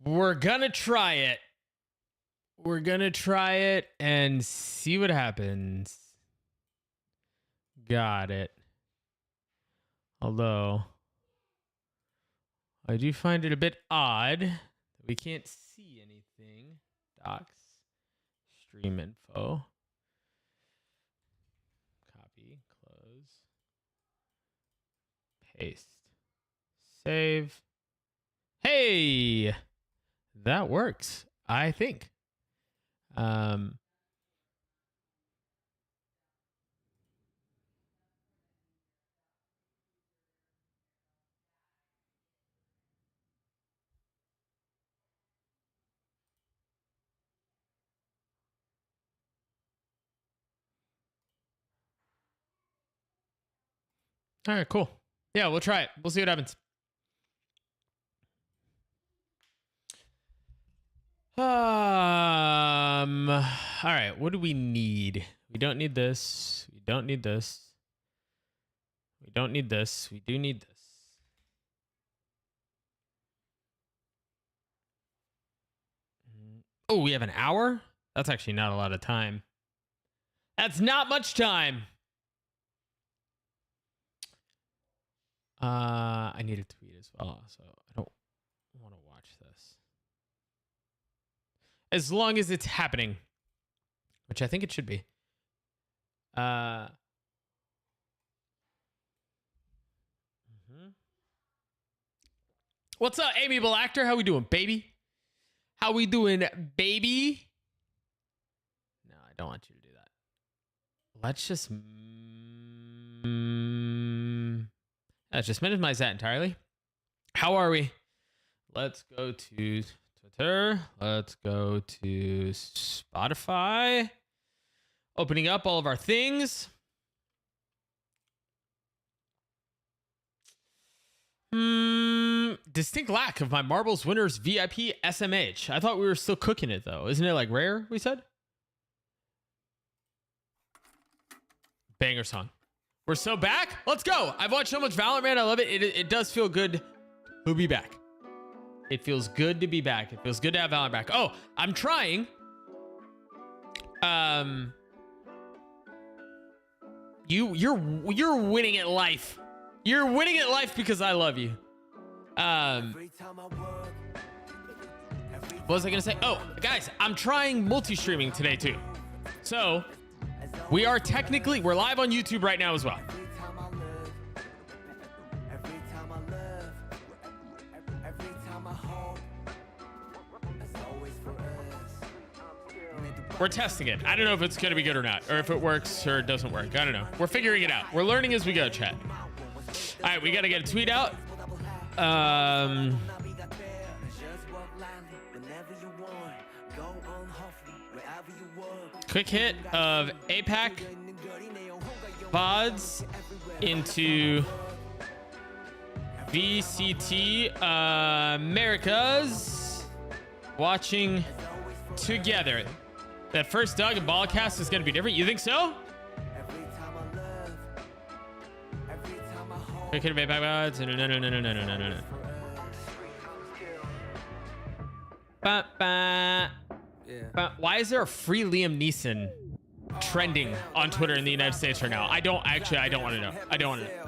We're gonna try it. We're gonna try it and see what happens. Got it. Although, I do find it a bit odd that we can't see anything. Docs, stream info. Copy, close, paste, save. Hey, that works, I think. All right, cool. Yeah, we'll try it. We'll see what happens. All right, what do we need? We don't need this. We don't need this. We don't need this. We do need this. Oh, we have an hour? That's actually not a lot of time. That's not much time. I need a tweet as well, so I don't want to watch this. As long as it's happening, which I think it should be. What's up, amiable actor? How we doing, baby? How we doing, baby? No, I don't want you to do that. Let's just... Let's just minimize that entirely. How are we? Let's go to Twitter. Let's go to Spotify. Opening up all of our things. Distinct lack of my Marbles Winners VIP SMH. I thought we were still cooking it though. Isn't it like rare, we said? Banger song. We're so back. Let's go. I've watched so much Valorant, man. I love it. It does feel good to be back. It feels good to be back. It feels good to have Valorant back. Oh, I'm trying. You're winning at life. You're winning at life because I love you. What was I gonna say? Oh, guys, I'm trying multi-streaming today too. So we're live on YouTube right now as well. We're testing it. I don't know if it's going to be good or not, or if it works or it doesn't work. I don't know. We're figuring it out. We're learning as we go, chat. All right, we got to get a tweet out. Quick hit of APAC Vods into VCT Americas watching together. That first Doug and ball cast is going to be different. You think so? Quick hit of APAC Vods. No. Why is there a free Liam Neeson trending on Twitter in the United States right now? I don't want to know. I don't want to know.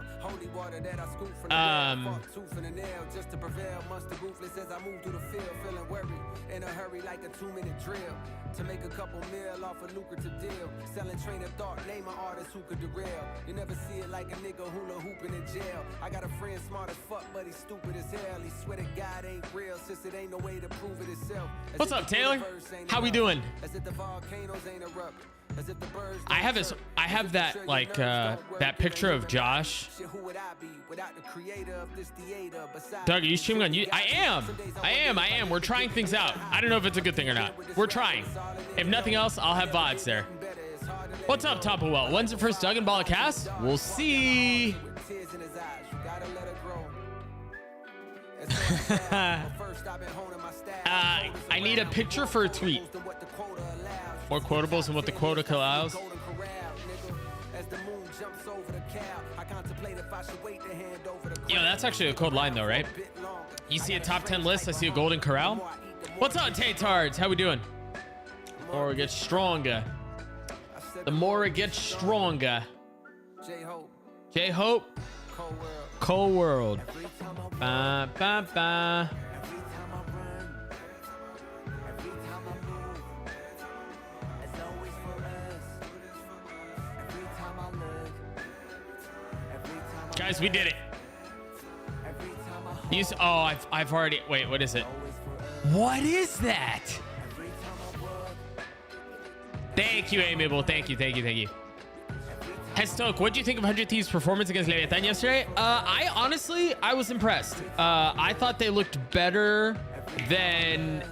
In a hurry like a 2-minute drill to make a couple mil off a lucrative deal. Selling train of thought, name an artist who could derail. You never see it like a nigga hula hooping in jail. I got a friend smart as fuck, but he's stupid as hell. He swear to God ain't real, since it ain't no way to prove it itself. What's up, Taylor? How we doing? As if the volcanoes ain't erupted. I have that like that picture of Josh. Doug, are you streaming on YouTube? I am. We're trying things out. I don't know if it's a good thing or not. We're trying. If nothing else, I'll have VODs there. What's up, Topplewell? When's the first Doug and Ball cast? We'll see. I need a picture for a tweet. More quotables and what the quota allows. Yo, that's actually a cold line though, right? You see a top 10 list, I see a Golden Corral. What's up, Tatards? How we doing? The more it gets stronger. The more it gets stronger. J-Hope. Cold World. Ba, ba, ba. Guys, we did it. I've already, wait, what is it? What is that? Thank you, Amiable. Thank you. Hestoke, what do you think of 100 Thieves' performance against Leviathan yesterday? I was impressed. I thought they looked better than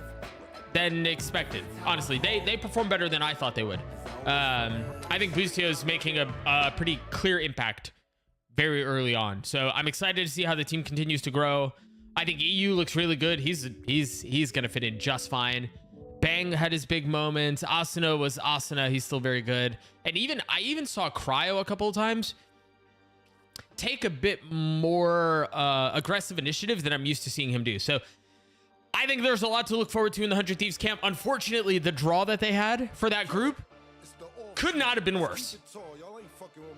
expected. Honestly, they performed better than I thought they would. I think Bustio is making a pretty clear impact very early on. So I'm excited to see how the team continues to grow. I think EU looks really good. He's gonna fit in just fine. Bang had his big moments. Asuna was Asuna. He's still very good. And I even saw Cryo a couple of times take a bit more aggressive initiative than I'm used to seeing him do. So I think there's a lot to look forward to in the 100 Thieves camp. Unfortunately, the draw that they had for that group could not have been worse.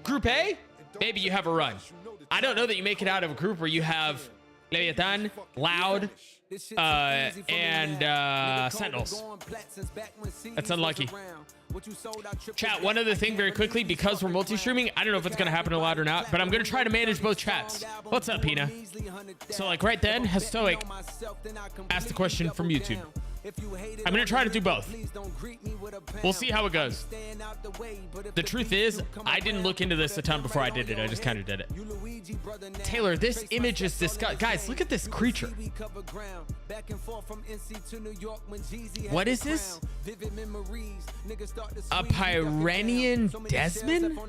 Group A, maybe you have a run. I don't know that you make it out of a group where you have Leviathan, Loud, and Sentinels. That's unlucky. Chat, one other thing very quickly, because we're multi-streaming, I don't know if it's going to happen a lot or not, but I'm going to try to manage both chats. What's up, Pina? So like right then, Hestoic asked the question from YouTube. I'm going to try to do both. We'll see how it goes. The truth is, I didn't look into this a ton before I did it. I just kind of did it. Taylor, this image is disgusting. Guys, look at this creature. What is this? A Pyrenian Desmond?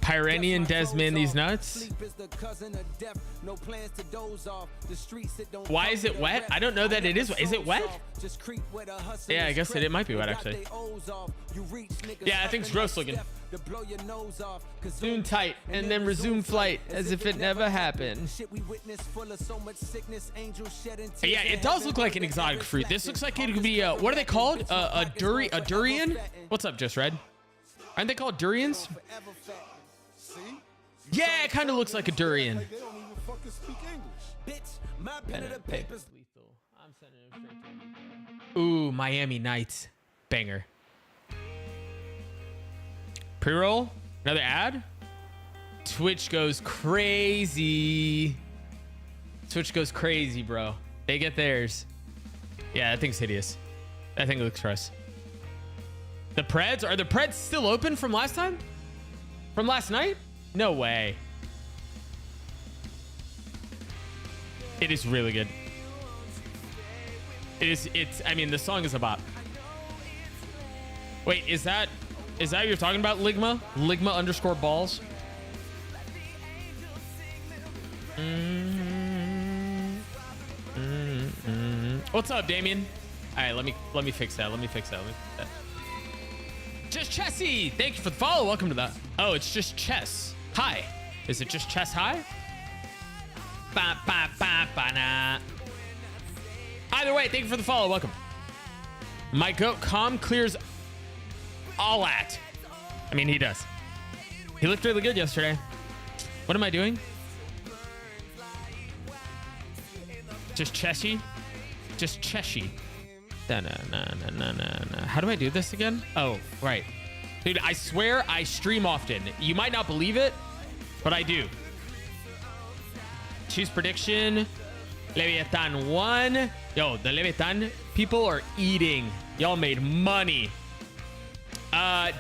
Pyrenian Desmond, these nuts? Why is it wet? I don't know that it is. Is it wet? Yeah, I guess it might be wet, actually. Yeah, I think it's gross looking. Zoom tight and then resume flight as if it never happened. Yeah, it does look like an exotic fruit. This looks like it could be what are they called? A durian? What's up, Just Red? Aren't they called durians? Yeah, it kind of looks like a durian. Ooh, Miami Nights. Banger. Pre-roll? Another ad? Twitch goes crazy. Twitch goes crazy, bro. They get theirs. Yeah, that thing's hideous. That thing looks gross. The Preds? Are the Preds still open from last time? From last night? No way. It is really good. I mean, the song is a bop. Wait, is that what you're talking about, Ligma? Ligma _ balls? What's up, Damien? All right, let me fix that. Just Chessy, thank you for the follow. Welcome to that. Oh, it's just Chess. Hi. Is it just Chess Hi? Ba, ba, ba, ba, na. Either way, thank you for the follow. Welcome. My goat calm clears all at. I mean, he does. He looked really good yesterday. What am I doing? Just Chessy? Just Chessy. How do I do this again? Oh, right. Dude, I swear I stream often. You might not believe it, but I do. Choose prediction. Leviathan 1. Yo, the Leviathan people are eating. Y'all made money.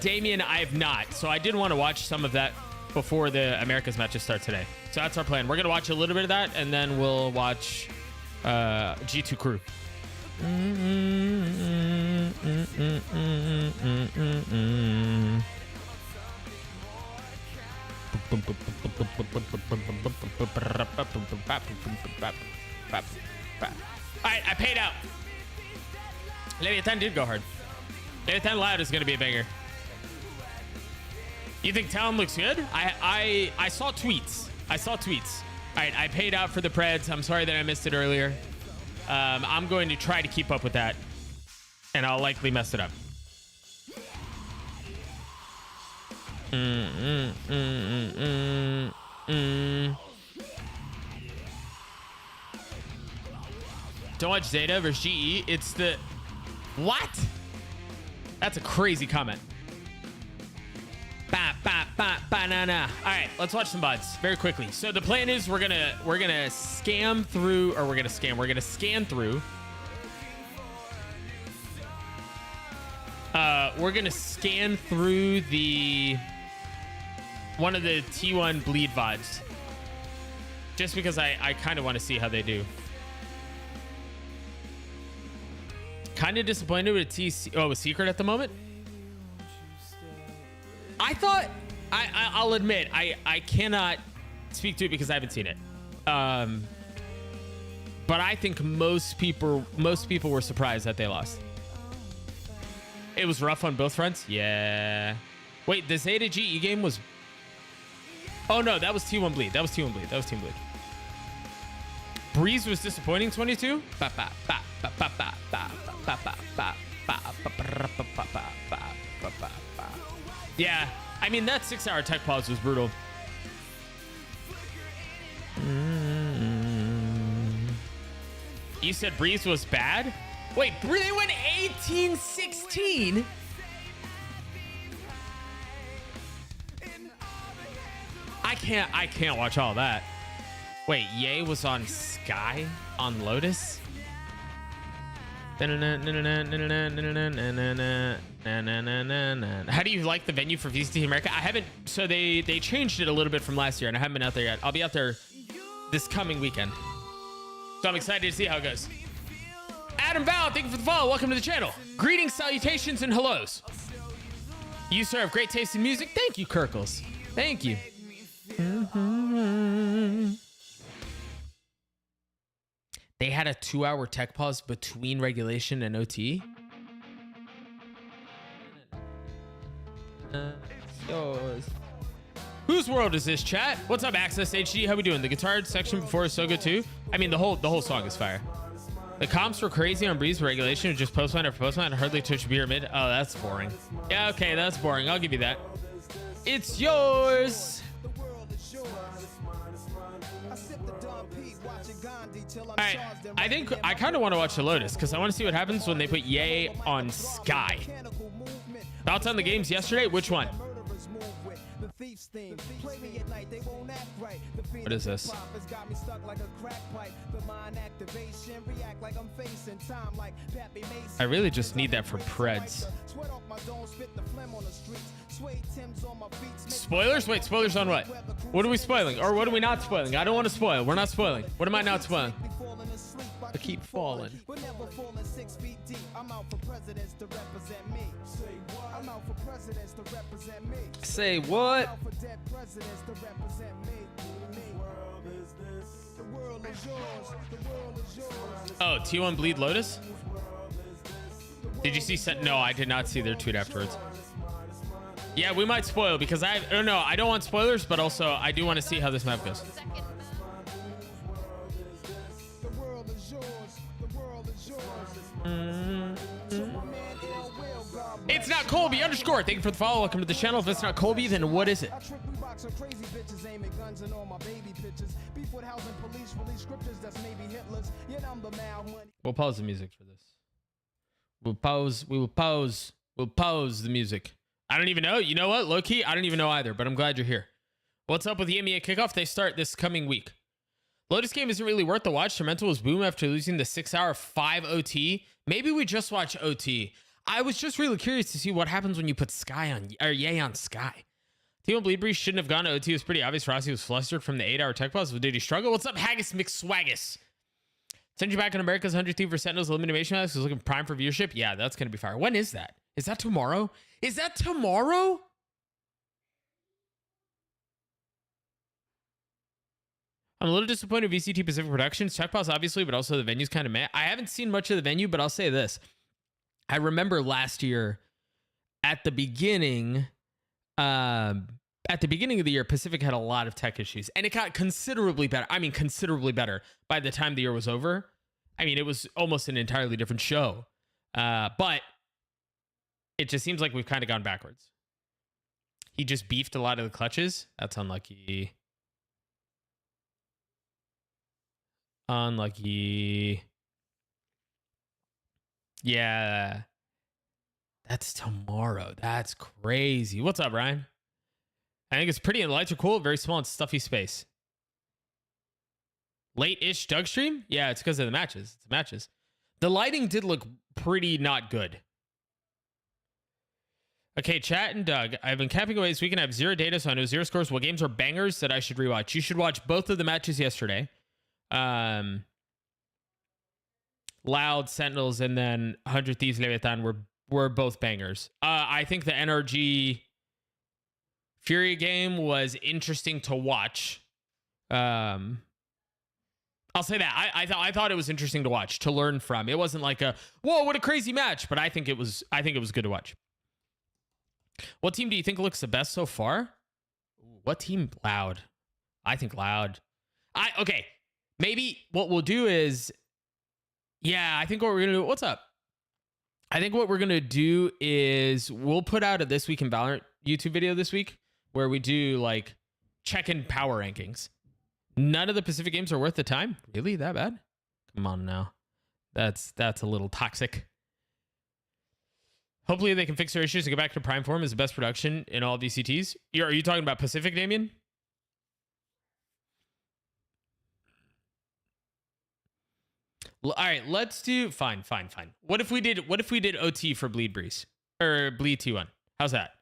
Damien, I have not. So I did want to watch some of that before the Americas matches start today. So that's our plan. We're going to watch a little bit of that, and then we'll watch G2 Crew. Alright, I paid out. Leviathan did go hard. Leviathan Loud is going to be a banger. You think Talon looks good? I saw tweets. Alright, I paid out for the Preds. I'm sorry that I missed it earlier. I'm going to try to keep up with that, and I'll likely mess it up. Don't watch Zeta versus GE. It's the... What? That's a crazy comment. Banana. All right, let's watch some buds very quickly. So the plan is we're gonna scan through the one of the T1 bleed VODs, just because I kind of want to see how they do. Kind of disappointed with a secret at the moment. I thought I'll admit I cannot speak to it because I haven't seen it. But I think most people were surprised that they lost. It was rough on both fronts. Yeah. Wait, the Zeta GE game was... Oh no, that was T1 bleed. That was Team bleed. Breeze was disappointing 22. Yeah, I mean, that 6-hour tech pause was brutal. You said Breeze was bad? Wait, they went 18-16? I can't watch all that. Wait, Ye was on Sky on Lotus? How do you like the venue for VCT America? I haven't, so they changed it a little bit from last year, and I haven't been out there yet. I'll be out there this coming weekend, so I'm excited to see how it goes. Adam Val, thank you for the follow. Welcome to the channel. Greetings, salutations, and hellos. You, sir, have great taste in music. Thank you, Kirkles. Thank you. They had a 2-hour tech pause between regulation and OT. Whose world is this, chat? What's up, Access HD? How we doing? The guitar section before is so good too. I mean, the whole song is fire. The comps were crazy on Breeze for regulation. Just postline after postline. Hardly touched beer mid. Oh, that's boring. Yeah, okay, that's boring. I'll give you that. It's yours. All right, I think I kind of want to watch the Lotus because I want to see what happens when they put Ye on Sky. Thoughts on the games yesterday? Which one? What is this? I really just need that for Preds. Spoilers? Wait, spoilers on what? What are we spoiling? Or what are we not spoiling? I don't want to spoil. We're not spoiling. What am I not spoiling? I keep falling. Say what? Oh, T1 bleed Lotus? Did you see? No, I did not see their tweet afterwards. Yeah, we might spoil because I don't know. I don't want spoilers, but also I do want to see how this map goes. It's not Colby _ Thank you for the follow. Welcome to the channel. If it's not Colby, then what is it? We'll pause the music for this. We will pause the music. I don't even know. You know what? Low key, I don't even know either, but I'm glad you're here. What's up with the EMEA kickoff? They start this coming week. Lotus game isn't really worth the watch. Tormental was boom after losing the 6-hour 5 OT. Maybe we just watch OT. I was just really curious to see what happens when you put Sky on, or Ye on Sky. Team Bleed Breeze shouldn't have gone to OT. It was pretty obvious. Rossi was flustered from the 8-hour tech pause. Did he struggle? What's up, Haggis McSwaggus? Send you back on America's 100th Thief for Sentinels Elimination Mask is looking prime for viewership. Yeah, that's going to be fire. When is that? Is that tomorrow? Is that tomorrow? I'm a little disappointed with VCT Pacific Productions. Tech pause, obviously, but also the venue's kind of meh. I haven't seen much of the venue, but I'll say this. I remember last year at the beginning of the year, Pacific had a lot of tech issues, and it got considerably better. I mean, considerably better by the time the year was over. I mean, it was almost an entirely different show. But it just seems like we've kind of gone backwards. He just beefed a lot of the clutches. That's unlucky. Unlucky. Yeah. That's tomorrow. That's crazy. What's up, Ryan? I think it's pretty and the lights are cool. Very small and stuffy space. Late-ish Doug stream? Yeah, it's because of the matches. It's the matches. The lighting did look pretty not good. Okay, chat and Doug. I've been camping away this weekend. I have 0 data, so I know 0 scores. What games are bangers that I should rewatch? You should watch both of the matches yesterday. Loud, Sentinels, and then 100 Thieves Leviathan were both bangers. I think the NRG Fury game was interesting to watch. I'll say that. I thought it was interesting to watch, to learn from. It wasn't like a, whoa, what a crazy match, but I think it was good to watch. What team do you think looks the best so far? What team? Loud. I think Loud. Okay. Maybe what we'll do is, yeah, I think what we're going to do, what's up? I think what we're going to do is we'll put out a This Week in Valorant YouTube video this week where we do like check-in power rankings. None of the Pacific games are worth the time. Really? That bad? Come on now. That's a little toxic. Hopefully they can fix their issues and get back to prime form as the best production in all DCTs. Are you talking about Pacific, Damien? All right, let's do fine. What if we did OT for Bleed Breeze or Bleed T1? How's that?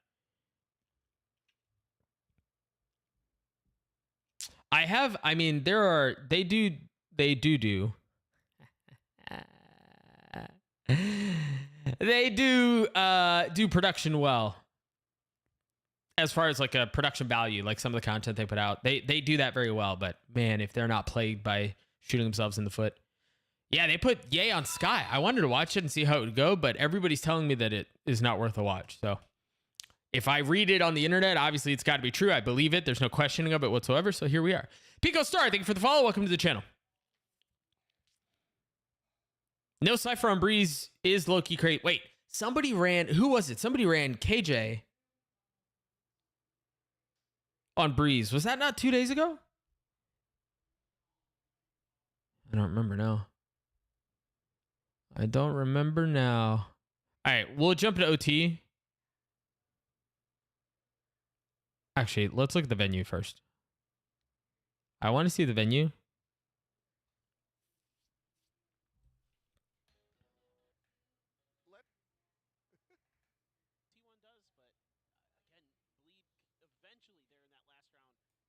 They do do production well as far as like a production value, like some of the content they put out. They do that very well, but man, if they're not plagued by shooting themselves in the foot. Yeah, they put Yay on Sky. I wanted to watch it and see how it would go, but everybody's telling me that it is not worth a watch. So if I read it on the internet, obviously it's got to be true. I believe it. There's no questioning of it whatsoever. So here we are. Pico Star, thank you for the follow. Welcome to the channel. No Cypher on Breeze is low-key crate. Wait, somebody ran... Who was it? Somebody ran KJ on Breeze. Was that not 2 days ago? I don't remember now. All right, we'll jump to OT. Actually, let's look at the venue first. I want to see the venue.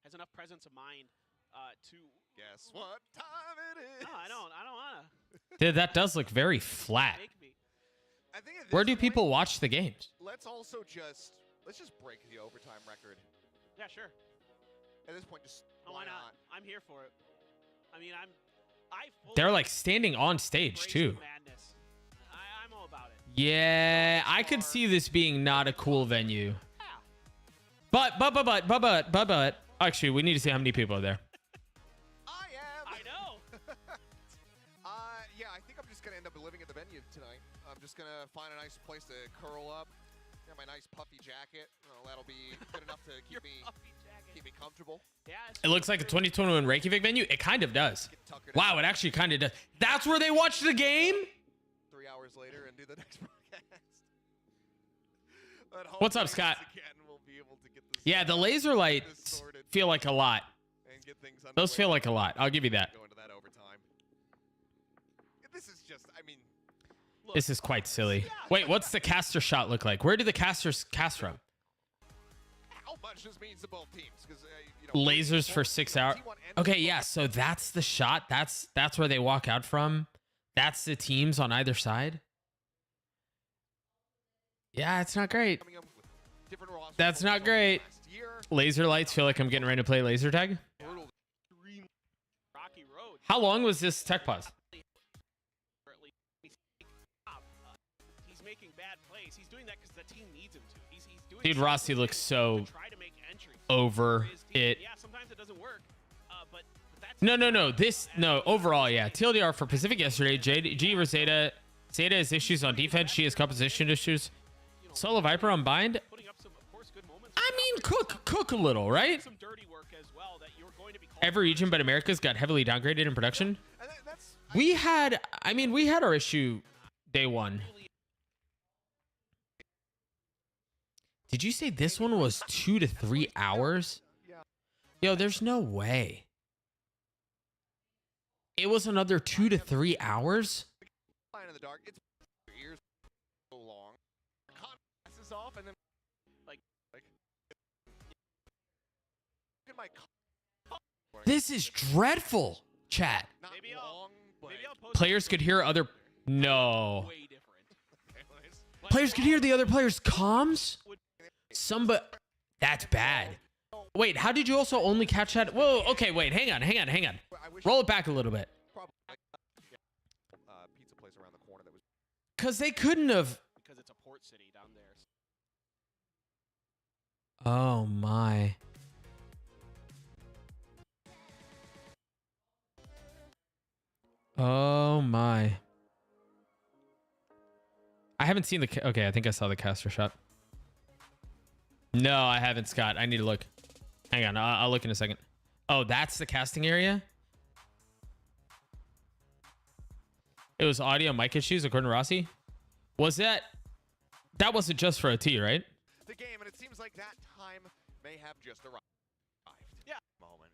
Has enough presence of mind to guess what time it is. No, I don't wanna. Dude, that does look very flat. I think where do people watch the games? Let's just break the overtime record. Yeah, sure. At this point, just why not? I'm here for it. I mean, they're like standing on stage too. Madness. I'm all about it. Yeah, I could see this being not a cool venue. But, actually, we need to see how many people are there. I know. Yeah, I think I'm just going to end up living at the venue tonight. I'm just going to find a nice place to curl up. Get my nice puffy jacket. That'll be good enough to keep me comfortable. Yeah, it looks like a 2021 Reykjavik venue. It kind of does. Wow, it actually kind of does. That's where they watch the game? 3 hours later and do the next broadcast. What's up, Scott? Yeah, the laser lights feel like a lot. Those feel like a lot. I'll give you that. Going to that overtime. This is just, I mean, look, this is quite silly. Wait, what's the caster shot look like? Where do the casters cast from? How much this means to both teams? Because lasers for 6 hours. Okay, yeah. So that's the shot. That's where they walk out from. That's the teams on either side. Yeah, it's not great. That's not great. Laser lights feel like I'm getting ready to play laser tag. How long was this tech pause? He's making bad plays. He's doing that because the team needs him to. He's doing Dude, Rossi looks so over it. Yeah, sometimes it doesn't work, but that No. No, overall, yeah. TLDR for Pacific yesterday. G versus Zeta. Zeta has issues on defense. She has composition issues. Solo Viper on bind. Putting up some, of course, good moments. I mean, cook a little, right? Some dirty work as well that you're going to be called Every region but America's got heavily downgraded in production. And that's We had our issue day one. Did you say this one was 2 to 3 hours? Yo, there's no way. It was another 2 to 3 hours? flying in the dark. It's your ears so long. Passes off and then like look at my This is dreadful, chat. not Maybe I'll- long, but Maybe I'll post Players could hear other... No. way different. anyways. But Players could hear the other players' comms? Somebody... That's bad. Wait, how did you also only catch that? Whoa, okay, wait, hang on. I wish Roll it back a little bit. probably pizza place around the corner that was Because they couldn't have... because it's a port city down there. Oh, my. Oh, my. I haven't seen the... Okay, I think I saw the caster shot. No, I haven't, Scott. I need to look. Hang on, I'll look in a second. Oh, that's the casting area? It was audio mic issues, according to Rossi. Was that... That wasn't just for OT, right? the game, and it seems like that time may have just arrived. Yeah. Moment.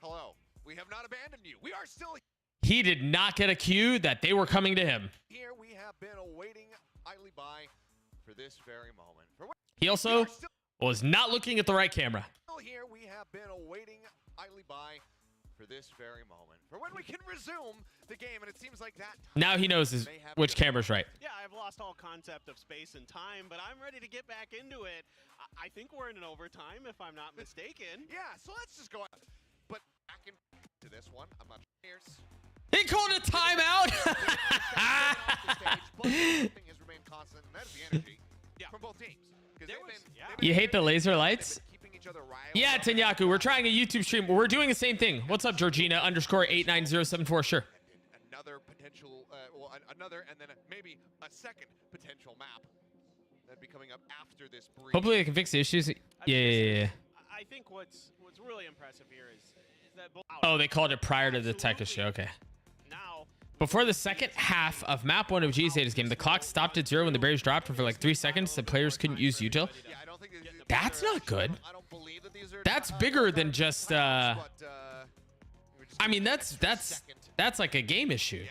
Hello. We have not abandoned you. We are still He did not get a cue that they were coming to him. here. We have been awaiting idly by for this very moment. For when He we also are was not looking at the right camera. still here, we have been awaiting idly by for this very moment. For when we can resume the game, and it seems like that time Now he knows may have which just camera's right. Yeah, I've lost all concept of space and time, but I'm ready to get back into it. I think we're in an overtime, if I'm not mistaken. Yeah, so let's just go. But back into this one, I'm not sure. He called a timeout. But something has remained constant, and that is the energy from both teams. 'Cause There they've was- been- yeah. they've been You hate the very laser good. lights? They've been keeping each other riled Yeah, up. Tenyaku, we're trying a YouTube stream. We're doing the same thing. What's up, Georgina _89074? Sure. And another potential, another, and then maybe a second potential map that'd be coming up after this breach. Hopefully they can fix the issues. Yeah. I think what's really impressive here is that both Oh, they called it prior to the tech issue. Okay. now Before the second half of map 1 of G-Zeta's game, the clock stopped at 0 when the barriers dropped for like 3 seconds. The players couldn't use util. Yeah, I don't think That's not good. I don't believe that these are. That's bigger than just but, we're just I mean, giving that's it a second. that's like a game issue.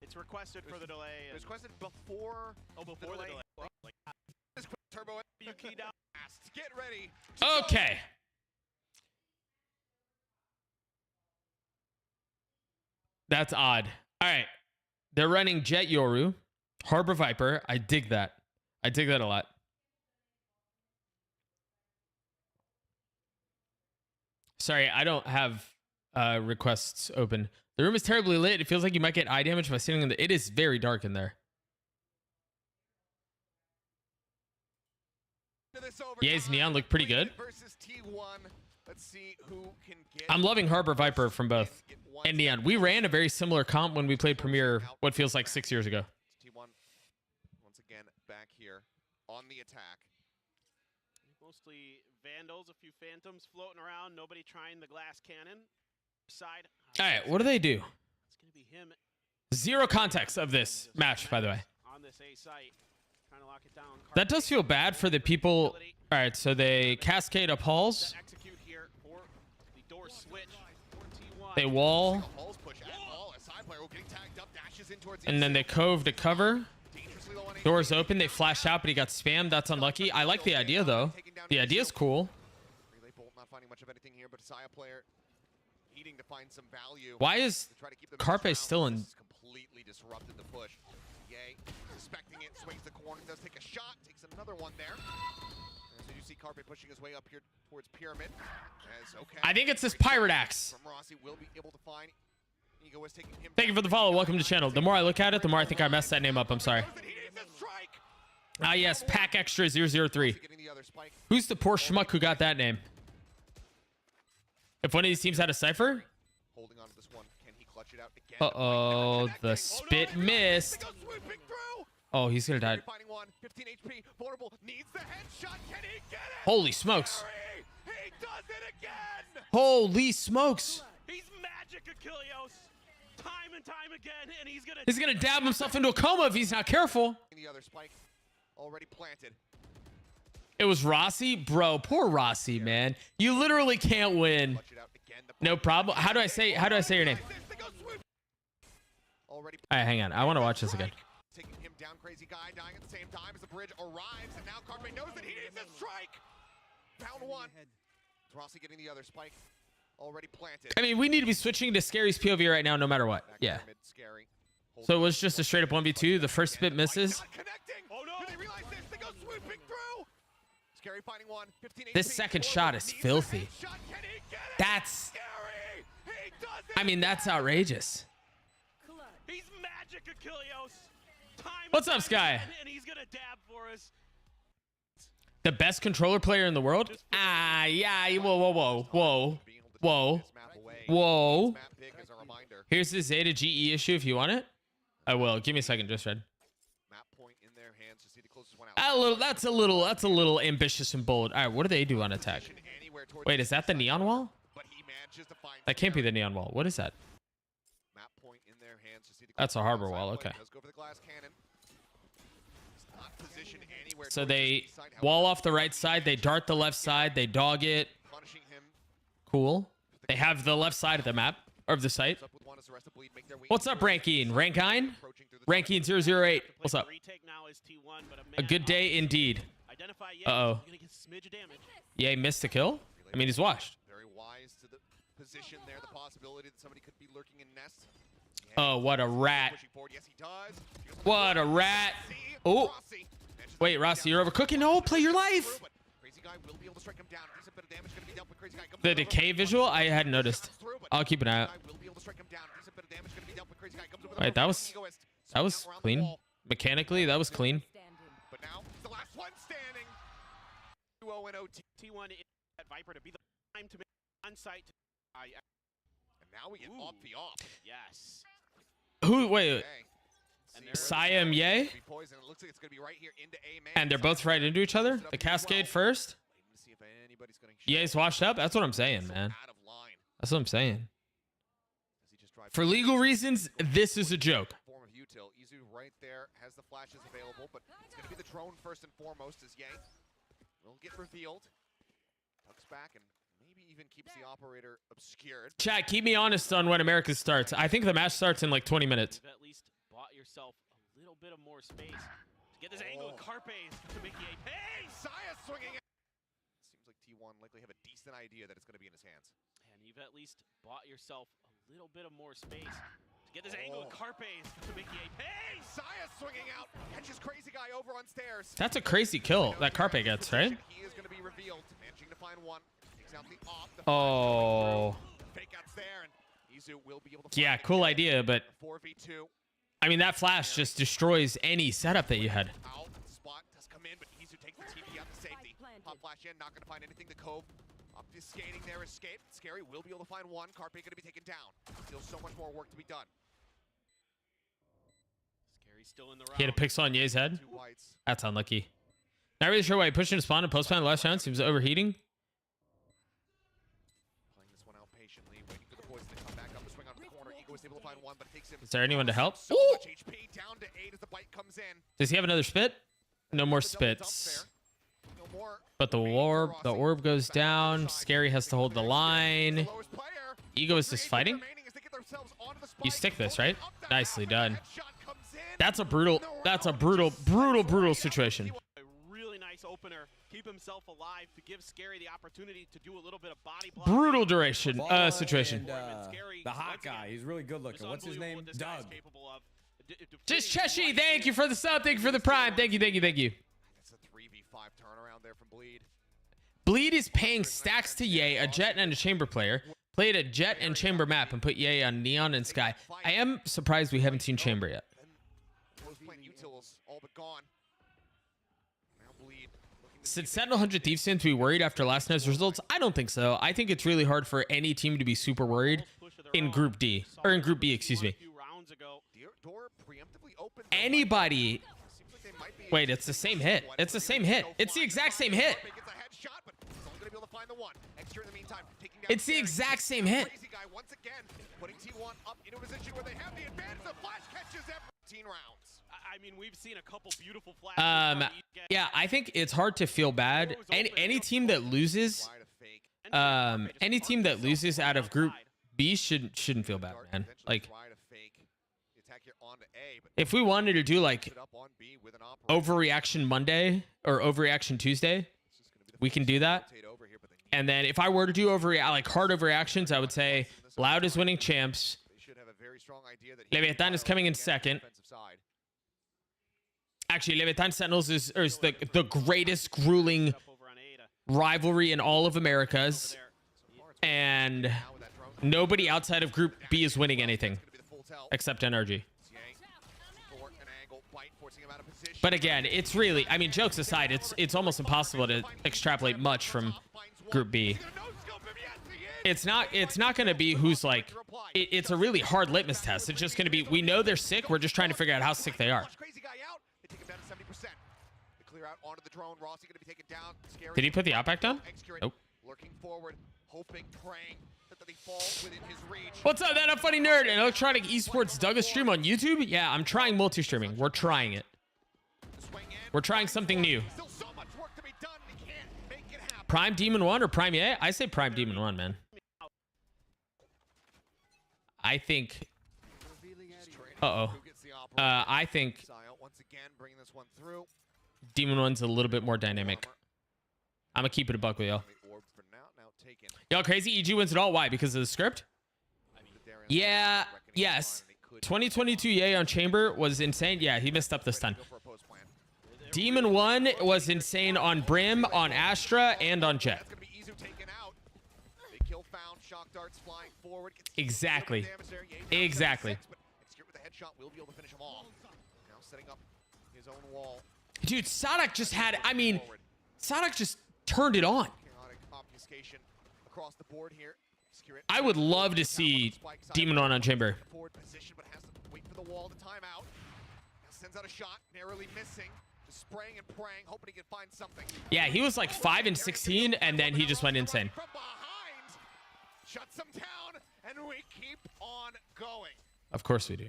it's requested for the delay. It was requested before. before the delay. Like, This quick turbo. you keyed out. Fast. Get ready. Okay. That's odd. All right. They're running Jet Yoru, Harbor Viper. I dig that. I dig that a lot. Sorry, I don't have requests open. The room is terribly lit. It feels like you might get eye damage by sitting in the... It is very dark in there. Ye's neon look pretty good. Versus T1. Let's see who can get. I'm loving Harbor Viper from both. And Neon. We ran a very similar comp when we played Premier, what feels like 6 years ago. T1 once again back here on the attack. Mostly Vandals, a few Phantoms floating around. Nobody trying the glass cannon. Side. All right, what do they do? It's gonna be him Zero context of this match, by the way. on this A site, trying to lock it down. That does feel bad for the people. All right, so they cascade up halls. Execute here for the door switch for T1. They wall, Balls push at ball. A side player getting tagged up, dashes in towards the and then they cove to cover. dangerously low on HP. Doors open, they flash out, but he got spammed. That's unlucky. I like the idea, though. The idea is cool. Relay Bolt not finding much of anything here, but Saya player needing to find some value. Why is to try to keep them Carpe around. still in... This has completely disrupted the push. Yay, suspecting it, swings the corner, does take a shot, takes another one there. And so you see Carpe pushing his way up here towards Pyramid. As, okay. I think it's this Pirate Axe. From Rossi will be able to find. Ego is taking him Thank you for the follow. Welcome to the channel. The more I look at it, the more I think I messed that name up. I'm sorry. He needs a strike. Ah, yes, Pack Extra 003. Getting the other spike. Who's the poor schmuck who got that name? If one of these teams had a Cypher. Holding on to this one. Can he clutch it out again? Uh-oh, the spit missed. Oh, he's gonna die. Finding one, 15 HP, vulnerable, needs the headshot. Can he get it? Holy smokes. He does it again. Holy smokes. He's magic, Achilleos. Time and time again, and He's gonna dab himself into a coma if he's not careful. The other spike already planted. It was Rossi? Bro, poor Rossi, man. You literally can't win. Clutch it out again. No problem. How do I say your name? Already All right, hang on. I want to watch this again. taking him down, crazy guy dying at the same time as the bridge arrives, and now Carpe knows that he needs a strike. Down one. Rossi getting the other spike already planted. I mean, we need to be switching to Scary's POV right now, no matter what. Yeah. So it was just a straight up 1v2. The first spit misses. Oh no! They realize this. They go swooping through. Scary finding one. 15 This second shot is filthy. That's. I mean, that's outrageous. He's magic, Achilleos. What's up, Sky? And he's gonna dab for us. The best controller player in the world? Ah, yeah. Whoa. Here's the Zeta GE issue if you want it. I will. Give me a second, just read. Map point in their hands to see the closest one out. That's a little ambitious and bold. All right, what do they do on attack? Wait, is that the neon wall? That can't be the neon wall. What is that? Map point in their hands to see the That's a harbor wall. Okay. Does go for the glass cannon. It's not positioned anywhere So towards the they east side. wall off the right side. They dart the left side. They dog it. Punishing him. Cool. They have the left side of the map or of the site. Up with one as the rest of Bleed make their way What's up, Rankine? Rankine? approaching through the Rankine 008. What's up? Retake now is T1, but A good day indeed. Identify Uh-oh. Gonna get a smidge of damage. Yay, missed a kill? I mean, he's washed. very wise to the position there, the possibility that somebody could be lurking in nest. Oh, what a rat. Pushing forward. Yes, he does. What a rat. Oh. Wait, Rossi, you're overcooking. No, play your life. Crazy guy will be able to strike him down. Decent bit of damage going to be dealt with. Crazy guy comes The over. decay visual? I hadn't noticed. I'll keep an eye out. Crazy guy will be able to strike him down. Decent bit of damage going to be dealt with. Crazy guy comes over. Wait, that was clean. Mechanically, that was clean. But now he's the last one standing. 2-0 in OT. T1 at Viper to be the time to make on site. And now we get off the off. Yes. Who? Wait. Okay. Siam Ye? It looks like it's going to be right here into A man. And they're both right into each other? The cascade first? Waiting to see if anybody's going to Ye's washed up? That's what I'm saying, man. out of line. That's what I'm saying. As he just drives For legal reasons, this is a joke. form of util. Izu right there has the flashes available, but it's going to be the drone first and foremost as Ye will get revealed. Tucks back and maybe even keeps the operator obscured. Chat, keep me honest on when America starts. I think the match starts in like 20 minutes. You've at least bought yourself a little bit of more space to get this angle. Carpe's to make the A pay. Saya swinging it. Seems like T1 likely have a decent idea that it's going to be in his hands. And you've at least bought yourself a little bit of more space to get this angle. Carpe's to make the A pay. Saya swinging out. Catches crazy guy over on stairs. That's a crazy kill that Carpe gets, right? He is going to be revealed. Managing to find one. Takes out the off. Oh. Fake outs there, and Izu will be able to Yeah, find cool it. idea, but 4v2. I mean, that flash just destroys any setup that you had. Out. Spot does come in, but Izu takes the TV out to safety. Pop flash in, not going to find anything. The Cove obfuscating their escape. Scary will be able to find one. Carpe going to be taken down. Still so much more work to be done. Scary's still in the round. He had a pixel on Ye's head. 2 whites. That's unlucky. Not really sure why he pushed into spawn and post-spawn the last round. Seems overheating. Playing this one out patiently, waiting for the poison to come back up the swing onto the corner. Ego is able to find one, but it takes him. Is there anyone to help? So Ooh! much HP down to 8 as the bite comes in. Does he have another spit? No more The double dump spits. there. No more. But the orb goes down. Scary has to hold the line. The lowest player. Ego is just fighting. Remaining as they get themselves onto the You spike. stick this, right? Up the Nicely half, done. headshot comes in. That's a brutal situation. A really nice opener. Keep himself alive to give Scary the opportunity to do a little bit of body block. Brutal duration Ball situation. and, Scary, the hot once again, guy. He's really good it's looking. What's his unbelievable name? what this guy's Doug. capable of. Just Cheshi, thank you for the sub. Thank you for the prime. Thank you. It's a 3v5 turnaround there from Bleed. Bleed is paying stacks to Ye, a Jet and a Chamber player. Played a Jet and Chamber map and put Ye on Neon and Sky. I am surprised we haven't seen Chamber yet. Those plant utils all but gone. Now Bleed looking Since Sentinel 100 Thieves fans to be worried after last night's results, I don't think so. I think it's really hard for any team to be super worried in Group D, or in Group B, excuse me. Anybody... Wait, it's the same hit. It's the same hit. It's the exact same hit. It's the exact same hit. I mean, we've seen a couple beautiful flashes. Yeah, I think it's hard to feel bad. Any team that loses, any team that loses out of Group B shouldn't feel bad, man. Like, if we wanted to do like Overreaction Monday or Overreaction Tuesday, we can do that. And then if I were to do like hard overreactions, I would say Loud is winning champs. Leviathan is coming in second. Actually, Leviathan Sentinels is the greatest grueling rivalry in all of Americas. And nobody outside of Group B is winning anything except NRG. But again, it's really, I mean, jokes aside, it's almost impossible to extrapolate much from Group B. It's not going to be who's like, it's a really hard litmus test. It's just going to be, we know they're sick. We're just trying to figure out how sick they are. Did he put the outback down? Nope. What's up, that funny nerd? An Electronic Esports Douglas stream on YouTube? Yeah, I'm trying multi-streaming. We're trying it. We're trying something new. Prime Demon 1 or Prime Ye? I say Prime Demon 1, man. I think... I think Demon 1's a little bit more dynamic. I'm gonna keep it a buck with y'all. Y'all crazy? EG wins it all. Why? Because of the script? Yeah. Yes. 2022 Ye on Chamber was insane. Yeah, he messed up this time. Demon 1 was insane on Brim, on Astra, and on Jet. Exactly. Exactly. Dude, Sadak just had, I mean, Sadak just turned it on. I would love to see Demon 1 on Chamber. Yeah, he was like 5 and 16, and then he just went insane. Of course we do.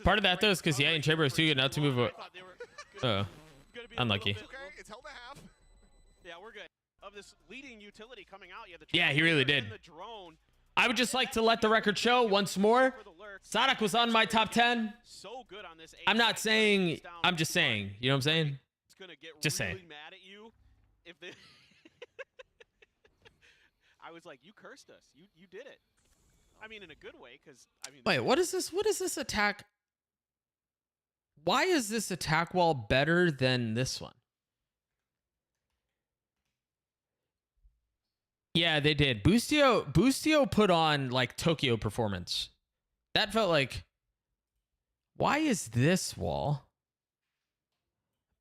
Part of that though is because yeah, and Chamber is too good not to move. Unlucky. Yeah, we're good. Of this leading utility coming out, yeah, he really did. I would just like to let the record show once more. Sadak was on my top 10. I'm not saying, I'm just saying. You know what I'm saying? Just saying. Mad at you if they... I was like, you cursed us. You did it. I mean, in a good way, because I mean. Wait, what is this? What is this attack? Why is this attack wall better than this one? Yeah, they did. Boostio put on like Tokyo performance. That felt like. Why is this wall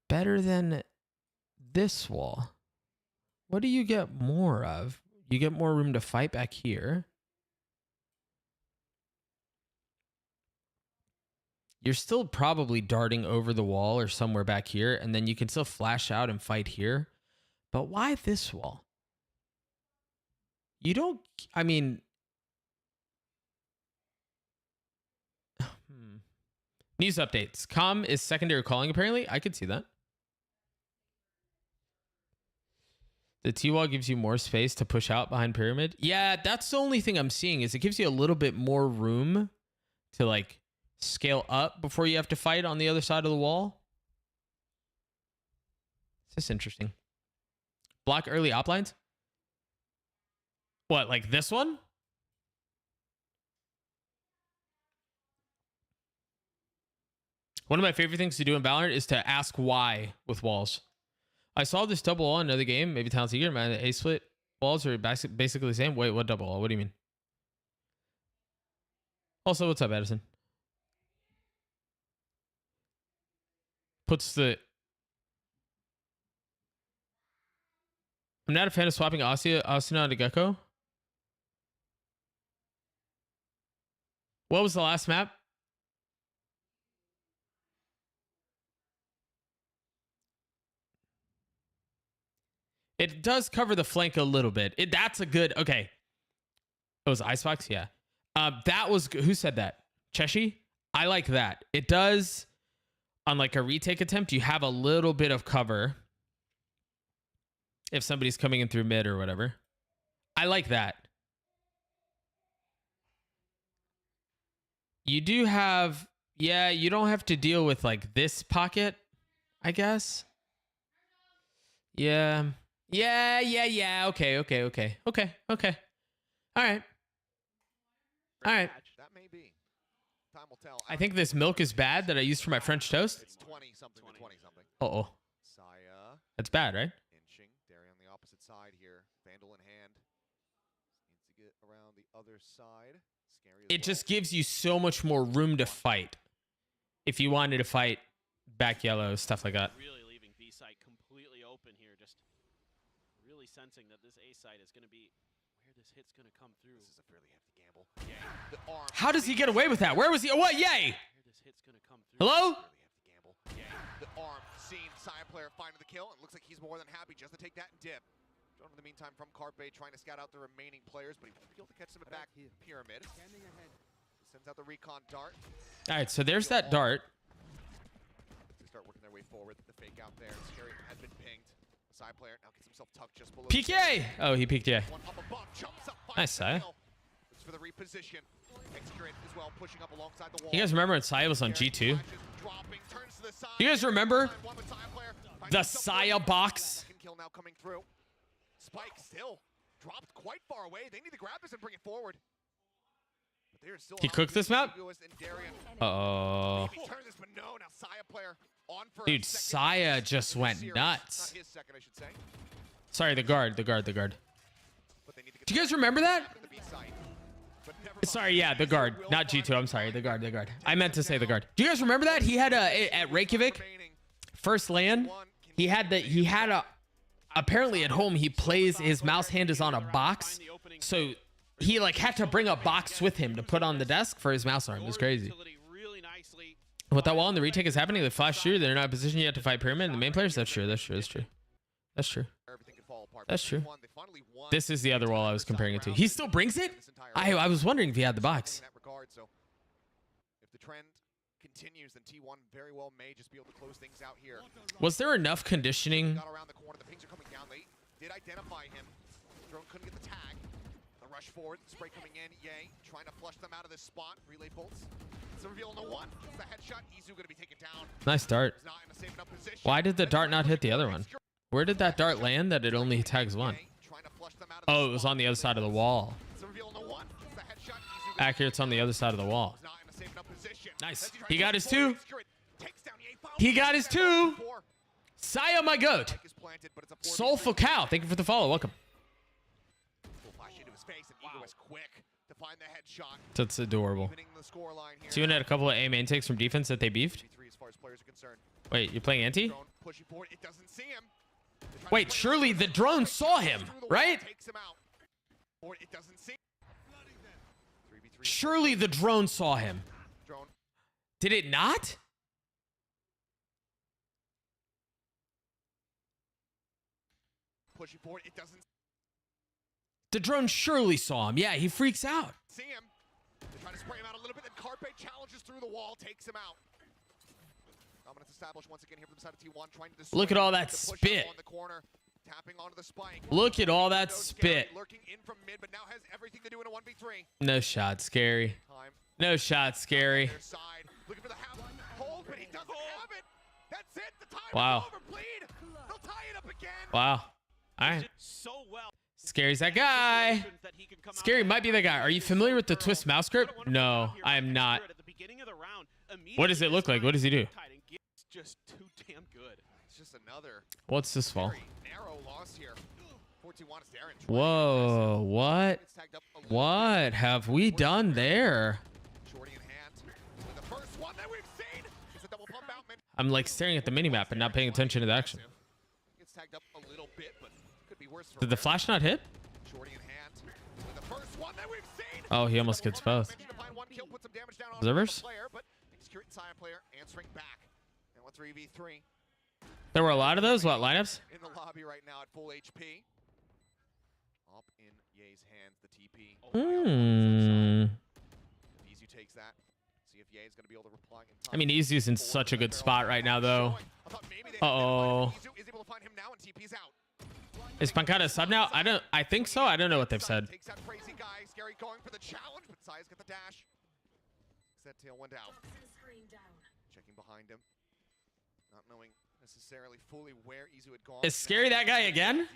better than this wall? What do you get more of? You get more room to fight back here. You're still probably darting over the wall or somewhere back here, and then you can still flash out and fight here. But why this wall? You don't, I mean... News updates. Com is secondary calling, apparently. I could see that. The T-wall gives you more space to push out behind Pyramid. Yeah, that's the only thing I'm seeing is it gives you a little bit more room to, like, scale up before you have to fight on the other side of the wall. It's just interesting. Block early op lines? What, like this one? One of my favorite things to do in Valorant is to ask why with walls. I saw this double wall in another game, maybe Talent Seeker, man. The A-split walls are basically the same. Wait, what double wall? What do you mean? Also, what's up, Addison? Puts the... I'm not a fan of swapping Asuna to Gecko. What was the last map? It does cover the flank a little bit. That's a good, okay. It was Icebox? Yeah. That was, who said that? Cheshi? I like that. It does, on like a retake attempt, you have a little bit of cover if somebody's coming in through mid or whatever. I like that. You do have, yeah, you don't have to deal with like this pocket, I guess. Yeah. Yeah. Okay. All right. That may be. Time will tell. I think this milk is bad that I used for my French toast. It's 20 something to 20 something. Uh-oh. Saya That's bad, right? inching. Derry on the opposite side here. Vandal in hand. Needs to get around the other side. Scary as It well. just gives you so much more room to fight. If you wanted to fight back yellow, stuff like that. Really leaving B site completely open here. Just really sensing that this A site is going to be where this hit's going to come through. This is a fairly hefty gamble. The arm. How does he get away with that? Where was he? What? Yay! Where this hit's going to come through. Hello? Really hefty gamble. The arm seen Saya player finding the kill. It looks like he's more than happy just to take that and dip. Drone in the meantime from Carpe trying to scout out the remaining players, but he won't be able to catch them at back pyramid. Sends out the recon dart. All right, so there's that dart. They start working their way forward. The fake out there. Scary has been pinged. Side player now gets himself tucked just below. PK! Oh, he peeked, yeah. One up above, jumps up, Nice, Saya. Looks for the reposition. Execute as well, pushing up alongside the wall. You guys remember when Saya was on G2? Dropping, turns to the side. You guys remember One with Saya player. the Saya box? Second kill now coming through. Spike still dropped quite far away. They need to grab this and bring it forward. But they're still He cooked this map? Oh. Oh. Dude, Saya just went nuts. Sorry, the guard. Do you guys remember that? Sorry, yeah, the guard. Not G2, I'm sorry, the guard. I meant to say the guard. Do you guys remember that? He had at Reykjavik, first land, he had a, apparently at home, he plays, his mouse hand is on a box, so he like had to bring a box with him to put on the desk for his mouse arm. It was crazy. With that wall and the retake is happening, the flash through, they're not in position yet to fight pyramid. The main players, that's true. This is the other wall I was comparing it to. He still brings it? I was wondering if he had the box. If the trend continues, then T1 very well may just be able to close things out here. Was there enough conditioning? Got around the corner, the pings are coming down. They did identify him. Drone couldn't get the tag. The rush forward, the spray coming in. Yay, trying to flush them out of this spot. Relay bolts. It's a reveal on the one. It's the headshot. Izu going to be taken down. Nice dart. He's not in a safe enough position. Why did the dart not hit the other one? Where did that dart land that it only tags one? Oh, it was on the other side of the wall. Accurate, it's on the other side of the wall. Nice. He got his two. He got his two. Saya, my goat. Soulful Cow, thank you for the follow. Welcome. That's adorable. So you had a couple of A main takes from defense that they beefed? Wait, you're playing anti? Wait, surely the drone saw him, right? Surely the drone saw him. Did it not? The drone surely saw him. Yeah, he freaks out. See him. They try to spray him out a little bit, then Carpe challenges through the wall, takes him out. Dominance established once again here from the side of T1, trying to look at all that spit. On the corner, tapping onto the spike. Look at all that spit. Lurking in from mid, but now has everything to do in a 1v3. No shot, Scary. No shot, Scary. Looking for the hold, but he doesn't have it. That's it. The time wow. is over. Bleed. They'll tie it up again. Wow. All right. So well. Scary's that guy. Scary might be that guy. Are you familiar with the twist mouse grip? No, I am not. What does it look like? What does he do? Just too damn good. It's just another. What's this fall? Narrow loss here. 41 is Darren. Whoa, what? What have we done there? Shorty in hand. The first one that we've seen is a double pump out. I'm like staring at the minimap and not paying attention to the action. Gets tagged up a little bit, but could be worse for Did the Rare. flash not hit? Shorty in hand. With the first one that we've seen. Oh, he almost gets both. Managed to find one kill, put some damage down on Observers? the player, but Execute and Scion player answering back. And with 3v3 There were a lot of those. What lineups? in the lobby right now at full HP. Up in Ye's hands, the TP. Izu takes that. See if Ye is going to be able to reply in time. I mean, Izu's in such a good spot right now, though. Uh-oh. Izu is able to find him now and TP's out. Is Pancada sub now? I think so. I don't know what they've said. Takes that crazy guy. Scary going for the challenge, but Sia's got the dash. That tail went out. Checking behind him. Not knowing necessarily fully where Izu had gone. Is Scary that guy again?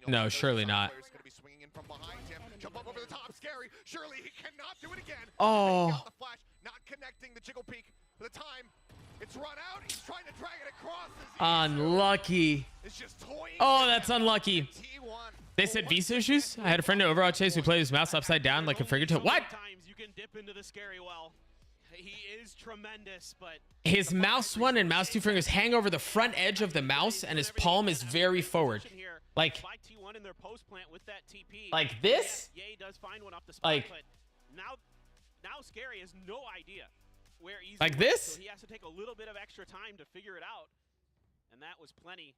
No, surely not. Player's gonna be swinging in from behind him. Jump up over the top. Scary. Surely he cannot do it again. Oh. Got the flash, not connecting the jiggle peak for the time. It's run out. He's trying to drag it across. Unlucky. It's just toying. Oh, that's unlucky. T1. They said visa issues. I had a friend in Overwatch Chase who played his mouse upside down like a fingertip. What? Times you can dip into the Scary well. He is tremendous, but His mouse one and mouse two fingers hang over the front edge of the mouse, and his palm is very forward. Like T1 in their post plant with that TP. Like this? Ye does find one off the spot, Like- but now Scary has no idea where Izu Like went, this? So he has to take a little bit of extra time to figure it out, and that was plenty.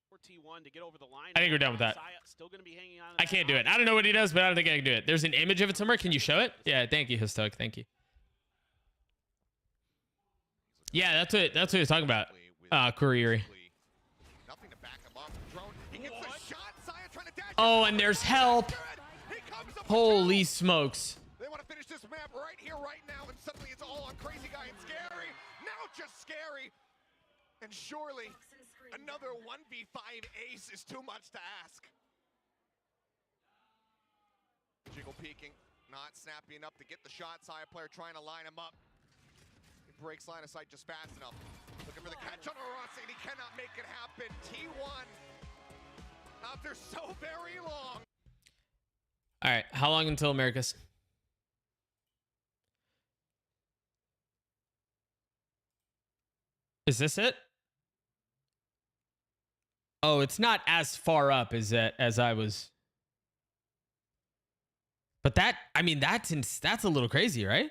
For T1 to get over the line. I think we're done with that. Saya still going to be hanging on. I can't do it. I don't know what he does, but I don't think I can do it. There's an image of it somewhere. Can you show it? Yeah, thank you, Histoic. Thank you. Yeah, that's what he was talking about. Kuriri. Nothing to back him up. Drone. He gets the shot. Saya trying to dash. Oh, and there's help. He comes up with Holy help. smokes. They want to finish this map right here, right now, and suddenly it's all on Crazy Guy and Scary. Now just Scary. And surely another 1v5 ace is too much to ask. Jiggle peeking, not snappy enough to get the shot. Saya player trying to line him up. He breaks line of sight just fast enough. Looking for the catch on Arasi, and he cannot make it happen. T1 after so very long. All right, how long until Americas? Is this it? Oh, it's not as far up as I was. But that, I mean, that's a little crazy, right?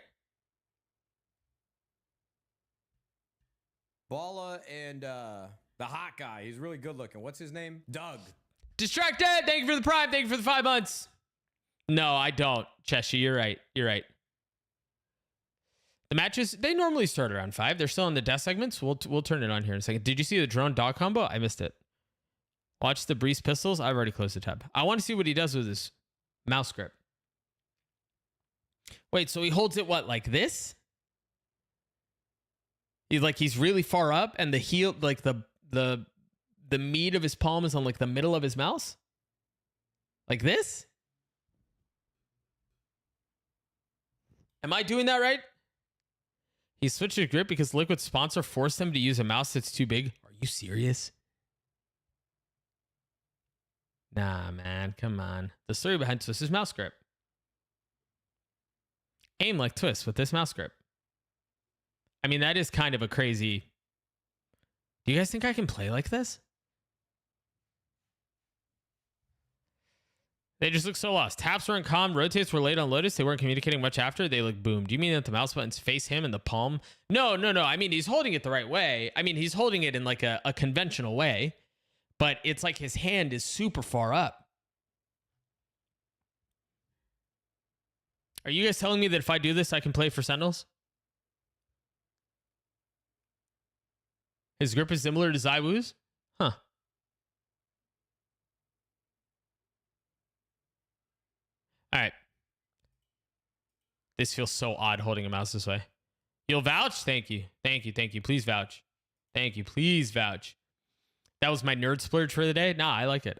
Bala and the hot guy. He's really good looking. What's his name? Doug. Distracted. Thank you for the prime. Thank you for the 5 months. No, I don't. Cheshire, you're right. You're right. The matches, they normally start around 5. They're still in the death segments. We'll turn it on here in a second. Did you see the drone dog combo? I missed it. Watch the Breeze pistols. I've already closed the tab. I want to see what he does with his mouse grip. Wait, so he holds it what, like this? He's really far up, and the heel, like the meat of his palm is on like the middle of his mouse? Like this? Am I doing that right? He switched his grip because Liquid's sponsor forced him to use a mouse that's too big. Are you serious? Nah, man. Come on. The story behind Twist's mouse grip. Aim like Twist with this mouse grip. I mean, that is kind of a crazy... Do you guys think I can play like this? They just look so lost. Taps weren't calm. Rotates were late on Lotus. They weren't communicating much after. They look boom. Do you mean that the mouse buttons face him in the palm? No. I mean, he's holding it the right way. I mean, he's holding it in like a conventional way. But it's like his hand is super far up. Are you guys telling me that if I do this, I can play for Sentinels? His grip is similar to Zywoo's? Huh. All right. This feels so odd holding a mouse this way. You'll vouch? Thank you. Please vouch. Thank you. Please vouch. That was my nerd splurge for the day. Nah, I like it.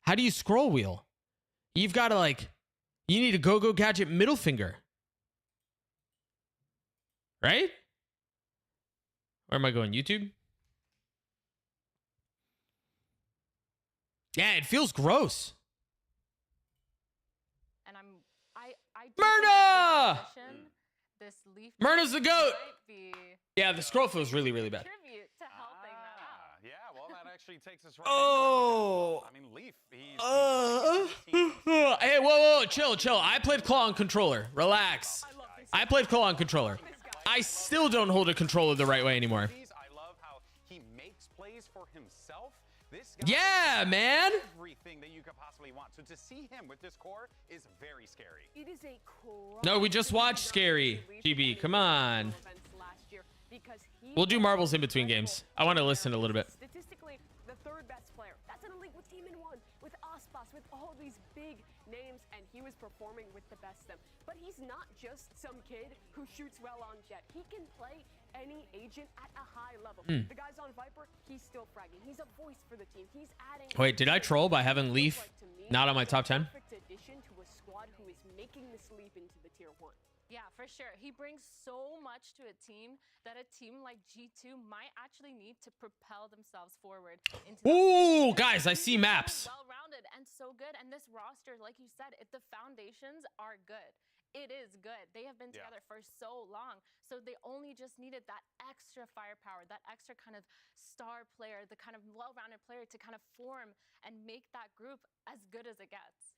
How do you scroll wheel? You've got to you need a go-go gadget middle finger. Right? Where am I going? YouTube? Yeah, it feels gross. And I Myrna! This leaf Myrna's the GOAT. be Yeah, the scroll feels really, really bad. tribute to helping them out. Yeah, well, that actually takes us right. Oh. I mean, Leaf. Hey, whoa, chill. I played claw on controller. Relax. I played claw on controller. I still don't hold a controller the right way anymore. I love how he makes plays for himself. This guy Yeah, man. everything that you could possibly want. So to see him with this core is very scary. It is a No, we just watched Scary. GB, come on. We'll do marbles in between games. I want to listen a little bit. Statistically, the third best player. That's an elite with Team in One, with Aspas, with all these big names, and he was performing with the best of them. But he's not just some kid who shoots well on Jet. He can play any agent at a high level. The guy's on Viper, he's still fragging. He's a voice for the team. He's adding. Wait, did I troll by having Leaf not on my top 10? Perfect addition to a squad who is making this leap into the tier 1. Yeah, for sure. He brings so much to a team that a team like G2 might actually need to propel themselves forward into that Ooh, position. guys, I see He's maps. well-rounded and so good. And this roster, like you said, the foundations are good. It is good. They have been Yeah. together for so long. So they only just needed that extra firepower, that extra kind of star player, the kind of well-rounded player to kind of form and make that group as good as it gets.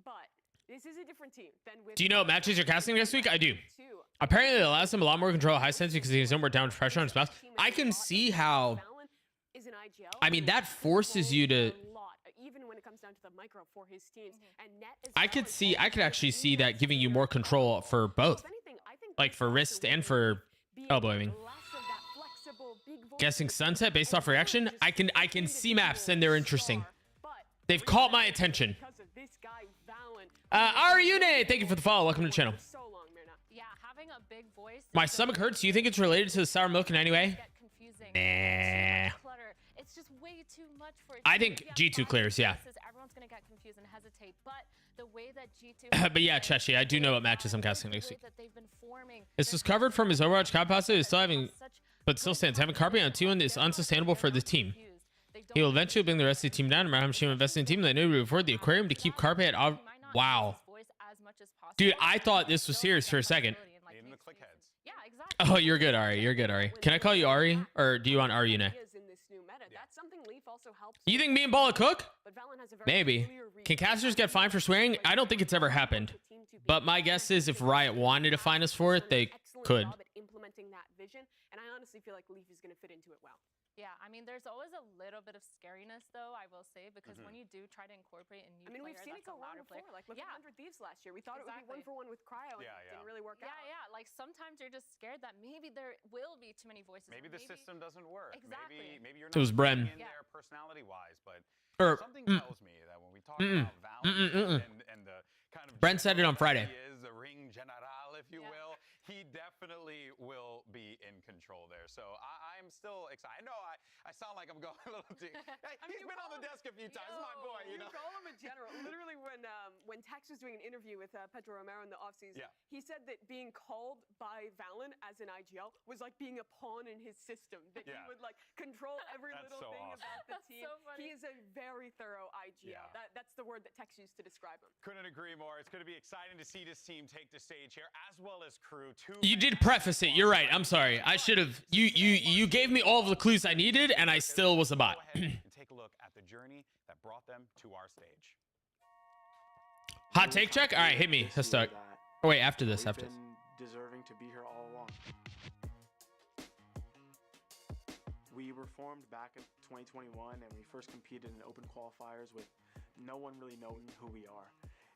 But this is a different team than with. Do you know what matches you're casting next week? I do. Two. Apparently, it allows him a lot more control of high sense because he's no more downward pressure on his mouse. I can see how. Valen is an IGL. I mean, that forces you to. A lot, even when it comes down to the micro for his teams. And Net as I well could is see. I also could actually see that best giving you player more in the control world. for both, If anything, I think like this for roster wrist will and for be elbow aiming. less of that flexible, big voice Guessing for the sunset team based and off reaction. just I can continue see to maps be and a they're interesting. star. But They've caught my attention. because of this guy, Valen, Ariune, thank you for the follow. Welcome to the channel. so long, Mirna. Yeah, having a big voice. My is stomach so hurts. Do you think it's related to the sour milk in any way? Get confusing. Nah. Too much clutter. It's just way too much for. I G2. think If you have G2 five clears, yeah. voices, everyone's gonna get confused and hesitate. But the way that G2. But yeah, Cheshi, I do know what matches I'm casting the next way week. that they've been forming, This their was covered from his Overwatch capacity. Is still having, such but still stands. Having Carpe on 2-1 is unsustainable for the team. He will eventually bring the rest of the team down. Remember how much he invested in the team. They knew to afford the aquarium to keep Carpe at. Wow. Dude, I thought this was serious for a second. In the click heads. Yeah, exactly. Oh, you're good, Ari. You're good, Ari. Can I call you Ari, or do you want Ariune? Ideas in this new meta. That's something Leaf also helps You with. think me and Balla cook? But Valen has a very Maybe. clear read. Can casters get fined for swearing? I don't think it's ever happened. But my guess is if Riot wanted to fine us for it, they Excellent could. job at implementing that vision, and I honestly feel like Leaf is going to fit into it well. Yeah, I mean, there's always a little bit of scariness, though, I will say, because when you do try to incorporate a new I mean, we've player seen it that's go a wrong louder player. before. Like, look Yeah. at 100 Thieves last year. We thought it would be Exactly. 1-for-1 with Cryo, and Yeah, it yeah. didn't really work Yeah, out. yeah. Like sometimes you're just scared that maybe there will be too many voices. Maybe or the system doesn't work. Exactly. Maybe you're It not was Bren. in Yeah. there personality-wise, but Or, something tells me that when we talk about Valen and the kind of Brent said it on Friday. he is, the ring general, if you Yeah. will, he definitely will be in control there. So I'm still excited. I know I sound like I'm going a little too. Hey, I mean, he's you been on call the him- desk a few times, my boy. You know. call him a general. Literally, when Tex was doing an interview with Pedro Romero in the offseason, Yeah. he said that being called by Valen as an IGL was like being a pawn in his system. That Yeah. he would like control every That's little so thing awesome. about the That's team. so funny. He is a very thorough IGL. Yeah. That's the word that Tex used to describe him. Couldn't agree more. It's going to be exciting to see this team take the stage here, as well as crew. You did preface it. You're right. I'm sorry. I should have. You gave me all of the clues I needed, and I still was a bot. Go ahead and take a look at the journey that brought them to our stage. Hot take check. All right, hit me. Let's start. Oh wait, after this. After this. Deserving to be here all along. We were formed back in 2021, and we first competed in open qualifiers with no one really knowing who we are.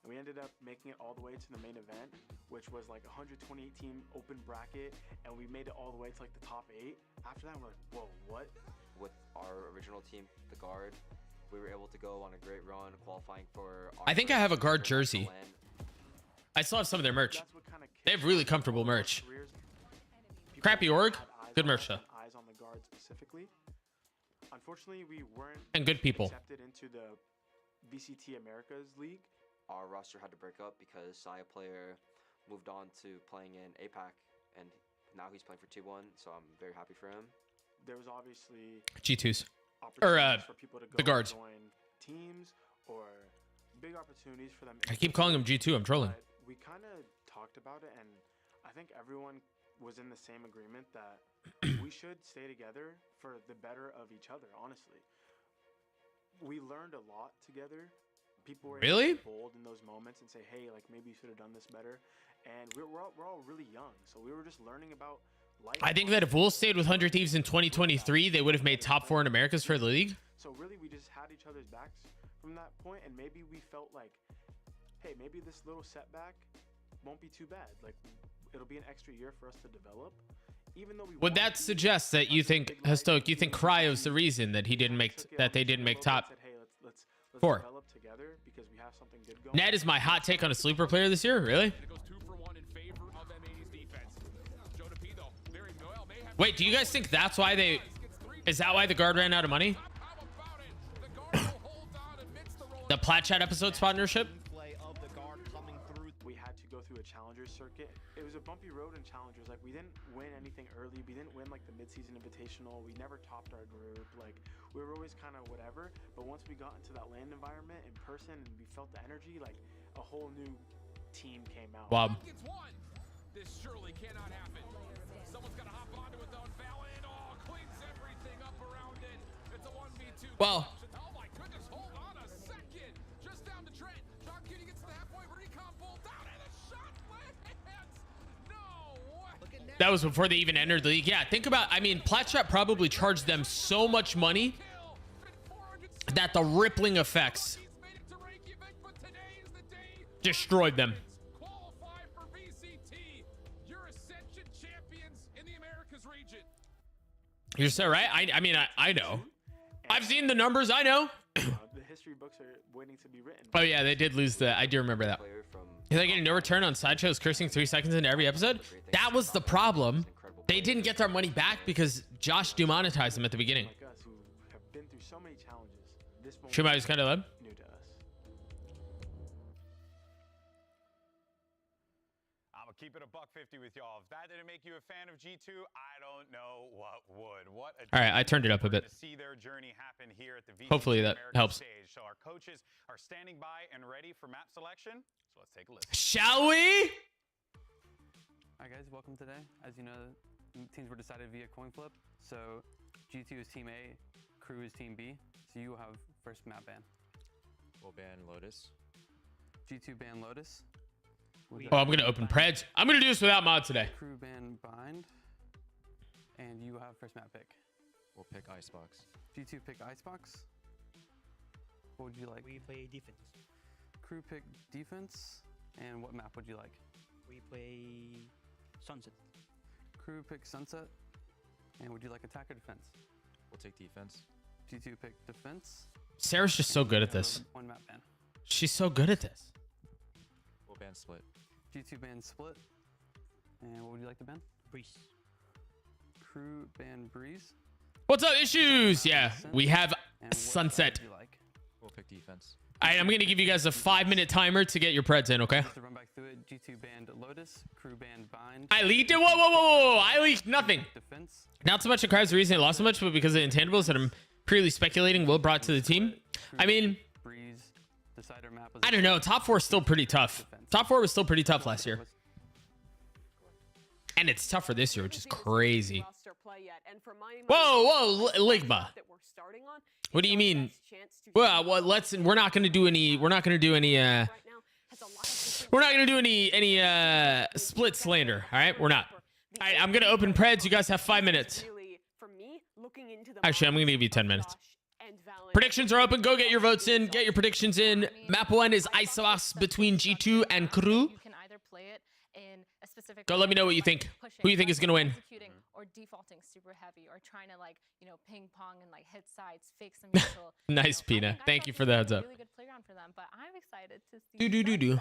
And we ended up making it all the way to the main event, which was like a 128 team open bracket, and we made it all the way to like the top 8. After that, we're like, whoa, what? With our original team, the Guard, we were able to go on a great run qualifying for our I think I have a Guard international jersey. LAN. I still have some of their merch. That's what kinda They have kicked really off comfortable all of our merch. careers. People Crappy org, had eyes good on merch us though. and eyes on the Guard specifically. Unfortunately, we weren't And good people. accepted into the VCT Americas League. Our roster had to break up because Saya player moved on to playing in APAC, and now he's playing for T1, so I'm very happy for him. There was obviously G2s. opportunities for people to go the Guards. and join teams or big opportunities for them. I keep calling him G2. I'm trolling. But we kind of talked about it, and I think everyone was in the same agreement that we should stay together for the better of each other, honestly. We learned a lot together. People were able to be bold in those moments and say, hey, like, maybe you should have done this better. And we're all really young, so we were just learning about life. I think that if Wolves stayed with 100 Thieves in 2023, they would have made top 4 in Americas for the league. So really, we just had each other's backs from that point, and maybe we felt like, hey, maybe this little setback won't be too bad. Like, it'll be an extra year for us to develop. Even though we Would that suggest that you think, Hastoke, you think Cryo's the reason that they didn't make top 4? Ned is my hot take on a sleeper player this year. Really? Wait, do you guys think that's why is that why the guard ran out of money? The Plat Chat episode partnership? We had to go through a Challengers circuit. It was a bumpy road in Challengers. Like, we didn't win anything early. We didn't win like the mid-season invitational. We never topped our group. Like, we were always kind of whatever. But once we got into that land environment in person and we felt the energy, like a whole new team came out. Wow. This surely cannot happen. Someone's got to hop onto it though. Valid. Oh, cleans everything up around it. It's a 1v2. Well, oh my goodness, hold on a second. Just down the Trent. John Kitty gets to the halfway. Recon pulled down and the shot lands. No way. that was before they even entered the league. Yeah, think about, I mean, Plat Chat probably charged them so much money that the rippling effects destroyed them. You're so right. I mean, I know. I've seen the numbers. I know. The history books are waiting to be written. Oh yeah, they did lose the. I do remember that. Is they getting no return on sideshows cursing 3 seconds into every episode? That was the problem. They didn't get their money back because Josh demonetized them at the beginning. Like us, who have been through so many challenges, this moment Shumai was kind of loud. new to us. I'm gonna keep it $150 with y'all. If that didn't make you a fan of G2, I don't know what would. What a All right, I turned it up a bit. to see their journey happen here at the VCT Hopefully that American helps. Stage. So our coaches are standing by and ready for map selection. So let's take a listen. Shall we? Hi guys, welcome today. As you know, teams were decided via coin flip. So G2 is team A, Crew is team B. So you will have first map ban. We'll ban Lotus. G2 ban Lotus. Oh, I'm gonna open Preds. I'm gonna do this without mod today. Crew ban Bind. And you have first map pick. We'll pick Icebox. G2 pick Icebox. What would you like? We play defense. Crew pick defense. And what map would you like? We play Sunset. Crew pick Sunset. And would you like attack or defense? We'll take defense. G2 pick defense. Sarah's just so good at this. One map ban. She's so good at this. We'll ban Split. G2 ban Split. And what would you like to ban? Breeze. Crew ban Breeze. What's up, issues? Yeah, we have Sunset. Would you like? We'll pick defense. All right, I'm gonna give you guys a 5-minute timer to get your Preds in, okay? Just to run back through it, G2 banned Lotus, Crew banned Bind. I leaked it. Whoa! I leaked nothing. Defense. Not so much the Cryo's the reason it lost so much, but because of the intangibles that I'm purely speculating Will brought to the team. I mean, Breeze. Decider map was I don't know. Top 4 is still pretty tough. Top 4 was still pretty tough last year. And it's tougher this year, which is crazy. Whoa, Ligma. What do you mean? Well, we're not gonna do any split slander. All right, we're not. All right, I'm gonna open Preds. You guys have 5 minutes. Actually, I'm gonna give you 10 minutes. Predictions are open. Go get your votes in. Get your predictions in. Map 1 is Isos between G2 and Crew. You can either play it in a specific Go let me know what you think. Who you think is gonna win? Executing or defaulting super heavy or trying to like, ping pong and like hit sides, fake some neutral. Nice, Pina. Thank you for the heads up. Really good playground for them, but I'm excited to see. Do.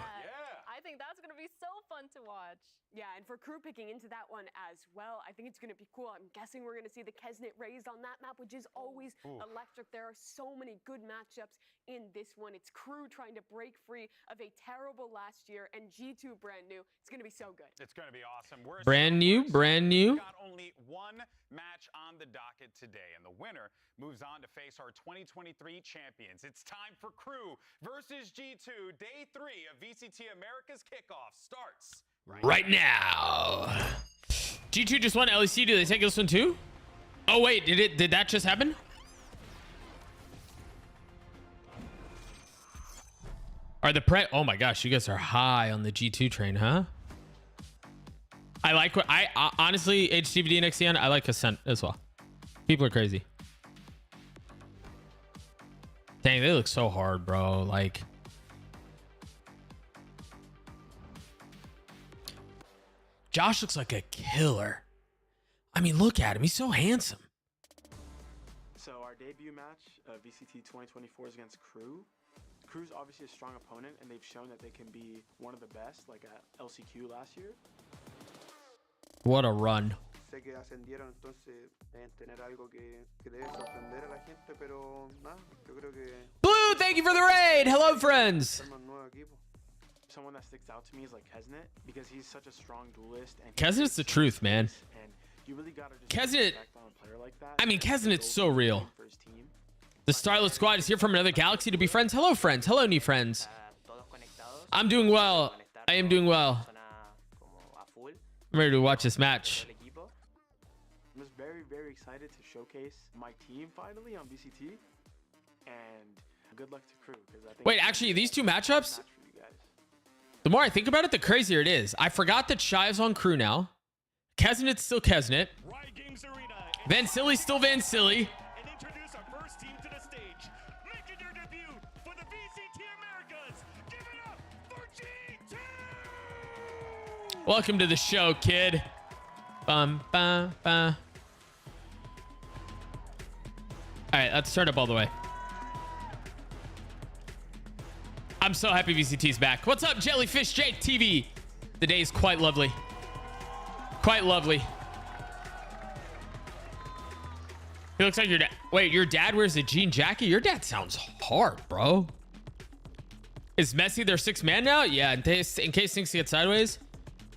I think that's gonna be so fun to watch. Yeah, and for Crew picking into that one as well, I think it's going to be cool. I'm guessing we're going to see the Kesnet raised on that map, which is always electric. There are so many good matchups in this one. It's Crew trying to break free of a terrible last year, and G2 brand new. It's going to be so good. It's going to be awesome. Brand new. We've got only one match on the docket today, and the winner moves on to face our 2023 champions. It's time for Crew versus G2. Day 3 of VCT America's kickoff starts right now. G2 just won LEC. Do they take this one too? Oh wait, did that just happen? Are the oh my gosh, you guys are high on the G2 train, huh? I like what I honestly, HTVD and XCN, I like Ascent as well. People are crazy. Dang, they look so hard, bro. Like, Josh looks like a killer. I mean, look at him. He's so handsome. So our debut match of VCT 2024 is against Crew. Crew's obviously a strong opponent, and they've shown that they can be one of the best, like at LCQ last year. What a run. Sé que ascendieron, entonces deben tener algo que debe sorprender a la gente, pero nada, yo creo que... Blue, thank you for the raid. Hello, friends. Someone that sticks out to me is like Kesnet, because he's such a strong duelist. And Kesnet's the truth, man. And you really gotta just Kesnet, respect on a player like that. I mean, Kesnet's so real. The Starlet Squad is here from another galaxy to be friends. Hello, friends. Hello, new friends. I'm doing well. I am doing well. I'm ready to watch this match. I'm just very, very excited to showcase my team finally on VCT. And good luck to Crew. I think Wait, actually, these two matchups, the more I think about it, the crazier it is. I forgot that Shive's on Crew now. Kesnet's still Kesnet. Van Silly's still Van Silly. Welcome to the show, kid. Bum, bum, bum. All right, let's turn up all the way. I'm so happy VCT's back. What's up, Jellyfish Jake TV? The day is quite lovely. Quite lovely. He looks like your dad. Wait, your dad wears a jean jacket? Your dad sounds hard, bro. Is Messi their sixth man now? Yeah, in case things get sideways.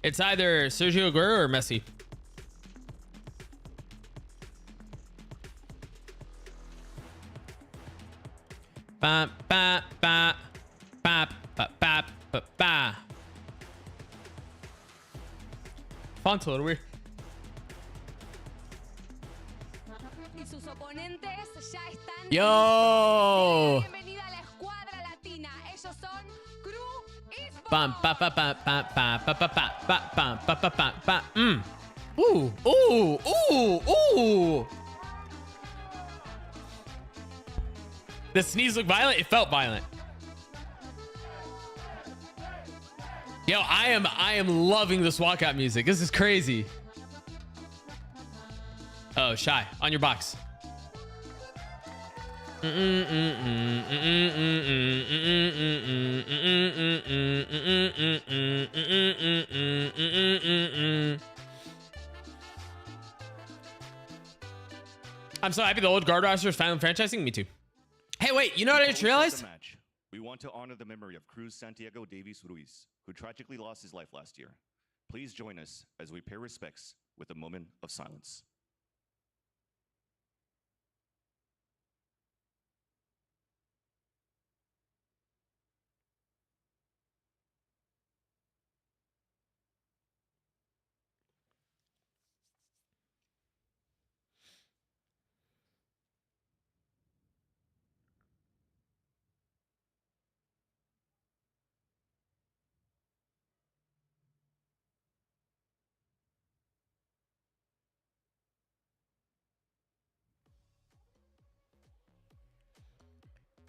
It's either Sergio Aguero or Messi. Ba ba ba ba ba ba ba ba. Font's a little weird. Yo. Bam ba ba ba ba ba ba ba ba ba ba ba ba ba ba. Ooh, ooh, ooh, ooh. The sneeze looked violent. It felt violent. Yo, I am loving this walkout music. This is crazy. Oh, Shy, on your box. I'm so happy the old guard roster is finally franchising. Me too. Hey, wait, you know what I just realized? We want to honor the memory of Cruz Santiago Davies Ruiz, who tragically lost his life last year. Please join us as we pay respects with a moment of silence.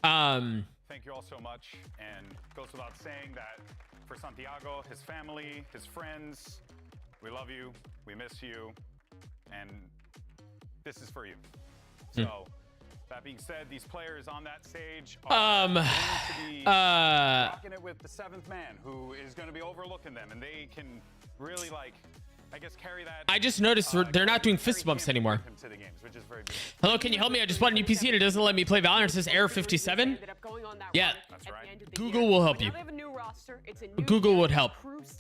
Thank you all so much, and goes without saying that for Santiago, his family, his friends, we love you, we miss you, and this is for you. So, that being said, these players on that stage are going to be rocking it with the seventh man, who is going to be overlooking them, and they can really, like, I guess carry that. I just noticed they're not doing fist bumps anymore. Hello, can you help me? I just bought a new PC and it doesn't let me play Valorant. It says error 57. Yeah, Google will help you. Google would help.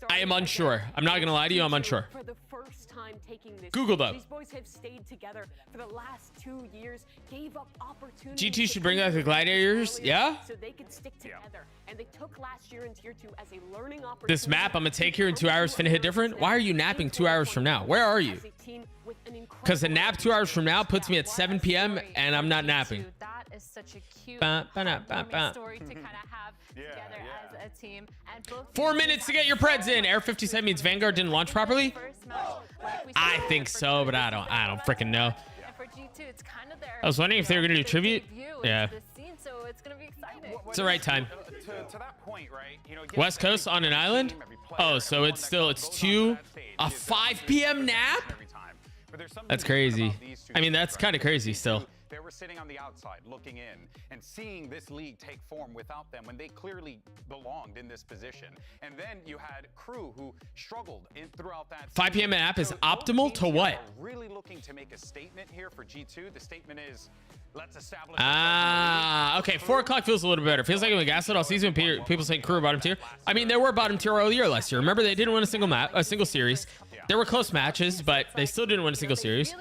I am unsure. I'm not gonna lie to you. I'm unsure. For the first time taking this. Google them. These boys have stayed together for the last 2 years, gave up opportunities. GT should bring back the gladiators. Yeah. So they could stick together, and they took last year in Tier 2 as a learning opportunity. This map I'm gonna take here in 2 hours finna hit different. Why are you napping 2 hours from now? Where are you? Because a nap 2 hours from now puts me at 7 p.m. and I'm not napping. That is such a cute story to kind of have together as a team. And both 4 minutes to get your preds in. Air 57 means Vanguard didn't launch properly. I think so, but I don't freaking know. And for G2, it's kind of their I was wondering if they were gonna do tribute. Yeah. this scene, so it's gonna be exciting. It's the right time. To that point, right? You know, West Coast on an island? Oh, so it's 5 p.m. nap? That's crazy. I mean, that's kind of crazy still. They were sitting on the outside looking in and seeing this league take form without them when they clearly belonged in this position. And then you had Crew who struggled throughout that 5 p.m. nap is optimal to what? Really looking to make a statement here for G2. The statement is, let's establish. Okay. 4 o'clock feels a little better. Feels like when Gaslit all season, people saying Crew are bottom tier. I mean, they were bottom tier all year last year. Remember, they didn't win a single series. There were close matches, but they still didn't win a single series.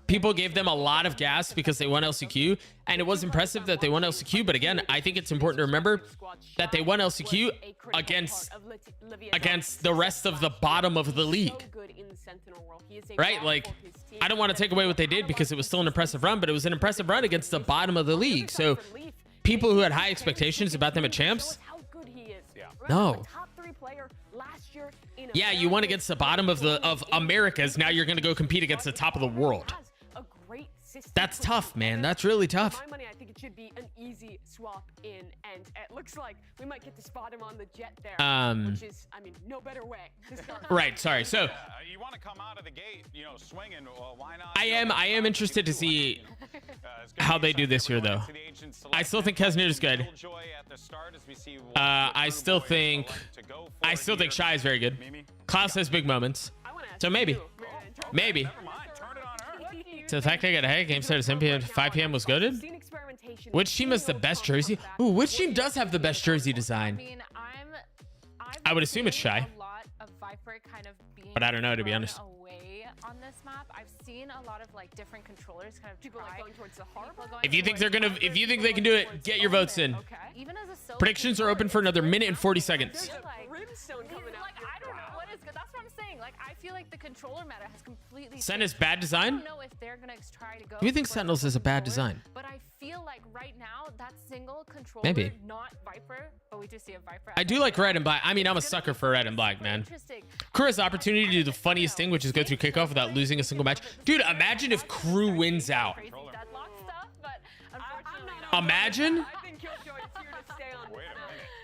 People gave them a lot of gas because they won LCQ, and it was impressive that they won LCQ. But again, I think it's important to remember that they won LCQ against the rest of the bottom of the league. Right? Like, I don't want to take away what they did because it was still an impressive run, but it was an impressive run against the bottom of the league. So people who had high expectations about them at champs, no. Yeah, you won against the bottom of Americas. Now you're going to go compete against the top of the world. That's tough, man. That's really tough. My money, I think it should be an easy swap in, and it looks like we might get to spot him on the jet there, which is, I mean, no better way to start. Right. Sorry. So you want to come out of the gate, you know, swinging. Why not? I am interested to see how they do this year, though. I still think Kesnut is good. I still think Shy is very good. Klaus has big moments, so maybe. So the fact I got a head game started at 7 p.m. 5 p.m. was good. Which team has the best jersey? Ooh, which team does have the best jersey design? I would assume it's Shy, but I don't know, to be honest. On this map, I've seen a lot of like different controllers kind of people like going towards the harbor. If you think they can do it, get your votes in. Even as a Predictions are open for another minute and 40 seconds. Brimstone coming out. Like, I don't know what is good. That's what I'm saying. Like, I feel like the controller meta has completely. Sentinel's bad design? I don't know if they're gonna try to go. Do you think Sentinels is a bad design? But I feel like right now that single controller, maybe not Viper, but we do see a Viper. I do like red and black. I mean, I'm a sucker for red and black, man. Crew has the opportunity to do the funniest thing, which is go through kickoff without losing a single match. Dude, imagine if Crew wins out. Imagine.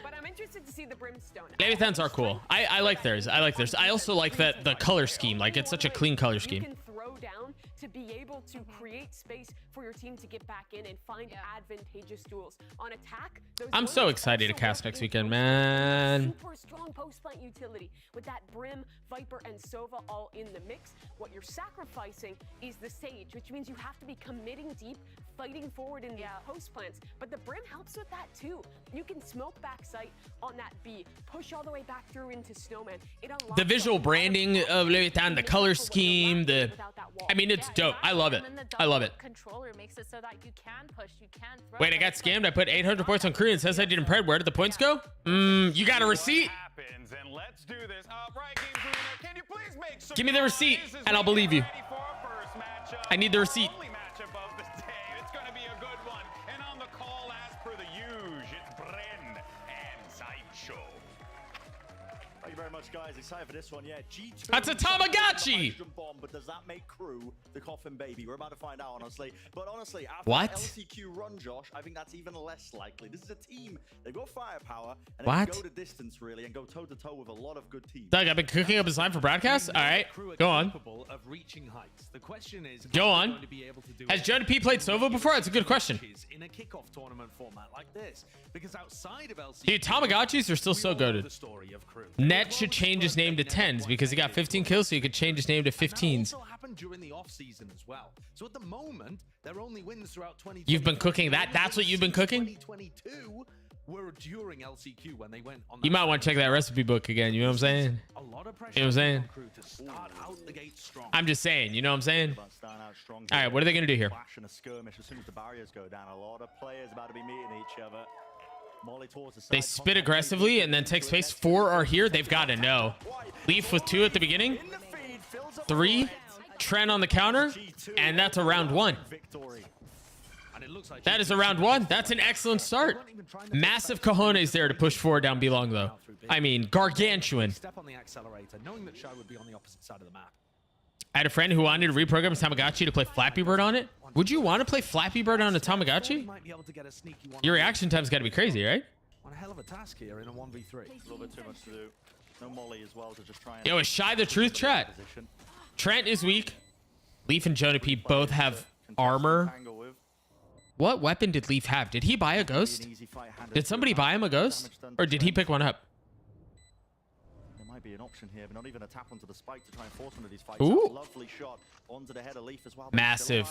But I'm interested to see the Brimstone. Leviathans are cool. I like theirs. I also like that the color scheme. Like, it's such a clean color scheme. You can throw down to be able to create space for your team to get back in and find advantageous duels. On attack, I'm so excited to cast next weekend, man. Super strong post-plant utility with that Brim, Viper, and Sova all in the mix. What you're sacrificing is the Sage, which means you have to be committing deep, fighting forward in the post plants. But the Brim helps with that too. You can smoke back sight on that B, push all the way back through into Snowman. The visual branding of Leviathan, the color scheme, I mean, it's dope. I love it. I love it. Controller makes it so that you can push, you can throw. Wait, I got scammed. I put 800 points on Crew and it says I didn't pred. Where did the points go? You got a receipt? And let's do this. Can you please make some Give me the receipt and I'll believe you. I need the receipt. It's going to be a good one. And on the call, as per the usual, it's Bren and Sideshow. Thank you very much, guys. Excited for this one. Yeah, G2. That's a Tamagotchi. Bomb, but does that make Crew the coffin baby? We're about to find out, honestly. But honestly, after what? LCQ run, Josh, I think that's even less likely. This is a team. They've got firepower and what? they can go to distance really and go toe to toe with a lot of good teams. Doug, I've been cooking up a design for broadcast. All right, go on. Of reaching heights. The question is, go on. Has Joe P played Sova before? That's a good question. In a kickoff tournament format like this, because outside of LCQ, dude, Tamagotchis are still so goated. Net should change his name to Tens because he got 15 kills, so you could change his name to 15s. Happened during the off season as well. So at the moment, their only wins throughout 2020. You've been cooking that. That's what you've been cooking. 2022. were during LCQ when they went on. You might want to check that recipe book again. You know what I'm saying? A lot of pressure. You know what I'm saying? on Crew to start out the gate strong. I'm just saying. You know what I'm saying? Starting out strong All right, what are they gonna do here? Flash and a skirmish as soon as the barriers go down. A lot of players about to be meeting each other. Molly towards the side. They spit aggressively and then take space. 4 are here. They've got to know. Leaf with 2 at the beginning. 3. Trent on the counter. And that's a round 1. That is a round 1. That's an excellent start. Massive cojones there to push forward down B long, though. I mean, gargantuan. Step on the accelerator, knowing that Shy would be on the opposite side of the map. I had a friend who wanted to reprogram his Tamagotchi to play Flappy Bird on it. Would you want to play Flappy Bird on a Tamagotchi? Your reaction time's got to be crazy, right? One hell of a task here in a 1v3. A little bit too much to do. No Molly as well to just try and... Yo, is Shy the truth, chat? Trent is weak. Leaf and Jonah P both have armor. What weapon did Leaf have? Did he buy a ghost? Did somebody buy him a ghost? Or did he pick one up? There might be an option here, but not even a tap onto the spike to try and force one of these fights. Ooh. Lovely shot onto the head of Leaf as well. Massive.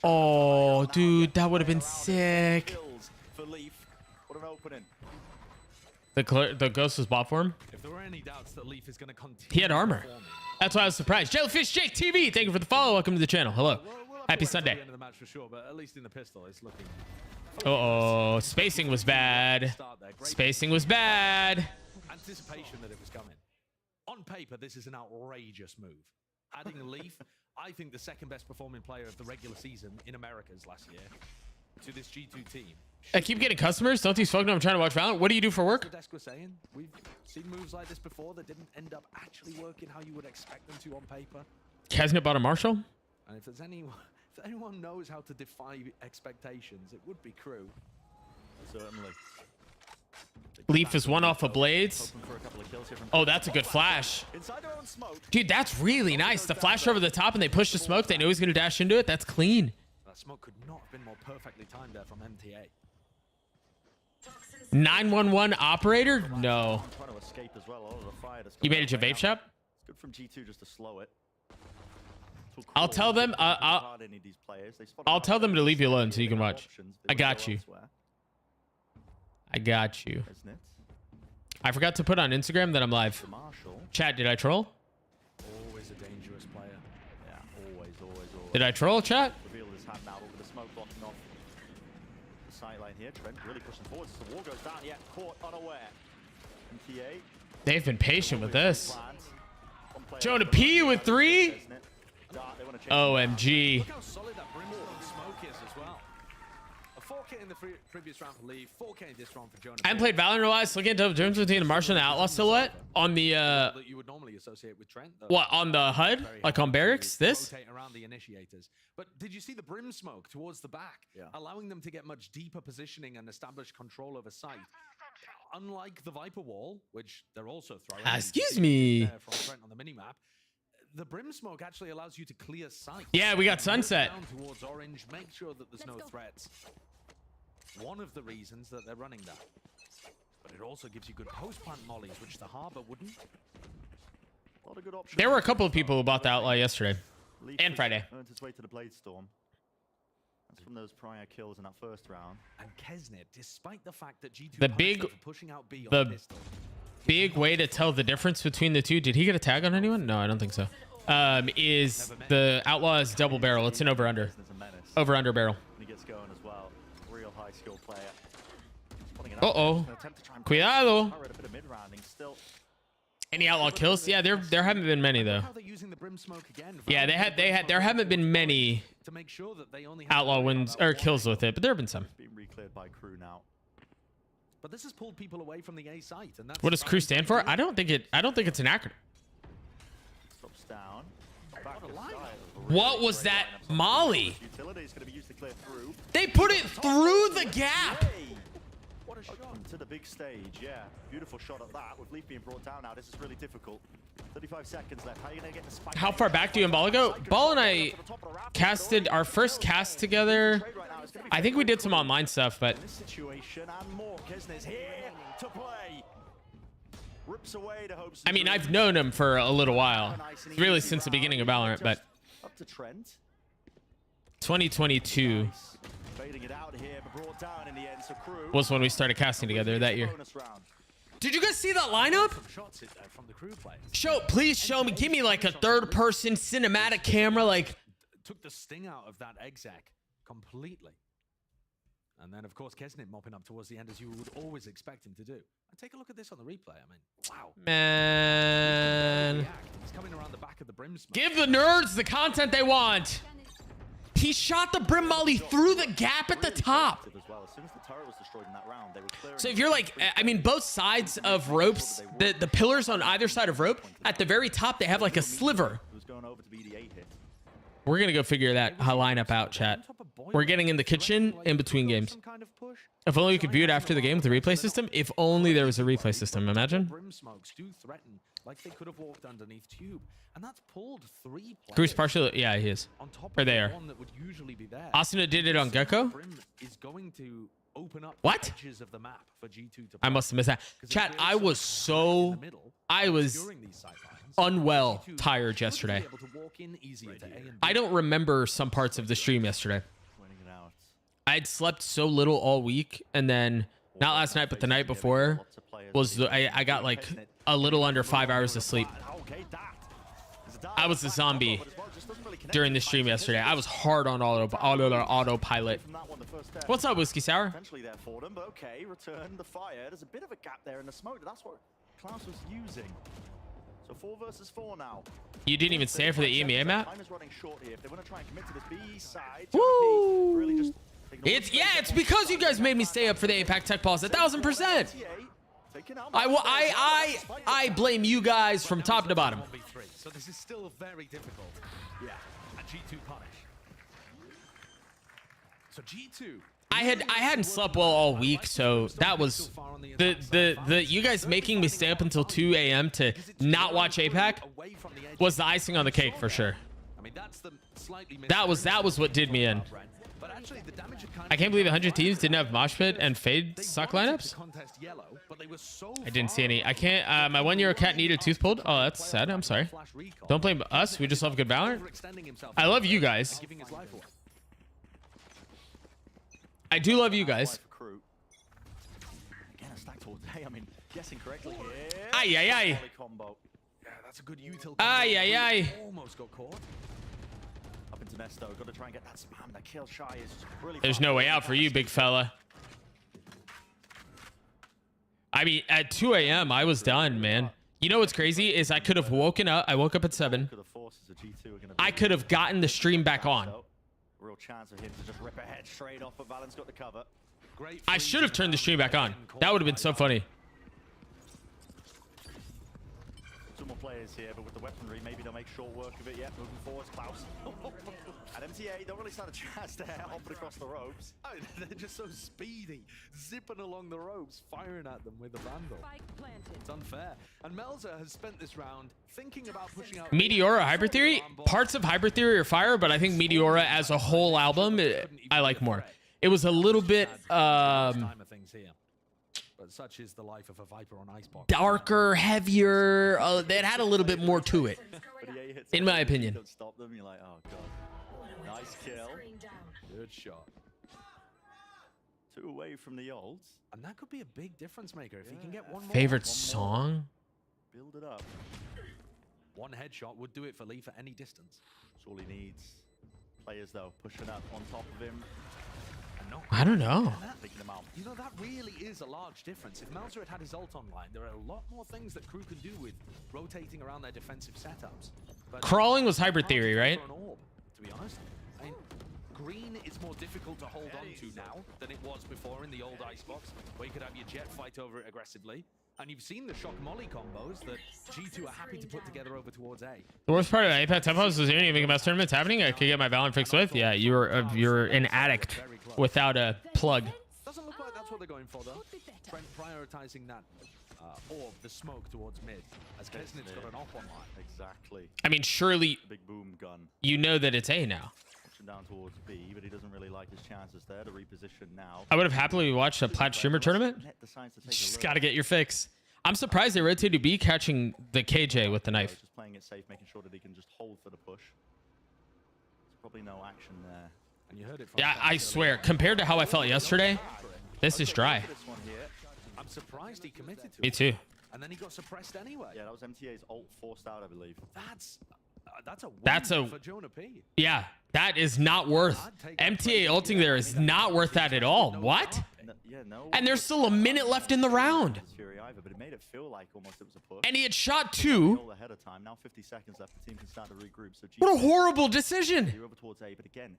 Oh, dude, that would have been sick. For Leaf. What an opening. The ghost was bought for him. If there were any doubts that Leaf is going to continue, He had armor. That's why I was surprised. Jellyfish Jake TV, thank you for the follow. Welcome to the channel. Hello. Happy Sunday. End of the match for sure, but at least in the pistol, it's looking. Uh-oh, spacing was bad. Spacing was bad. Anticipation that it was coming. On paper, this is an outrageous move. Adding Leaf, I think the second best performing player of the regular season in Americas last year, to this G2 team. I keep getting customers. Don't these folk know I'm trying to watch Valorant? What do you do for work? The desk was saying we've seen moves like this before that didn't end up actually working how you would expect them to on paper. Hasn't bought a Marshall? And if anyone knows how to defy expectations, it would be Crew. Certainly. Leaf is 1 off of Blades. Oh, that's a good flash. Dude, that's really nice. The flash over the top and they push the smoke. They know he's going to dash into it. That's clean. That smoke could not have been more perfectly timed there from MTA. 911 operator? No. You made it to vape shop? It's good from G2 just to slow it. I'll tell them. I'll tell them to leave you alone so you can watch. I got you. I got you. I forgot to put on Instagram that I'm live. Chat, did I troll? Always a dangerous player. Yeah, always. Did I troll, chat? Reveal his hand now over the smoke blocking off the sideline here. Trent really pushing forward. So the wall goes down. Yeah, caught unaware. MTA. They've been patient with this. Jonah P with 3. OMG. Look how solid that brim wall and smoke is as well. A 4K in the previous round for Leaf, 4K in this round for Jonah. I haven't played Valorant in a while. Still getting double difference between the Martial and the Outlaw silhouette on the that you would normally associate with Trent. Though. what on the HUD, like on barracks. This. Rotate around the initiators. But did you see the brim smoke towards the back, allowing them to get much deeper positioning and establish control over sight? Unlike the Viper wall, which they're also throwing. Excuse me. From Trent on the minimap. The brim smoke actually allows you to clear sight. Yeah, we got sunset. Down towards orange, make sure that there's no threats. One of the reasons that they're running that. But it also gives you good post-plant mollies, which the Harbor wouldn't. A lot of good options. There were a couple of people who bought the Outlaw yesterday and Friday. Earned his way to the Blade Storm. That's from those prior kills in that first round. And Kesnet, despite the fact that G2 the big way to tell the difference between the two. Did he get a tag on anyone? No, I don't think so. Is the Outlaw is double barrel. It's an over-under. Over-under barrel. He gets going as well. Real high skill player. Uh-oh. Cuidado. Any Outlaw kills? Yeah, there haven't been many though. Yeah, there haven't been many Outlaw wins or kills with it, but there have been some. Being re-cleared by Crew now. But this has pulled people away from the A site, and that's what does Crew stand for? I don't think it's an acronym. Stops down. What was that molly? Utility's going to be used to clear through. They put it through the gap. What a shot. To the big stage, yeah. Beautiful shot at that. With Leaf being brought down now, this is really difficult. 35 seconds left. How are you going to get the spike? How far back do you and Ball go? Ball and I casted our first cast together. I think we did some online stuff, but this situation and more. Kesnet's here to play. Rips away to hopes. I mean, I've known him for a little while, really since the beginning of Valorant, but up to Trent. 2022. Fading it out here, but brought down in the end. So Crew Was when we started casting together that year. bonus round. Did you guys see that lineup? Some shots from the Crew players. Please show me. Give me like a third-person cinematic camera, like. Took the sting out of that exec completely. And then, of course, Kesnit mopping up towards the end, as you would always expect him to do. And take a look at this on the replay. I mean, wow. Man. He's coming around the back of the brim smoke. Give the nerds the content they want. He shot the brim molly through the gap at the top. As well. As soon as the turret was destroyed in that round, they were clearing. So if you're like, I mean, both sides of ropes, the pillars on either side of rope, at the very top, they have like a sliver. It was going over to BD8 here. We're going to go figure that lineup out, chat. We're getting in the kitchen in between games. If only we could view it after the game with the replay system. If only there was a replay system. Imagine. Brim smokes do threaten, like they could have walked underneath tube, and that's pulled 3 players. Crew's partially, yeah, he is. On top Or of they the are. one that would usually be there. Asuna did it on Gecko. Brim is going to open up What? the edges of the map for G2 to I must have missed that. Chat, I was unwell tired yesterday. I don't remember some parts of the stream yesterday. I'd slept so little all week, and then not last night, but the night before was I got like a little under 5 hours of sleep. I was a zombie during the stream yesterday. I was hard on autopilot. What's up, Whiskey Sour? Potentially there for them, but okay, return the fire. There's a bit of a gap there in the smoke. That's what Klaus was using. So 4 versus 4 now. You didn't even stay for the EMEA map? Time is running short here. If they want to try and commit to this B side, Woo! really just It's because you guys made me stay up for the APAC Tech Pulse 1,000%. I blame you guys from top to bottom. So this is still very difficult. Yeah, and G2 punish. So G2. I hadn't slept well all week, so that was the you guys making me stay up until 2 a.m. to not watch APAC was the icing on the cake for sure. I mean, that's the slightly That was what did me in. But actually, the damage had kind I can't believe 100 teams didn't have mosh pit and fade suck lineups. I didn't see any. I can't. My 1-year-old cat needed a tooth pulled. Oh, that's sad. I'm sorry. Don't blame us. We just love good Valorant. I love you guys. I do love you guys. Again, a stacked all day. I mean, guessing correctly here. Ay, ay, ay. Combo. Yeah, that's a good util. Ay, ay, ay. Almost got caught. Up into Nesto. Got to try and get that spam. That kill shy is really. There's no way out for you, big fella. I mean, at 2 a.m., I was done, man. You know what's crazy is I could have woken up. I woke up at 7. I could have gotten the stream back on. Real chance of him to just rip ahead straight off, but Valen's got the cover. I should have turned the stream back on. That would have been so funny. 2 more players here, but with the weaponry, maybe they'll make short work of it. Yeah, moving forward, Klaus. And MTA don't really stand a chance there, hopping across the ropes. Oh, they're just so speedy, zipping along the ropes, firing at them with the Vandal. It's unfair. And Melzer has spent this round thinking about pushing out Meteora Hybrid Theory. Parts of Hybrid Theory are fire, but I think Meteora as a whole album, I like more. It was a little bit but such is the life of a Viper on Icebox. Darker, heavier. It had a little bit more to it, in my opinion. Don't stop them. You're like, oh god, nice kill. Good shot. 2 away from the olds, and that could be a big difference maker if he can get one more. Favorite song? Build it up. One headshot would do it for Lee for any distance. That's all he needs. Players though pushing up on top of him. I don't know. You know, that really is a large difference. If Melzer had had his ult online, there are a lot more things that Crew can do with rotating around their defensive setups. But Crawling was Hybrid Theory, right? To be honest, I mean, green is more difficult to hold on to now than it was before in the old Icebox, where you could have your Jet fight over it aggressively. And you've seen the shock molly combos that G2 are happy to put together over towards A. The worst part of the APAC Tech Pulse is there anything about tournaments happening I could get my Valorant fix with? Yeah, you're an addict without a plug. Doesn't look like that's what they're going for though. Trent prioritizing that orb, the smoke towards mid, as Kesnit's got an op online. Exactly. I mean, surely big boom gun. You know that it's A now. Down towards B, but he doesn't really like his chances there to reposition now. I would have happily watched a Plat Streamer tournament. Just got to get your fix. I'm surprised they rotated B, catching the KJ with the knife. Just playing it safe, making sure that he can just hold for the push. There's probably no action there. And you heard it from Yeah, I Fast swear, compared to how I felt yesterday, this is dry. This one here. I'm surprised he committed to Me it. too. And then he got suppressed anyway. Yeah, that was MTA's ult forced out, I believe. That's a win That's a for Jonah P. yeah. That is not worth MTA ulting there is not worth that at all. What? Yeah, no. And there's still a minute left in the round. Fury either, but it made it feel like almost it was a push. And he had shot 2. Goal ahead of time. Now 50 seconds left. The team can start to regroup. So What a horrible decision. you're over towards A, but again,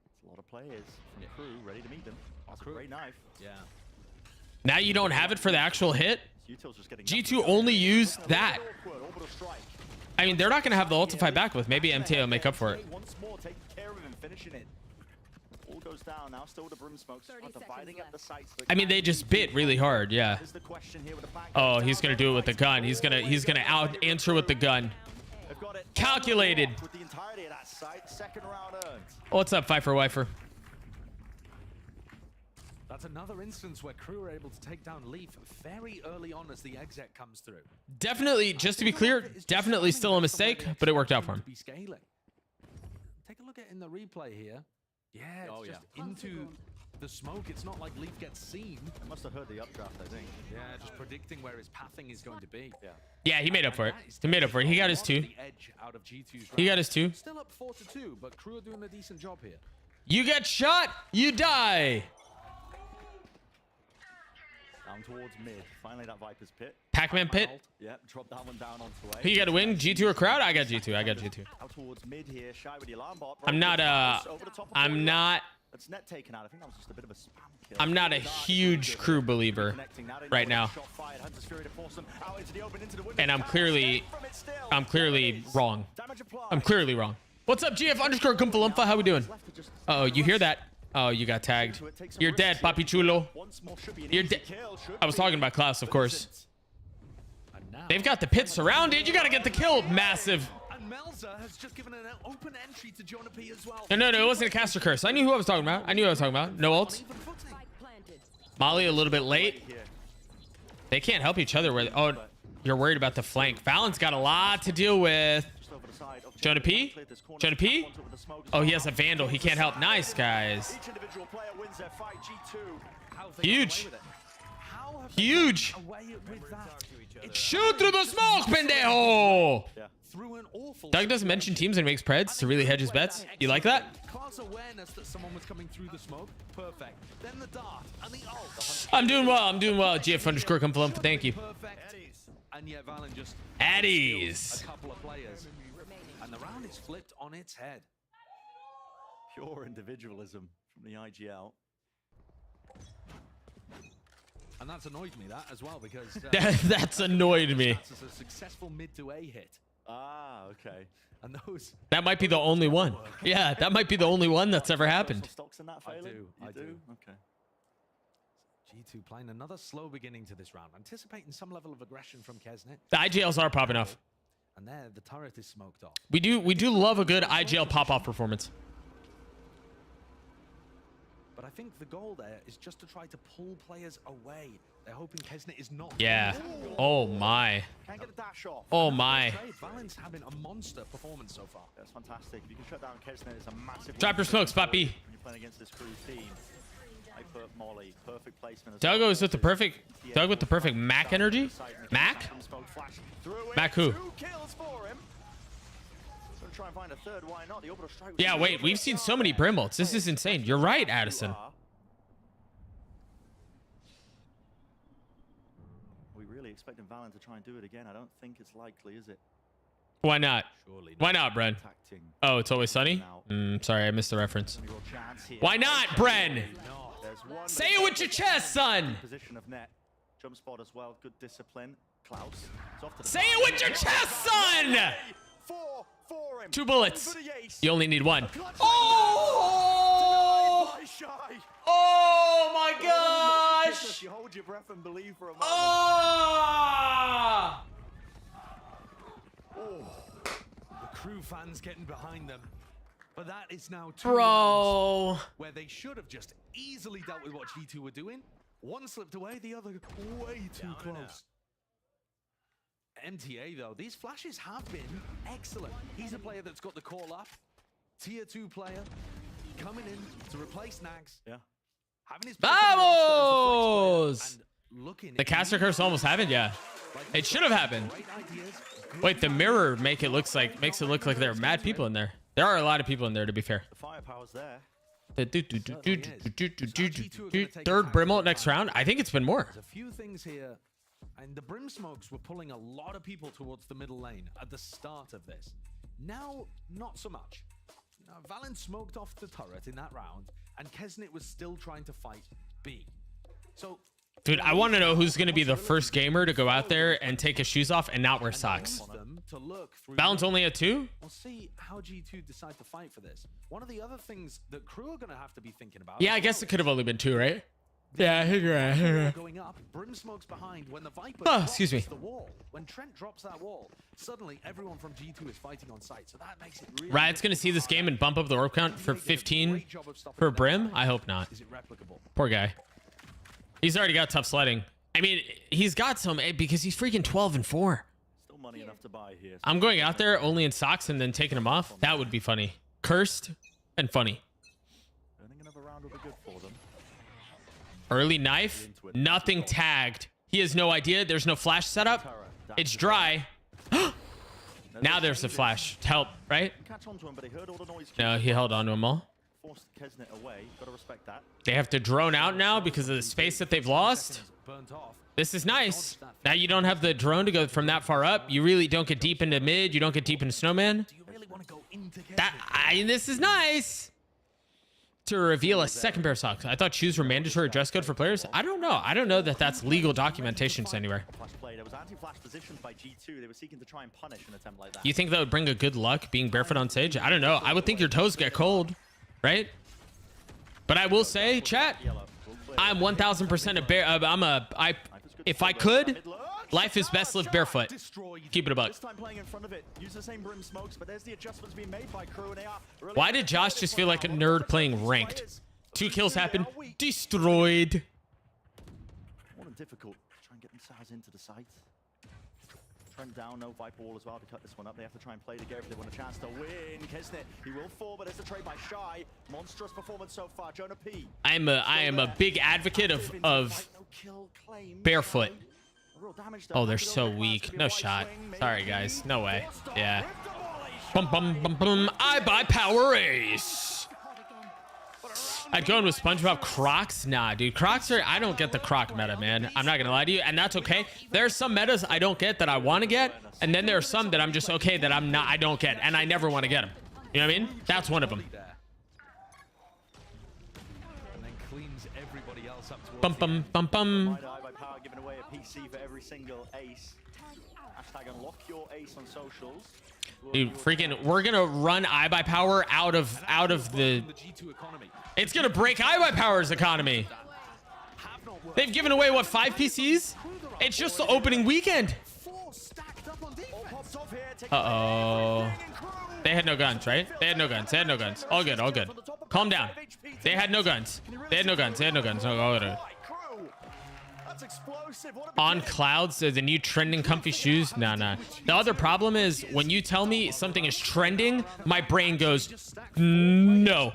it's a lot of players from crew ready to meet them. That's a great knife. Yeah. Now you don't have it for the actual hit. Util's just getting G2 only used that. I mean, they're not going to have the ult to fight back with. Maybe MTA will make up for it. Once more, taking care of him and finishing it. All goes down now. Still the brim smokes. Dividing up the sites. I mean, they just bit really hard. Yeah. Oh, he's going to do it with the gun. He's going to out answer with the gun. Calculated. With the entirety of that site, second round earned. What's up, Pfeiffer Wifer? That's another instance where crew are able to take down Leaf very early on as the exec comes through. Definitely, just to be clear, definitely still a mistake, but it worked out for him. Be scaling. Take a look at in the replay here. Yeah, it's just into the smoke. It's not like Leaf gets seen. I must have heard the updraft, I think. Yeah, just predicting where his pathing is going to be. Yeah. Yeah, he made up for it. He made up for it. He got his 2. He got his 2. Still up 4-2, but crew are doing a decent job here. You get shot, you die. Down towards mid. Finally, that Viper's pit. Pac-Man pit. Yeah, drop that one down onto A. Who you got to win? G2 or crowd? I got G2. I got G2. Out towards mid here. Shy with the alarm bot. I'm not That's net taken out. I think that was just a bit of a spam kill. I'm not a huge crew believer right now. And I'm clearly wrong. I'm clearly wrong. What's up, GF_Kumphalumpa? How we doing? Uh oh, you hear that? Oh, you got tagged. You're dead, Papi Chulo. You're dead. I was talking about Klaus, of course. They've got the pit surrounded. You got to get the kill. Massive. And Melza has just given an open entry to Jonah P as well. No, it wasn't a caster curse. I knew who I was talking about. No ult. Molly a little bit late. They can't help each other with. Oh, you're worried about the flank. Fallon's got a lot to deal with. Jonah P? Jonah P? Oh, he has a Vandal. He can't help. Nice, guys. Huge. Huge. Shoot through the smoke, pendejo. Doug doesn't mention teams and makes preds to really hedge his bets. You like that? Awareness that someone was coming through the smoke. Perfect. Then the dart and the ult. I'm doing well. GF_Kumphalumpa. Thank you. And yet Valen just Addies. a couple of players. And the round is flipped on its head. Pure individualism from the IGL. And that's annoyed me, that as well, because that's annoyed me. That's a successful mid to A hit. Ah, okay. And those That might be the only one. Yeah, that might be the only one that's ever happened. Stocks in that, I Phelan? do. You do? Okay. G2 playing another slow beginning to this round, anticipating some level of aggression from Kesnet. The IGLs are popping off. And there, the turret is smoked off. We do love a good IGL pop-off performance. But I think the goal there is just to try to pull players away. They're hoping Kesnet is not. Yeah. Oh my. Can't get a dash off. Oh my. Valen's having a monster performance so far. That's fantastic. If you can shut down Kesnet, it's a massive. Drop your smokes, Papi. When you're playing against this crew team. I put Molly, perfect placement. Doug with the perfect Mac energy. Mac? Mac who? Try and find a third. Why not? The orbital strike. Yeah, wait. We've seen so many Brim ults. This is insane. You're right, Addison. We really expecting Valen to try and do it again. I don't think it's likely, is it? Why not? Why not, Bren? Oh, it's always sunny? Sorry, I missed the reference. Why not, Bren? Say it with your chest, son. Position of net. Jump spot as well. Good discipline. Klaus. Say it with your chest, son. 2 bullets. You only need 1. Oh! Oh my gosh! You hold your breath and believe for a moment. Oh! The crew fans getting behind them. But that is now 2 Bro. rounds where they should have just easily dealt with what G2 were doing. One slipped away, the other way too close. MTA though, these flashes have been excellent. He's a player that's got the call up. Tier 2 player. coming in to replace Nags. Yeah. Having his Vamos! looking The caster curse almost happened. Yeah, it should have happened. Wait, the mirror makes it look like there are mad people in there. There are a lot of people in there, to be fair. The firepower's there. Third brim ult next round. I think it's been more. There's a few things here, and the brim smokes were pulling a lot of people towards the middle lane at the start of this. Now, not so much. Now, Valen smoked off the turret in that round, and Kesnit was still trying to fight B. So, Dude, I want to know who's going to be the first gamer to go out there and take his shoes off and not wear socks. Valen's only at 2? We'll see how G2 decide to fight for this. One of the other things that crew are going to have to be thinking about. Yeah, I guess it could have only been 2, right? Yeah, you're right. Going up, Brim smokes behind when the Viper excuse me. the wall. When Trent drops that wall, suddenly everyone from G2 is fighting on site. So that makes it really Riot's going to see this game and bump up the orb count for 15 for Brim? I hope not. Is it replicable? Poor guy. He's already got tough sledding. I mean, he's got some because he's freaking 12 and 4. Still money enough to buy here. I'm going out there only in socks and then taking them off. That would be funny. Cursed and funny. I think another round would be good for them. Early knife, nothing tagged. He has no idea. There's no flash setup. It's dry. Now there's the flash. Help, right? Catch onto him, but he heard all the noise. No, he held on to them all. Forced Kesnit away. Gotta respect that. They have to drone out now because of the space that they've lost. This is nice. Now you don't have the drone to go from that far up. You really don't get deep into mid. You don't get deep into snowman. This is nice. To reveal a second pair of socks. I thought shoes were mandatory dress code for players. I don't know. I don't know that that's legal documentations anywhere. There was anti-flash positions by G2. They were seeking to try and punish an attempt like that. You think that would bring a good luck being barefoot on stage? I don't know. I would think your toes get cold, right? But I will say, chat, I'm 1000% a bear. If I could, life is best lived barefoot. Keep it a buck. This time playing in front of it. Use the same brim smokes, but there's the adjustments being made by crew, and they are really Why did Josh just feel like a nerd playing ranked? 2 kills happen. Destroyed. more than difficult to try and get themselves into the site. Trent down, no Viper wall as well to cut this one up. They have to try and play together if they want a chance to win. Kesnit, he will fall, but there's the trade by Shy. Monstrous performance so far. Jonah P. I am a big advocate of barefoot. Oh, they're so weak. No shot. Sorry, guys. No way. Yeah. Bum, bum, bum, bum. I buy Power Ace. I'd go in with SpongeBob Crocs. Nah, dude. Crocs are... I don't get the Croc meta, man. I'm not going to lie to you. And that's okay. There are some metas I don't get that I want to get. And then there are some that I'm just okay that I don't get. And I never want to get them. You know what I mean? That's one of them. Bum, bum, bum, bum. Giving away a PC for every single ace. Hashtag unlock your ace on socials. Dude, freaking, we're gonna run iBuyPower out of the it's gonna break iBuyPower's economy. They've given away what, 5 PCs? It's just the opening weekend. Uh-oh. They had no guns, right? They had no guns. They had no guns. All good, all good. Calm down. They had no guns. They had no guns. They had no guns. No, all good. On clouds, the new trending comfy shoes. Nah. The other problem is when you tell me something is trending, my brain goes, no.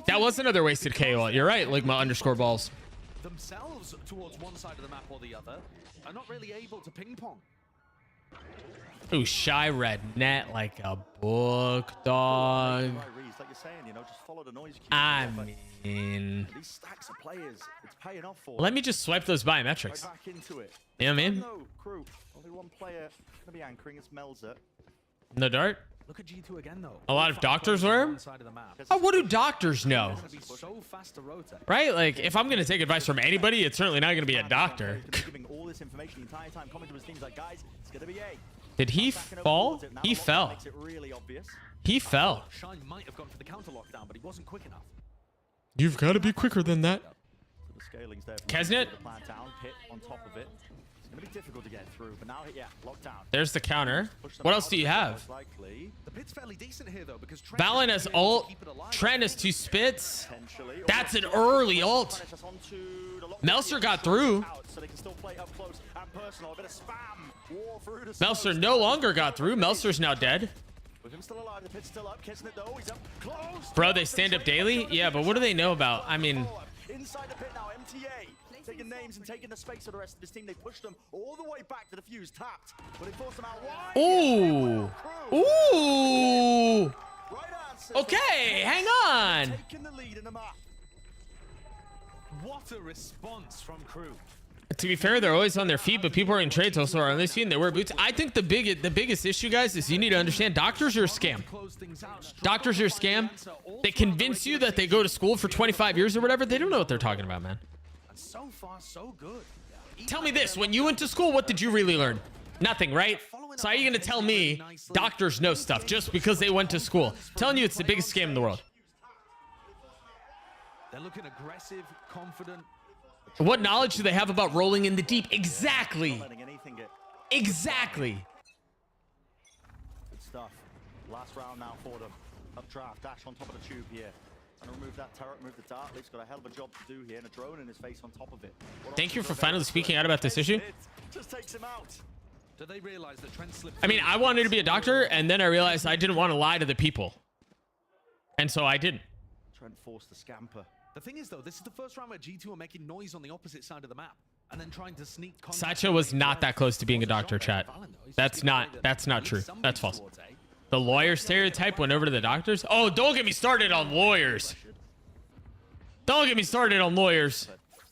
That was another wasted KO. You're right, Ligma_balls. Themselves towards one side of the map or the other are not really able to ping pong. Ooh, Shy read net like a book, dog. Like you're saying, you know, just follow the noise. I mean, these stacks of players, it's paying off for. Let me just swipe those biometrics. Right back into it. You know what I mean? No, crew. Only one player gonna be anchoring. It's Melzer. No dart. Look at G2 again, though. A lot of doctors wear them. Oh, what do doctors know? Right? Like, if I'm gonna take advice from anybody, it's certainly not gonna be a doctor. Giving all this information the entire time, coming to his teams like, guys, it's gonna be A. Did he fall? He fell. Makes it really obvious. He fell. Shine might have gone for the counter lockdown, but he wasn't quick enough. You've got to be quicker than that. Kesnit. On top of it. It's gonna be difficult to get through, but now, yeah, lockdown. There's the counter. What else do you have? The pit's fairly decent here, though, because Valen has ult. Trent has 2 spits. That's an early ult. Melzer got through. Melzer no longer got through. Melzer's now dead. With him still alive, the pit's still up. Kisnet though, he's up close. Bro, they stand up daily? Yeah, but what do they know about? I mean, Inside the pit now, MTA. Taking names and taking the space of the rest of his team. They pushed them all the way back to the fuse, tapped. But they forced them out wide. ooh. Ooh. Right answer. Okay, hang on. Taking the lead in the map. What a response from Crew. To be fair, they're always on their feet, but people are in trades also are on their feet and they wear boots. I think the biggest issue, guys, is you need to understand doctors are a scam. Doctors are a scam. They convince you that they go to school for 25 years or whatever. They don't know what they're talking about, man. And so far, so good. Tell me this, when you went to school, what did you really learn? Nothing, right? So how are you going to tell me doctors know stuff just because they went to school? I'm telling you, it's the biggest scam in the world. They're looking aggressive, confident. What knowledge do they have about rolling in the deep? Exactly. Not letting anything get Exactly. good stuff. Last round now for them. Updraft, dash on top of the tube here. And remove that turret, remove the dart. Leaf's got a hell of a job to do here, and a drone in his face on top of it. Thank you for finally speaking out about this issue. Just takes him out. Do they realize that Trent slipped? I mean, I wanted to be a doctor, and then I realized I didn't want to lie to the people. And so I didn't. Trent forced the scamper. The thing is, though, this is the first round where G2 are making noise on the opposite side of the map, and then trying to sneak. Sacha was not that close to being a doctor, chat. That's not true. That's false. The lawyer stereotype went over to the doctors. Oh, don't get me started on lawyers. Don't get me started on lawyers.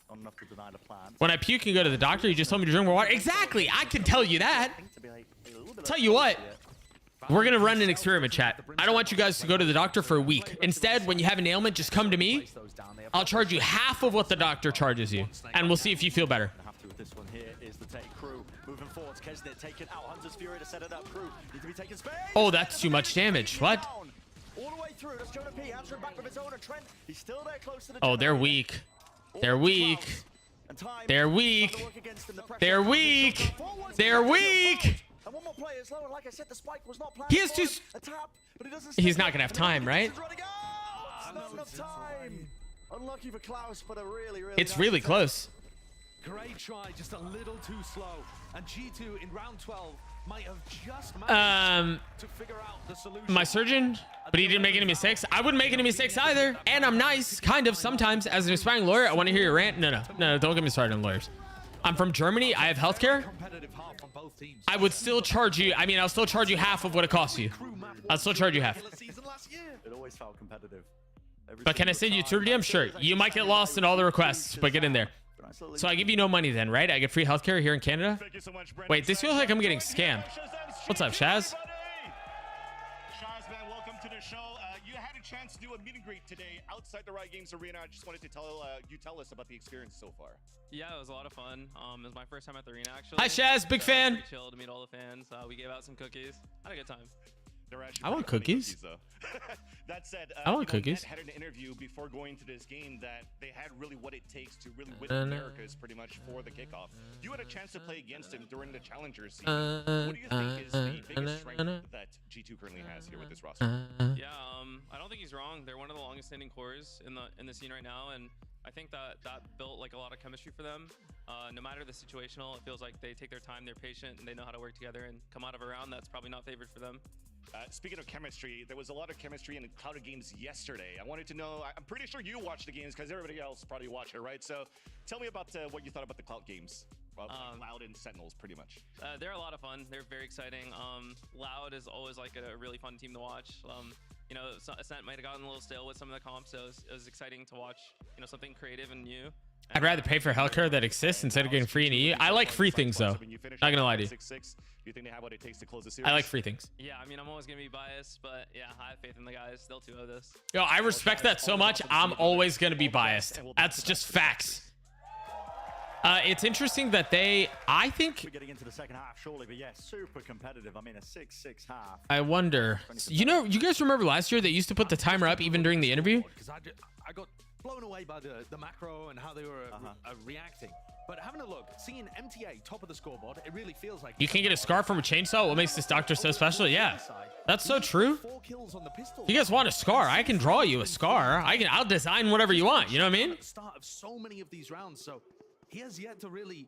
Not enough to deny the plan. When I puke and go to the doctor, you just told me to drink more water. Exactly. I can tell you that. Tell you what. We're going to run an experiment, chat. I don't want you guys to go to the doctor for a week. Instead, when you have an ailment, just come to me. I'll charge you half of what the doctor charges you. And we'll see if you feel better. This one here is the take. Crew moving forwards. Kesnet taking out Hunter's Fury to set it up. Crew need to be taking space. Oh, that's too much damage. What? All the way through. That's Jonah P. answering back with his own. And Trent, he's still there close to the Oh, they're weak. They're weak. They're weak. They're weak. They're weak. And one more player is low, and like I said, the spike was not planned. He has to. A tap, but he doesn't. He's not gonna have time, right? Not enough time. Unlucky for Klaus, but a really. It's really close. Great try, just a little too slow. And G2 in round 12 might have just managed to figure out the solution. My surgeon, but he didn't make any mistakes. I wouldn't make any mistakes either. And I'm nice, kind of, sometimes. As an aspiring lawyer, I want to hear your rant. No, don't get me started on lawyers. I'm from Germany. I have healthcare. I would still charge you. I mean, I'll still charge you half of what it costs you. I'll still charge you half. It always felt competitive. But can I send you to DM? Sure. You might get lost in all the requests, but get in there. So I give you no money then, right? I get free healthcare here in Canada? Wait, this feels like I'm getting scammed. What's up, Shaz? Shaz, man, welcome to the show. You had a chance to do a meet and greet today outside the Riot Games Arena. I just wanted to tell us about the experience so far. Yeah, it was a lot of fun. It was my first time at the arena, actually. Hi, Shaz. Big fan. Pretty chill to meet all the fans. We gave out some cookies. Had a good time. I want cookies. That said, I want cookies. Had an interview before going to this game that they had really what it takes to really win the Americas pretty much for the kickoff. You had a chance to play against him during the Challenger season. What do you think is the biggest strength that G2 currently has here with this roster? Yeah, I don't think he's wrong. They're one of the longest standing cores in the scene right now, and I think that built like a lot of chemistry for them. No matter the situational, it feels like they take their time, they're patient, and they know how to work together and come out of a round that's probably not favored for them. Speaking of chemistry, there was a lot of chemistry in the Cloud games yesterday. I wanted to know, I'm pretty sure you watched the games because everybody else probably watched it, right? So tell me about what you thought about the Cloud games. Well, Loud and Sentinels, pretty much. They're a lot of fun. They're very exciting. Loud is always like a really fun team to watch. You know, Ascent might have gotten a little stale with some of the comps, so it was exciting to watch, you know, something creative and new. I'd rather pay for healthcare that exists instead of getting free in EU. I like free things, though. Not gonna lie to you. Do you think they have what it takes to close the series? I like free things. Yeah, I mean, I'm always going to be biased, but yeah, I have faith in the guys. They'll 2-0 this. Yo, I respect that so much. I'm always going to be biased. That's just facts. It's interesting that I think... We're getting into the second half, surely, but yeah, super competitive. I mean, a 6-6 half. I wonder... You know, you guys remember last year they used to put the timer up even during the interview? Because I got blown away by the macro and how they were reacting. But having a look, seeing MTA top of the scoreboard, it really feels like... You can get a scar from a chainsaw? What makes this doctor so special? Yeah. That's so true. You guys want a scar? I can draw you a scar. I'll design whatever you want. You know what I mean? Start of so many of these rounds, so he has yet to really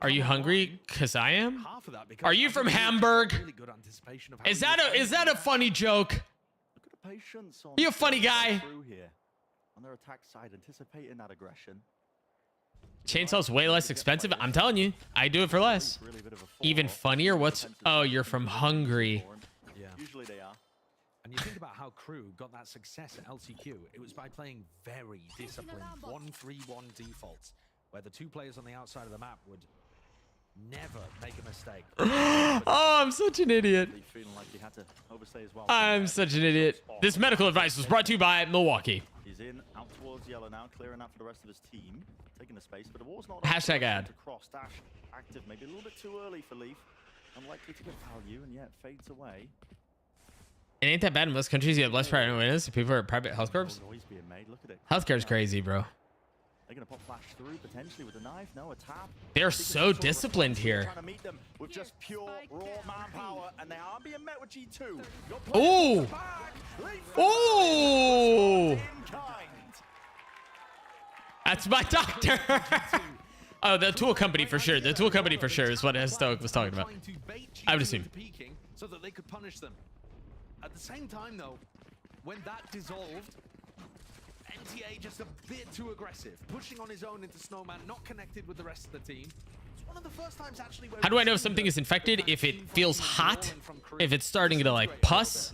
Are you hungry? Cause I am. Half of that because Are you I from think there's Hamburg? really good anticipation of how Is he that would a funny joke? Look at the patience on You a funny guy. Crew here. On their attack side, anticipating that aggression. Chainsaw's way less expensive. I'm telling you, I do it for less. Really a bit of a Even funnier. What's? Oh, you're from Hungary. Yeah. Usually they are. And you think about how Crew got that success at LCQ. It was by playing very disciplined 1-3-1 defaults, where the two players on the outside of the map would never make a mistake. Oh, I'm such an idiot. Feeling like he had to overstay as well. I'm such an idiot. This medical advice was brought to you by Milwaukee. He's in, out towards yellow now, clearing out for the rest of his team. Taking the space, but the wall's not Hashtag ad. to cross. Dash active, maybe a little bit too early for Leaf. Unlikely to get value, and yet fades away. It ain't that bad in most countries. You have less private awareness if people are private health corps. Noise being made. Look at it. Healthcare's crazy, bro. They're gonna pop flash through potentially with a knife. No, a tap. They're so disciplined here. Trying to meet them with just pure raw manpower, and they are being met with G2. Ooh. Ooh. That's my doctor. Oh, the tool company for sure. The tool company for sure is what Stoic was talking about. I would assume. So that they could punish them. At the same time, though, when that dissolved, NTA just a bit too aggressive, pushing on his own into Snowman, not connected with the rest of the team. It's one of the first times actually where How do I know if something is infected? If it feels hot, if it's starting to like pus,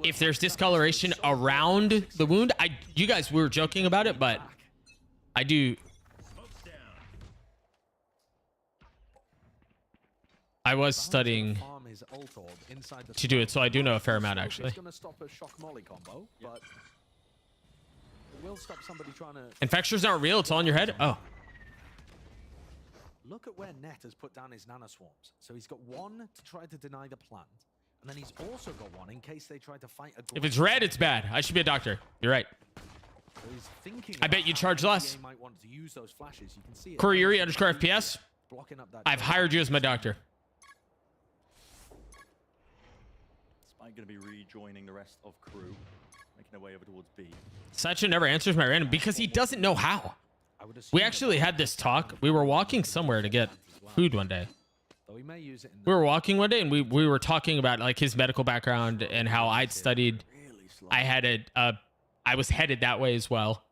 if there's discoloration around the wound. You guys were joking about it, but I do. I was studying to do it, so I do know a fair amount actually. It's going to stop a shock molly combo, but it will stop somebody trying to. Infections aren't real. It's all in your head. Oh. Look at where Net has put down his nano swarms. So he's got one to try to deny the plant, and then he's also got one in case they try to fight a. If it's red, it's bad. I should be a doctor. You're right. So he's thinking I bet you charge less. might want to use those flashes. You can see it. Corey _ FPS. Blocking up that. I've hired you as my doctor. Spike going to be rejoining the rest of Crew, making their way over towards B. Sacha never answers my random because he doesn't know how. We actually had this talk. We were walking somewhere to get food one day. We were walking one day and we were talking about like his medical background and how I'd studied. I was headed that way as well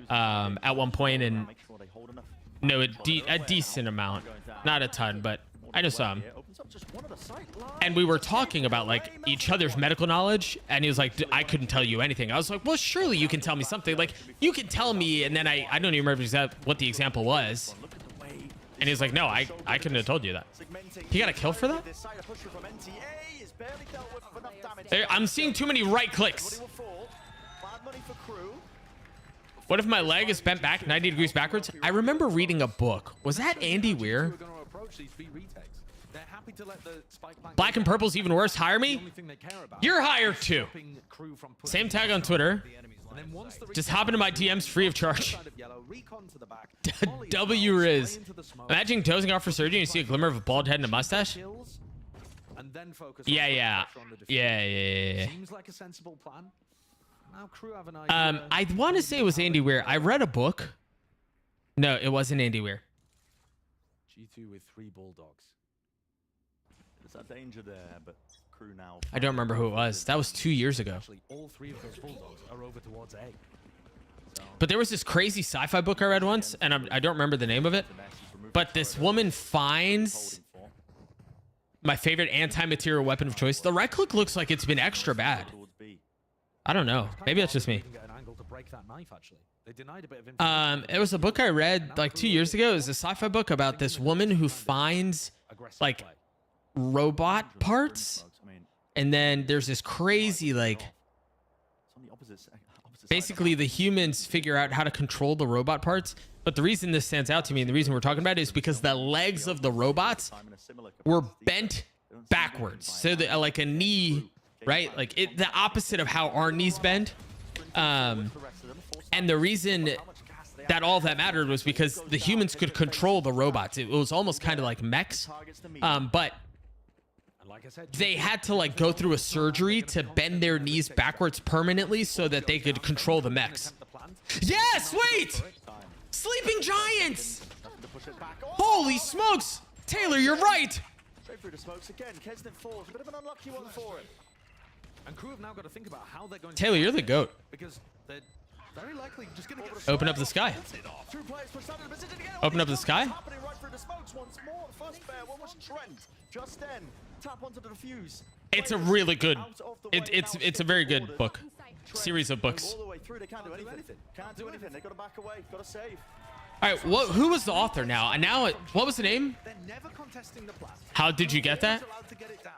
at one point, and no, a decent amount, not a ton, but I know some. And we were talking about like each other's medical knowledge, and he was like, I couldn't tell you anything. I was like, well, surely you can tell me something. Like you can tell me, and then I don't even remember what the example was. And he was like, no, I couldn't have told you that. He got a kill for that? I'm seeing too many right clicks. What if my leg is bent back 90 degrees backwards? I remember reading a book. Was that Andy Weir? Black and purple's even worse. Hire me? You're hired too. Same tag on Twitter. Just hop into my DMs free of charge. W Riz. Imagine dozing off for surgery and you see a glimmer of a bald head and a mustache. Yeah. Seems like a sensible plan. Now Crew have an idea. I want to say it was Andy Weir. I read a book. No, it wasn't Andy Weir. G2 with 3 bulldogs. There's a danger there, but Crew now. I don't remember who it was. That was 2 years ago. Actually, all 3 of those bulldogs are over towards A. But there was this crazy sci-fi book I read once, and I don't remember the name of it. But this woman finds my favorite anti-material weapon of choice. The right click looks like it's been extra bad. I don't know. Maybe that's just me. It was a book I read like 2 years ago. It was a sci-fi book about this woman who finds like robot parts, and then there's this crazy like basically the humans figure out how to control the robot parts. But the reason this stands out to me and the reason we're talking about it is because the legs of the robots were bent backwards, so that like a knee, right? Like the opposite of how our knees bend. And the reason that all that mattered was because the humans could control the robots. It was almost kind of like mechs, but they had to like go through a surgery to bend their knees backwards permanently so that they could control the mechs. Yes, wait! Sleeping Giants! push it back. Oh! Holy smokes! Taylor, you're right. Straight through the smokes again. Kesnet falls. A bit of an unlucky one for him. And Crew have now got to think about how they're going Taylor, to you're the GOAT. because they're very likely just going to get Open up the sky. Two players pushed out of the position again. Open up the sky. Happening right through the smokes once more. The first pair, one was Trent. Just then, tap onto the defuse. It's a really good. It's a very good book. Series of books. All the way through, they can't do anything. Can't do anything. They got to back away. Got to save. All right, who was the author now? And now, what was the name? They're never contesting the plat. How did you get that? Allowed to get it down,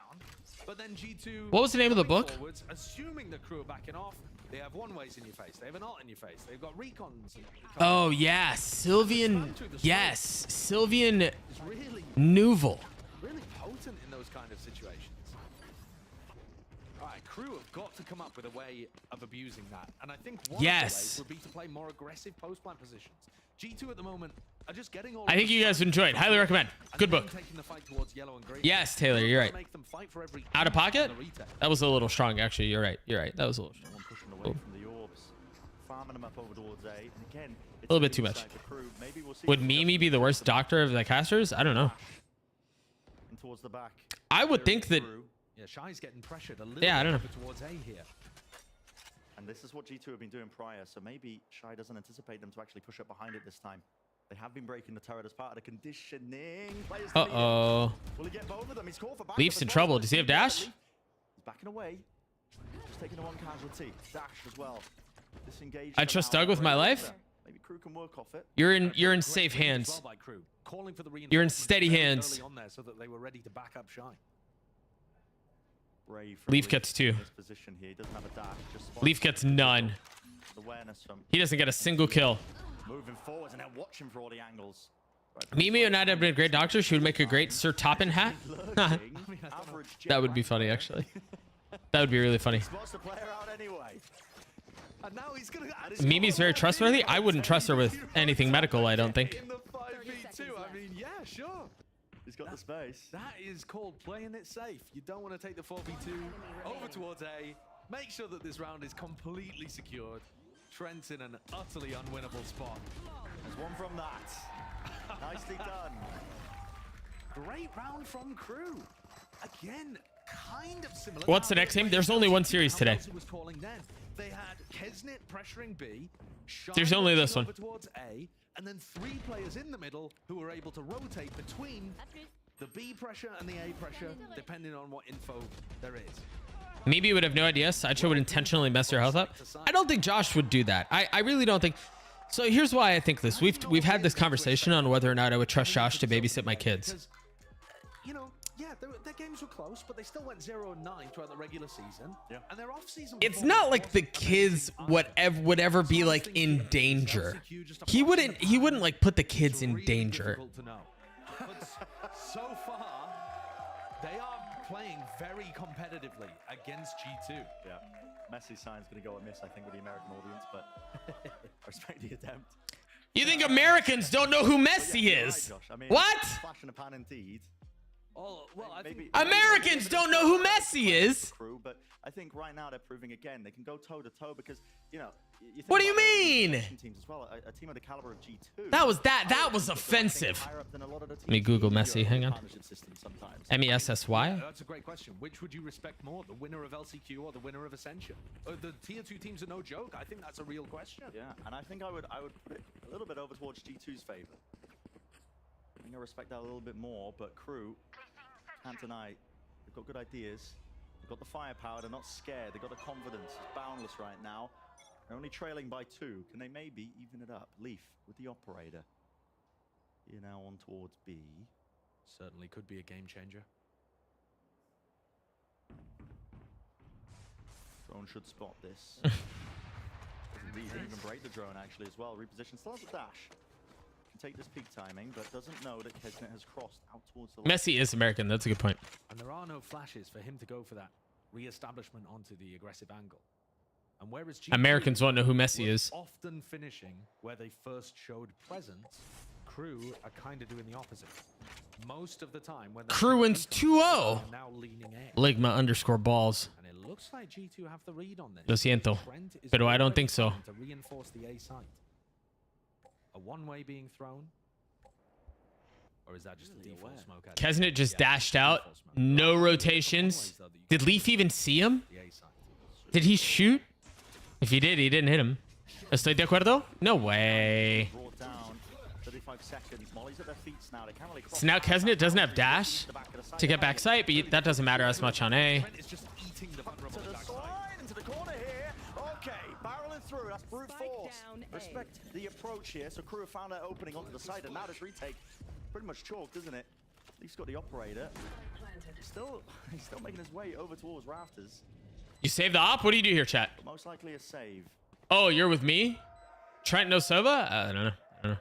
but then G2 What was the name of the book? Forwards, assuming the Crew are backing off, they have one ways in your face. They have an alt in your face. They've got recons. Oh yeah, Sylvian. Yes, Sylvian Nouvel. Really potent in those kind of situations. All right, Crew have got to come up with a way of abusing that, and I think one of the ways would be to play more aggressive post-plant positions. G2 at the moment are just getting all. I think you guys enjoyed. Highly recommend. Good book. Taking the fight towards yellow and green. Yes, Taylor, you're right. Make them fight for every Out of pocket? That was a little strong, actually. You're right. You're right. That was a little strong. Pushing away from the orbs, farming them up over towards A. And again, A little bit too much. Maybe we'll see Would Mimi be the worst doctor of the casters? I don't know. and towards the back. I would think that. Yeah, Shy's getting pressured a little Yeah, I don't know. bit towards A here. And this is what G2 have been doing prior, so maybe Shy doesn't anticipate them to actually push up behind it this time. They have been breaking the turret as part of the conditioning. Players Uh-oh. Will he get both of them? He's called for backup Leaf's as in well. trouble. Does he have dash? He's backing away. Just taking the one casualty. Dash as well. Disengaged. I trust Doug with my life. Maybe Crew can work off it. You're in safe hands. You're in steady hands. On there so that they were ready to back up Shy. Leaf gets 2. Position here. He doesn't have a dash. Just Leaf gets none. Awareness from He doesn't get a single kill. moving forwards and now watching for all the angles. Mimi would not have been a great doctor. She would make a great Sir Toppin hat. That would be funny, actually. That would be really funny. Spots the player out anyway. And now he's gonna Mimi's very trustworthy. I wouldn't trust her with anything medical, I don't think. In the 5v2, I mean, yeah, sure. He's got the space. That is called playing it safe. You don't want to take the 4v2 over towards A. Make sure that this round is completely secured. Trent's in an utterly unwinnable spot. There's one from that. Nicely done. Great round from Crew. Again, kind of similar. What's the next game? There's only one series today. Was calling then. They had Kesnet pressuring B. There's only this one. Over towards A, and then 3 players in the middle who were able to rotate between the B pressure and the A pressure, depending on what info there is. Maybe you would have no idea. Sideshow would intentionally mess your health up. I don't think Josh would do that. I really don't think. So here's why I think this. We've had this conversation on whether or not I would trust Josh to babysit my kids. You know, yeah, their games were close, but they still went 0-9 throughout the regular season. Yeah. And their off-season. It's not like the kids would ever be like in danger. He wouldn't like put the kids in danger. But so far, they are playing very competitively against G2. Yeah. Messi sign's going to go amiss, I think, with the American audience, but I respect the attempt. You think Americans don't know who Messi is? Right, I mean, what? Flash in the pan indeed. Oh, well, maybe Americans don't know who Messi is. Crew, but I think right now they're proving again they can go toe to toe because you know. What do you mean? Teams as well. A team of the caliber of G2. That was offensive. Let me Google Messi. Hang on. MESSY. That's a great question. Which would you respect more, the winner of LCQ or the winner of Ascension? The tier 2 teams are no joke. I think that's a real question. Yeah, and I think I would put it a little bit over towards G2's favor. I think I respect that a little bit more, but Crew can't deny they've got good ideas. They've got the firepower. They're not scared. They've got the confidence. It's boundless right now. They're only trailing by 2. Can they maybe even it up? Leaf with the operator. You're now on towards B. Certainly could be a game changer. Drone should spot this. Doesn't even break the drone actually as well. Reposition still has a dash. Can take this peak timing, but doesn't know that Kesnet has crossed out towards the left. Messi is American. That's a good point. And there are no flashes for him to go for that re-establishment onto the aggressive angle. And whereas Americans won't know who Messi is. Often finishing where they first showed presence, Crew are kind of doing the opposite. Most of the time when Crew wins 2-0. Now leaning in. Ligma_balls. And it looks like G2 have the read on this. Lo siento, pero I don't think so. To reinforce the A site. A one-way being thrown. Or is that just a default smoke? Kesnet just dashed out. No rotations. Did Leaf even see him? Did he shoot? If he did, he didn't hit him. Estoy de acuerdo? No way. Brought down 35 seconds. Molly's at their feet now. They can't really So now Kesnet doesn't have dash to get backside, but that doesn't matter as much on A. It's just eating the vulnerable backside. Into the corner here. Okay, barreling through. That's brute force. Respect the approach here. So Crew have found that opening onto the side, and now this retake pretty much chalked, isn't it? Leaf's got the operator. He's still making his way over towards rafters. You save the op? What do you do here, chat? Most likely a save. Oh, you're with me? Trent no Sova? I don't know.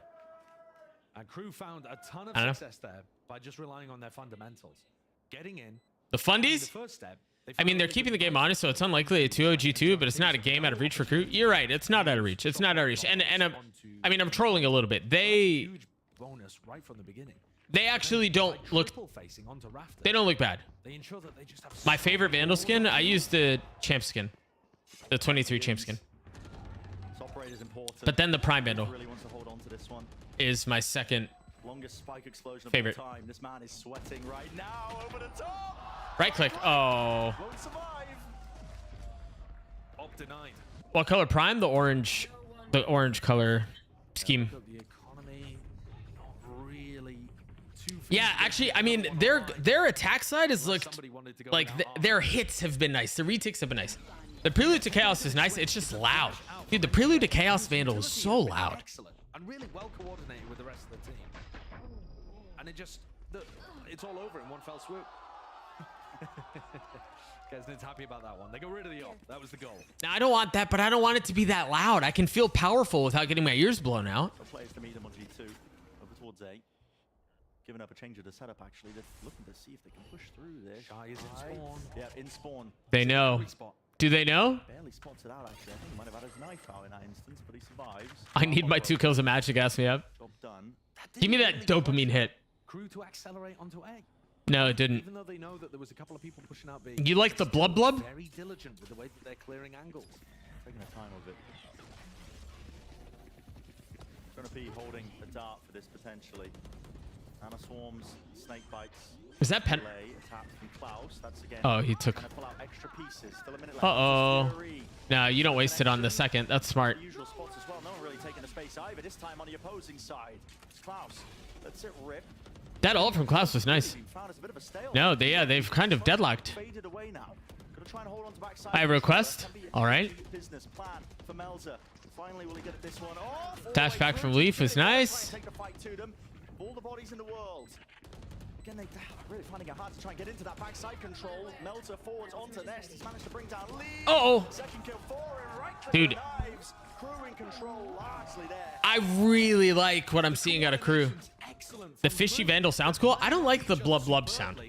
And Crew found a ton of I don't know. success there by just relying on their fundamentals. Getting in. The fundies? The first step. I mean, they're keeping the game honest, so it's unlikely a 2-0 G2, but it's not a game out of reach for Crew. You're right. It's not out of reach. It's not out of reach. And I mean, I'm trolling a little bit. They bonus right from the beginning. actually don't look. They don't look bad. They ensure that they just have My favorite Vandal skin, I used the champ skin, the 23 champ skin. But then the Prime Vandal Really wants to hold on to this one. is my second Longest spike explosion of favorite. all time. This man is sweating right now over the top. Right click. Oh. Won't survive. Op denied. What color Prime? The orange color scheme. The economy, not really too. Yeah, actually, I mean, their attack side has looked like their hits have been nice. The retakes have been nice. The Prelude to Chaos is nice. It's just loud. Dude, the Prelude to Chaos Vandal is so loud. Excellent and really well coordinated with the rest of the team. And it's all over in one fell swoop. Kesnet's happy about that one. They got rid of the op. That was the goal. Now, I don't want that, but I don't want it to be that loud. I can feel powerful without getting my ears blown out. The players to meet them on G2 over towards A. Giving up a change of the setup, actually. They're looking to see if they can push through this. Shy is in spawn. Yeah, in spawn. They know. Do they know? Barely spots it out, actually. I think he might have had his knife out in that instance, but he survives. I need my 2 kills of magic. Ask me up. Job done. Give me that dopamine hit. Crew to accelerate onto A. No, it didn't. Even though they know that there was a couple of people pushing out B. You like the blub blub? Very diligent with the way that they're clearing angles. Taking their time with it. Going to be holding a dart for this potentially. Nano swarms, snake bites. Is that pen? Attack from Klaus. That's again. Oh, he took. Pull out extra pieces. Still a minute left. Uh-oh. No, you don't waste it on the second. That's smart. Usual spots as well. No one really taking the space either. This time on the opposing side. It's Klaus. Let's it rip. That ult from Klaus was nice. No, they've kind of deadlocked. Faded away now. Gonna try and hold on to backside. I have a request. All right. Business plan for Melzer. Finally, will he get this one? Oh, Dash back from Leaf is nice. Take the fight to them. All the bodies in the world. Again, they're really finding it hard to try and get into that backside control. Melzer forwards onto Nest. He's managed to bring down Lee. Uh-oh. Second kill for him. Right click Dude. knives. Crew in control largely there. I really like what I'm seeing out of Crew. The fishy Vandal sounds cool. I don't like the blub blub sound.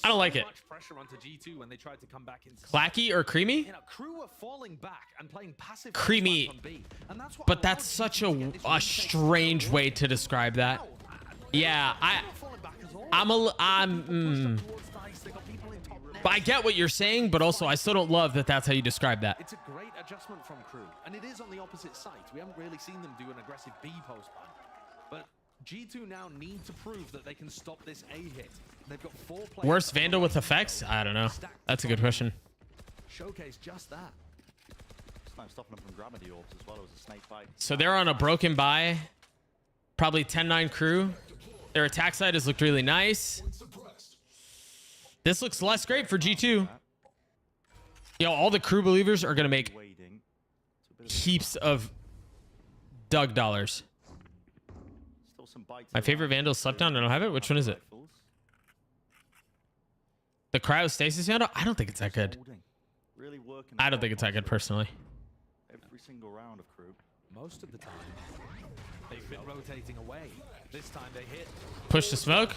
I don't like it. Clacky or creamy? Crew are falling back and playing passive. Creamy. But that's such a strange way to describe that. Yeah, But I get what you're saying, but also I still don't love that that's how you describe that. It's a great adjustment from Crew, and it is on the opposite side. We haven't really seen them do an aggressive B post plan. But G2 now need to prove that they can stop this A hit. They've got 4 players. Worst Vandal with effects? I don't know. That's a good question. Showcase just that. It's stopping them from grabbing the orbs as well as a snake bite. So they're on a broken buy. Probably 10-9 Crew. Their attack side has looked really nice. This looks less great for G2. Yo, all the Crew believers are going to make heaps of Doug dollars. My favorite Vandal slept down. I don't have it. Which one is it? The Cryostasis Vandal? I don't think it's that good. I don't think it's that good personally. Every single round of Crew. Most of the time, they've been rotating away. This time they hit. Push the smoke,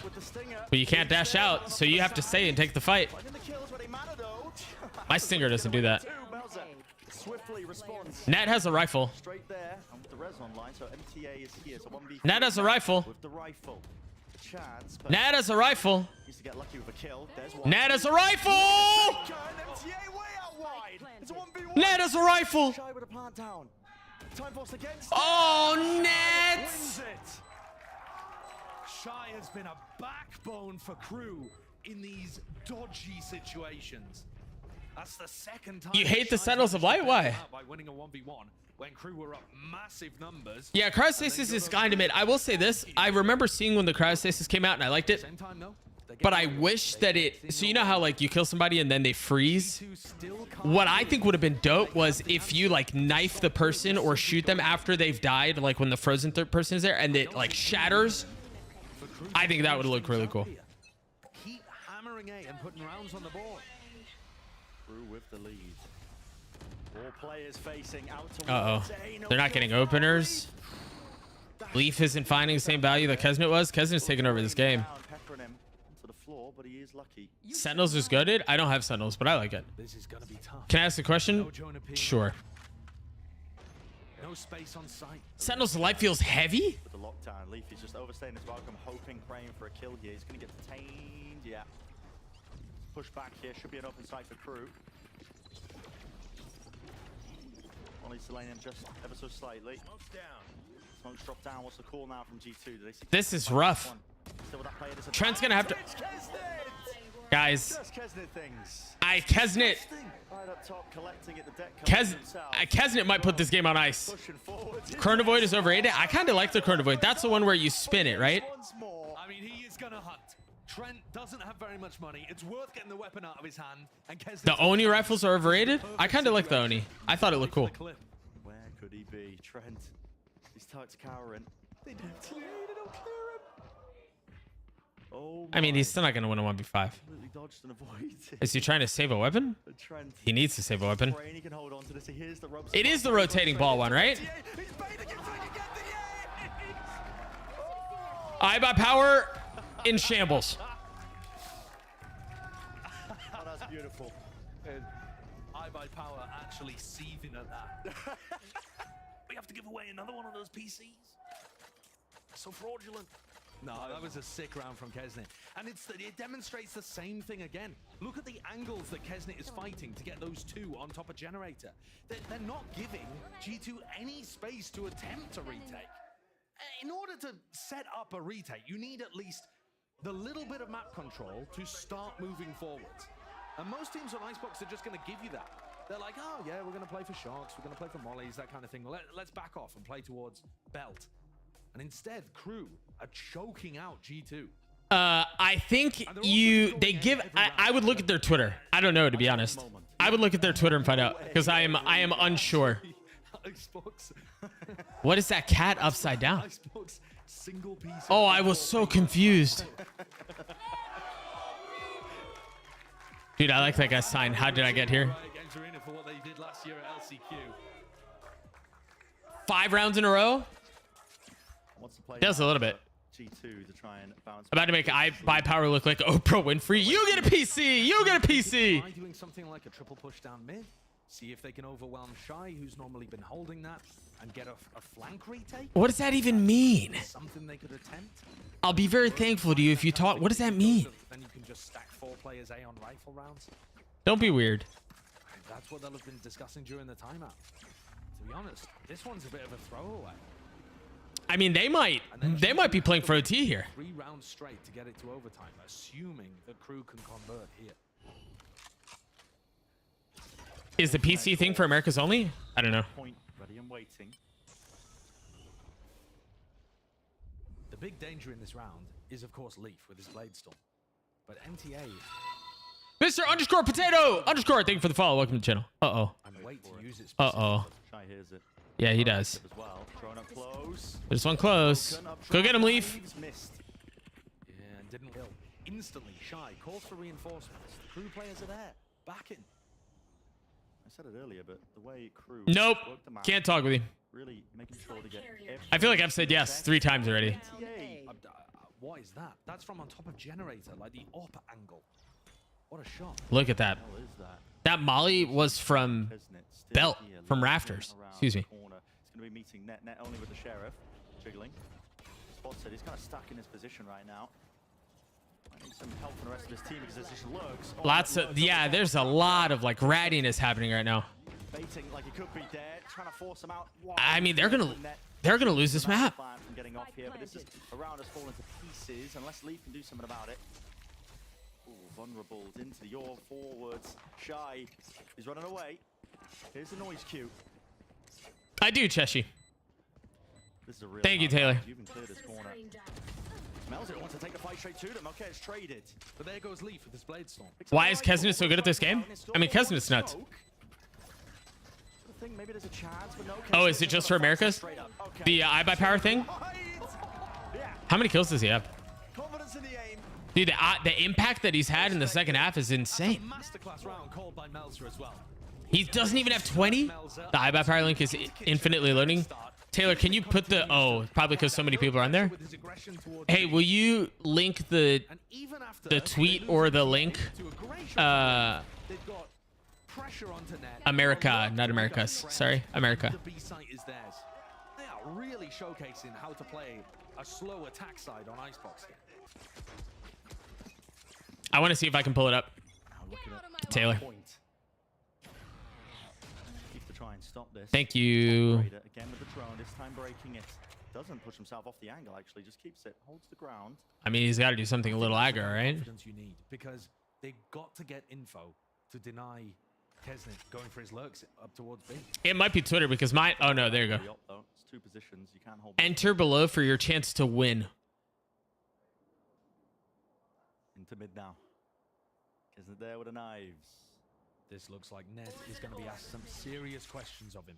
but you can't dash out, so you have to stay and take the fight. My Stinger doesn't do that. Nat has a rifle. Straight there, and with the res online, so MTA is here. So 1v3 Nat has a rifle. with the rifle. Chance, but Nat has a rifle. used to get lucky with a kill. There's one. Nat has a rifle. MTA way out wide. It's a 1v1. Nat has a rifle. Shy with a plant down. Time force against. Oh, Nat. Wins it. Shy has been a backbone for Crew in these dodgy situations. That's the second time. You hate the Sentinels of Light? Why? By winning a 1v1 when Crew were up massive numbers. Yeah, Cryostasis is kind of mid. I will say this. I remember seeing when the Cryostasis came out and I liked it. Same time though. But I wish that it, so you know how like you kill somebody and then they freeze? What I think would have been dope was if you like knife the person or shoot them after they've died, like when the frozen third person is there and it like shatters. I think that would look really cool. Keep hammering A and putting rounds on the board. Crew with the lead. All players facing out towards Uh-oh. They're not getting openers. Leaf isn't finding the same value that Kesnet was. Kesnet's taking over this game. But he is lucky. Sentinels is goated. I don't have Sentinels, but I like it. This is gonna be tough. Can I ask a question? Sure. No space on site. Sentinels' life feels heavy? With the lockdown, Leaf is just overstaying his welcome, hoping, praying for a kill here. He's gonna get detained. Yeah. Push back here. Should be an open site for Crew. Only Selenium just ever so slightly. Smoke's down. Smoke's dropped down. What's the call now from G2? Do they see This is rough. Trent's gonna have to. Guys, Kesnet. Kesnet might put this game on ice. Chronovoid is overrated. I kind of like the Chronovoid. That's the one where you spin it, right? I mean, he is gonna hunt. Trent doesn't have very much money. It's worth getting the weapon out of his hand. And The Oni rifles are overrated. I kind of like the Oni. I thought it looked cool. Where could he be? Trent. He's tucked cowering. They don't clear him. Oh, I mean, he's still not going to win a 1v5. Dodged and avoided. Is he trying to save a weapon? He needs to save a weapon. It is the rotating ball one, right? I by power in shambles. Oh, that's beautiful. And I by power actually seething at that. We have to give away another one of those PCs. So fraudulent. No, that was a sick round from Kesnet. And it demonstrates the same thing again. Look at the angles that Kesnet is fighting to get those two on top of Generator. They're not giving G2 any space to attempt a retake. In order to set up a retake, you need at least the little bit of map control to start moving forwards. And most teams on Icebox are just going to give you that. They're like, oh yeah, we're going to play for Sharks, we're going to play for Mollies, that kind of thing. Let's back off and play towards Belt. And instead, Crew are choking out G2. I think I would look at their Twitter. I don't know, to be honest. I would look at their Twitter and find out because I am unsure. What is that cat upside down? Oh, I was so confused. Dude, I like that guy's sign. How did I get here? 5 rounds in a row? Does a little bit. G2 to try and bounce. About to make I by power look like Oprah Winfrey. You get a PC. You get a PC. Try doing something like a triple push down mid. See if they can overwhelm Shy, who's normally been holding that, and get a flank retake. What does that even mean? Something they could attempt. I'll be very thankful to you if you taught. What does that mean? Then you can just stack 4 players A on rifle rounds. Don't be weird. That's what they'll have been discussing during the timeout. To be honest, this one's a bit of a throwaway. I mean, they might be playing for OT here. 3 rounds straight to get it to overtime, assuming the Crew can convert here. Is the PC thing for Americas only? I don't know. Point ready and waiting. The big danger in this round is, of course, Leaf with his Blade Storm. But MTA... Mr. _ Potato _ thank you for the follow. Welcome to the channel. Uh-oh. Uh-oh. Shy hears it. Yeah, he does. As well. Thrown up close. This one close. Go get him, Leaf. Missed. Yeah, and didn't kill. Instantly, Shy calls for reinforcements. The Crew players are there. Backing. I said it earlier, but the way Crew... Nope. Can't talk with you. Really making sure to get... I feel like I've said yes 3 times already. What is that? That's from on top of Generator, like the APAC angle. What a shot. Look at that. What is that? That Molly was from Belt, from Rafters. Excuse me. He's going to be meeting net only with the Sheriff. Jiggling. Spots it. He's kind of stuck in his position right now. I need some help from the rest of his team because there's just lurks. Lots of, yeah, there's a lot of like rattiness happening right now. Baiting like he could be there, trying to force him out. I mean, they're gonna lose this map. From getting off here, but this is around us falling to pieces unless Leaf can do something about it. Ooh, vulnerables into the yaw forwards. Shy is running away. Here's the noise cue. I do, Cheshi. This is a real Thank you, Taylor. You can clear this corner. Melzer wants to take the fight straight to them. Okay, it's traded. But there goes Leaf with his Blade Storm. Why is Kesnit so good at this game? I mean, Kesnit's nuts. Maybe there's a chance, but no. Oh, is it just for Americas? The iBuyPower thing? How many kills does he have? Dude, the impact that he's had in the second half is insane. Masterclass round called by Melzer as well. He doesn't even have 20. The iBuyPower link is infinitely loading. Taylor, can you put the... Oh, probably because so many people are on there. Hey, will you link the tweet or the link? America, not Americas. Sorry, America. The B site is theirs. They are really showcasing how to play a slow attack side on Icebox here. I want to see if I can pull it up. Taylor. Try and stop this. Thank you. Again with the drone, this time breaking it. Doesn't push himself off the angle, actually, just keeps it, holds the ground. I mean, he's got to do something a little aggro, right? You need, because they got to get info to deny Kesnit going for his lurks up towards B. It might be Twitter because my... Oh, no, there you go. It's two positions. You can't hold Enter below for your chance to win. Into mid now. Kesnit there with the knives. This looks like Ned is going to be asked some serious questions of him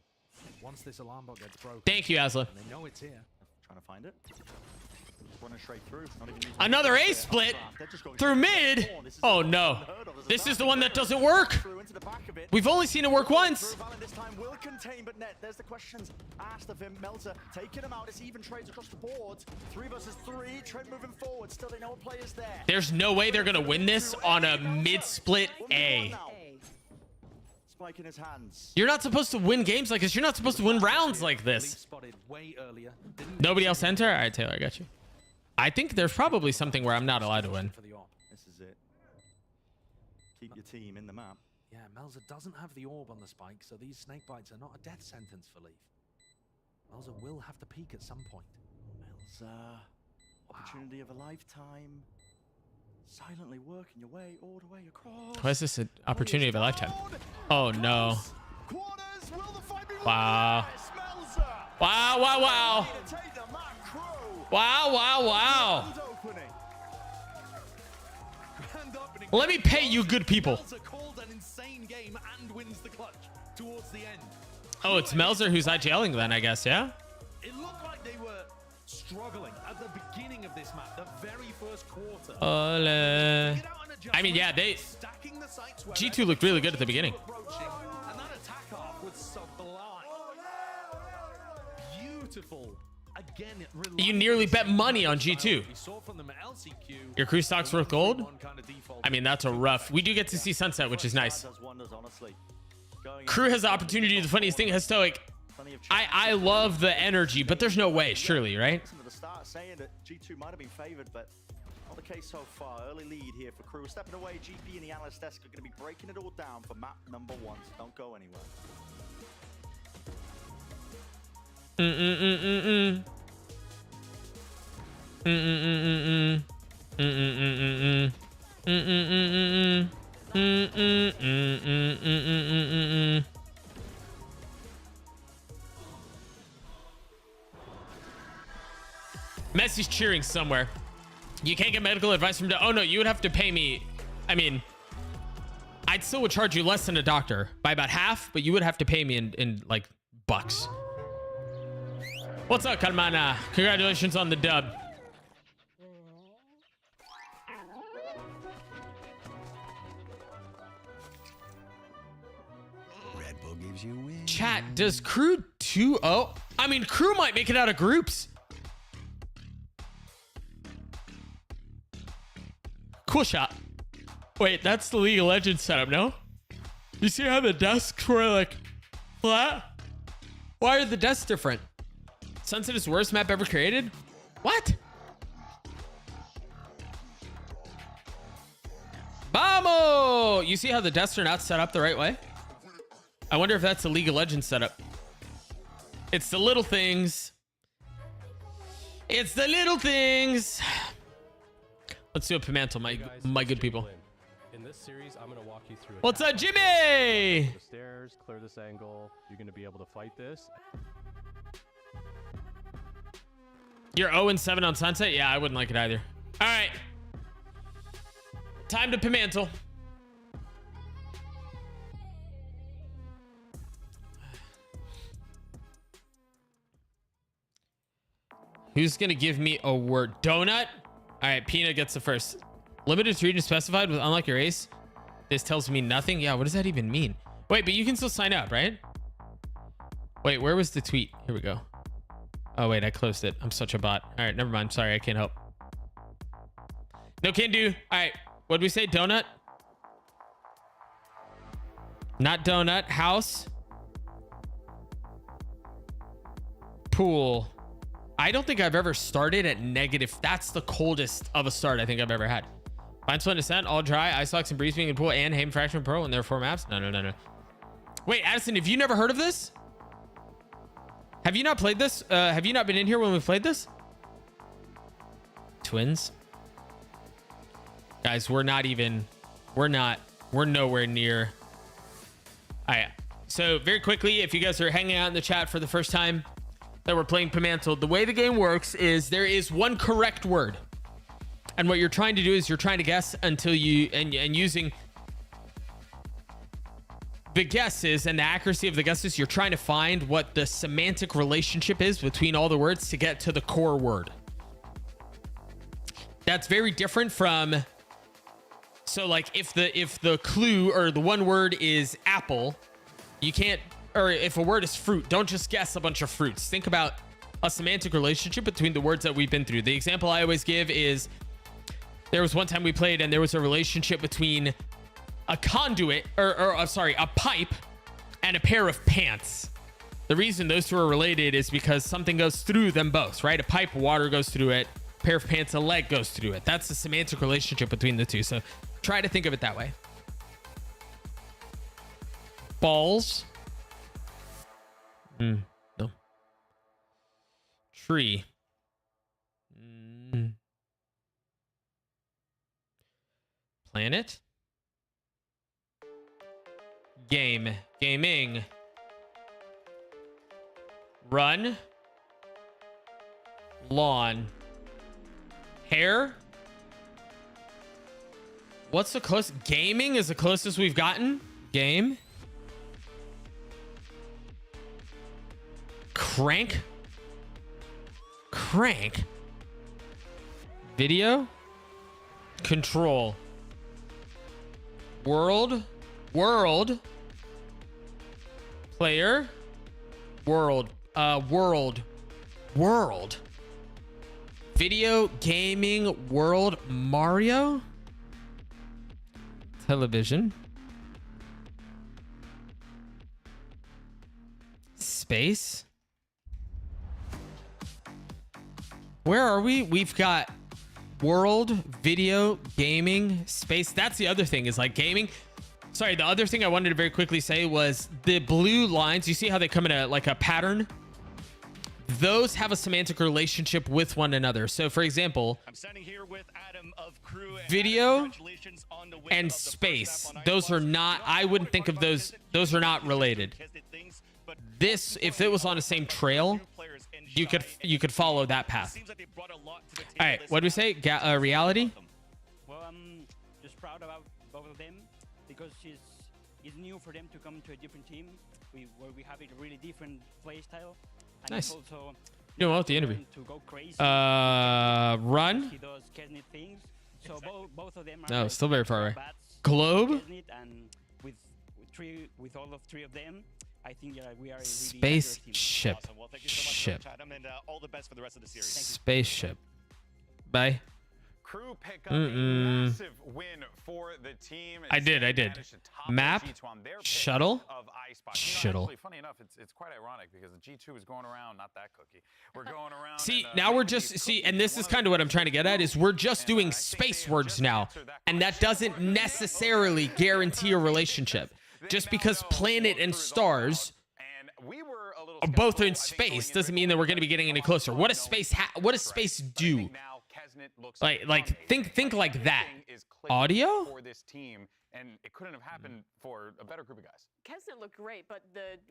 once this alarm bot gets broken. Thank you, Asla. And they know it's here. Trying to find it. Running straight through. Not even Another A split through mid. Oh no, this is the one that doesn't work. We've only seen it work once. This time will contain, but Ned, there's the questions asked of him. Melzer taking him out. It's even trades across the board. 3 versus 3. Trent moving forward. Still, they know what players there. There's no way they're gonna win this on a mid split A. Spike in his hands. You're not supposed to win games like this. You're not supposed to win rounds like this. Nobody else enter? All right, Taylor, I got you. I think there's probably something where I'm not allowed to win. This is it. Keep your team in the map. Yeah, Melzer doesn't have the orb on the spike, so these snake bites are not a death sentence for Leaf. Melzer will have to peek at some point. Melzer, opportunity of a lifetime. Silently working your way all the way across. Why is this an opportunity of a lifetime? Oh no. Wow. Wow, wow, wow. Wow, wow, wow. Let me pay you good people. Oh, it's Melzer who's IGLing then, I guess, yeah? It looked like they were struggling at the beginning of this map, the very first quarter. Ole. I mean, yeah, G2 looked really good at the beginning. And that attack off was sublime. Beautiful. Again, you nearly bet money on G2. Your crew stock's worth gold? I mean, that's a rough. We do get to see Sunset, which is nice. Crew has the opportunity to do the funniest thing, has Stoic. I love the energy, but there's no way, surely, right? At the start saying that G2 might have been favored, but not the case so far. Early lead here for Crew. Stepping away, GP and the analyst desk are going to be breaking it all down for map number 1. So don't go anywhere. Messi's cheering somewhere. You can't get medical advice from... Oh, no, you would have to pay me. I mean, I'd still would charge you less than a doctor by about half, but you would have to pay me in like, bucks. What's up, Kalmana? Congratulations on the dub. Red Bull gives you a win. Chat, does Crew 2-0? I mean, Crew might make it out of groups. Cool shot. Wait, that's the League of Legends setup, no? You see how the desks were like flat? Why are the desks different? Sunset is the worst map ever created? What? Vamos! You see how the desks are not set up the right way? I wonder if that's a League of Legends setup. It's the little things. It's the little things. Let's do a Pimantle, my good people. In this series, I'm going to walk you through. What's up, Jimmy? The stairs, clear this angle. You're going to be able to fight this. You're 0-7 on Sunset? Yeah, I wouldn't like it either. All right. Time to Pimantle. Who's going to give me a word? Donut? All right, Peanut gets the first. Limited to region specified with unlock your ace. This tells me nothing. Yeah, what does that even mean? Wait, but you can still sign up, right? Wait, where was the tweet? Here we go. Oh, wait, I closed it. I'm such a bot. All right, never mind. Sorry, I can't help. No can do. All right, what did we say? Donut? Not donut. House. Pool. I don't think I've ever started at negative. That's the coldest of a start I think I've ever had. Fine Split Descent, all dry, Ice Locks and Breeze being in pool, and Haim Fraction Pro, and there are 4 maps. No. Wait, Addison, have you never heard of this? Have you not played this? Have you not been in here when we played this? Twins? Guys, we're nowhere near. All right. So very quickly, if you guys are hanging out in the chat for the first time that we're playing Pimantle, the way the game works is there is one correct word. And what you're trying to do is you're trying to guess until you, and using the guesses and the accuracy of the guesses, you're trying to find what the semantic relationship is between all the words to get to the core word. That's very different from, so like if the clue or the one word is apple, you can't, or if a word is fruit, don't just guess a bunch of fruits. Think about a semantic relationship between the words that we've been through. The example I always give is there was one time we played and there was a relationship between a conduit or a pipe and a pair of pants. The reason those two are related is because something goes through them both, right? A pipe, water goes through it. A pair of pants, a leg goes through it. That's the semantic relationship between the two. So try to think of it that way. Balls. No. Tree. Planet. Game. Gaming. Run. Lawn. Hair. What's the closest? Gaming is the closest we've gotten. Game. Crank. Crank. Video. Control. World. World. Player. World. World. Video. Gaming. World. Mario. Television. Space. Where are we? We've got world, video, gaming, space. That's the other thing is like gaming. Sorry, the other thing I wanted to very quickly say was the blue lines. You see how they come in a like a pattern? Those have a semantic relationship with one another. So for example, I'm standing here with Adam of Crew, video and space. Those are not, I wouldn't think of those. Those are not related. This, if it was on the same trail, you could follow that path. All right, what do we say? Reality? Well, I'm just proud about both of them because it's new for them to come to a different team where we have a really different play style. And Nice. it's also Doing well with the interview. to go crazy. Run. He does Kesnit things. So both of them are No, still very far away. bats. Globe. Kesnit, and with all of three of them, I think we are a really Spaceship. Ship. Adam, and all the best for the rest of the series. Spaceship. Bye. Crew pick up a massive win for the team. I did. Map. Shuttle. Shuttle. Actually, funny enough, it's quite ironic because the G2 is going around, not that cookie. We're going around. See, now we're just, and this is kind of what I'm trying to get at, is we're just doing space words now. And that doesn't necessarily guarantee a relationship. just because Planet and Stars are both in space doesn't mean that we're going to be getting any closer. What does space do? Like think like that. Audio? For this team, and it couldn't have happened for a better group of guys. Kesnet looked great, but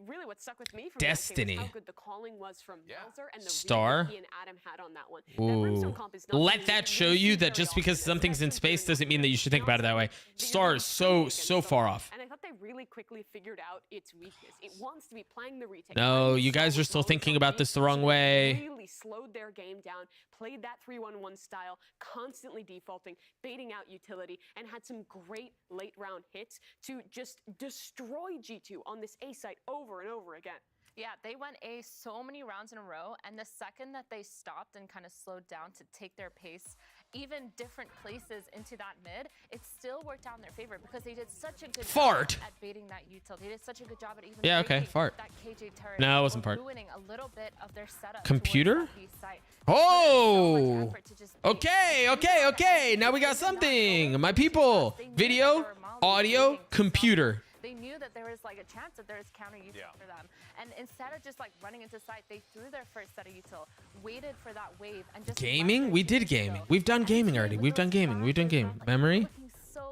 really what stuck with me from Destiny. that game was how good the calling was from Melzer and the Star. read that he and Adam had on that one. Ooh. Let that show you that just because something's in space doesn't mean that you should think about it that way. Star is so far off. And I thought they really quickly figured out its weakness. It wants to be playing the retake. No, you guys are still thinking about this the wrong way. Really slowed their game down, played that 3-1-1 style, constantly defaulting, baiting out utility, and had some great late round hits to just destroy G2 on this A site over and over again. Yeah, they went A so many rounds in a row, and the second that they stopped and kind of slowed down to take their pace, even different places into that mid, it still worked out in their favor because they did such a good job at baiting that util. They did such a good job at even breaking that KJ turret. No, it wasn't fart. Ruining a little bit of their setup. Computer? Oh! Okay. Now we got something. My people. Video, audio, computer. They knew that there was like a chance that there was counter util for them. And instead of just like running into site, they threw their first set of util, waited for that wave, and just Gaming? We did gaming. We've done gaming already. We've done gaming. Memory?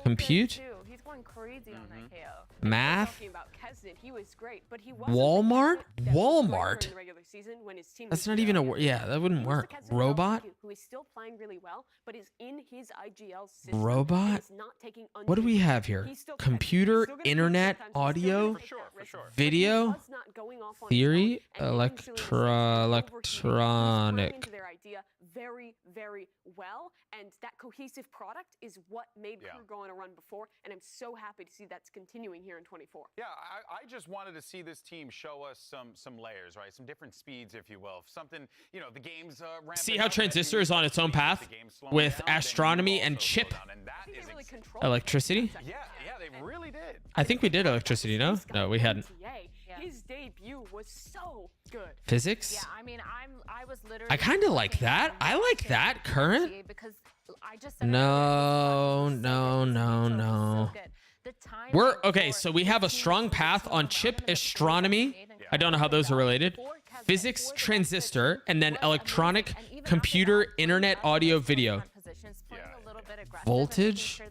Compute? He's going crazy on that KO. Math? He was great, but he wasn't Walmart? in the regular season when his team That's was not even a good. word. Yeah, that wouldn't work. Robot? Who is still playing really well, but is in his IGL system. Robot? What do we have here? Computer, internet, audio, video, theory, electronic. Their idea very, very well, and that cohesive product is what made Crew go on a run before, and I'm so happy to see that's continuing here in 24. Yeah, I just wanted to see this team show us some layers, right? Some different speeds, if you will. Something, the game's See how Transistor is on its own path with astronomy and chip electricity? Yeah, they really did. I think we did electricity, no? No, we hadn't. His debut was so good. Physics? Yeah, I mean, I was literally. I kind of like that. I like that. Current? Because I just No. We're okay. So we have a strong path on chip astronomy. I don't know how those are related. Physics, transistor, and then electronic, computer, internet, audio, video. Voltage.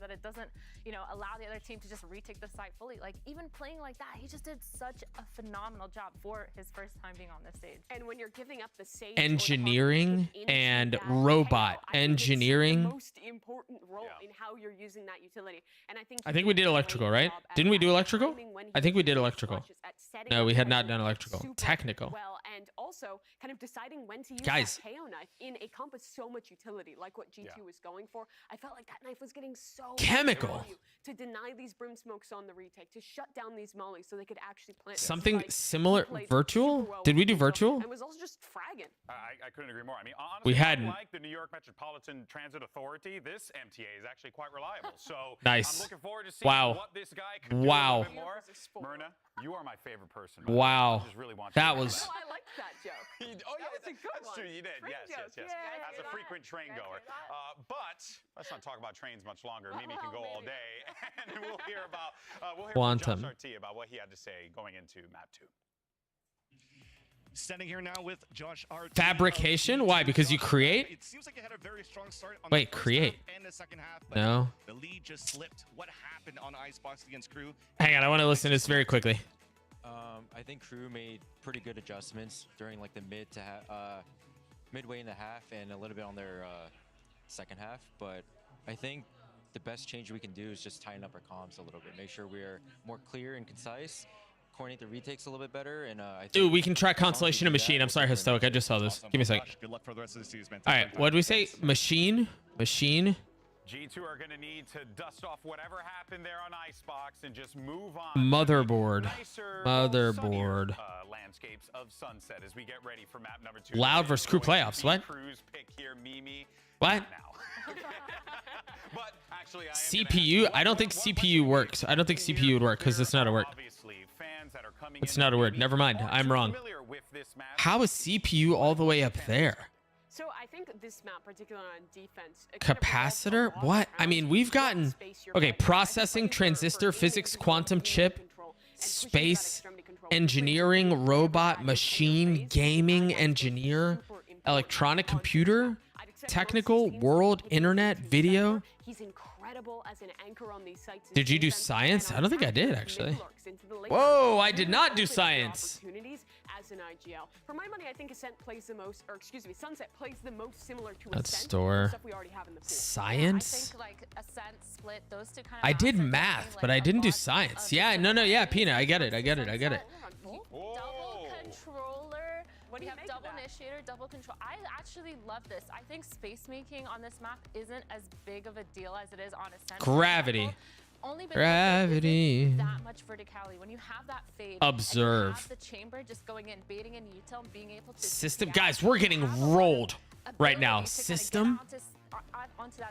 Allow the other team to just retake the site fully. Like, even playing like that, he just did such a phenomenal job for his first time being on this stage. And when you're giving up the sage Engineering and robot engineering. Most important role in how you're using that utility. And I think we did electrical, right? Didn't we do electrical? I think we did electrical. No, we had not done electrical. Technical. Well, and also kind of deciding when to use Guys. that KO knife in a comp with so much utility, like what G2 was going for. I felt like that knife was getting so chemical value to deny these brim smokes on the retake, to shut down these mollies so they could actually plant Something spikes. similar. He played Virtual? super well Did we with do himself virtual? And was also just fragging. I couldn't agree more. I mean, honestly, We hadn't. like the New York Metropolitan Transit Authority, this MTA is actually quite reliable. So Nice. I'm looking forward to seeing Wow. what this guy can do Wow. a little bit more. Myrna, you are my favorite person. Wow. I just really want you That to know was. I liked that joke. That's true. You did. Yes. As a frequent train goer. But let's not talk about trains much longer. Mimi can go all day, and we'll hear about Quantum. from Josh RT about what he had to say going into map 2. Standing here now with Josh RT. Fabrication? Why? Because you create? It seems like you had a very strong start on Wait, the first create. half and the second half, but No. the lead just slipped. What happened on Icebox against Crew? Hang on, I want to listen to this very quickly. I think Crew made pretty good adjustments during like the midway in the half and a little bit on their second half. But I think the best change we can do is just tighten up our comms a little bit, make sure we're more clear and concise, coordinate the retakes a little bit better, and I think Dude, we can try Constellation and Machine. I'm sorry, Histoic. I just saw this. Give me a second. Good luck for the rest of the season, man. All right, what did we say? Machine? G2 are going to need to dust off whatever happened there on Icebox and just move on. Motherboard. Nicer, Motherboard. Landscapes of Sunset as we get ready for map number 2. Loud versus Crew playoffs. What? Crew's pick here, Mimi. What? But actually, CPU? I don't think CPU works. I don't think CPU would work because it's not a word. It's not a word. Never mind. I'm wrong. How is CPU all the way up there? So I think this map, particularly on defense, Capacitor? What? I mean, we've gotten... Okay, processing, transistor, physics, quantum chip, space engineering, robot, machine, gaming engineer, electronic computer, technical, world, internet, video. He's incredible as an anchor on these sites. Did you do science? I don't think I did, actually. Whoa, I did not do science. Opportunities as an IGL. For my money, I think Sunset plays the most similar to That's Ascent, store. stuff we already have in the pool. Science? I think like Ascent, Split, those two kind of. I did math, but I didn't do science. Yeah, no, yeah, Peanut, I get it. Double controller. What do you have make double of that? initiator, double control. I actually love this. I think space making on this map isn't as big of a deal as it is on Ascent. Gravity. Only because Gravity. there isn't that much verticality. When you have that fade, Observe. and you have the chamber just going in, baiting in util, being able to System. Guys, we're getting rolled right now. System?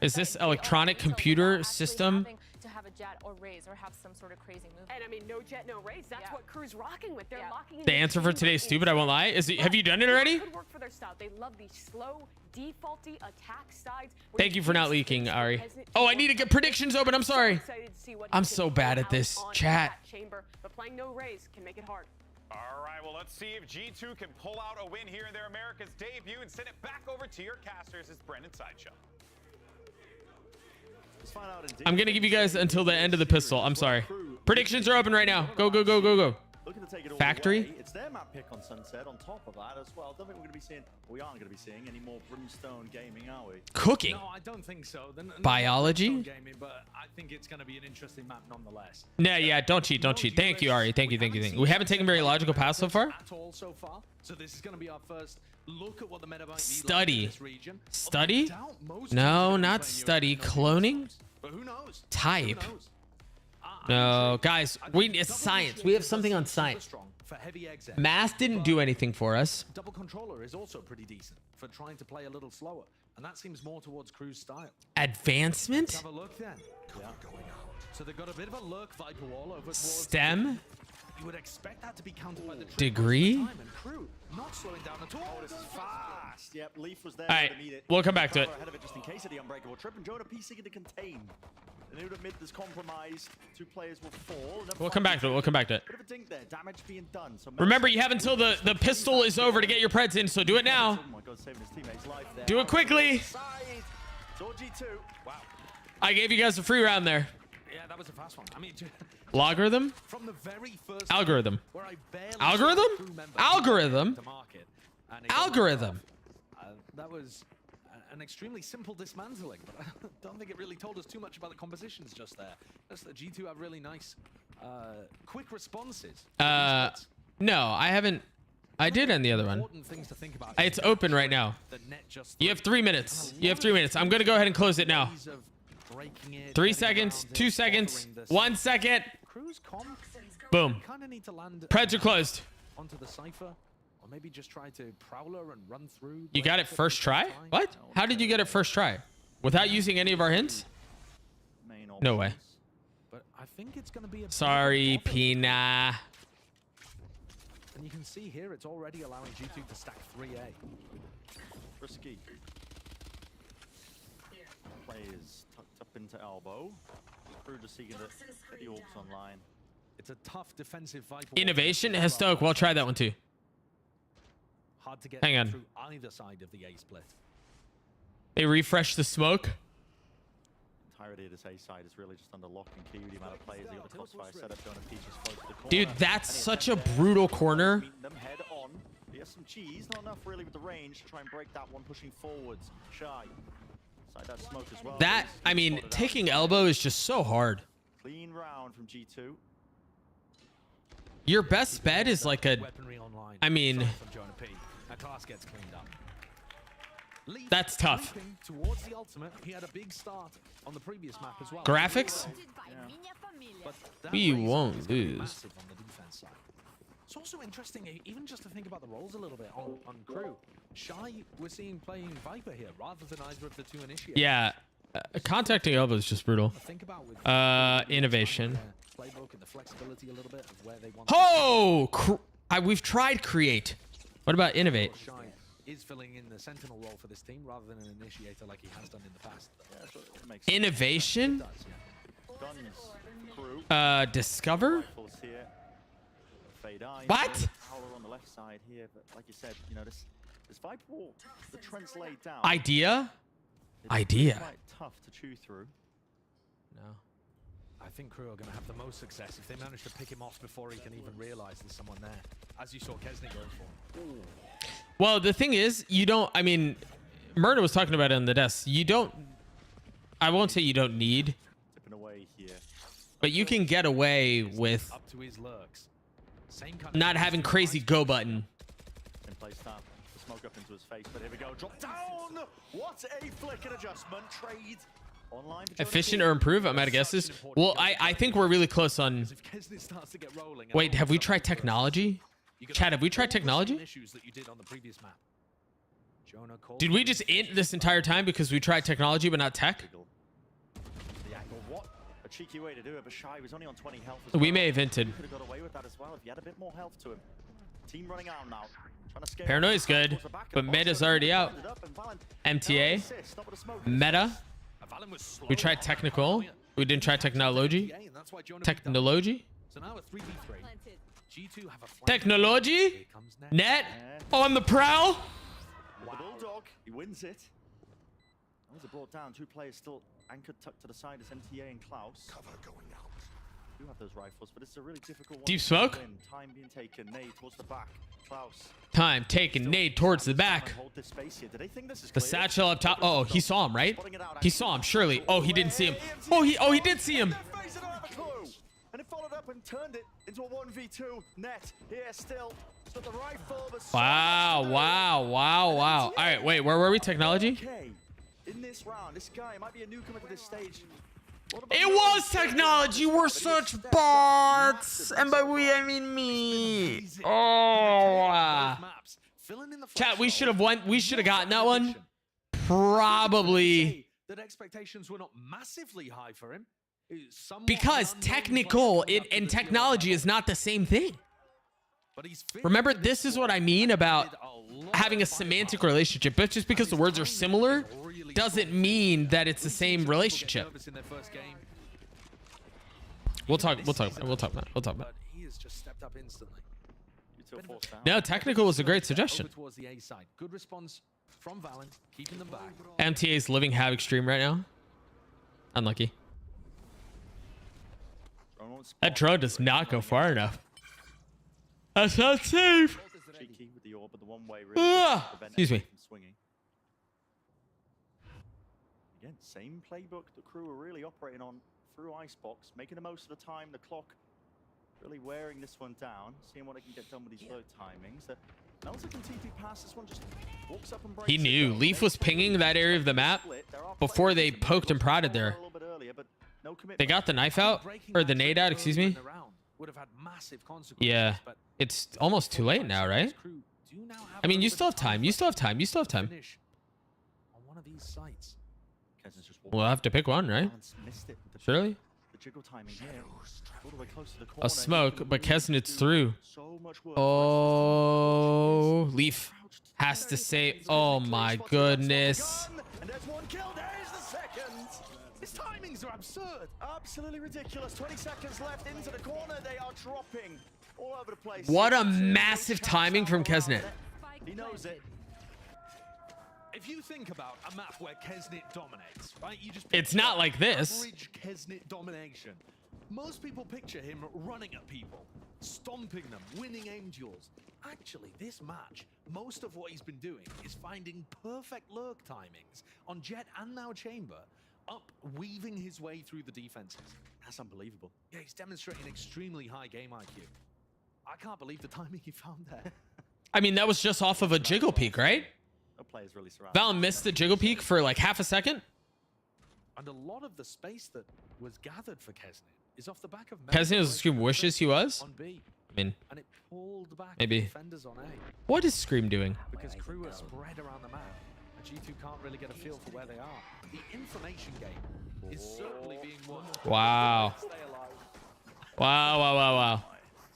Is this electronic computer system? to have a jet or raise or have some sort of crazy move. And I mean, no jet, no raise. That's what Crew's rocking with. They're locking in The answer for today is stupid. I won't lie. Have you done it already? Could work for their style. They love these slow, defaulty attack sides. Thank you for not leaking, Ari. Oh, I need to get predictions open. I'm sorry. I'm so bad at this. Chat. Chamber, but playing no raise can make it hard. All right, well, let's see if G2 can pull out a win here in their America's debut and send it back over to your casters. It's Brendan Sideshow. I'm going to give you guys until the end of the pistol. I'm sorry. Predictions are open right now. Go, go, go, go, go. Looking to take it all Factory. away. It's their map pick on Sunset. On top of that as well, don't think we're going to be seeing. We aren't going to be seeing any more Brimstone gaming, are we? Cooking. No, I don't think so. Biology? Gaming, but I think it's going to be an interesting map nonetheless. Nah, yeah, don't cheat, don't cheat. Thank you, Ari. Thank you, thank you, thank you. We haven't taken very logical paths so far. At all so far. So this is going to be our first look at what the meta might be like in Study. this region. Study? No, not study. Cloning? But who knows? Type. No, guys, it's science. We have something on science. For heavy exit. Math didn't do anything for us. Double controller is also pretty decent for trying to play a little slower, and that seems more towards Crew's style. Advancement? Let's have a look then. Yeah. So they've got a bit of a lurk Viper wall over STEM? You would expect that to be countered by the Degree? time, and Crew not slowing down at all. Oh, this is fast. Yep, Leaf was there. All right, to meet it. we'll come back to it. Ahead of it just in case of the unbreakable trip, and Jonah P seeking to contain. The new mid is compromised. Two players will fall. We'll come back to it. We'll come back to it. Bit of a dink there. Damage being done. So Remember, you have until the pistol is over to get your preds in, so do it now. Oh my God, saving his teammate's life there. Do it quickly. G2. Wow. I gave you guys a free round there. Yeah, that was a fast one. I mean, Logarithm? from the very first Algorithm. where I barely Algorithm? saw a crew member Algorithm? to market, and it got Algorithm. that was an extremely simple dismantling, but I don't think it really told us too much about the compositions just there. Just that G2 have really nice, quick responses. No, I haven't. I did end the other one. Important things to think about. It's open right now. You have 3 minutes. You have 3 minutes. I'm going to go ahead and close it now. 3 seconds, 2 seconds, 1 second. Boom. Preds are closed. Onto the cipher, or maybe just try to prowler and run through. You got it first try? What? How did you get it first try? Without using any of our hints? No way. But I think it's going to be a Sorry, Pina. And you can see here it's already allowing G2 to stack 3A. Risky. Players tucked up into elbow. Crew just seeking to get the orcs online. It's a tough defensive Viper. Innovation has Stoke. We'll try that one too. Hard to get Hang on. through either side of the A split. They refresh the smoke. Entirety of this A side is really just under lock and key with the amount of players. They got the crossfire set up. Jonah Peach is close to the corner. Dude, that's such a brutal corner. Meeting them head on. He has some cheese, not enough really with the range to try and break that one, pushing forwards. Shy. Side that smoke as well. That, I mean, taking elbow is just so hard. Clean round from G2. Your best bet is like a, I mean, class gets cleaned up. That's tough. Towards the ultimate, he had a big start on the previous map as well. Graphics? But We won't lose. massive on the defense side. It's also interesting, even just to think about the roles a little bit on Crew. Shy, we're seeing playing Viper here rather than either of the two initiators. Yeah, contacting elbow is just brutal. Think about with Innovation. playbook and the flexibility a little bit of where they want. Oh, we've tried create. What about innovate? Shy is filling in the sentinel role for this team rather than an initiator like he has done in the past. Innovation? Guns, crew. Discover? Here. fade eye. What? Howler on the left side here, but like you said, you know, this Viper wall, the Trent's laid down. Idea? It's Idea. quite tough to chew through. No. I think Crew are going to have the most success if they manage to pick him off before he can even realize there's someone there. As you saw Kesnick going for. Ooh. Well, the thing is, you don't, I mean, Murder was talking about it on the desk. You don't, I won't say you don't need, Tipping away here. but you can get away with Up to his lurks. Same kind of not having crazy go button. In place start. The smoke up into his face, but here we go. Drop down! What a flick and adjustment. Trade. Online. Efficient or improve? I'm out of guesses. Well, I think we're really close on. If Kesnick starts to get rolling, Wait, have we tried technology? Chad, have we tried technology? Issues that you did on the previous map. Jonah called Did we just int this entire time because we tried technology but not tech? The angle. What a cheeky way to do it, but Shy was only on 20 health. We may have hinted. Could have got away with that as well if he had a bit more health to him. Team running out now. Trying to scale Paranoia's good, but meta's already out. MTA. Meta. We tried technical. We didn't try technology. Technology. So now a 3v3. G2 have a flank. Technology. Net. On the prowl. The Bulldog, he wins it. Those are brought down. Two players still anchored, tucked to the side as MTA and Klaus. Cover going out. Do have those rifles, but it's a really difficult one. Deep smoke. Time being taken. Nade towards the back. Klaus. Time taken. Nade towards the back. Hold this space here. Did they think this is The clear? satchel up top. Oh, he saw him, right? He saw him, surely. Oh, he didn't see him. Oh, he did see him. And it followed up and turned it into a 1v2 net. Here still. So the rifle was Wow, wow, wow, wow. All right, wait, where were we? Technology? okay. In this round, this guy might be a newcomer to this stage. It was technology. We're such bots. And by we, I mean me. Oh. Chat, we should have won. We should have gotten that one. Probably. That expectations were not massively high for him. Because technical and technology is not the same thing. Remember, this is what I mean about having a semantic relationship. But just because the words are similar doesn't mean that it's the same relationship. We'll talk about it. He has just stepped up instantly. No, technical was a great suggestion. Over towards the A side. Good response from Valen, keeping them back. MTA's living havoc stream right now. Unlucky. That drone does not go far enough. That's not safe. Cheeky with the orb, but the one way Excuse me. Swinging. Again, same playbook the Crew are really operating on through Icebox, making the most of the time. The clock really wearing this one down, seeing what they can get done with these low timings. Melter can TP past this one, just walks up and breaks He knew. Leaf was pinging that area of the map before they poked and prodded there. They got the knife out, or the nade out, excuse me. Yeah, it's almost too late now, right? I mean, you still have time. You still have time. You still have time. On one of these sites. We'll have to pick one, right? Surely? A smoke, but Kesnit's through. Oh, Leaf has to say, oh my goodness. And there's one kill. There's the second. His timings are absurd. Absolutely ridiculous. 20 seconds left into the corner. They are dropping all over the place. What a massive timing from Kesnit. He knows it. If you think about a map where Kesnit dominates, right? You just It's not like this. Average Kesnit domination. Most people picture him running at people, stomping them, winning aim duels. Actually, this match, most of what he's been doing is finding perfect lurk timings on Jet and now Chamber, weaving his way through the defenses. That's unbelievable. Yeah, he's demonstrating extremely high game IQ. I can't believe the timing he found there. I mean, that was just off of a jiggle peak, right? No players really surrounded. Val missed the jiggle peak for like half a second. And a lot of the space that was gathered for Kesnit is off the back of Kesnit was Scream wishes he was. On B. I mean, And it pulled back maybe. defenders on A. What is Scream doing? Because Crew are spread around the map, and G2 can't really get a feel for where they are. The information game is certainly being won. Wow. Wow, wow, wow, wow.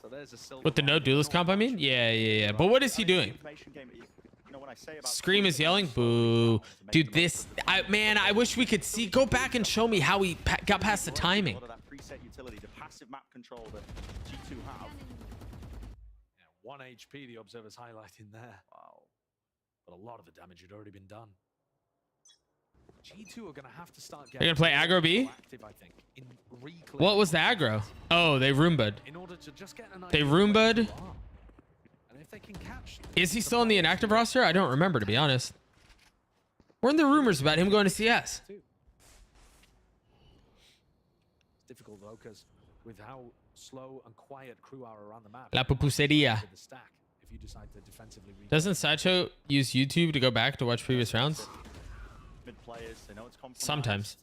So there's a silver With the no duelist comp, I mean? Yeah. But what is he doing? Information game, you know, when I say about Scream is yelling, boo. Dude, this, man, I wish we could see. Go back and show me how he got past the timing. a lot of that preset utility, the passive map control that G2 have. 1 HP, the observer's highlighting there. Wow. But a lot of the damage had already been done. G2 are going to have to start getting... They're going to play aggro B? Active, I think, in What was the aggro? Oh, they Roombud. in order to just get an They idea Roombud. And if they can catch... Is he still in the inactive roster? I don't remember, to be honest. Were in the rumors about him going to CS? It's difficult, though, because with how slow and quiet crew are around the map... La pupuseria. ...the stack if you decide to defensively... Doesn't Sideshow use YouTube to go back to watch previous rounds? Mid players, they know it's compromised. Sometimes.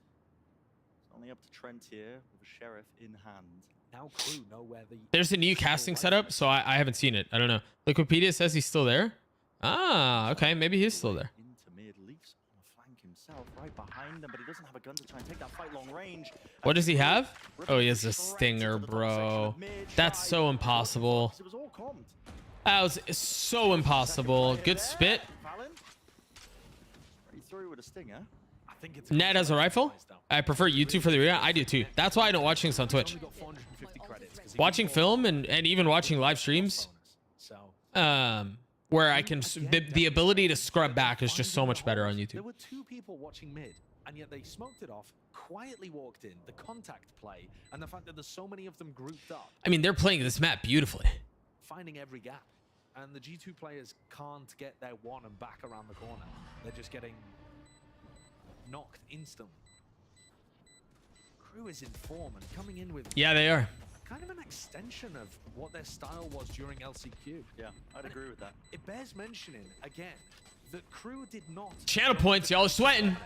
It's only up to Trent here with a sheriff in hand. Now crew know where the... There's a new casting setup, so I haven't seen it. I don't know. Wikipedia says he's still there. Ah, okay. Maybe he's still there. Into mid, Leafs on the flank himself, right behind him, but he doesn't have a gun to try and take that fight long range. What does he have? Oh, he has a stinger, bro. That's so impossible. It was all commed. That was so impossible. Good spit. He threw with a stinger. I think it's... Ned has a rifle. I prefer YouTube for the arena. I do too. That's why I don't watch things on Twitch. Watching film and even watching live streams, where I can the ability to scrub back is just so much better on YouTube. There were 2 people watching mid, and yet they smoked it off, quietly walked in, the contact play, and the fact that there's so many of them grouped up. I mean, they're playing this map beautifully. Finding every gap. And the G2 players can't get their one and back around the corner. They're just getting knocked instantly. Crew is in form and coming in with... Yeah, they are. Kind of an extension of what their style was during LCQ. Yeah, I'd agree with that. It bears mentioning, again, that Crew did not... Channel points, y'all are sweating.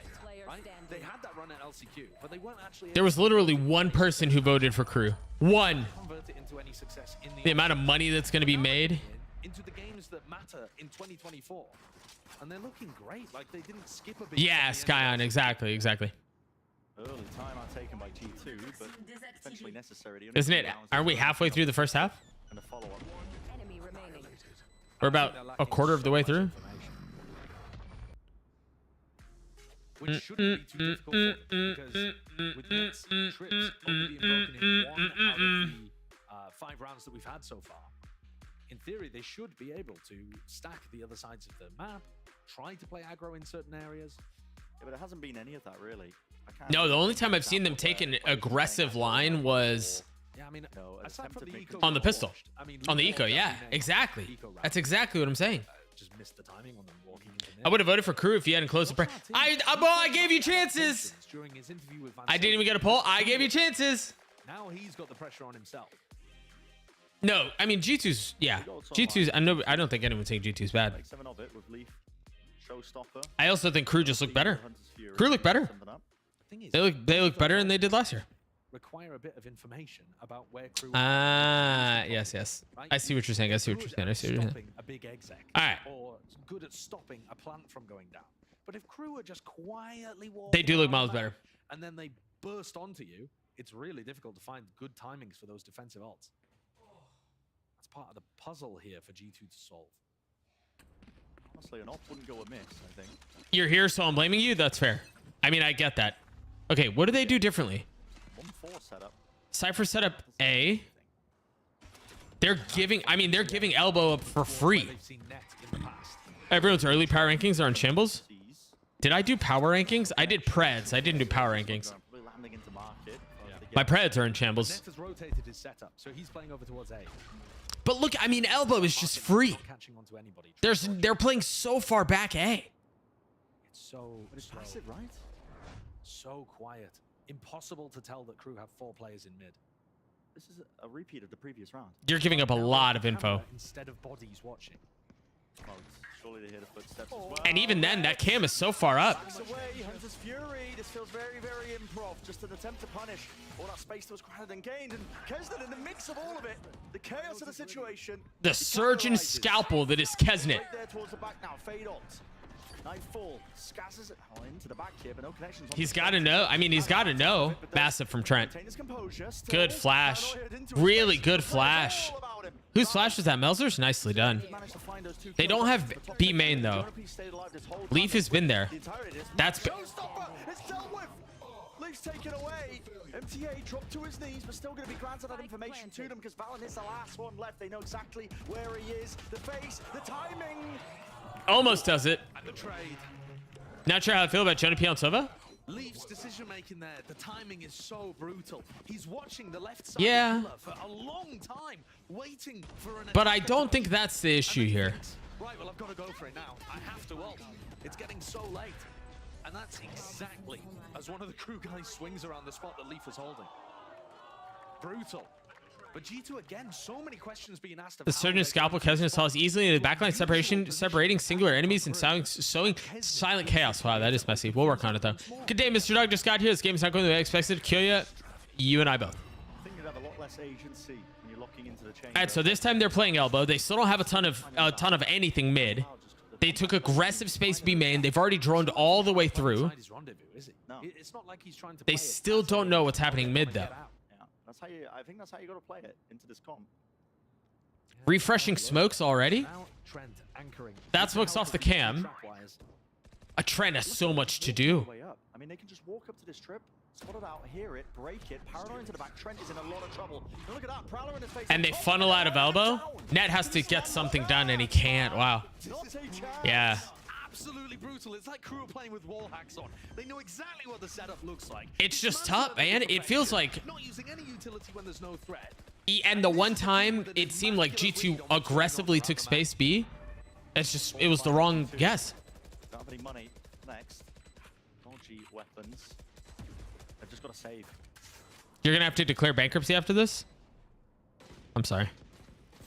Right? They had that run at LCQ, but they weren't actually... There was literally one person who voted for Crew. One. Convert it into any success in The amount of money that's going to be made. Into the games that matter in 2024. And they're looking great. Like, they didn't skip a beat. Yeah, Skyon. Exactly. Early timeout taken by G2, but essentially necessary. Isn't it? Aren't we halfway through the first half? And a follow-up. We're about a quarter of the way through. Which shouldn't be too difficult because with Nets trips only being broken in 1 out of the 5 rounds that we've had so far, in theory, they should be able to stack the other sides of the map, try to play aggro in certain areas. Yeah, but it hasn't been any of that, really. No, the only time I've seen them take an aggressive line was Yeah, I mean, aside from the eco on the pistol. I mean, On the eco, yeah, exactly. That's exactly what I'm saying. Just missed the timing on them walking into I would have voted for Crew if he hadn't closed the break. I gave you chances. during his interview with Van I didn't even get a poll. I gave you chances. Now he's got the pressure on himself. No, I mean G2's G2's. I don't think anyone's saying G2's bad. Like 7 of it with Leaf, Showstopper. I also think Crew just looked better. Crew looked better. They look better than they did last year. Require a bit of information about where Crew. Yes. I see what you're saying. I see what you're saying. A big exec. All right. Or good at stopping a plant from going down. But if Crew are just quietly walking, They do look miles better. And then they burst onto you, it's really difficult to find good timings for those defensive ults. That's part of the puzzle here for G2 to solve. Honestly, an ult wouldn't go amiss, I think. You're here, so I'm blaming you. That's fair. I mean, I get that. Okay, what do they do differently? 1-4 setup. Cypher setup A. They're giving elbow up for free. Everyone's early power rankings are in shambles. Did I do power rankings? I did Preds. I didn't do power rankings. My Preds are in shambles. Net has rotated his setup, so he's playing over towards A. But look, I mean, elbow is just free. They're playing so far back A. It's so But it's passive, right? So quiet. Impossible to tell that Crew have 4 players in mid. This is a repeat of the previous round. You're giving up a lot of info. Instead of bodies watching. Surely they hear the footsteps as well. And even then, that cam is so far up. Backs away, Hunter's Fury. This feels very, very improv. Just an attempt to punish all that space that was granted and gained. And Kesnet in the mix of all of it. The chaos of the situation. The surgeon scalpel that is Kesnet. Right there towards the back now. Fade ult. Nightfall scatters it into the back here, but no connections. He's got to know. I mean, he's got to know. Massive from Trent. Good flash. Really good flash. Whose flash was that? Melzer's? Nicely done. They don't have B main, though. Leaf has been there. That's... Leaf's taken away. MTA dropped to his knees, but still going to be granted that information to them because Valen is the last one left. They know exactly where he is. The face, the timing. Almost does it. And the trade. Not sure how I feel about Johnny P on Sova. Leaf's decision making there, the timing is so brutal. He's watching the left side Yeah. for a long time, waiting for an But I don't think that's the issue here. Right, well, I've got to go for it now. I have to ult. It's getting so late. And that's exactly as one of the crew guys swings around the spot that Leaf was holding. Brutal. But G2 again, so many questions being asked of The Surgeon Scalpel Kesner solves easily into the backline separation, separating singular enemies and sowing silent chaos. Wow, that is messy. We'll work on it though. Good day, Mr. Dog. Just got here. This game is not going the way I expected. Kyoya, you and I both. I think you'd have a lot less agency when you're locking into the chain. All right, so this time they're playing elbow. They still don't have a ton of anything mid. They took aggressive space B main. They've already droned all the way through. It's not like he's trying to They still don't know what's happening mid though. That's how you. I think that's how you got to play it into this comp. Refreshing smokes already. That smoke's off the cam. A Trent has so much to do. I mean, they can just walk up to this trip, spot it out, hear it, break it, paranoid into the back. Trent is in a lot of trouble. Now look at that, Prowler in his face. And they funnel out of elbow. Net has to get something done and he can't. Wow. Yeah. Absolutely brutal. It's like crew are playing with wall hacks on. They know exactly what the setup looks like. It's just tough, man. It feels like... Not using any utility when there's no threat. And the one time it seemed like G2 aggressively took space B, it was the wrong guess. Don't have any money. Next. Dodgy weapons. They've just got to save. You're gonna have to declare bankruptcy after this? I'm sorry.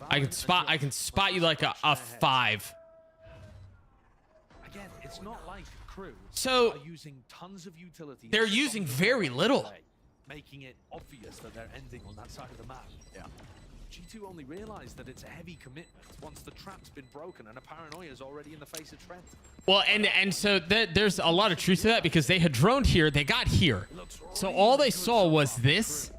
I can spot you like a 5. Again, it's not like crew So, are using tons of utility. they're using very little. Making it obvious that they're ending on that side of the map. Yeah. G2 only realized that it's a heavy commitment once the trap's been broken and a paranoia is already in the face of Trent. Well, and so there's a lot of truth to that because they had droned here, they got here. So all they saw was this.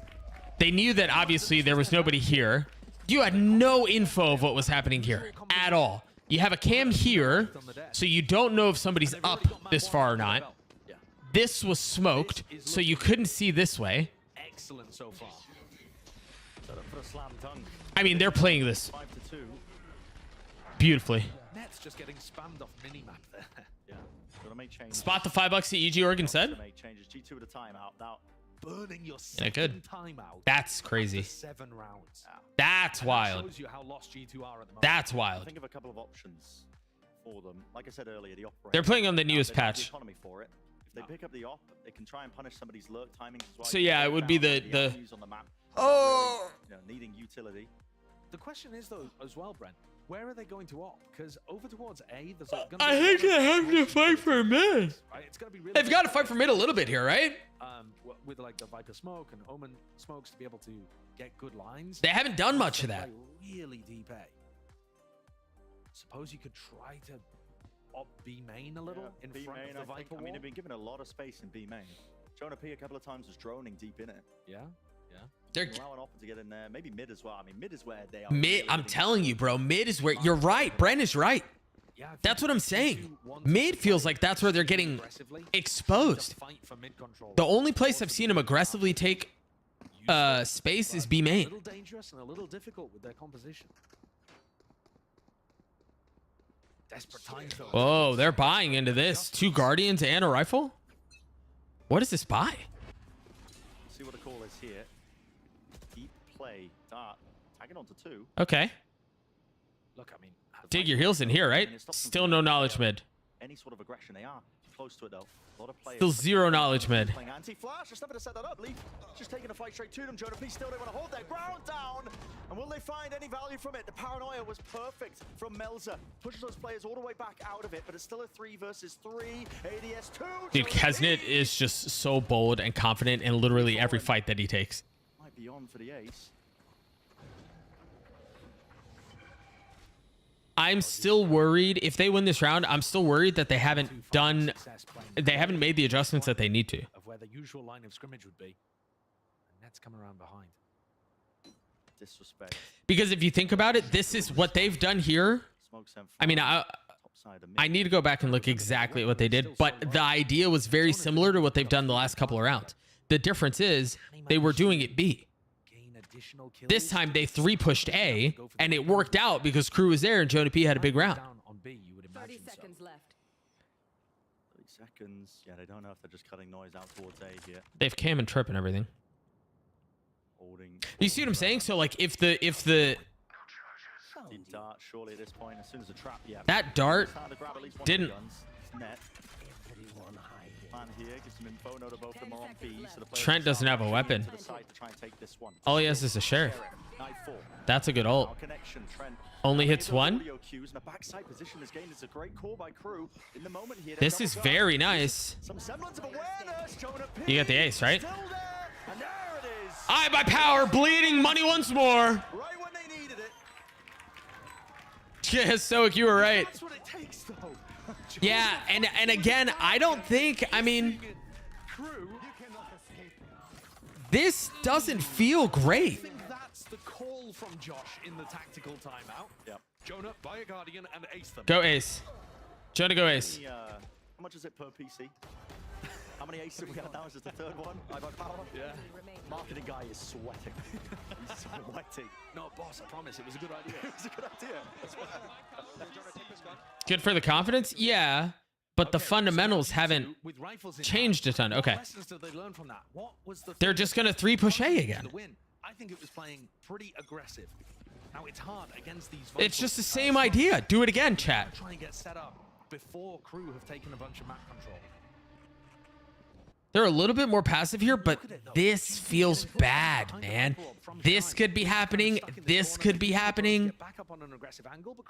They knew that obviously there was nobody here. You had no info of what was happening here at all. You have a cam here, so you don't know if somebody's up this far or not. This was smoked, so you couldn't see this way. Excellent so far. I mean, they're playing this beautifully. Net's just getting spammed off minimap there. Yeah. Gotta make changes. Spot the $5 that EG Oregon said. Make changes. G2 at a timeout. Now, burning your And it could. timeout. That's crazy. 7 rounds. That's wild. Shows you how lost G2 are at the moment. That's wild. think of a couple of options for them. Like I said earlier, the operator. They're playing on the newest They have patch. The economy for it. If they pick up the op, they can try and punish somebody's lurk timings as well. So yeah, it would be the avenues on the map. Oh. Really, needing utility. The question is though, as well, Brent, where are they going to opt? Because over towards A, there's like I think they have to fight for mid. Right? It's gonna be really. They've got to fight for mid a little bit here, right? With like the Viper smoke and Omen smokes to be able to get good lines. They haven't done much of that. Really deep A. Suppose you could try to opt B main a little in B front main, of the Viper I mean, wall. they've been given a lot of space in B main. Jonah P a couple of times was droning deep in it. Yeah, yeah. They're allow an option to get in there. Maybe mid as well. I mean, mid is where they are. mid. I'm telling you, bro. Mid is where you're right. Brent is right. That's what I'm saying. Mid feels like that's where they're getting exposed. The only place I've seen them aggressively take space is B A main. little dangerous and a little difficult with their composition. Desperate times though. Oh, they're buying into this. 2 Guardians and a rifle? What is this buy? See what the call is here. Deep play. Dart. Tagging onto 2. Okay. Look, I mean, Dig your heels in here, right? Still no knowledge mid. Any sort of aggression. They are close to it though. A lot of players. Still 0 knowledge mid. Playing anti-flash. Just never to set that up. Leaf just taking a fight straight to them. Jonah P still don't want to hold their ground down. And will they find any value from it? The paranoia was perfect from Melza. Pushes those players all the way back out of it, but it's still a 3 versus 3. ADS 2. Dude, Kesnet is just so bold and confident in literally every fight that he takes. Might be on for the ace. I'm still worried if they win this round. I'm still worried that they haven't made the adjustments that they need to. Of where the usual line of scrimmage would be. And Net's coming around behind. Disrespect. Because if you think about it, this is what they've done here. I mean, I need to go back and look exactly at what they did, but the idea was very similar to what they've done the last couple of rounds. The difference is they were doing it B. This time they 3-pushed A, and it worked out because Crew was there and Jonah P had a big round. 30 seconds left. 30 seconds. Yeah, they don't know if they're just cutting noise out towards A here. They have Cam and Trip and everything. Holding. You see what I'm saying? So like if the Deep dart, surely at this point, as soon as the trap, yeah. that dart Starting to grab at least one of didn't. the guns. It's net. Plan here gives some info. Note of both of them are on B, so the players Trent doesn't have a weapon. to the side to try and take this one. All he has is a sheriff. Night 4. That's a good ult. Now connection, Trent. Only hits one. Audio cues and a backside position is gained. It's a great call by Crew. In the moment here, This is very nice. some semblance of awareness. Jonah P. You got the ace, right? Still there, and there it is. I by power bleeding money once more. Right when they needed it. Yeah, Stoic, you were right. That's what it takes, though. Yeah, and again, I don't think, I mean, this doesn't feel great. I think that's the call from Josh in the tactical timeout. Yep. Jonah, buy a Guardian and ace them. Go ace. Jonah, go ace. How much is it per PC? How many aces have we got now? Is this the third one? I got power. Yeah. Marketing guy is sweating. He's sweating. No, boss, I promise it was a good idea. It was a good idea. That's what Good for the confidence? Yeah, but the fundamentals haven't changed a ton. Okay. Lessons did they learn from that? What was the They're just going to 3-push A again. the win? I think it was playing pretty aggressive. Now it's hard against these. It's just the same idea. Do it again, chat. Try and get set up before Crew have taken a bunch of map control. They're a little bit more passive here, but this feels bad, man. This could be happening. This could be happening.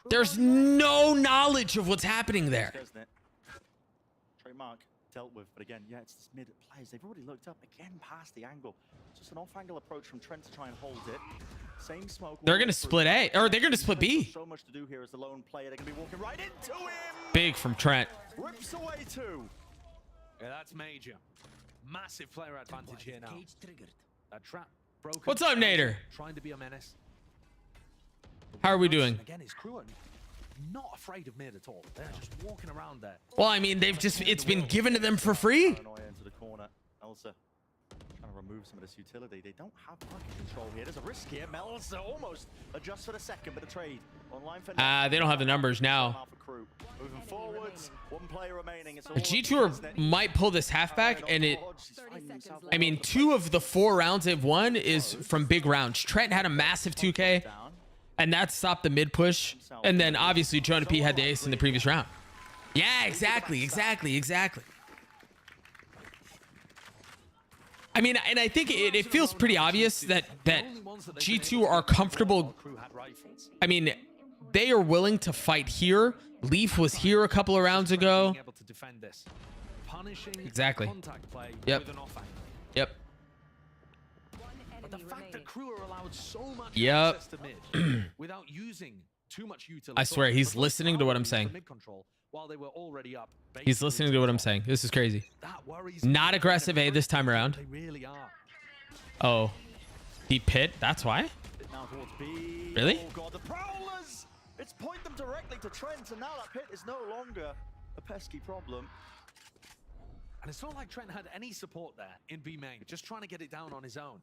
There's no knowledge of what's happening there. Trademark dealt with, but again, yeah, it's this mid players. They've already looked up again past the angle. Just an off-angle approach from Trent to try and hold it. Same smoke. They're going to split A, or they're going to split B. So much to do here as the lone player. They're going to be walking right into him. Big from Trent. Rips away two. Yeah, that's major. Massive player advantage here now. That trap broken. What's up, Nader? Trying to be a menace. How are we doing? Again, his crew are not afraid of mid at all. They're just walking around there. Well, I mean, it's been given to them for free. Paranoia into the corner. Elsa trying to remove some of this utility. They don't have market control here. There's a risk here. Melza almost adjusts for the second, but the trade online for They don't have the numbers now. Moving forwards, one player remaining. It's all G2 might pull this halfback, and I mean, 2 of the 4 rounds they've won is from big rounds. Trent had a massive 2K, and that stopped the mid push. And then obviously Jonah P had the ace in the previous round. Yeah, exactly. I mean, and I think it feels pretty obvious that G2 are comfortable. I mean, they are willing to fight here. Leaf was here a couple of rounds ago. Exactly. Yep. Yep. But the fact that Crew are allowed so much Yep. access to mid without using too much utility. I swear, he's listening to what I'm saying. Mid control while they were already up. He's listening to what I'm saying. This is crazy. Not aggressive A this time around. They really are. Oh. Deep pit? That's why? Now towards B. Really? Oh god, the Prowlers! It's point them directly to Trent, and now that pit is no longer a pesky problem. And it's not like Trent had any support there in B main, just trying to get it down on his own.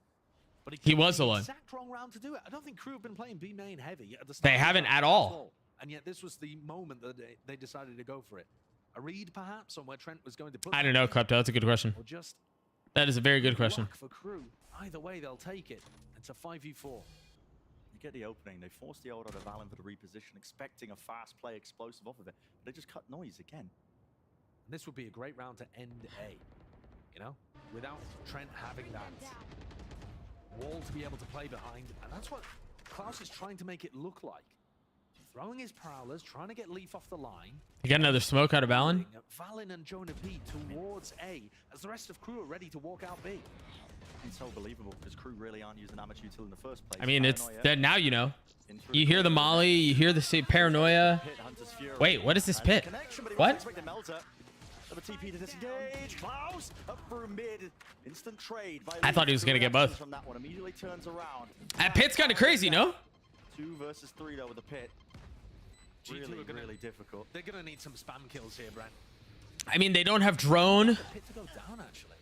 But He was alone. Exact wrong round to do it. I don't think Crew have been playing B main heavy at the start. They haven't at all. And yet this was the moment that they decided to go for it. A read perhaps on where Trent was going to put. I don't know, Klepto. That's a good question. Or just That is a very good question. luck for Crew. Either way, they'll take it. It's a 5v4. You get the opening. They force the ult out of Valen for the reposition, expecting a fast play explosive off of it. But they just cut noise again. And this would be a great round to end A. You know, without Trent having that wall to be able to play behind. And that's what Klaus is trying to make it look like. Throwing his Prowlers, trying to get Leaf off the line. You got another smoke out of Valen? Valen and Jonah P towards A, as the rest of Crew are ready to walk out B. It's so believable because Crew really aren't using that much util in the first place. I mean, it's that now you know. You hear the molly, you hear the paranoia. Wait, what is this pit? What? The TP to disengage. Klaus up through mid. Instant trade. I thought he was gonna get both. From that one immediately turns around. That pit's kind of crazy, no? 2 versus 3 though with the pit. G2 are really difficult. They're gonna need some spam kills here, Brent. I mean, they don't have drone. Pit to go down, actually.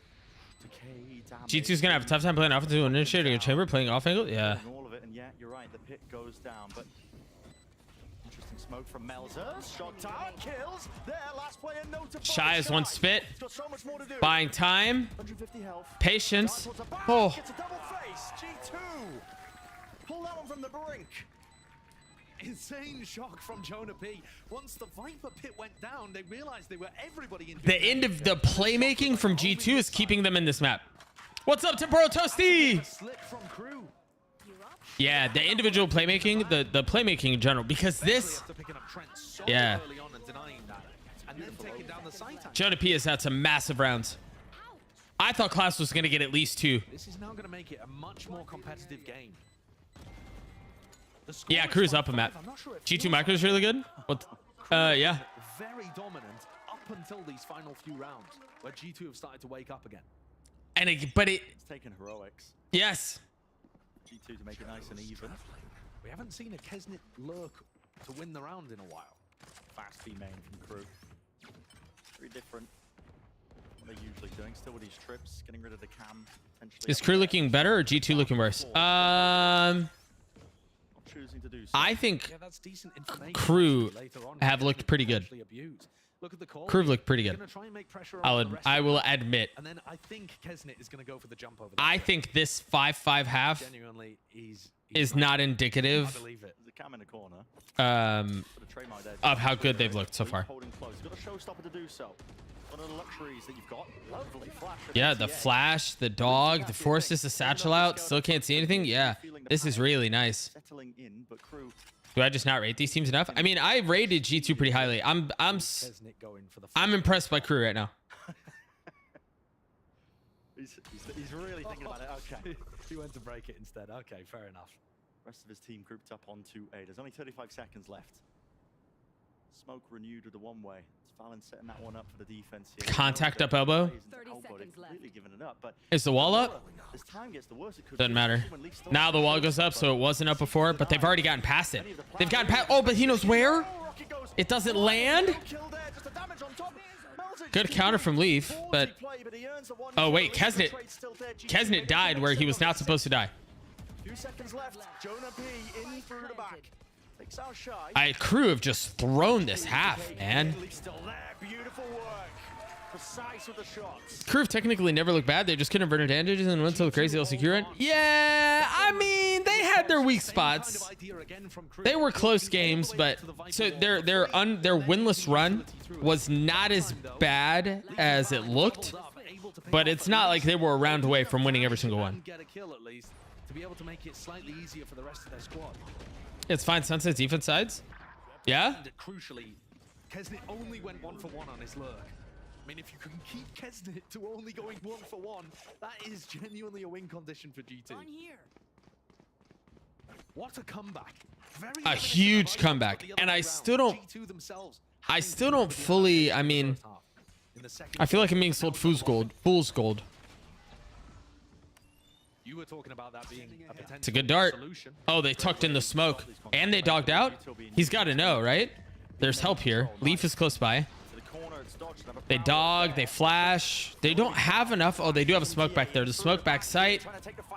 G2's gonna have a tough time playing offensive and initiating a chamber, playing off angle. Yeah. All of it, and yeah, you're right. The pit goes down, but interesting smoke from Melzer. Shot tower kills. There, last player notified. Shy is one spit. He's got so much more to do. Buying time. 150 health. Patience. Oh. Oh. Gets a double face. G2. Pull that one from the brink. Insane shock from Jonah P. Once the Viper pit went down, they realized they were everybody in. The end of the playmaking from G2 is keeping them in this map. What's up, Temporo Toasty? Yeah, the individual playmaking, the playmaking in general, because this. Yeah. Jonah P has had some massive rounds. I thought Class was going to get at least 2. This is now going to make it a much more competitive game. Yeah, Crew's up a map. G2 micro is really good. What? Yeah. Very dominant up until these final few rounds, where G2 have started to wake up again. And it's taken heroics. Yes. G2 to make it nice and even. We haven't seen a Kesnit lurk to win the round in a while. Fast B main from Crew. Very different. What they're usually doing. Still with these trips, getting rid of the cam. Is Crew looking better or G2 looking worse? Choosing to do so. I think Yeah, that's decent information Crew later on. have looked pretty good. Look at the call. Crew looked pretty good. Gonna try and make pressure on the rest I of will them. admit. And then I think Kesnit is going to go for the jump over. I think this 5-5 half Genuinely, is not indicative I believe it. There's a cam in the corner. Of how good they've looked so far. Holding close. You've got a showstopper to do so. One of the luxuries that you've got. Lovely flash. Yeah, the flash, the dog, the forces, the satchel out. Still can't see anything. Yeah, this is really nice. Settling in, but Crew. Do I just not rate these teams enough? I mean, I rated G2 pretty highly. I'm impressed by Crew right now. He's really thinking about it. Okay. He went to break it instead. Okay, fair enough. Rest of his team grouped up onto A. There's only 35 seconds left. Smoke renewed with the one-way. Fallon setting that one up for the defense here. Contact up elbow. 30 seconds left. Giving it up, but Is the wall up? as time gets the worse it could Doesn't be, matter. especially when Leaf still Now the wall has goes up, so it wasn't up before, but they've already gotten past it. They've gotten past. Oh, but he knows where. It doesn't land. Good counter from Leaf, but oh wait, Kesnit died where he was not supposed to die. 2 seconds left. Jonah P in through the back. Takes out Shy. Crew have just thrown this half, man. Still there. Beautiful work. Precise with the shots. Crew have technically never looked bad. They just couldn't avert advantages and went to the crazy LCQ run. Yeah, I mean, they had their weak spots. They were close games, but so their winless run was not as bad as it looked. But it's not like they were a round away from winning every single one. Get a kill at least to be able to make it slightly easier for the rest of their squad. It's fine. Sunset's defense sides. Yeah. And crucially, Kesnit only went 1-for-1 on his lurk. I mean, if you can keep Kesnit to only going 1-for-1, that is genuinely a win condition for G2. What a comeback! A huge comeback, and I still don't fully. I mean, I feel like I'm being sold fool's gold. You were talking about that being a potential It's a good dart. solution. Oh, they tucked in the smoke, and they dogged out. He's got to know, right? There's help here. Leaf is close by. They dog, they flash. They don't have enough. Oh, they do have a smoke back there. The smoke back sight.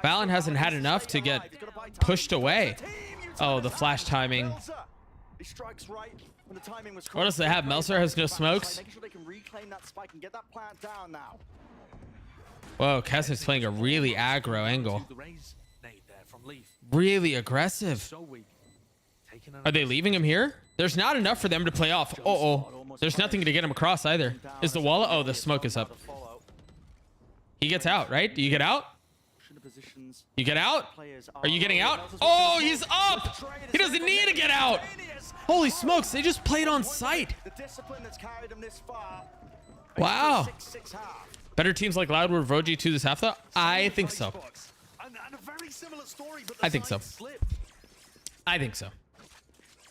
Fallon hasn't had enough to get pushed away. Oh, the flash timing. He strikes right when the timing was What else do they have? Melser has no smokes. Making sure they can reclaim that spike and get that plant down now. Whoa, Kesnit's playing a really aggro angle. Really aggressive. Are they leaving him here? There's not enough for them to play off. Uh-oh. There's nothing to get him across either. Is the wall? Oh, the smoke is up. He gets out, right? Do you get out? You get out? Are you getting out? Oh, he's up! He doesn't need to get out! Holy smokes, they just played on sight. Wow. Better teams like Loudwood Vote G2 this half though? I think so. I think so. I think so.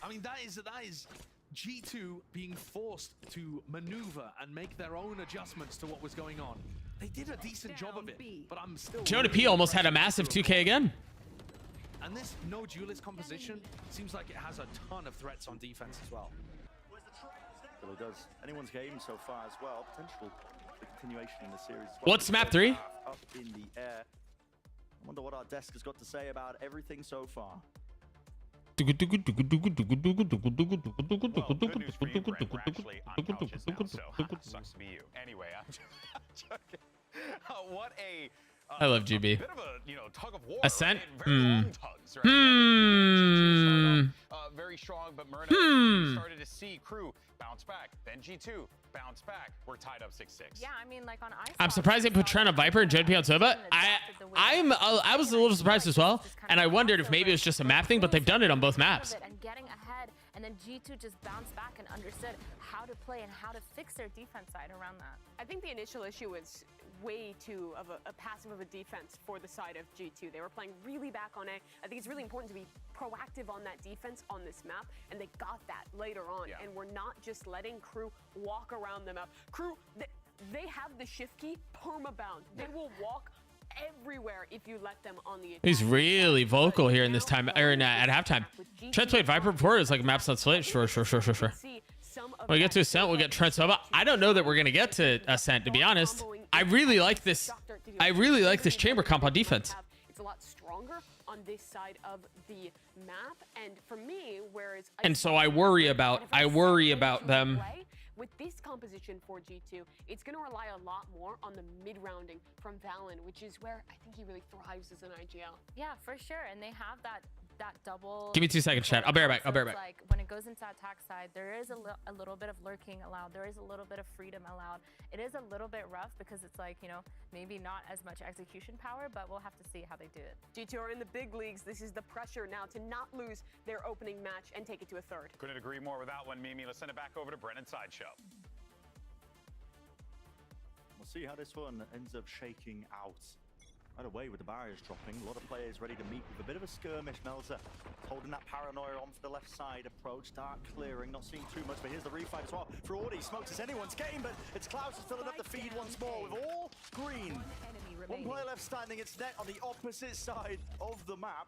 I mean, that is G2 being forced to maneuver and make their own adjustments to what was going on. They did a decent job of it, but I'm still... Jonah P almost had a massive 2K again. And this no duelist composition seems like it has a ton of threats on defense as well. Well, it does. Anyone's game so far as well. Potential for continuation in the series. What's map 3? Up in the air. I wonder what our desk has got to say about everything so far. Well, good news for you, Brent. We're actually on couches now, so sucks to be you. Anyway, I'm joking. What a I love GB. bit of a tug of war. Ascent? Right? Very long tugs, right? Very strong, but Myrna started to see Crew bounce back. Then G2 bounce back. We're tied up 6-6. Yeah, I mean, like on ice. I'm surprised they put Trent on Viper and JP on Sova. I was a little surprised as well, and I wondered if maybe it was just a map thing, but they've done it on both maps. And getting ahead, and then G2 just bounced back and understood how to play and how to fix their defense side around that. I think the initial issue was way too of a passive of a defense for the side of G2. They were playing really back on A. I think it's really important to be proactive on that defense on this map, and they got that later on. And we're not just letting Crew walk around the map. Crew, they have the shift key permabound. They will walk everywhere if you let them on the attack. He's really vocal here in this time, or at halftime. Trent's played Viper before. It was like maps not split. Sure. When we get to Ascent, we'll get Trent Sova. I don't know that we're gonna get to Ascent, to be honest. I really like this. I really like this chamber comp on defense. It's a lot stronger on this side of the map, and for me, whereas And so I worry about them. with this composition for G2, it's going to rely a lot more on the mid-rounding from Valen, which is where I think he really thrives as an IGL. Yeah, for sure. And they have that double. Give me 2 seconds, chat. I'll be right back. Like when it goes into attack side, there is a little bit of lurking allowed. There is a little bit of freedom allowed. It is a little bit rough because it's like, maybe not as much execution power, but we'll have to see how they do it. G2 are in the big leagues. This is the pressure now to not lose their opening match and take it to a third. Couldn't agree more with that one, Mimi. Let's send it back over to Brennan Sideshow. We'll see how this one ends up shaking out. Right away with the barriers dropping, a lot of players ready to meet with a bit of a skirmish. Melza holding that paranoia on for the left side approach. Dark clearing, not seeing too much, but here's the refight as well. Fraudi smokes as anyone's game, but it's Klaus who's filling up the feed once more with all green. One player left standing, it's net on the opposite side of the map.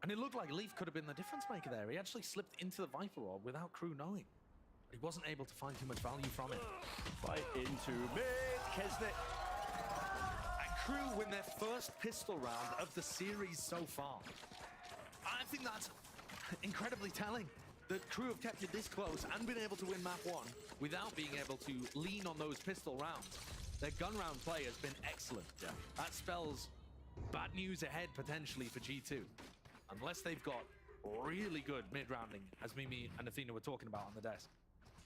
And it looked like Leaf could have been the difference maker there. He actually slipped into the Viper Orb without Crew knowing. He wasn't able to find too much value from it. Right into mid, Kesnet. Crew win their first pistol round of the series so far. I think that's incredibly telling that Crew have kept it this close and been able to win map 1 without being able to lean on those pistol rounds. Their gun round play has been excellent. That spells bad news ahead potentially for G2. Unless they've got really good mid-rounding, as Mimi and Athena were talking about on the desk.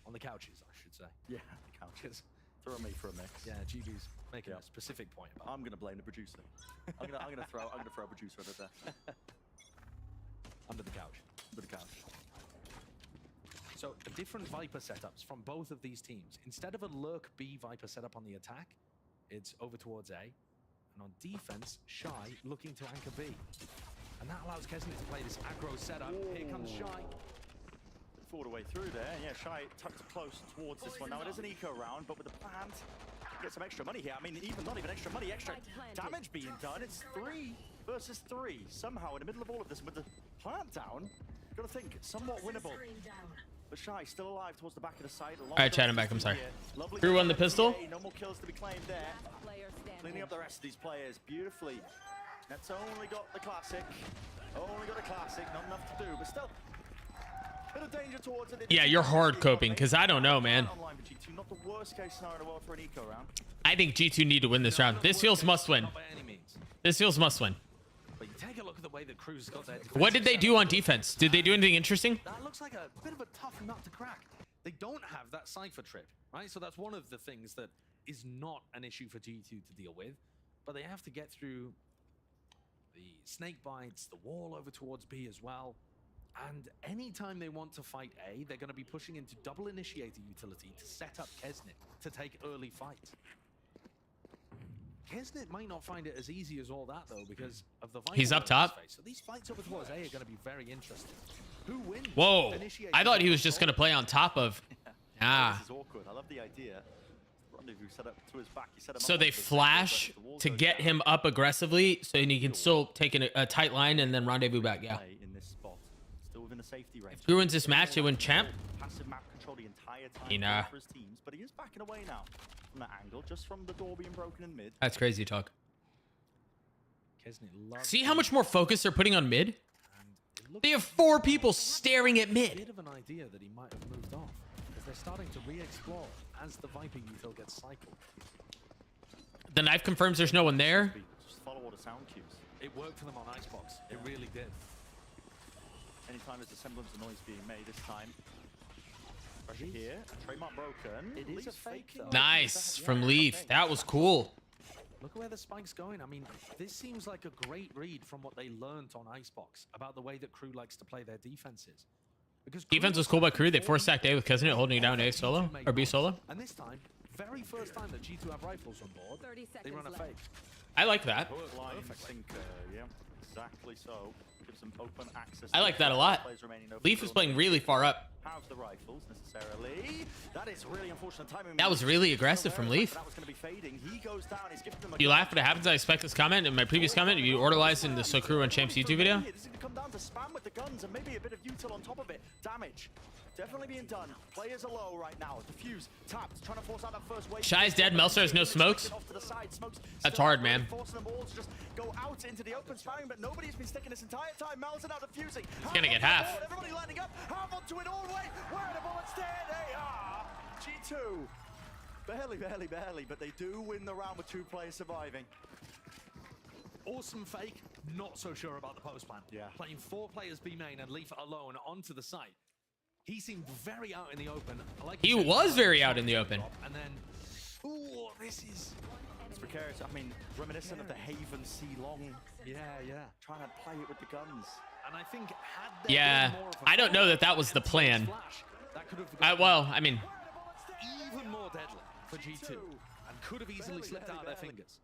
On the couches, I should say. Yeah, the couches. Throw me for a mix. Yeah, GB's making a specific point about I'm gonna blame the producer. I'm gonna throw a producer under there. Under the couch. Under the couch. So different Viper setups from both of these teams. Instead of a lurk B Viper setup on the attack, it's over towards A. And on defense, Shy looking to anchor B. And that allows Kesnet to play this aggro setup. Here comes Shy. Forward away through there. Yeah, Shy tucked close towards this one. Now it is an eco round, but with the plant, get some extra money here. I mean, not even extra money, extra damage being done. It's 3 versus 3. Somehow, in the middle of all of this, with the plant down, gotta think, somewhat winnable. But Shy still alive towards the back of the site. All right, chat, I'm back. I'm sorry. Crew won the pistol. No more kills to be claimed there. Cleaning up the rest of these players beautifully. That's only got the classic. Only got a classic. Not enough to do, but still. Bit of danger towards it. Yeah, you're hard coping, because I don't know, man. Not the worst case scenario in the world for an eco round. I think G2 need to win this round. This feels must win. This feels must win. But you take a look at the way that Crew's got their defense. What did they do on defense? Did they do anything interesting? That looks like a bit of a tough nut to crack. They don't have that Cypher trip, right? So that's one of the things that is not an issue for G2 to deal with. But they have to get through the snake bites, the wall over towards B as well. And anytime they want to fight A, they're going to be pushing into double initiator utility to set up Kesnet to take early fights. Kesnet might not find it as easy as all that, though, because of the He's up top. So these fights over towards A are going to be very interesting. Who wins? Whoa. I thought he was just going to play on top of... This is awkward. I love the idea. Rendezvous set up to his back. He set him So up they onto the flash center, but the wall to goes get down. him up aggressively, so he can still take a tight line and then rendezvous back. Yeah. Play in this spot, still within the safety range. If Crew wins this match, they win champ. Passive map control the entire time Nah. for his teams, but he is backing away now from that angle, just from the door being broken in mid. That's crazy talk. Kesnet loves See how much more focus they're putting on mid? They have 4 people staring at a mid. bit of an idea that he might have moved off, because they're starting to re-explore as the Viper util gets cycled. The knife confirms there's no one there. Just follow all the sound cues. It worked for them on Icebox. It really did. Anytime there's a semblance of noise being made this time. Pressure here. Trademark broken. It is a fake, though. Nice from Leaf. That was cool. Look at where the spike's going. I mean, this seems like a great read from what they learned on Icebox about the way that Crew likes to play their defenses. Because Defense was cool by Crew. They 4-stacked A with Kesnet holding it down A solo or B solo. And this time, very first time that G2 have rifles on board, they run a fake. I like that. Line sinker, yeah, exactly so. Gives them open access. I like that a lot. Leaf is playing really far up. Have the rifles necessarily. That is really unfortunate timing. That was really aggressive from Leaf. That was going to be fading. He goes down. He's giving them a You laugh when it happens. I expect this comment in my previous comment. You orderlize in the So Crew and Champs YouTube video. This is going to come down to spam with the guns and maybe a bit of util on top of it. Damage definitely being done. Players are low right now. Diffuse, tapped, trying to force out that first wave. Shy's dead. Melser has no smokes. Off to the side. Smokes That's still hard, man. Forcing them all to just go out into the open spamming, but nobody's been sticking this entire time. Mel's now diffusing. He's gonna get half. Everybody lining up. Half onto it all the way. Where are the bullets? There they are. G2. Barely, but they do win the round with 2 players surviving. Awesome fake. Not so sure about the post plan. Yeah. Playing 4 players B main and Leaf alone onto the site. He seemed very out in the open. Like He was very out in the open. And then, ooh, this is... It's precarious. I mean, reminiscent of the Haven C long. Yeah. Trying to play it with the guns. And I think had there Yeah, been more of a I don't know that was the plan. flash, that could have Well, I mean, even more deadly for G2 and could have easily slipped out of their fingers.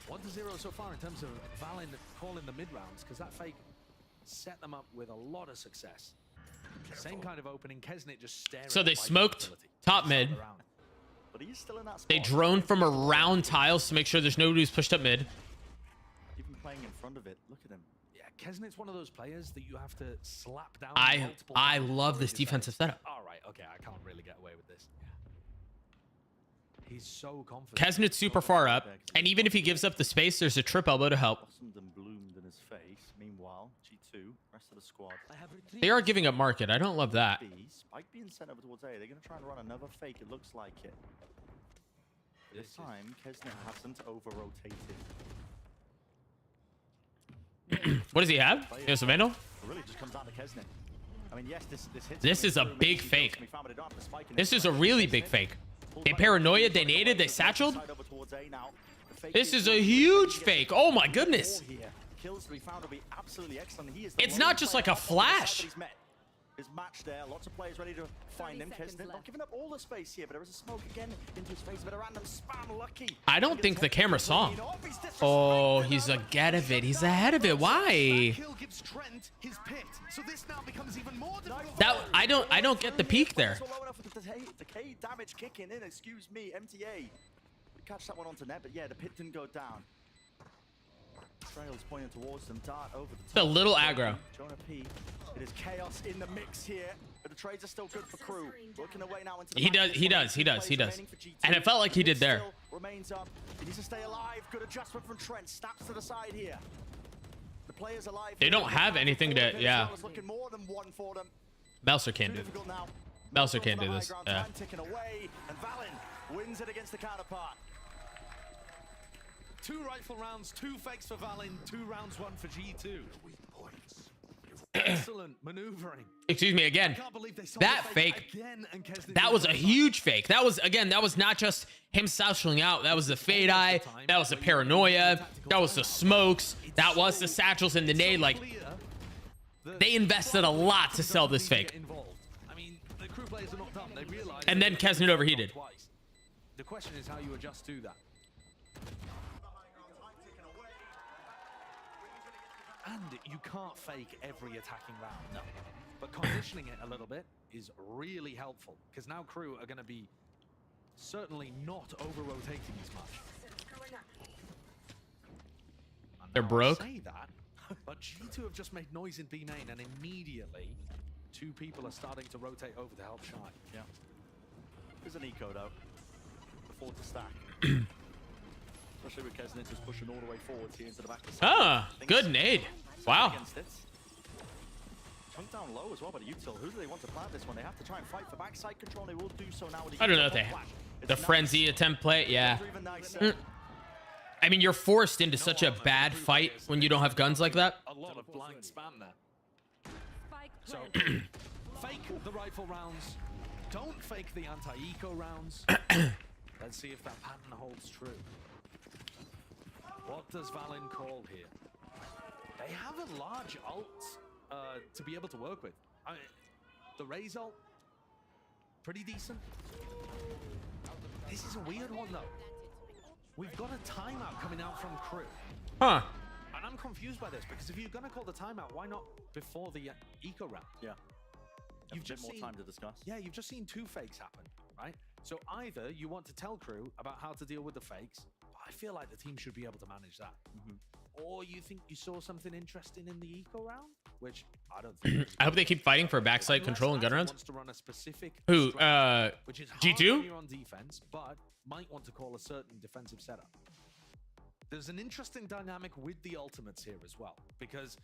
1-0 so far in terms of Valen calling the mid rounds, because that fake set them up with a lot of success. Same kind of opening. Kesnet just staring. so at they Viper's smoked ability. top mid. But he's still in that spot. They drone from around tiles to make sure there's nobody who's pushed up mid. Even playing in front of it. Look at him. Yeah, Kesnet's one of those players that you have to slap down. multiple I times love before this he decides, defensive setup. All right, okay, I can't really get away with this. He's so confident. Kesnet's super far up, and even if he gives up the space, there's a trip elbow to help. Blossomed and bloomed in his face. Meanwhile, G2, rest of the squad. They are giving up market. I don't love that. Spike being sent over towards A. They're going to try and run another fake. It looks like it. This time, Kesnet hasn't over-rotated. What does he have? He has a Vandal? It really just comes down to Kesnet. I mean, yes, this hits. This is a big fake. This is a really big fake. They paranoia, they naded, they satcheled. This is a huge fake. Oh my goodness. Kills to be found will be absolutely excellent. He is It's not just like a flash. His match there. Lots of players ready to find him. Kesnet not giving up all the space here, but there is a smoke again into his face. A bit of random spam. Lucky. I don't think the camera saw him. Oh, he's ahead of it. He's ahead of it. Why? That I don't get the peak there. Decay damage kicking in. Excuse me, MTA. Catch that one onto net, but yeah, the pit didn't go down. Trails pointing towards them. Dart over the top. It's a little aggro. Jonah P. It is chaos in the mix here, but the trades are still good for Crew. Working away now into the He does. And it felt like he did there. Still remains up. He needs to stay alive. Good adjustment from Trent. Snaps to the side here. The players alive. They don't have anything to, yeah. Looking more than one for them. Melser can't do this. Melser can't do this. Yeah. Time ticking away, and Valen wins it against the counterpart. 2 rifle rounds, 2 fakes for Valen, 2 rounds, 1 for G2. Excellent maneuvering. Excuse me again. That fake, that was a huge fake. That was, again, that was not just him satcheling out. That was the fade eye. That was the paranoia. That was the smokes. That was the satchels and the nade. Like, they invested a lot to sell this fake. I mean, the Crew players are not dumb. They realize. And then Kesnet overheated. The question is how you adjust to that. And you can't fake every attacking round. No. But conditioning it a little bit is really helpful, because now Crew are going to be certainly not over-rotating as much. They're broke. I say that, but G2 have just made noise in B main, and immediately 2 people are starting to rotate over to help Shy. Yeah. There's an eco though. Before to stack. Especially with Kesnit just pushing all the way forwards here into the back of the side. Ah, good nade. Wow. Chunk down low as well, but Util, who do they want to plant this one? They have to try and fight for backside control. They will do so now. With I don't know if they the frenzy attempt play. Yeah. I mean, you're forced into such a bad fight when you don't have guns like that. A lot of blind spam there. So, fake the rifle rounds. Don't fake the anti-eco rounds. Let's see if that pattern holds true. What does Valen call here? They have a large ult to be able to work with. I mean, the Raze ult, pretty decent. This is a weird one though. We've got a timeout coming out from Crew. Huh. And I'm confused by this, because if you're going to call the timeout, why not before the eco round? Yeah. You've just more seen time to discuss. Yeah, you've just seen 2 fakes happen, right? So either you want to tell Crew about how to deal with the fakes, but I feel like the team should be able to manage that. Or you think you saw something interesting in the eco round, which I don't think. I hope they keep fighting for backside control and gun rounds. Wants to run a specific Who? strategy, which is hard G2? when you're on defense, but might want to call a certain defensive setup. There's an interesting dynamic with the ultimates here as well, because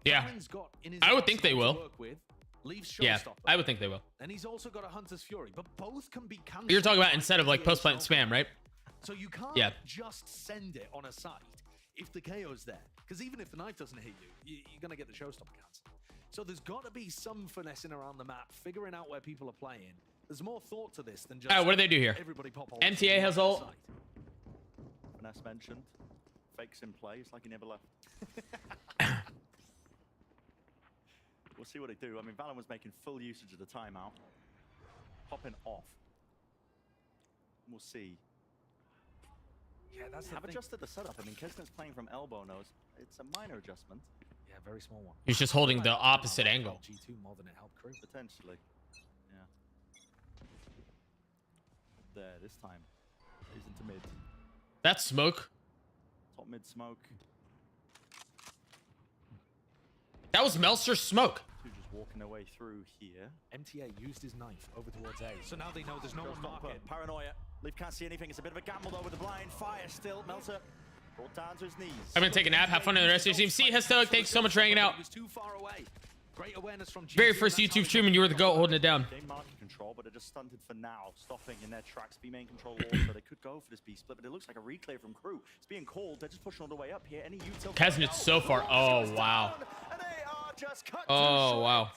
Yeah. Valen's got in his I would think they arsenal will. to work with, leaves Yeah, Showstopper, I would think they will. and he's also got a Hunter's Fury, but both can be cancelled. You're talking about by instead of like KO post plant Showstopper. spam, right? So you can't just send it on a site if the KO's there, because even if the knife doesn't hit you, you're gonna get the Showstopper cancel. So there's got to be some finessing around the map, figuring out where people are playing. There's more thought to this than just. What do they do here? Everybody pop ult MTA has on the ult. site. Finesse mentioned. Fakes in play. It's like he never left. We'll see what they do. I mean, Valen was making full usage of the timeout. Popping off. We'll see. Yeah, that's the Have thing. adjusted the setup. I mean, Kesnet's playing from elbow nose. It's a minor adjustment. Yeah, very small one. He's just holding the opposite angle. G2 more than it helped Crew. Potentially. Yeah. There, this time. He's into mid. That's smoke. Top mid smoke. That was Melster's smoke. Two just walking their way through here. MTA used his knife over towards A, so now they know there's no one marking. Paranoia. Leaf can't see anything. It's a bit of a gamble though with the blind fire still. Melter brought down to his knees. I'm gonna take a nap. Have fun in the rest of your team. See, Hestog, thanks so much for hanging out. He was too far away. Great awareness from G2. Very first YouTube stream, and you were the GOAT holding it down. Game market control, but they're just stunted for now, stopping in their tracks. B main control also. They could go for this B split, but it looks like a reclear from Crew. It's being called. They're just pushing all the way up here. Any util. Kesnit's so far. Oh wow. And they are just cut Oh wow.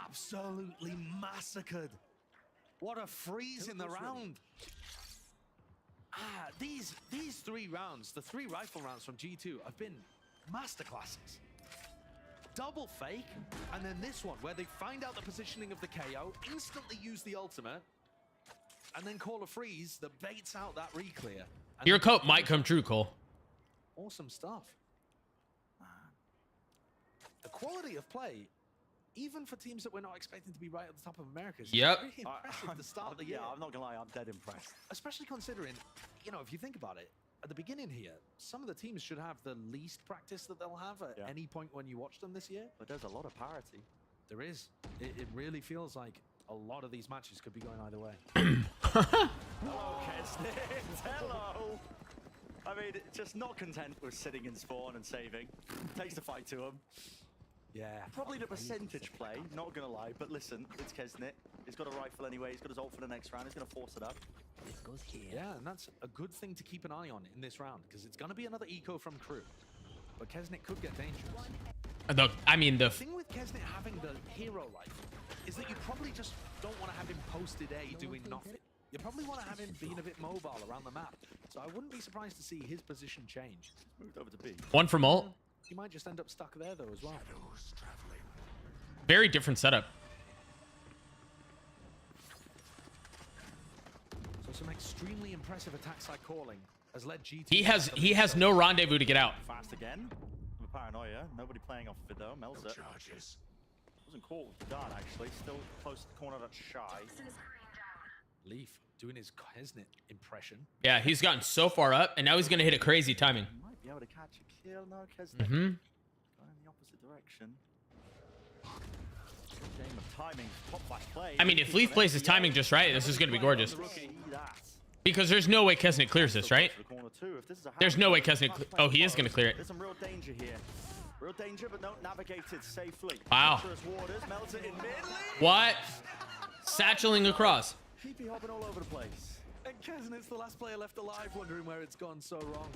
Absolutely massacred. What a freeze in the round. These 3 rounds, the 3 rifle rounds from G2 have been masterclasses. Double fake, and then this one where they find out the positioning of the KO, instantly use the ultimate, and then call a freeze that baits out that reclear. And Your coat might come true, Cole. awesome stuff. The quality of play, even for teams that we're not expecting to be right at the top of America, is Yep. really impressive at the start of the year. Yeah, I'm not gonna lie, I'm dead impressed. Especially considering, you know, if you think about it, at the beginning here, some of the teams should have the least practice that they'll have at any point when you watch them this year. But there's a lot of parity. There is. It really feels like a lot of these matches could be going either way. Hello, Kesnit. Hello. I mean, just not content with sitting in spawn and saving. Takes the fight to him. Yeah. Probably the percentage play, not gonna lie, but listen, it's Kesnit. He's got a rifle anyway, he's got his ult for the next round, he's gonna force it up. Goes here. Yeah, and that's a good thing to keep an eye on in this round, because it's gonna be another eco from Crew. But Kesnit could get dangerous. The The thing with Kesnit having the hero rifle is that you probably just don't want to have him posted A doing nothing. You probably want to have him being a bit mobile around the map. So I wouldn't be surprised to see his position change. Moved over to B. One from ult. He might just end up stuck there though as well. Very different setup. So some extremely impressive attack side calling has led GT. He has no rendezvous to get out. Fast again. The paranoia. Nobody playing off of it though. Melzer. Wasn't caught with the dart actually. Still close to the corner, that's Shy. Leaf doing his Kesnet impression. Yeah, he's gotten so far up, and now he's gonna hit a crazy timing. Might be able to catch a kill now. Kesnet Mm-hmm. going in the opposite direction. Game of timing, top by play. I mean, if Leaf plays his timing just right, this is gonna be gorgeous. Because there's no way Kesnet clears this, right? There's no way Kesnet. Oh, he is gonna clear it. There's some real danger here. Real danger, but don't navigate it safely. Wow. Waters, melts it in mid. What? Satcheling across. PP hopping all over the place. And Kesnet's the last player left alive, wondering where it's gone so wrong.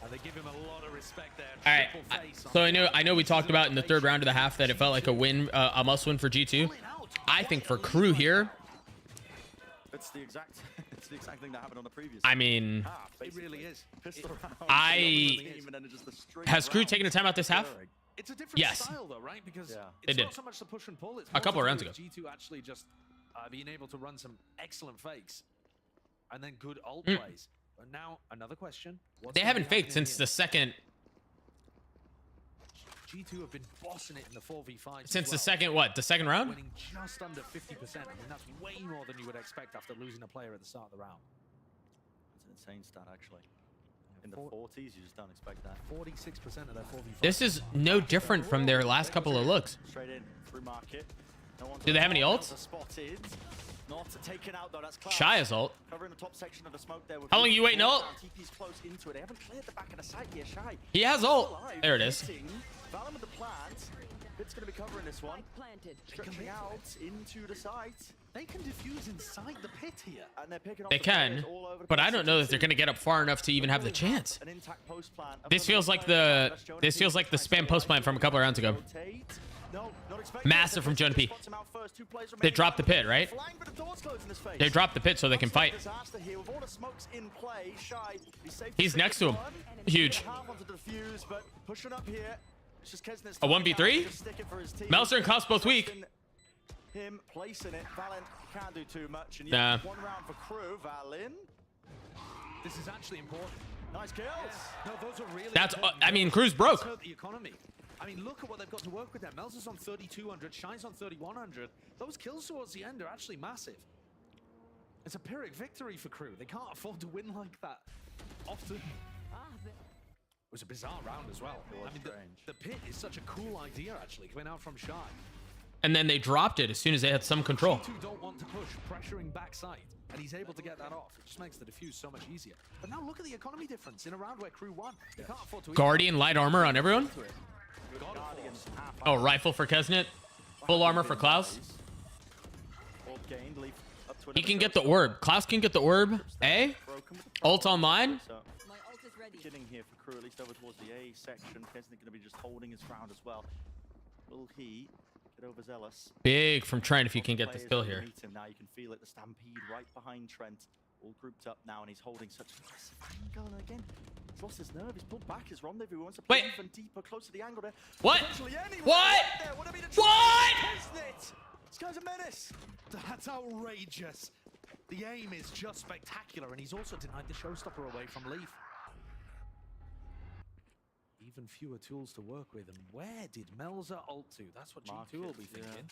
And they give him a lot of respect there. All right. So I know we talked about in the third round of the half that it felt like a win, a must win for G2. I think for Crew here, it's the exact thing that happened on the previous. I mean, it really is. Has Crew taken a timeout this half? It's a different style though, right? Because it's did. not so much the push and pull. It's A couple more to rounds do ago. with G2 actually just being able to run some excellent fakes and then good ult plays. But now another question. They haven't faked since the second. G2 have been bossing it in the 4v5. Since the second, what? The second round? Winning just under 50%. I mean, that's way more than you would expect after losing a player at the start of the round. It's an insane stat, actually. In the 40s, you just don't expect that. 46% of their 4v5. This is no different from their last couple of looks. Straight in through market. Do they have any ults? Spotted. Not taken out though. That's Cloud. Shy is ult. Covering the top section of the smoke there. How long you waiting ult? TP's close into it. They haven't cleared the back of the site here. Shy. He has ult. There it is. Valen with the plant. Bit's going to be covering this one. Stretching out into the site. They can defuse inside the pit here. And they're picking up They can, but I don't know if they're going to get up far enough to even have the chance. An intact post plant. This feels like the spam post plan from a couple of rounds ago. Massive from Joan P. They dropped the pit, right? They dropped the pit so they can fight. He's next to him. Huge. A 1v3? Melzer and Kops both weak. Him placing it. Valen can't do too much. And Nah. one round for Crew. Valen. This is actually important. Nice kills. No, those are really That's, important. I mean, Crew's broke. Hurt the economy. I mean, look at what they've got to work with there. Melzer's on 3,200, Shy's on 3,100. Those kills towards the end are actually massive. It's a Pyrrhic victory for Crew. They can't afford to win like that often. It was a bizarre round as well. I mean, the pit is such a cool idea, actually, coming out from Shy. And then they dropped it as soon as they had some control. G2 don't want to push, pressuring backside, and he's able to get that off. It just makes the defuse so much easier. But now look at the economy difference in a round where Crew won. They can't afford to. Guardian light armor on everyone. Oh, rifle for Kesnet. Full armor for Klaus. He can get the orb. Klaus can get the orb. A. Ult online. Beginning here for Crew, at least over towards the A section. Kesnet going to be just holding his ground as well. Will he get overzealous? Big from Trent if you can get this kill here. Now you can feel it. The stampede right behind Trent. All grouped up now, and he's holding such a massive angle. And again, he's lost his nerve. He's pulled back his rendezvous. He wants to play even deeper, close to the angle there. What? What? What? This guy's a menace. That's outrageous. The aim is just spectacular, and he's also denied the showstopper away from Leaf. Even fewer tools to work with, and where did Melzer ult to? That's what G2 will be thinking.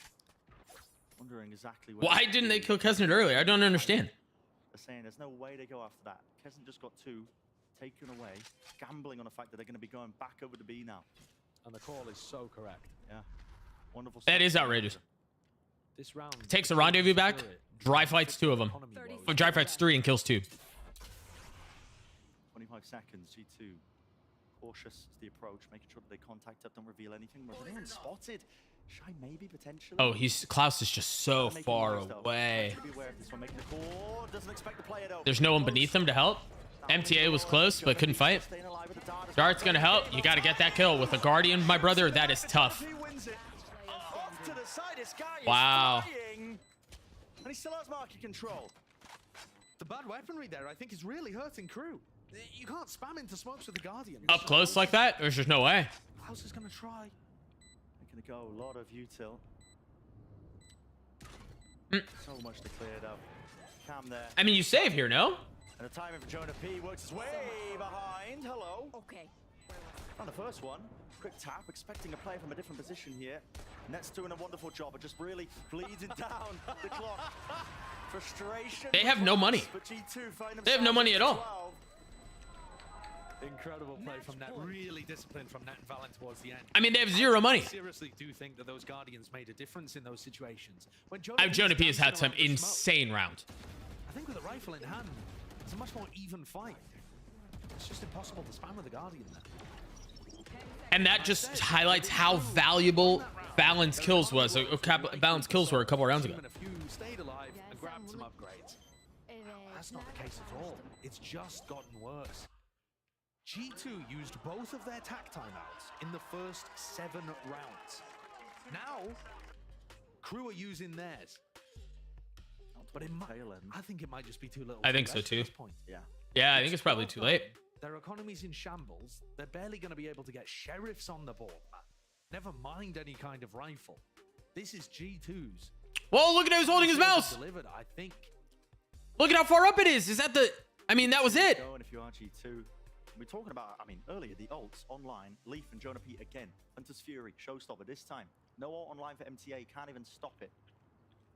Wondering exactly where. Why didn't they kill Kesnet earlier? I don't understand. They're saying there's no way to go after that. Kesnet just got two taken away, gambling on the fact that they're going to be going back over to B now. And the call is so correct. Yeah, wonderful. That is outrageous. This round takes the rendezvous back. Dry fights 2 of them. Or dry fights 3 and kills 2. 25 seconds. G2 cautious is the approach, making sure that they contact up, don't reveal anything. Was anyone spotted? Shy maybe potentially. Oh, Klaus is just so far away. There's no one beneath him to help. MTA was close, but couldn't fight. Dart's gonna help. You gotta get that kill with a Guardian, my brother. That is tough. Wow. And he still has market control. The bad weaponry there, I think, is really hurting Crew. You can't spam into smokes with the Guardian. Up close like that? There's just no way. Klaus is gonna try. They're gonna go a lot of util. So much to clear it up. Cam there. I mean, you save here, no? And the timing for Jonah P works his way behind. Hello. Okay. On the first one. Quick tap, expecting a play from a different position here. Net's doing a wonderful job of just really bleeding down the clock. Frustration. They have no money. But G2 find They have no money at all. 12. Incredible play from Net. Really disciplined from Net and Valen towards the end. I mean, they have zero money. I seriously do think that those Guardians made a difference in those situations. When Jonah P has had some insane rounds. I think with a rifle in hand, it's a much more even fight. It's just impossible to spam with a Guardian there. And that just highlights how valuable Valen's kills was. Valen's kills were a couple rounds ago. A few stayed alive and grabbed some upgrades. That's not the case at all. It's just gotten worse. G2 used both of their tack timeouts in the first 7 rounds. Now, Crew are using theirs. But I think it might just be too little. I think so too. Yeah. Yeah, I think it's probably too late. Their economy's in shambles. They're barely going to be able to get sheriffs on the board, man. Never mind any kind of rifle. This is G2's. Whoa, look at who's holding his mouse. Delivered, I think. Look at how far up it is. Is that the... I mean, that was it. Going if you are G2. We're talking about, I mean, earlier, the ults online. Leaf and Jonah P again. Hunter's Fury, showstopper this time. No ult online for MTA. Can't even stop it.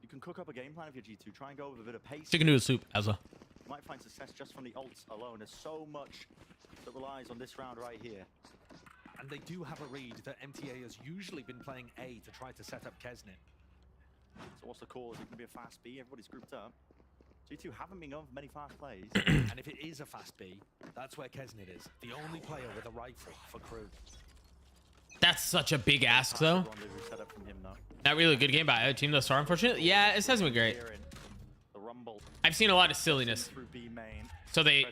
You can cook up a game plan if you're G2. Try and go with a bit of pace. Chicken noodle soup, Azza. You might find success just from the ults alone. There's so much that relies on this round right here. And they do have a read that MTA has usually been playing A to try to set up Kesnit. So what's the call? Is it going to be a fast B? Everybody's grouped up. G2 haven't been going for many fast plays. And if it is a fast B, that's where Kesnit is. The only player with a rifle for Crew. That's such a big ask, though. Not really a good game by a team thus far, unfortunately. Yeah, it hasn't been great. I've seen a lot of silliness. So they...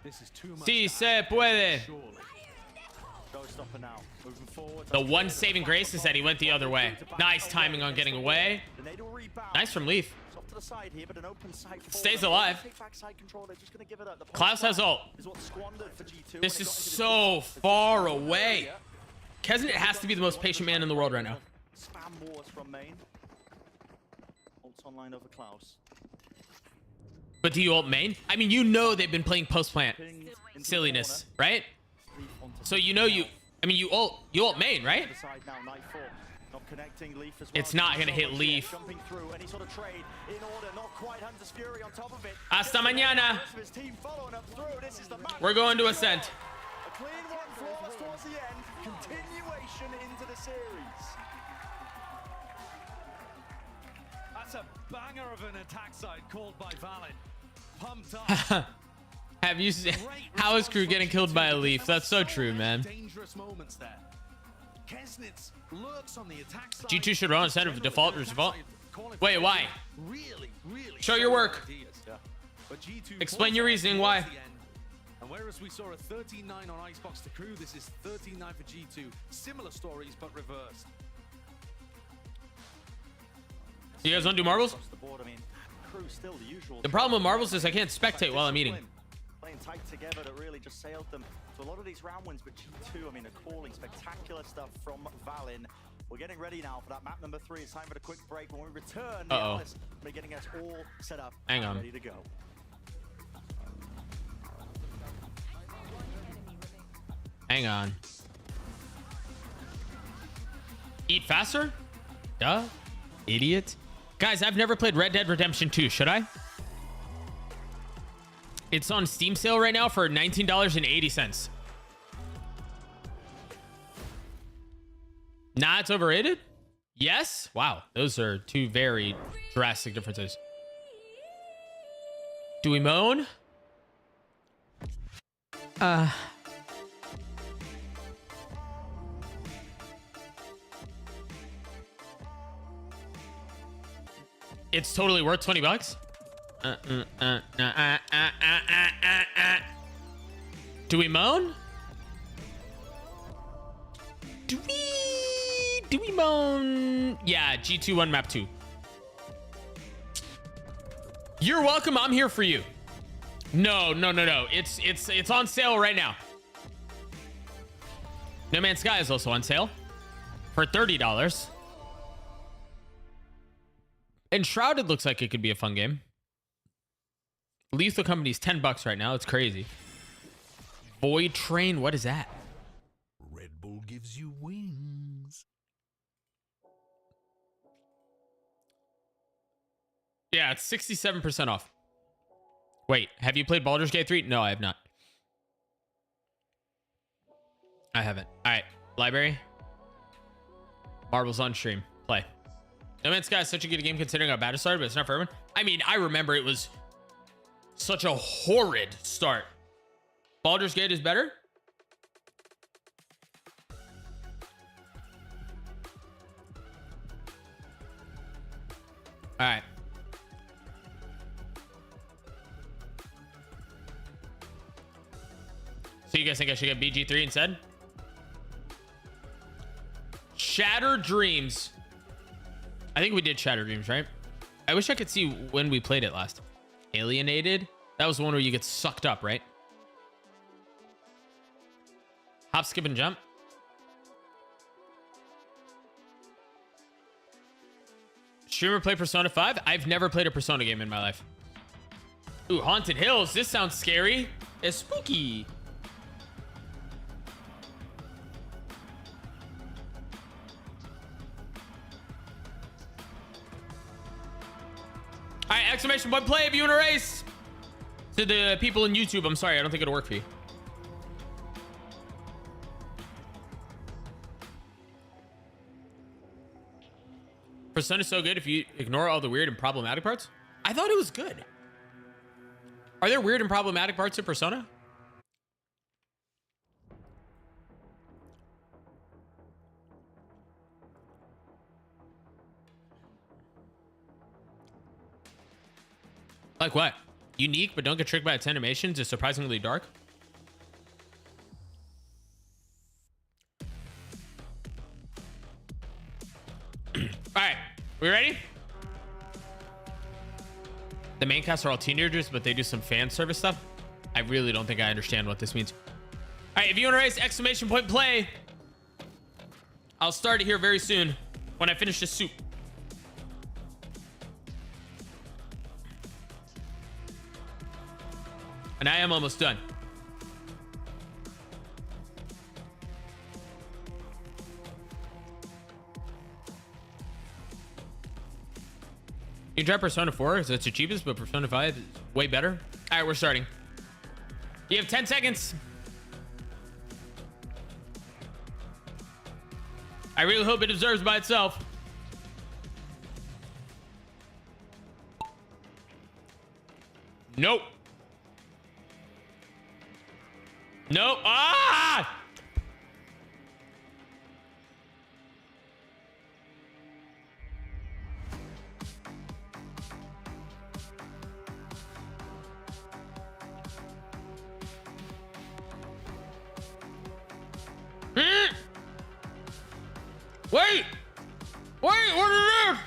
This is too much. Si se puede. The one saving grace is that he went the other way. Nice timing on getting away. Nice from Leaf. Stays alive. Klaus has ult. This is so far away. Kesnit has to be the most patient man in the world right now. Spam wars from main. Ults online over Klaus. But do you ult main? I mean, you know they've been playing post plant silliness, right? So you know you ult main, right? It's not gonna hit Leaf. Hasta mañana. We're going to Ascent. A clean one, flawless towards the end. Continuation into the series. That's a banger of an attack side called by Valen. Pumped up. Have you seen how is Crew getting killed by a Leaf? That's so true, man. Dangerous moments there. Kesnitz lurks on the attack side. G2 should run center for default or default. Wait, why? Show your work. Explain your reasoning why. And whereas we saw a 13-9 on Icebox to Crew, this is 13-9 for G2. Similar stories, but reversed. You guys want to do marbles? The problem with marbles is I can't spectate while I'm eating. Playing tight together that really just sailed them to a lot of these round wins, but G2, I mean, are calling spectacular stuff from Valen. We're getting ready now for that map number 3. It's time for a quick break. When we return, we're getting us all set up and ready to go. Hang on. Eat faster? Duh. Idiot. Guys, I've never played Red Dead Redemption 2. Should I? It's on Steam sale right now for $19.80. Nah, it's overrated? Yes? Wow. Those are two very drastic differences. Do we moan? It's totally worth $20. Do we moan? Do we moan? Yeah, G2 1 map 2. You're welcome. I'm here for you. No. It's on sale right now. No Man's Sky is also on sale for $30. And Shrouded looks like it could be a fun game. Lethal Company's $10 right now. It's crazy. Void Train, what is that? gives you wings. Yeah, it's 67% off. Wait, have you played Baldur's Gate 3? No, I have not. I haven't. All right, library. Marbles on stream. Play. No Man's Sky is such a good game considering how bad it started, but it's not for everyone. I mean, I remember it was such a horrid start. Baldur's Gate is better? All right. So you guys think I should get BG3 instead? Shattered Dreams. I think we did Shattered Dreams, right? I wish I could see when we played it last. Alienated? That was the one where you get sucked up, right? Hop, skip, and jump. Streamer play Persona 5? I've never played a Persona game in my life. Ooh, Haunted Hills. This sounds scary. It's spooky. All right, exclamation point play if you want to race. To the people in YouTube, I'm sorry, I don't think it'll work for you. Persona's so good if you ignore all the weird and problematic parts. I thought it was good. Are there weird and problematic parts of Persona? Like what? Unique, but don't get tricked by its animations is surprisingly dark. All right, we ready? The main cast are all teenagers, but they do some fan service stuff. I really don't think I understand what this means. All right, if you want to raise exclamation point play, I'll start it here very soon when I finish this soup. And I am almost done. You can try Persona 4 because it's the cheapest, but Persona 5 is way better. All right, we're starting. You have 10 seconds. I really hope it observes by itself. Nope. Nope. Ah! Wait! Wait, what is this?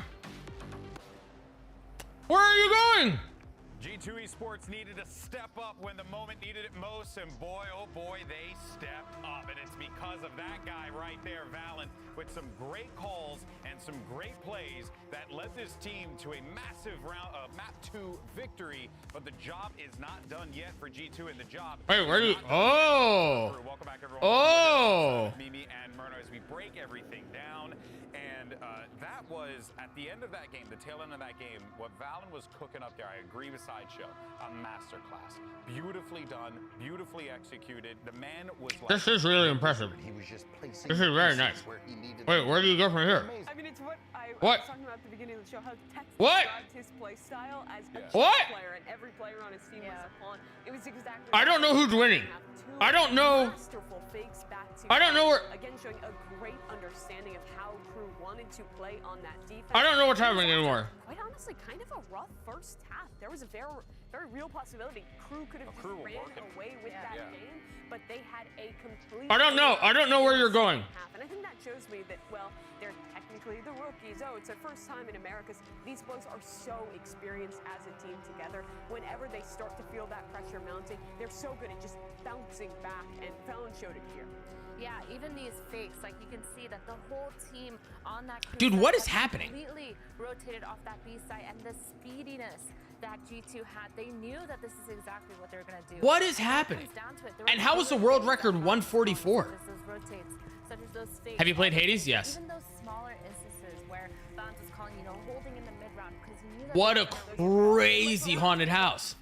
Where are you going? G2 Esports needed to step up when the moment needed it most, and boy, oh boy, they stepped up. And it's because of that guy right there, Valen, with some great calls and some great plays that led this team to a massive round of map 2 victory. But the job is not done yet for G2, and the job. Wait, where do you? Oh! Welcome back, everyone. Oh! Mimi and Myrna as we break everything down. And that was, at the end of that game, the tail end of that game, what Valen was cooking up there, I agree with Sideshow, a masterclass. Beautifully done, beautifully executed. The man was like... This is really impressive. He was just placing This is very nice. Wait, where do you go from here? I mean, it's what I What? was talking about at the beginning of the show, how Texas What? described his play style as a What? chess player, and every player on his team was a pawn. It was exactly... I don't know who's winning. I don't know. Masterful fakes back to I don't know where. Again, showing a great understanding of how Crew wanted to play on that defense. I don't know what's happening anymore. Quite honestly, kind of a rough first half. There was a very, very real possibility Crew could have just ran away with that game, but they had a complete... I don't know. I don't know where you're going. And I think that shows me that, well, they're technically the rookies. Oh, it's their first time in Americas. These boys are so experienced as a team together. Whenever they start to feel that pressure mounting, they're so good at just bouncing back, and Valen showed it here. Yeah, even these fakes, like you can see that the whole team on that Crew Dude, side what is was happening? Completely rotated off that B side, and the speediness that G2 had. They knew that this is exactly what they were going to do. What is happening? And how is the world record 144? Have you played Hades? Yes. Even those smaller instances where Vans was calling, holding in the mid round because he knew that What a crazy haunted house.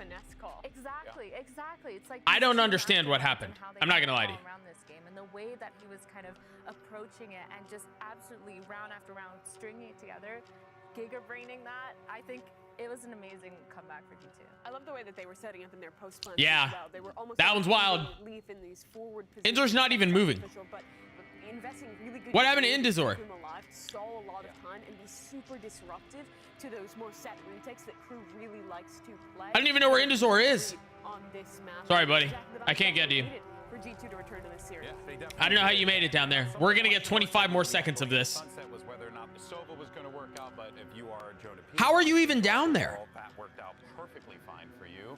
Exactly. It's like I don't understand what happened. I'm not gonna lie to you. Around this game and the way that he was kind of approaching it and just absolutely round after round stringing it together, giga-braining that, I think it was an amazing comeback for G2. I love the way that they were setting up in their post plans. Yeah. As well. They were almost That one's wild. Leaf in these forward Indor's not even moving. but investing really good What happened to games Indizor? keep him alive, stall a lot of time, and be super disruptive to those more set retakes that crew really likes to play. I don't even know where Indizor is. On this map. Sorry, buddy. I can't get to you. For G2 to return to this series. I don't know how you made it down there. We're gonna get 25 more seconds of this. Sunset was whether or not the Sova was going to work out, but if you are Jonah P, How are you even down there? that worked out perfectly fine for you.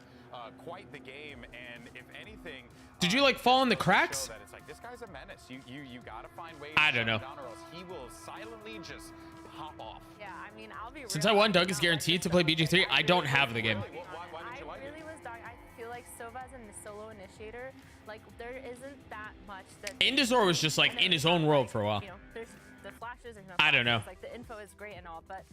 Quite the game, and if anything, Did you like fall in the show cracks? that it's like this guy's a menace. You gotta find ways. I to don't know. shut him down or else he will silently just pop off. Yeah, I mean, I'll be Since real, I won, Doug is guaranteed to play BG3. I don't have the game. Why didn't you like it? I really was dying. I feel like Sova as a solo initiator, like there isn't that much that Indizor was just like in his own world for a while. There's the flashes, there's no I don't know. flashes, like the info is great and all, but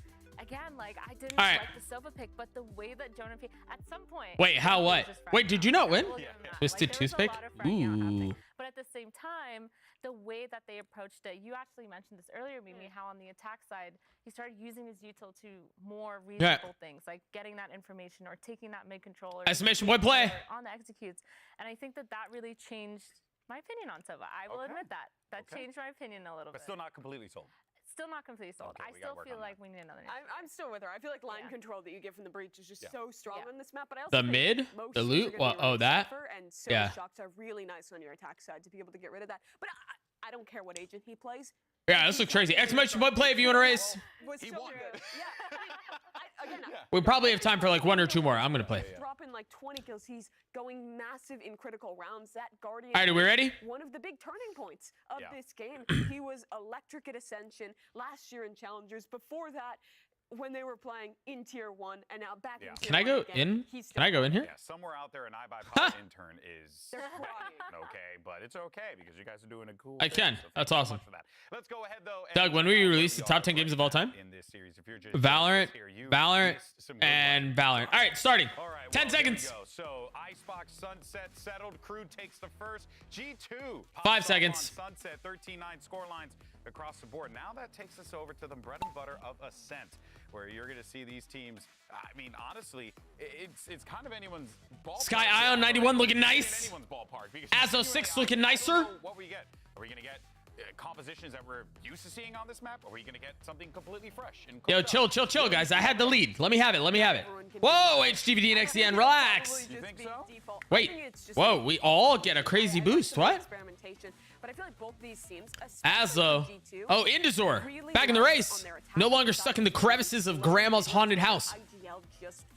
again, like I didn't All right. like the Sova pick, but the way that Jonah P at some point. Wait, how what? Wait, did you not win? We'll give him that. Twisted Like, there was a toothpick? lot of front out happening. Ooh. But at the same time, the way that they approached it, you actually mentioned this earlier, Mimi, how on the attack side, he started using his util to more reasonable things, like getting that information or taking that mid controller. Estimation point play. On the executes. And I think that really changed my opinion on Sova. I will admit that. That changed my opinion a little But bit. still not completely sold. Still not completely sold. Okay, I we gotta still work feel on like we need another. I'm still with her. I feel like line control that you get from the breach is just Yeah. so strong on this map. But I also The think mid? most The teams loot? are gonna Well, be running oh, that? Cypher, and so Yeah. shots are really nice on your attack side to be able to get rid of that. But I don't care what agent he plays. Yeah, this looks crazy. Exclamation point play if you want to race. Was so good. Yeah. Again, We probably have time for like 1 or 2 more. I'm gonna play. dropping like 20 kills. He's going massive in critical rounds. That Guardian. All right, are we is ready? One of the big turning points of this game. He was electric at Ascension last year in Challengers. Before that, when they were playing in Tier 1 and now back in Tier 1 Can I go again, in? he's Can I go in here? Yeah, somewhere out there, an iBuyPod intern is okay, but it's okay because you guys are doing a cool. I thing, can. so thank That's you so awesome. much for that. Let's go ahead though. and Doug, when will you where release we the top are 10 games of all right now time? in this series? If you're just Valorant, here, you Valorant, missed some good and Valorant. All right, starting. All right, 10 well, here we seconds. go. So Icebox Sunset settled. Crew takes the first. G2 pops 5 off seconds. on Sunset 13-9 score lines across the board. Now that takes us over to the bread and butter of Ascent, where you're going to see these teams. I mean, honestly, it's kind of anyone's ballpark. Sky Ion 91 looking nice. Anyone's ballpark. because Azo you 6 and I looking don't nicer. know what we get. Are we going to get compositions that we're used to seeing on this map? Or are we going to get something completely fresh? And Yo, cooked up? chill, guys. I had the lead. Let me have it. Whoa, HGVD and XDN, relax. You think so? Wait. Whoa, we all get a crazy boost. What? Experimentation, but I feel like both these teams, Aslo. Oh, Indizor. Back in the race. No longer stuck in the crevices of Grandma's haunted house.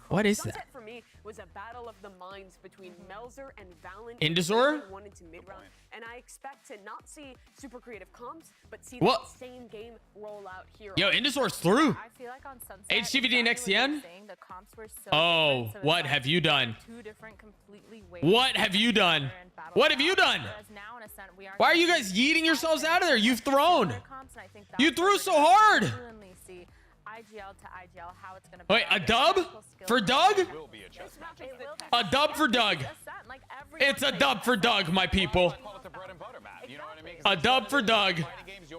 What is that? Sunset for me was a battle of the minds between Melzer and Valen. Indizor? Won into mid-round, and I expect to not see super creative comps, but see What? that same game roll out here. Yo, Indizor's through. I feel like on Sunset, HGVD and exactly what you're XCN? saying, the comps were so Oh, different, so it's what like have you done? two different completely ways What to have you done? and battle What have you back. done? Whereas now in Ascent, we are Why are you gonna guys see yeeting yourselves out of there? You've thrown. similar comps, and I think You that's threw where so we're gonna hard. genuinely see IGL to IGL, how it's gonna Wait, a dub for Doug? Will be a chess match. A dub for Doug. It's a dub for Doug, my people. Call it the bread and butter map. You know what I mean? A dub for Doug.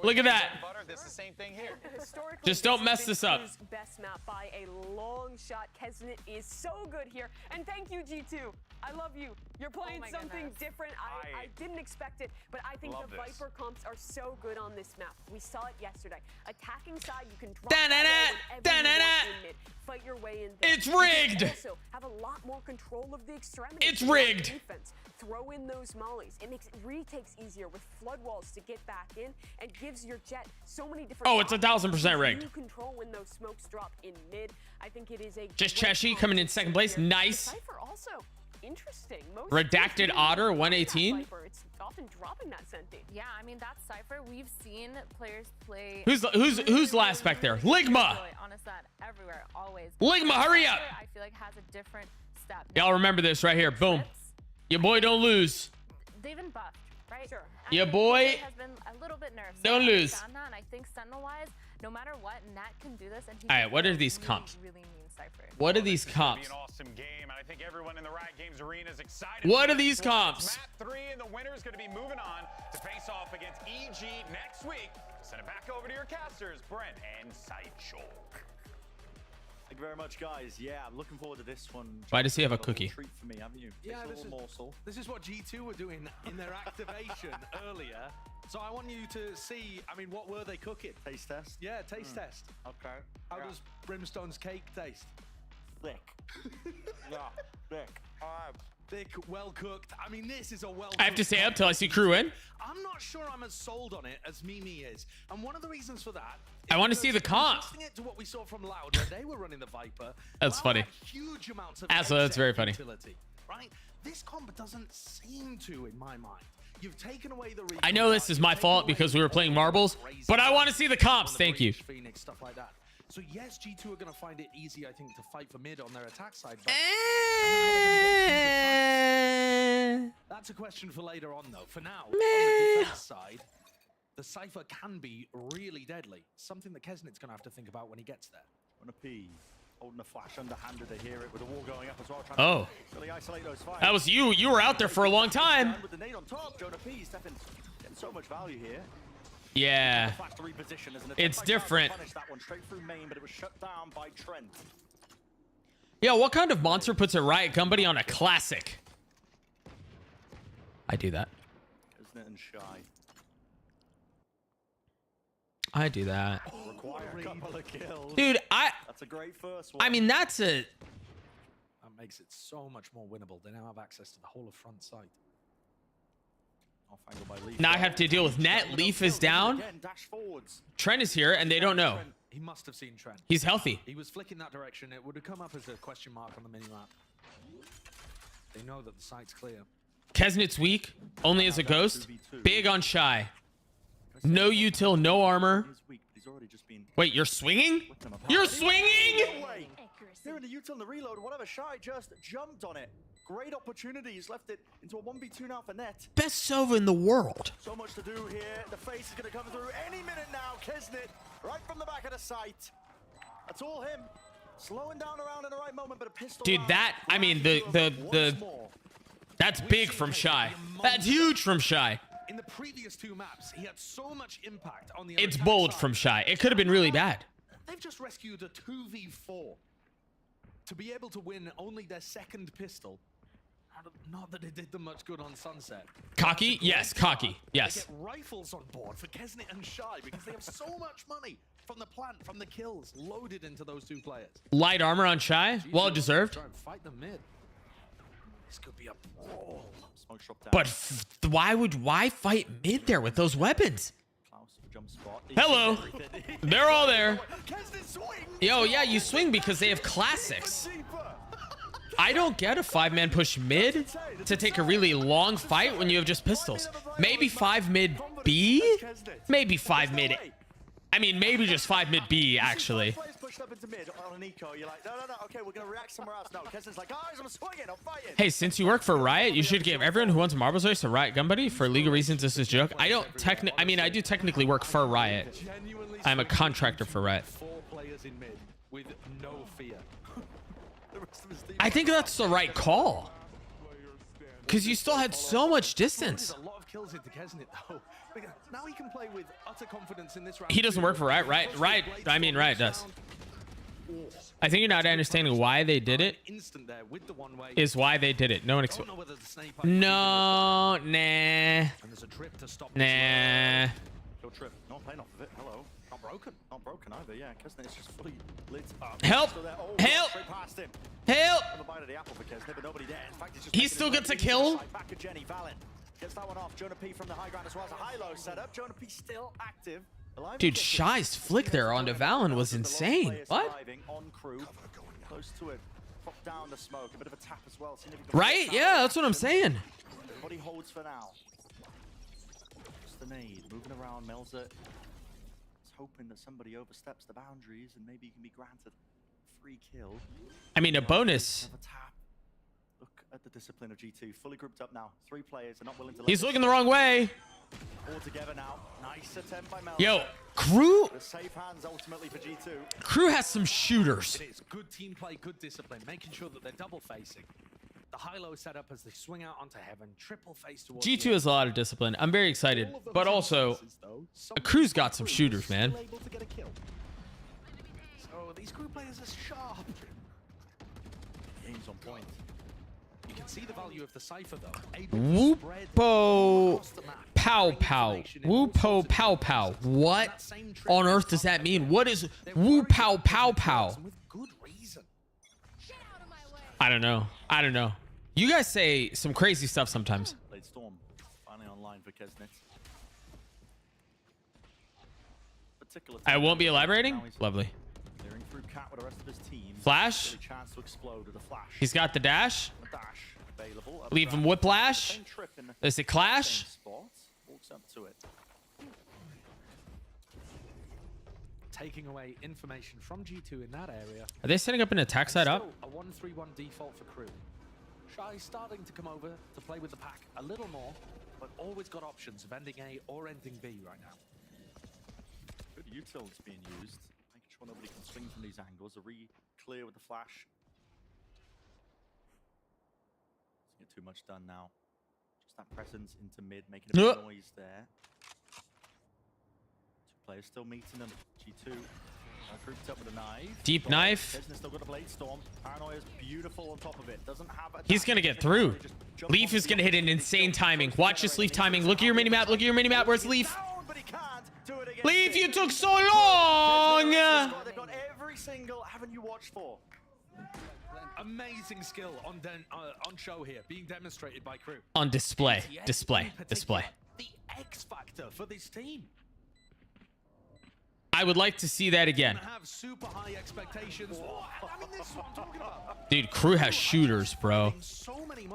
Look at that. This is the same thing here. Historically, Just don't mess this this up. is best map by a long shot. Kesnet is so good here, and thank you, G2. I love you. You're playing my something goodness. different. I didn't expect it, but I think Love the this. Viper comps are so good on this map. We saw it yesterday. Attacking side, you can drop Da-na-na, that whenever you da-na-na. want in mid. Fight your way in there. It's You can rigged. Also, have a lot more control of the extremities. It's in your rigged. Defense. Throw in those mollies. It makes retakes easier with flood walls to get back in, and gives your jet so many different. Oh, it's 1000% options rigged. You control when those smokes drop in mid. I think it is a Just great Cheshi coming in second place. combination here. Nice. Cypher also interesting. Most Redacted teams Otter, really like that 118. Viper. It's often dropping that senti. Yeah, I mean that Cypher, we've seen players play. Who's last back there? Ligma. On a that everywhere, always. Ligma, hurry up! I feel like has a different step. Y'all remember this right here. Boom. Your boy don't lose. They've been buffed, right? Sure. Your boy has been a little bit nerfed. don't lose. And I think Sentinel-wise, no matter what, Nat can do this. And All right, what are these comps? Really mean Cypher. What are these comps? An awesome game, and I think everyone in the Riot Games arena is excited. What are these comps? Map 3, and the winner is going to be moving on to face off against EG next week. Send it back over to your casters, Brent and Sideshow. Thank you very much, guys. Yeah, I'm looking forward to this one. Why does he have a cookie? Treat for me, haven't you? Yeah, Nice little morsel. this is what G2 were doing in their activation earlier. So I want you to see, I mean, what were they cooking? Taste test? Yeah, taste test. Okay. How does Brimstone's cake taste? Thick. Yeah, thick. Thick, well cooked. I mean, this is a well. I have to stay up till I see crew in. I'm not sure I'm as sold on it as Mimi is, and one of the reasons for that. I want to see the comp. Contrasting it to what we saw from Loud when they were running the Viper. That's funny. Loud had huge amounts of That's very exec funny. utility, right? This comp doesn't seem to, in my mind. You've taken away the. I know this is my fault because we were playing marbles, but I want to see the comps. Thank you. Phoenix, stuff like that. So yes, G2 are going to find it easy, I think, to fight for mid on their attack side. But that's a question for later on, though. For now, on the defense side, the Cypher can be really deadly. Something that Kesnit's going to have to think about when he gets there. On a P, holding the flash underhanded to hear it with the wall going up as well. Oh, really isolate those fires. that was you. You were out there for a long time. With the nade on top, Jonah P, Stefan getting so much value here. Yeah, it's different. That one straight through main, but it was shut down by Trent. Yeah, what kind of monster puts a Riot Company on a classic? I do that. Isn't it? And Shy. I do that. Require a couple of kills. Dude, That's a great first one. I mean, that's a. That makes it so much more winnable. They now have access to the whole of front side. Now I have to deal with Net. Leaf is down. Trent is here, and they don't know. He must have seen Trent. He's healthy. He was flicking that direction. It would have come up as a question mark on the mini-map. They know that the site's clear. Kesnit's weak, only as a ghost. Big on Shy. No util, no armor. Wait, you're swinging? You're swinging? Here in the util and the reload, whatever, Shy just jumped on it. Great opportunities, left it into a 1v2 now for Net. Best Sova in the world. So much to do here. The face is going to come through any minute now. Kesnit, right from the back of the site. That's all him. Slowing down around in the right moment, but a pistol. Dude, that, I mean, that's big from Shy. That's huge from Shy. In the previous two maps, he had so much impact on the. It's bold from Shy. It could have been really bad. They've just rescued a 2v4 to be able to win only their second pistol. Not that it did them much good on Sunset. Cocky? Yes, cocky. Yes. They get rifles on board for Kesnit and Shy because they have so much money from the plant, from the kills, loaded into those two players. Light armor on Shy. Well deserved. Try and fight them mid. This could be a brawl. But why fight mid there with those weapons? Hello. They're all there. Yo, yeah, you swing because they have classics. I don't get a 5-man push mid to take a really long fight when you have just pistols. Maybe 5 mid B? Maybe 5 mid A. I mean, maybe just 5 mid B, actually. Hey, since you work for Riot, you should give everyone who wants a Marbles race a Riot gun buddy. For legal reasons, this is a joke. I don't I mean, I do technically work for Riot. I'm a contractor for Riot. 4 players in mid with no fear. I think that's the right call. Because you still had so much distance. A lot of kills into Kesnit, though. Now he can play with utter confidence in this round. He doesn't work for Riot. Riot does. I think you're not understanding why they did it. Is why they did it. No one expected. No, nah. Nah. Trip. Not playing off of it. Hello. Not broken. Not broken either. Yeah, Kesnit is just fully lit up. Help! Help! Help! He still gets a kill. Back to Jenny Valen. Gets that one off. Jonah P from the high ground as well as a high-low setup. Jonah P still active. Dude, Shy's flick there onto Valen was insane. What? On crew. Close to it. Pop down the smoke. A bit of a tap as well. Right? Yeah, that's what I'm saying. Everybody holds for now. Just the nade. Moving around. Melza. hoping that somebody oversteps the boundaries and maybe you can be granted a free kill. I mean, a bonus. Have a tap. Look at the discipline of G2. Fully grouped up now. 3 players are not willing to let He's this looking the wrong way. all together now. Nice attempt by Mel. Yo, Crew. The safe hands ultimately for G2. Crew has some shooters. It is good team play, good discipline, making sure that they're double facing. The high-low setup as they swing out onto heaven, triple face towards G2 has a lot of discipline. I'm very excited, but also Crew's got some shooters, man. So these crew players are sharp. Game's on point. You can see the value of the Cypher though. Whoopo pow pow. Whoopo pow pow. What on earth does that mean? What is woo pow pow pow? I don't know. I don't know. You guys say some crazy stuff sometimes. Played Storm finally online for Kesnet. I won't be elaborating. Lovely. Clearing through Cat with the rest of his team. Flash. Really chance to explode with a flash. He's got the dash. The dash available. Leave him whiplash. There's a clash. Walks up to it. Taking away information from G2 in that area. Are they setting up an attack side up? A 1-3-1 default for Crew. Shy starting to come over to play with the pack a little more, but always got options of ending A or ending B right now. Good utils being used, making sure nobody can swing from these angles. A re-clear with the flash. Doesn't get too much done now. Just that presence into mid, making a bit of noise there. 2 players still meeting them. G2 grouped up with a knife. Deep knife. Still got a blade storm. Paranoia's beautiful on top of it. Doesn't have a He's gonna get through. Leaf is gonna hit an insane timing. Watch this Leaf timing. Look at your mini map. Look at your mini map. Where's Leaf? Leaf, you took so long. They've got every single avenue watched for. Amazing skill on show here, being demonstrated by Crew. On display. Display. Display. The X factor for this team. I would like to see that again. Have super high expectations. I mean, this is what I'm talking about. Dude, Crew has shooters, bro.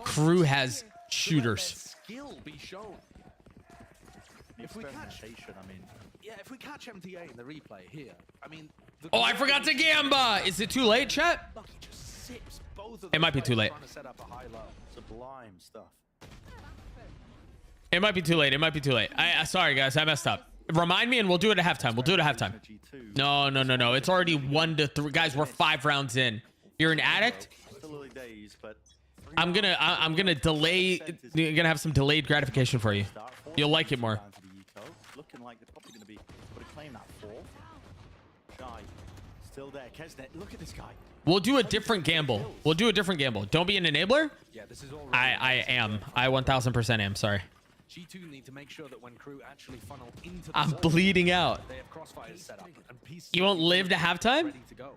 Crew has shooters. Skill be shown. If we catch, if we catch MTA in the replay here, I mean. Oh, I forgot to gamba. Is it too late, chat? It might be too late. Sublime stuff. It might be too late. It might be too late. Sorry, guys. I messed up. Remind me and we'll do it at halftime. We'll do it at halftime. No. It's already 1-3. Guys, we're 5 rounds in. You're an addict? Still early days, but I'm gonna delay. You're gonna have some delayed gratification for you. You'll like it more. Looking like they're probably gonna be able to claim that 4th. Shy. Still there. Kesnet, look at this guy. We'll do a different gamble. We'll do a different gamble. Don't be an enabler. Yeah, this is all I am. I 1000% am. Sorry. G2 need to make sure that when Crew actually funnel into the I'm zone, bleeding out. they have crossfires set up and pieces You won't live to halftime? ready to go.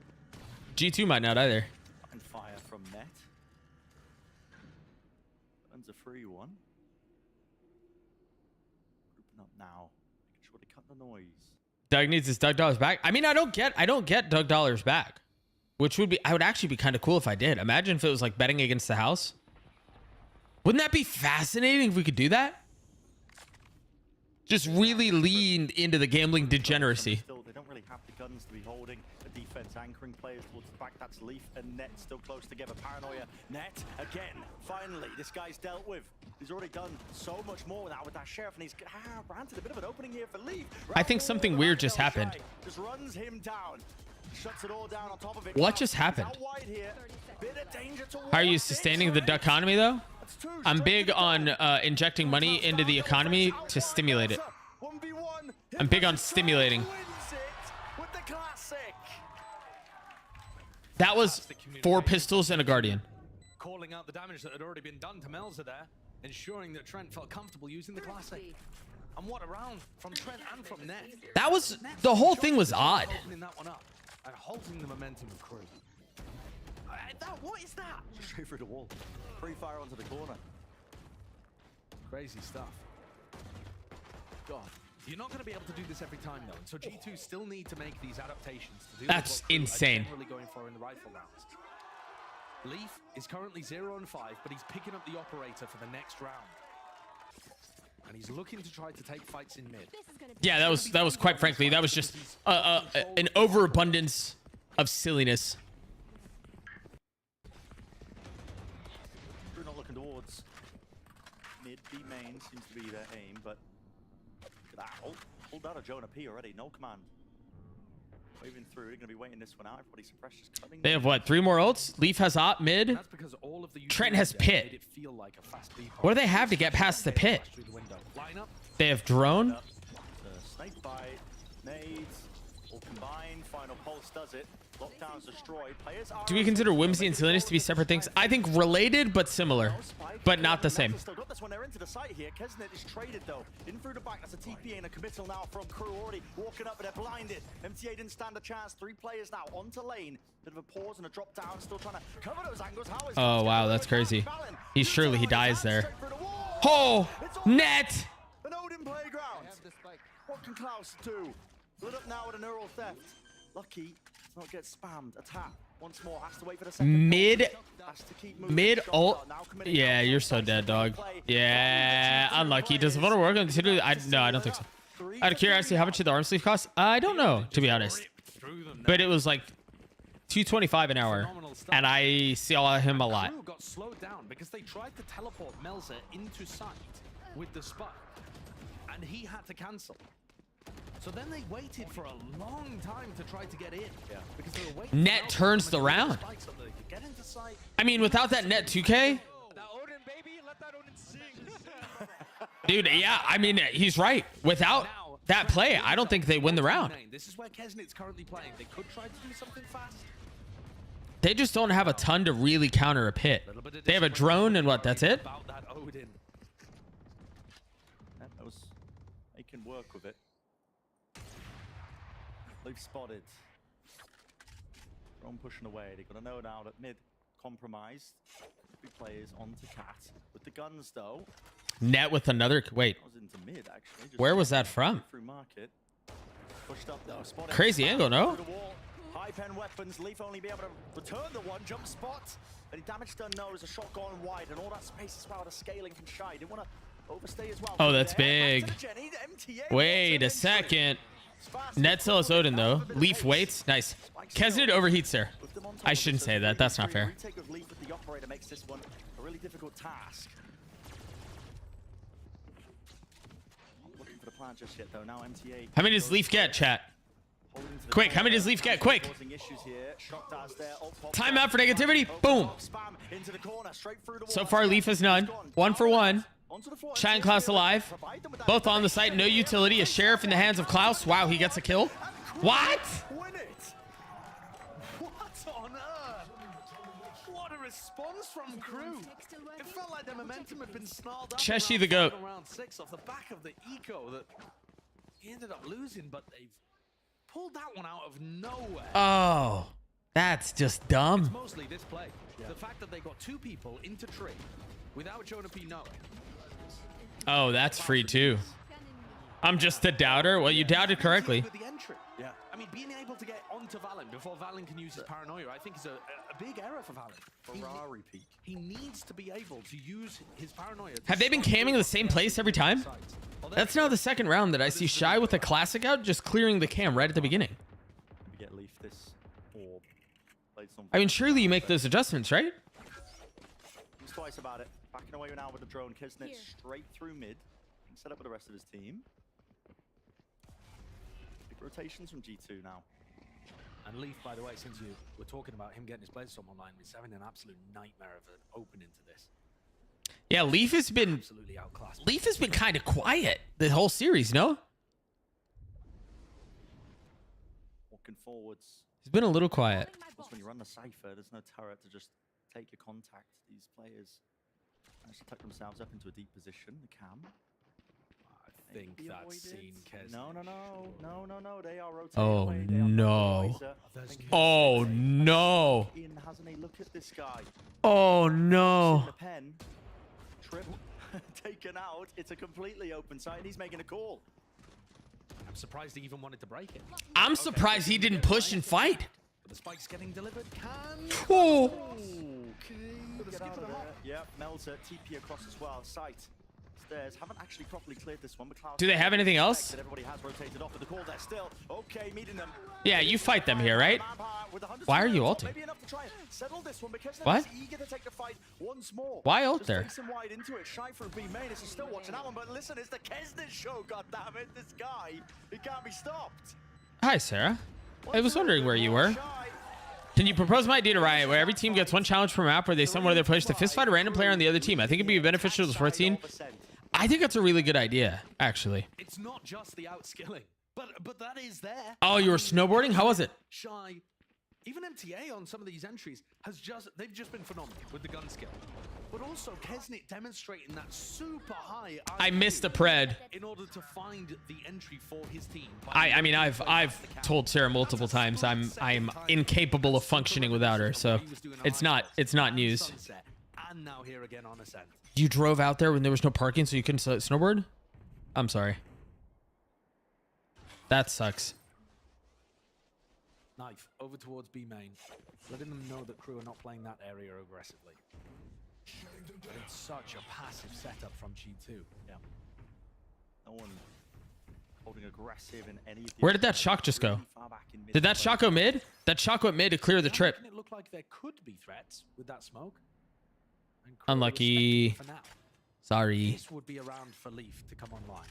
G2 might not either. And fire from net. Earns a free one. Grouping up now. Making sure they cut the noise. Doug needs his Doug Dollars back. I mean, I don't get Doug Dollars back. Which would actually be kind of cool if I did. Imagine if it was like betting against the house. Wouldn't that be fascinating if we could do that? Just really lean into the gambling degeneracy. Still, they don't really have the guns to be holding the defense, anchoring players towards the back. That's Leaf and Net still close together. Paranoia, Net again. Finally, this guy's dealt with. He's already done so much more now with that Sheriff, and he's granted a bit of an opening here for Leaf. I think something weird just happened. Just runs him down. Shuts it all down on top of it. What just happened? How are you sustaining the economy though? I'm big on injecting money into the economy to stimulate it. I'm big on stimulating. That was 4 pistols and a guardian. Calling out the damage that had already been done to Melza there, ensuring that Trent felt comfortable using the classic. And what a round from Trent and from Net. That was the whole thing was odd. Opening that one up and halting the momentum of Crew. What is that? Straight through the wall. Free fire onto the corner. Crazy stuff. God, you're not going to be able to do this every time though. So G2 still need to make these adaptations to do That's what Crew insane. are generally going for in the rifle rounds. Leaf is currently 0-5, but he's picking up the operator for the next round. and he's looking to try to take fights in mid. Yeah, that was quite frankly, that was just an overabundance of silliness. We're not looking towards mid. B main seems to be their aim, but look at that. Hold out of Jonah P already. No command. Waving through. They're going to be waiting this one out. Everybody suppressed, just cutting. They have what? 3 more ults? Leaf has op mid. That's because all of the Trent has pit. made it feel like a fast B What do they have to get past the pit? through the window. Line up. They have drone. Snake bite, nades, all combined. Final pulse does it. Lockdown's destroyed. Players are. Do we consider whimsy and silliness to be separate things? I think related but similar, but not the same. Still got this one. They're into the site here. Kesnet is traded though. In through the back. That's a TP and a committal now from Crew already walking up, but they're blinded. MTA didn't stand a chance. 3 players now onto lane. Bit of a pause and a drop down. Still trying to cover those angles. How is Oh wow, that's crazy. He dies there. Oh, net. An Odin playground. What can Klaus do? Lit up now with a neural theft. Lucky does not get spammed. A tap once more. Has to wait for the second. Mid ult. Yeah, you're so dead, dog. Yeah, unlucky. Does the Vulner work on consider? No, I don't think so. Out of curiosity, how much did the arm sleeve cost? I don't know, to be honest. But it was like $225 an hour, and I saw him a lot. Crew got slowed down because they tried to teleport Melzer into sight with the spike, and he had to cancel. So then they waited for a long time to try to get in. Yeah. Because they were waiting. Net turns the round. I mean, without that net 2K. Dude, yeah, I mean, he's right. Without that play, I don't think they win the round. This is where Kesnit's currently playing. They could try to do something fast. They just don't have a ton to really counter a pit. They have a drone and what? That's it? About that Odin. That was, they can work with it. They've spotted. Drone pushing away. They've got to know now that mid compromised. 3 players onto Cat. With the guns though. Net with another. Wait. That was into mid actually. Just Where was that from? Through market. Pushed up though. Spotted. Crazy angle, no? High pen weapons. Leaf only be able to return the one jump spot. Any damage done? No. There's a shot gone wide, and all that space as well. The scaling can shine. Didn't want to overstay as well. Oh, that's big. Wait a second. Net sells Odin though. Leaf waits. Nice. Kesnit overheats there. I shouldn't say that. That's not fair. Retake of Leaf with the operator makes this one a really difficult task. Not looking for the plan just yet though. Now MTA. How many does Leaf get, chat? Quick, how many does Leaf get? Quick. Timeout for negativity. Boom. So far, Leaf has none. 1 for 1. Chat and Klaus alive. Both on the site. No utility. A sheriff in the hands of Klaus. Wow, he gets a kill. What? What on earth? What a response from Crew. It felt like the momentum had been snarled up. Cheshi the GOAT. Round 6 off the back of the eco that he ended up losing, but they've pulled that one out of nowhere. Oh, that's just dumb. It's mostly this play. Yeah. The fact that they got 2 people into tree without Jonah P knowing. Oh, that's free too. I'm just a doubter. Well, you doubted correctly. With the entry. Yeah. I mean, being able to get onto Valen before Valen can use his paranoia, I think is a big error for Valen. Ferrari peak. He needs to be able to use his paranoia. Have they been camming the same place every time? That's now the second round that I see Shy with a classic out, just clearing the cam right at the beginning. Get Leaf this orb. I mean, surely you make those adjustments, right? He's twice about it. Backing away now with the drone. Kesnet straight through mid. Set up with the rest of his team. Big rotations from G2 now. And Leaf, by the way, since you were talking about him getting his players from online, is having an absolute nightmare of an opening to this. Yeah, Leaf has been absolutely outclassed. Leaf has been kind of quiet the whole series, no? Walking forwards. He's been a little quiet. When you run the cipher, there's no turret to just take your contact. These players manage to tuck themselves up into a deep position. The cam. I think that's seen Kes. No. They are rotating Oh away. no. Oh no. Ian hasn't a look at this guy. Oh no. The pen. Trip taken out. It's a completely open site and he's making a call. I'm surprised he even wanted to break it. I'm surprised he didn't push and fight. The spike's getting delivered. Oh. Get out of there. Yep, Melzer TP across as well. Sight upstairs. Haven't actually properly cleared this one. But Cloud Do they have anything else? everybody has rotated off with the call there still. Okay, meeting them. Yeah, you fight them here, right? Why are you ulting? Maybe enough to try and settle this one because What? eager to take the fight once more. Why ult Just there? face him wide into it. Shy for a B main. Is still watching that one, but listen, it's the Kesnet show. God damn it, this guy, he can't be stopped. Hi, Sarah. I was wondering where you were. Can you propose my idea to Riot where every team gets one challenge per map where they send one of their players to fistfight a random player on the other team? I think it'd be beneficial to the sports scene. I think that's a really good idea, actually. It's not just the outskilling, but that is there. Oh, you were snowboarding? How was it? Shy. Even MTA on some of these entries they've just been phenomenal with the gun skill. But also Kesnet demonstrating that super high I missed a pred. in order to find the entry for his team. I mean, I've told Sarah multiple times I'm incapable of functioning without her, so it's not news. And now here again on Ascent. You drove out there when there was no parking, so you couldn't snowboard? I'm sorry. That sucks. Knife over towards B main, letting them know that crew are not playing that area aggressively. But it's such a passive setup from G2. Yeah. No one holding aggressive in any of the Where did that shock just go? Did that shock go mid? That shock went mid to clear the trip. It looked like there could be threats with that smoke. Unlucky. For now. Sorry. This would be around for Leaf to come online.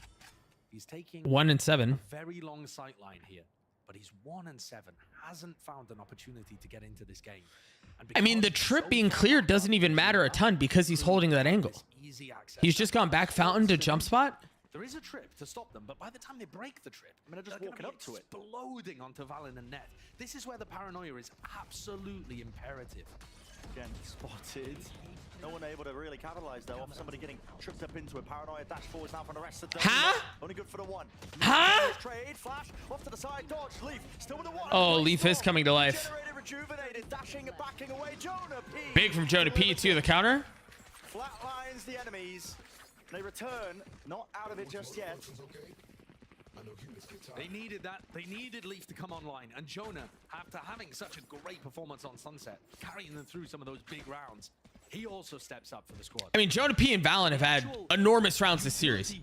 He's taking 1 and 7. a very long sight line here, but he's 1 and 7. Hasn't found an opportunity to get into this game. And I mean, the trip being cleared doesn't even matter a ton because he's holding that angle. He's just gone back fountain to jump spot. There is a trip to stop them, but by the time they break the trip, I mean, they're just walking up to it. Exploding onto Valen and Net. This is where the paranoia is absolutely imperative. Again, spotted. No one able to really capitalize though off somebody getting tripped up into a paranoia dash forwards now from the rest of the only good for the one. Trade flash off to the side, dodge, Leaf still with the one. Oh, Leaf is coming to life. Rejuvenated, dashing and backing away. Jonah P. Big from Jonah P to the counter. Flatlines the enemies. They return, not out of it just yet. They needed that. They needed Leaf to come online, and Jonah, after having such a great performance on Sunset, carrying them through some of those big rounds, he also steps up for the squad. I mean, Jonah P and Valen have had enormous rounds this series.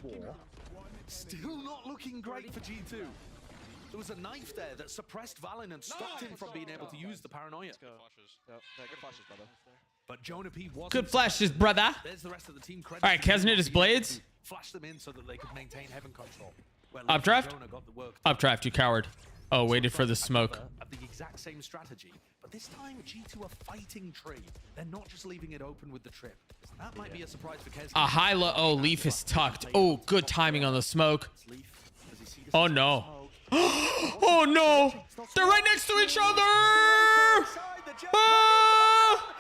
Still not looking great for G2. There was a knife there that suppressed Valen and stopped him from being able to use the paranoia. Good flashes, brother. But Jonah P wasn't. Good flashes, brother. There's the rest of the team. All right, Kesnet his blades. Flash them in so that they could maintain heaven control. Updraft? Updraft, you coward. Oh, waited for the smoke. Of the exact same strategy, but this time G2 are fighting tree. They're not just leaving it open with the trip. That might be a surprise for Kesnet. A high low. Oh, Leaf is tucked. Oh, good timing on the smoke. Oh no. Oh no. They're right next to each other. Ah!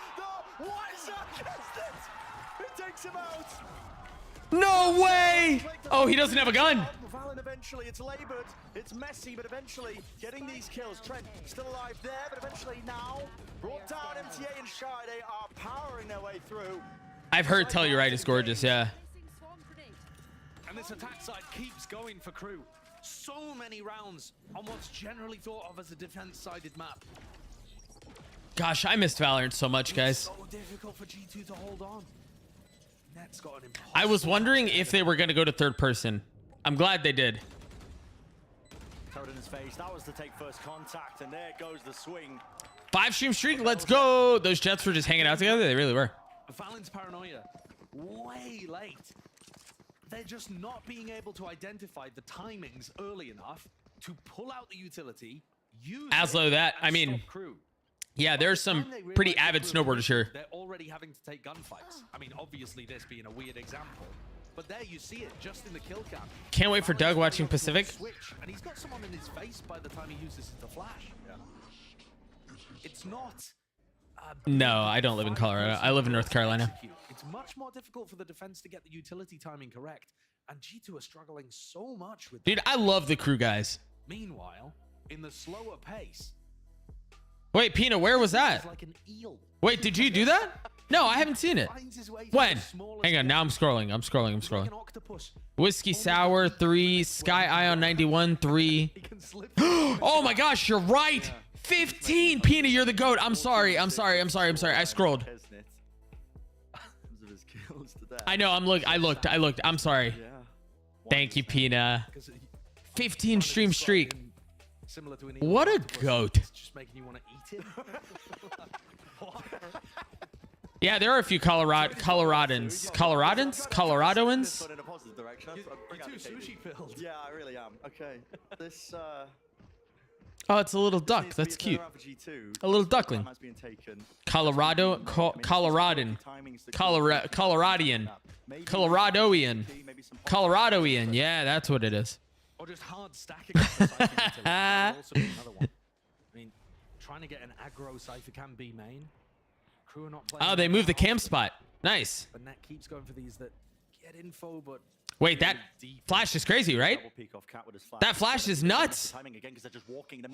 Takes him out. No way. Oh, he doesn't have a gun. Valen eventually, it's labored, it's messy, but eventually getting these kills. Trent still alive there, but eventually now brought down. MTA and Shy, they are powering their way through. I've heard Telluride is gorgeous, yeah. And this attack side keeps going for crew. So many rounds on what's generally thought of as a defense-sided map. Gosh, I missed Valorant so much, guys. So difficult for G2 to hold on. Net's got an I was wondering if they were going to go to third person. I'm glad they did. Turret in his face. That was to take first contact, and there goes the swing. 5-stream streak. Let's go. Those Jets were just hanging out together. They really were. Valen's paranoia way late. They're just not being able to identify the timings early enough to pull out the utility. Use Aslo, that I mean, yeah, there's some pretty avid snowboarders here. They're already having to take gunfights. I mean, obviously this being a weird example, but there you see it just in the kill cam. Can't wait for Doug watching Pacific. And he's got someone in his face by the time he uses the flash. Yeah. It's not. No, I don't live in Colorado. I live in North Carolina. It's much more difficult for the defense to get the utility timing correct, and G2 are struggling so much with. Dude, I love the crew guys. Meanwhile, in the slower pace. Wait, Pina, where was that? Like an eel. Wait, did you do that? No, I haven't seen it. When? Hang on, now I'm scrolling. I'm scrolling. Whiskey Sour 3, Sky Ion 91 3. Oh my gosh, you're right. 15. Pina, you're the goat. I'm sorry. I scrolled. His kills to I know. I looked. I'm sorry. Yeah. Thank you, Pina. 15 stream streak. Similar to an What a goat. It's just making you want to eat it. Yeah, there are a few Coloradans. In a positive direction. You're too sushi filled. Yeah, I really am. Okay. This Oh, it's a little duck. That's cute. A little duckling. Coloradoan. Coloradoian. Yeah, that's what it is. Or just hard stacking. Also another one. I mean, trying to get an aggro Cypher can be main. Crew are not playing. Oh, they moved the camp spot. Nice. But Net keeps going for these that get info, but wait, that flash is crazy, right? That flash is nuts.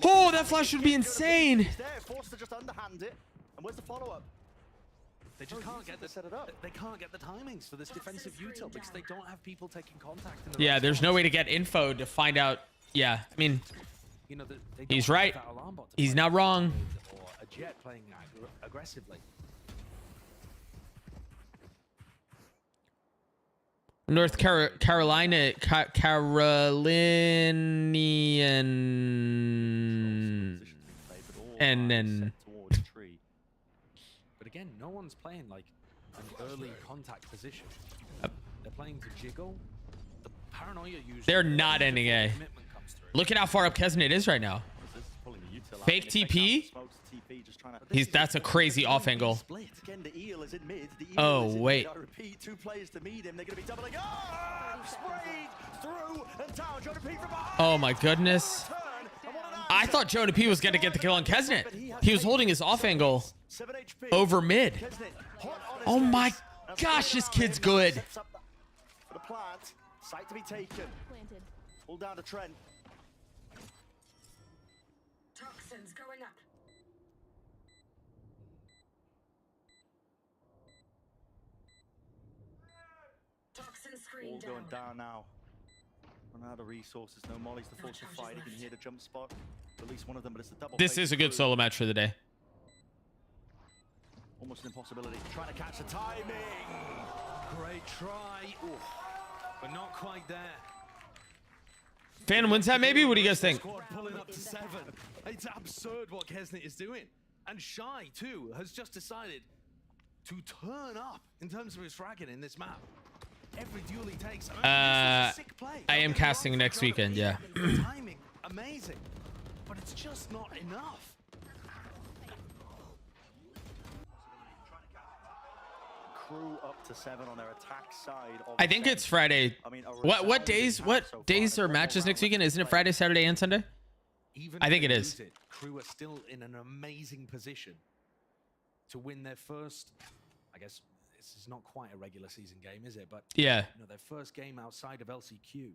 Oh, that flash would be insane. Forced to just underhand it. And where's the follow-up? They just can't get the set it up. They can't get the timings for this defensive util because they don't have people taking contact. In the Yeah, right there's spot. no way to get info to find out. Yeah, I mean, You know, they don't he's have right. that alarm bot to He's play not wrong. Or a Jet playing aggressively. North Carolinian. And then. But again, no one's playing like an early contact position. They're playing to jiggle. The paranoia usually. They're not ending A. Look at how far up Kesnet is right now. Fake TP. That's a crazy off angle. Again, the eel is in mid. The eel Oh is in wait. mid. I repeat, 2 players to meet him. They're going to be doubling. Oh! Sprayed through and down. Jonah P from behind. Oh my goodness. I thought Jonah P was going to get the kill on Kesnet. He was holding his off angle over mid. Oh my gosh, this kid's good. For the plant, site to be taken. Pull down to Trent. Toxins going up. Toxin screen All going down now. Run out of resources. No mollies to force the fight. You can hear the jump spot. At least one of them, but it's the double. This is a good solo match for the day. Almost an impossibility. Trying to catch the timing. Great try. But not quite there. Phantom wins that maybe? What do you guys think? Squad pulling up to 7. It's absurd what Kesnet is doing. And Shy, too, has just decided to turn up in terms of his fragging in this map. Every duel he takes. I sick play. I am casting next weekend, yeah. Timing, amazing. But it's just not enough. Crew up to 7 on their attack side. I think it's Friday. What days are matches next weekend? Isn't it Friday, Saturday, and Sunday? Even I think if it they is. lose Crew are still in an amazing position to win their first. I guess this is not quite a regular season game, is it? But Yeah. you know, their first game outside of LCQ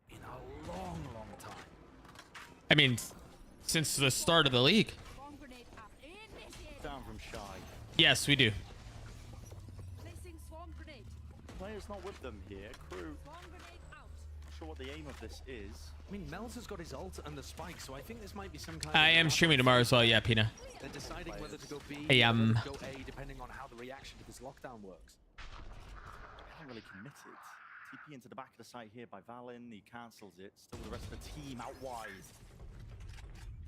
in a long, long time. I mean, since the start of the league. Down from Shy. Yes, we do. Players not with them here. Crew. Not sure what the aim of this is. I mean, Mel's has got his ult and the spike, so I think this might be some kind I of... am streaming tomorrow as well. Yeah, Pina. They're deciding whether to go B I or am. go A, depending on how the reaction to this lockdown works. Haven't really committed. TP into the back of the site here by Valen. He cancels it. Still the rest of the team out wide.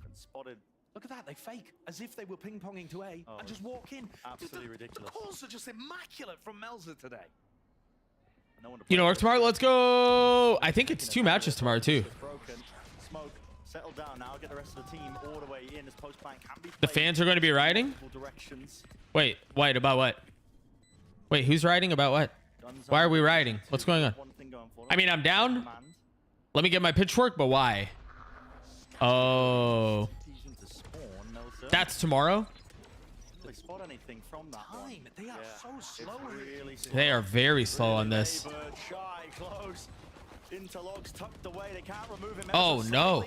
And spotted. Look at that, they fake as if they were ping-ponging to A and just walk in. Absolutely ridiculous. The calls are just immaculate from Melza today. You know, work tomorrow. Let's go. I think it's 2 matches tomorrow too. Broken. Smoke. Settle down now. Get the rest of the team all the way in. As post plan can be The fans are going to be riding. directions. Wait, about what? Wait, who's riding about what? Why are we riding? What's going on? I mean, I'm down. Let me get my pitchfork, but why? Oh, that's tomorrow. They spot anything from that one. They are so slow. Really slow. They are very slow on this. Shy, close. Interlogs tucked away. They can't remove him. Oh no,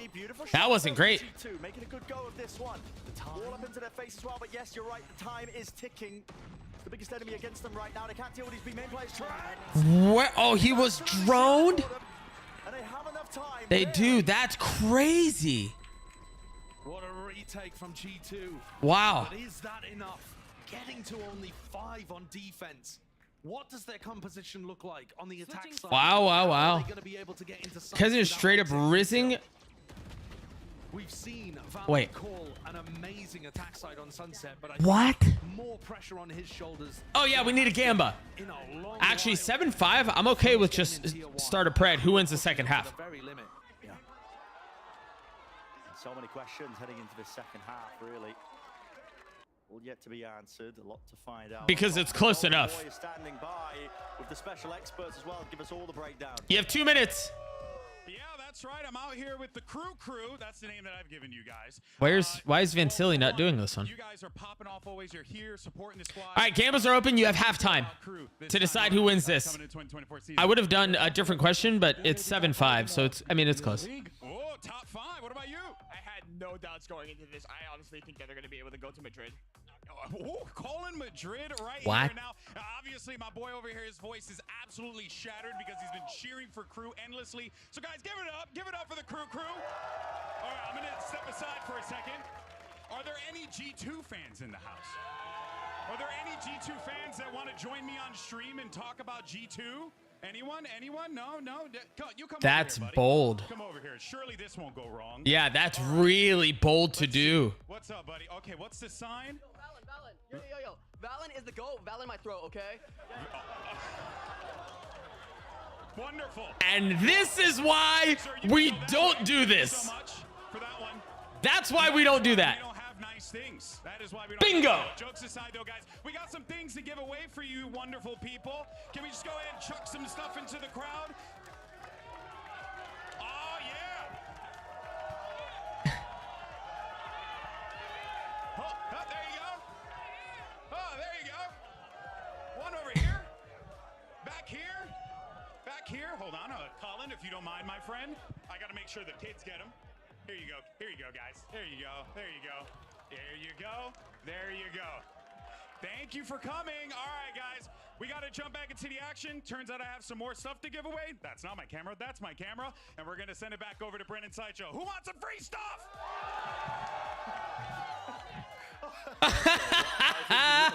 that wasn't great. Making a good go of this one. All up into their face as well. But yes, you're right. The time is ticking. The biggest enemy against them right now. They can't deal with these big main players. Where? Oh, he was droned. And they have enough time. They do. That's crazy. What a retake from G2. Wow. But is that enough? Getting to only 5 on defense What does their composition look like on the attack side? Wow, wow, How are wow. they gonna be able to get into sights Kaiser is without straight up exiting? rizzing. We've seen Valor Wait. call an amazing attack side on Sunset, but I What? think more pressure on his shoulders. Oh yeah, we need a Gamba. In a long Actually, while. 7-5. I'm okay with just start a pred. Who wins the second half? The very limit. Yeah. So many questions heading into this second half, really. All yet to be answered. A lot to find out. Because it's close Golden enough. Boy is standing by with the special experts as well. Give us all the breakdown. You have 2 minutes. Yeah, that's right. I'm out here with the crew. That's the name that I've given you guys. Why is Vansili not doing this one? You guys are popping off always. You're here supporting the squad. All right, Gambas are open. You have halftime to decide who wins this. I would have done a different question, but it's 7-5, so it's, I mean, it's close. Oh, top 5. What about you? I had no doubts going into this. I honestly think that they're going to be able to go to Madrid. Oh, calling Madrid right What? here now. Obviously, my boy over here, his voice is absolutely shattered because he's been cheering for Crew endlessly. So, guys, give it up. Give it up for the Crew. All right, I'm going to step aside for a second. Are there any G2 fans in the house? Are there any G2 fans that want to join me on stream and talk about G2? Anyone? No. You come That's over here, buddy. bold. Come over here. Surely this won't go wrong. Yeah, that's really bold to do. What's up, buddy? Okay, what's the sign? Valen. Yo. Valen is the GOAT. Valen my throat, okay? Wonderful. And this is why we don't do this. That's why we don't do that. Nice things. That is why we don't. Bingo. Jokes aside, though, guys, we got some things to give away for you, wonderful people. Can we just go ahead and chuck some stuff into the crowd? Oh yeah. Oh, there you go. Oh, there you go. One over here. Back here. Back here. Hold on, Colin, if you don't mind, my friend. I got to make sure the kids get them. Here you go. Here you go, guys. There you go. There you go. There you go. There you go. Thank you for coming. All right, guys. We got to jump back into the action. Turns out I have some more stuff to give away. That's not my camera. That's my camera. And we're going to send it back over to Brennan Sideshow. Who wants some free stuff?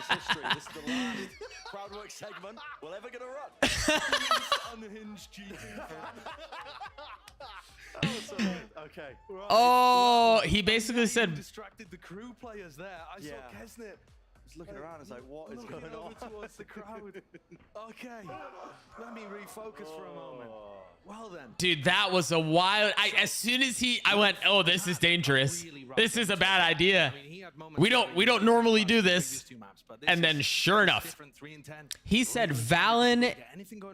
History. This is the last crowd work segment we're ever going to run. Unhinged G2. So okay. Right. Oh, he basically said. Distracted the Crew players there. I saw Kesnet. Just looking around, it's like, what is going on? Towards the crowd. Okay. Let me refocus for a moment. Well then. Dude, that was a wild. As soon as I went, oh, this is dangerous. This is a bad idea. We don't normally do this. And then sure enough, he said Valen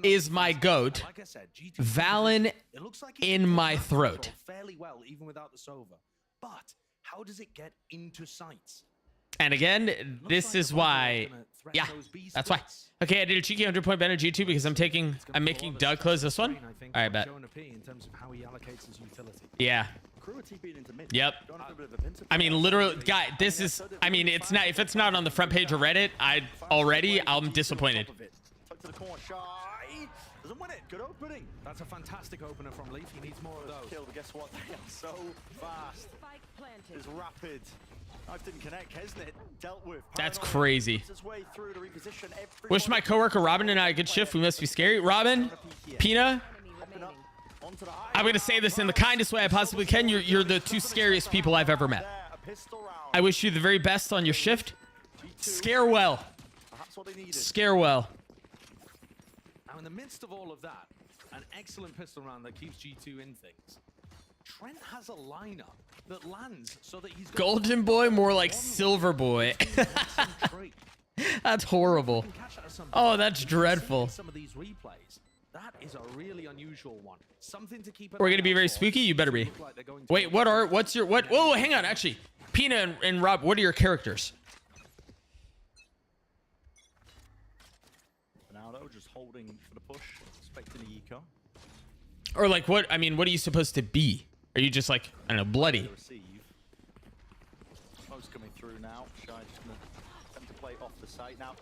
is my GOAT. Valen in my throat. Fairly well, even without the Sova. But how does it get into sights? And again, this is why. Yeah, that's why. Okay, I did a cheeky 100-point bet on G2 because I'm making Doug close this one. All right, bet. In terms of how he allocates his utility. Yeah. Yep. I mean, literally, guy, this is. I mean, it's not. If it's not on the front page of Reddit, I'm disappointed. Doesn't win it. Good opening. That's a fantastic opener from Leaf. He needs more of those. Kill, but guess what? They are so fast. It's rapid. Knife didn't connect. Kesnet dealt with. That's crazy. Wish my coworker Robin and I a good shift. We must be scary. Robin, Pina, I'm going to say this in the kindest way I possibly can. You're the two scariest people I've ever met. I wish you the very best on your shift. Scare well. Scare well. Now, in the midst of all of that, an excellent pistol round that keeps G2 in things. Trent has a lineup that lands so that he's Golden Boy, more like Silver Boy. That's horrible. Oh, that's dreadful. Some of these replays. That is a really unusual one. Something to keep. We're gonna be very spooky. You better be. Wait, what's your what? Whoa, hang on. Actually, Pina and Rob, what are your characters? Ronaldo just holding for the push, expecting the eco. Or like what? I mean, what are you supposed to be? Are you just like, I don't know, bloody? Smoke's coming through now. Shy just gonna attempt to play off the site now.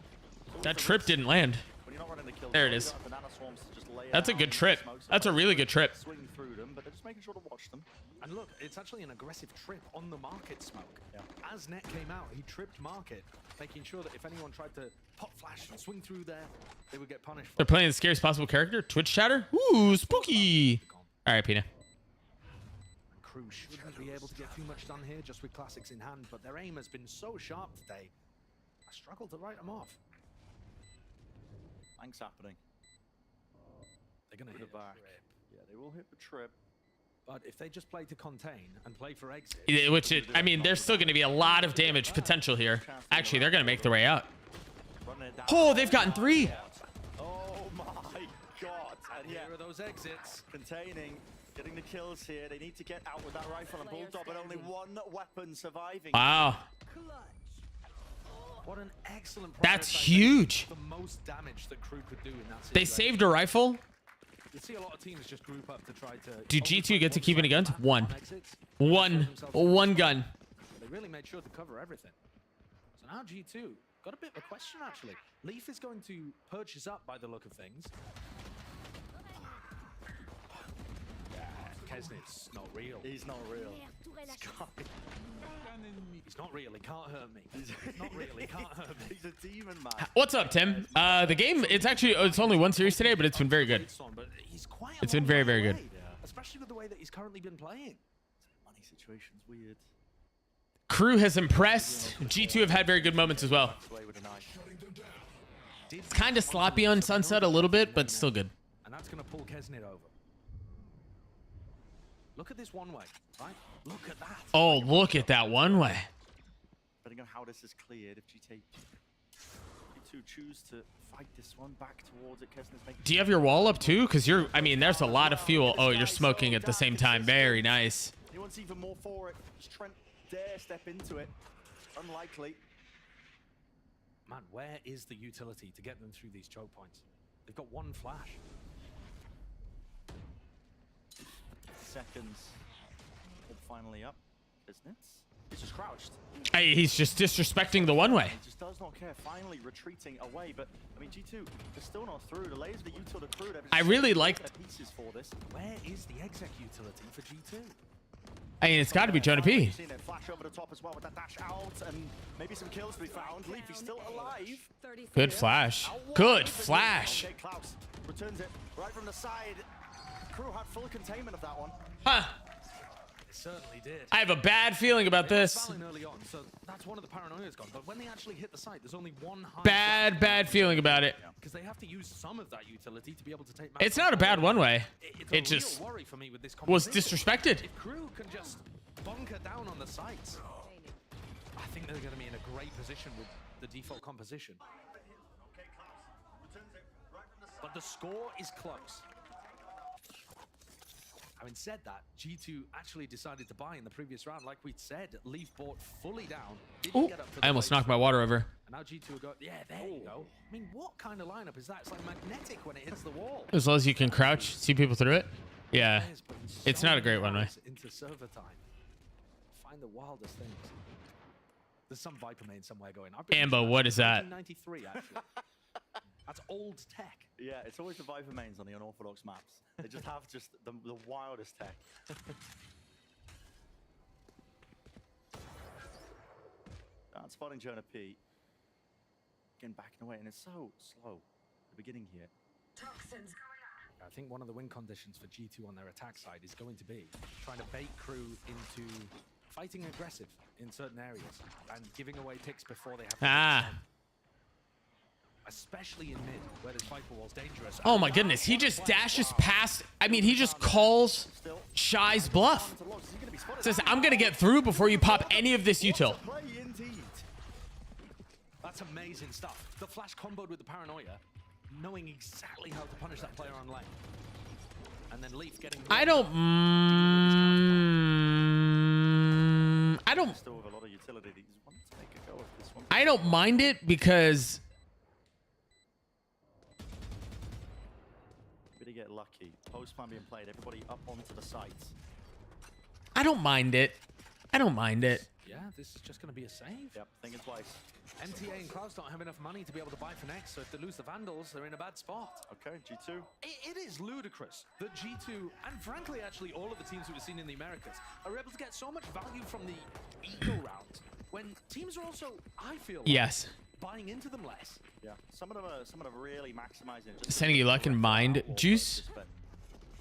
That trip didn't land. When you're not running the kill, There it you is. don't have banana swarms to just lay That's a down good trip. smokes That's a across really them, good trip. Swing through them, but they're just making sure to watch them. And look, it's actually an aggressive trip on the market smoke. As Net came out, he tripped market, making sure that if anyone tried to pop flash and swing through there, they would get punished. They're playing the scariest possible character. Twitch chatter. Ooh, spooky. All right, Pina. And Crew shouldn't be able to get too much done here just with classics in hand, but their aim has been so sharp today. I struggle to write them off. Thanks happening. They're going to hit the back. Yeah, they will hit the trip. But if they just play to contain and play for exit, Yeah, which I mean, there's still going to be a lot of damage potential here. Actually, they're going to make their way out. Oh, they've gotten 3. Oh my god. And here are those exits. Containing, getting the kills here. They need to get out with that rifle and bulldog, but only one weapon surviving. Wow. What an excellent That's prioritization. huge. The most damage that Crew could do in that situation. They saved a rifle. You see a lot of teams just group up to try to... Do G2 get to keep any guns? One gun. They really made sure to cover everything. So now G2 got a bit of a question, actually. Leaf is going to purchase up by the look of things. Kesnit's not real. He's not real. He's not real. He can't hurt me. He's not real. He can't hurt me. He's a demon, man. What's up, Tim? The game, it's only one series today, but it's been very good. But he's quite It's been very, very good. Especially with the way that he's currently been playing. Money situation's weird. Crew has impressed. G2 have had very good moments as well. It's kind of sloppy on Sunset a little bit, but still good. And that's going to pull Kesnit over. Look at this one way, right? Look at that. Oh, look at that one way. Depending on how this is cleared, if G2 choose to fight this one back towards it, Kesnit's making... Do you have your wall up too? Because I mean, there's a lot of fuel. Oh, you're smoking at the same time. Very nice. He wants even more for it. Does Trent dare step into it? Unlikely. Man, where is the utility to get them through these choke points? They've got one flash. Seconds. Finally up. Kesnit's. He's just crouched. Hey, he's just disrespecting the one way. He just does not care. Finally retreating away, but I mean G2 is still not through. The layers of the utility crew. I really liked. Pieces for this. Where is the exec utility for G2? I mean, it's got to be Jonah P. Seen it flash over the top as well with that dash out, and maybe some kills to be found. Leaf is still alive. Good flash. Good flash. Okay, Klaus returns it right from the side. Crew had full containment of that one. Huh. Certainly did. I have a bad feeling about this. Early on, so that's one of the paranoia's gone. But when they actually hit the site, there's only one high. Bad feeling about it. Because they have to use some of that utility to be able to take. It's not a bad one way. It It's just a real worry for me with this was composition. disrespected. If Crew can just bunker down on the sites, I think they're going to be in a great position with the default composition. But the score is close. Having said that, G2 actually decided to buy in the previous round. Like we'd said, Leaf bought fully down. Ooh, I almost knocked my water over. And now G2 go, yeah, there you go. I mean, what kind of lineup is that? It's like magnetic when it hits the wall. As long as you can crouch, see people through it. Yeah, it's not a great one way. Into server time. Find the wildest things. There's some Viper main somewhere going. Ambo, what is that? 1993, actually. That's old tech. Yeah, it's always the Viper mains on the unorthodox maps. They just have the wildest tech. That's spotting Jonah P. Getting backing away, and it's so slow. The beginning here. Toxins going up. I think one of the win conditions for G2 on their attack side is going to be trying to bait Crew into fighting aggressive in certain areas and giving away picks before they have to especially in mid, where this Viper wall's dangerous. Oh my goodness, he just dashes past. I mean, he just calls Shy's bluff. Says, I'm going to get through before you pop any of this util. That's amazing stuff. The flash comboed with the paranoia, knowing exactly how to punish that player on lane. And then Leaf getting... I don't Still with a lot of utility. He's wanting to make a go of this one. I don't mind it because... Bit of get lucky. Post plan being played. Everybody up onto the sites. I don't mind it. I don't mind it. yeah, this is just going to be a save. Yep, thinking twice. MTA and Klaus don't have enough money to be able to buy for next, so if they lose the Vandals, they're in a bad spot. Okay, G2. It is ludicrous that G2, and frankly, actually, all of the teams that we've seen in the Americas are able to get so much value from the eco rounds when teams are also, I feel like, Yes. buying into them less. Yeah, some of them are really maximizing it. Sending you luck and mind juice.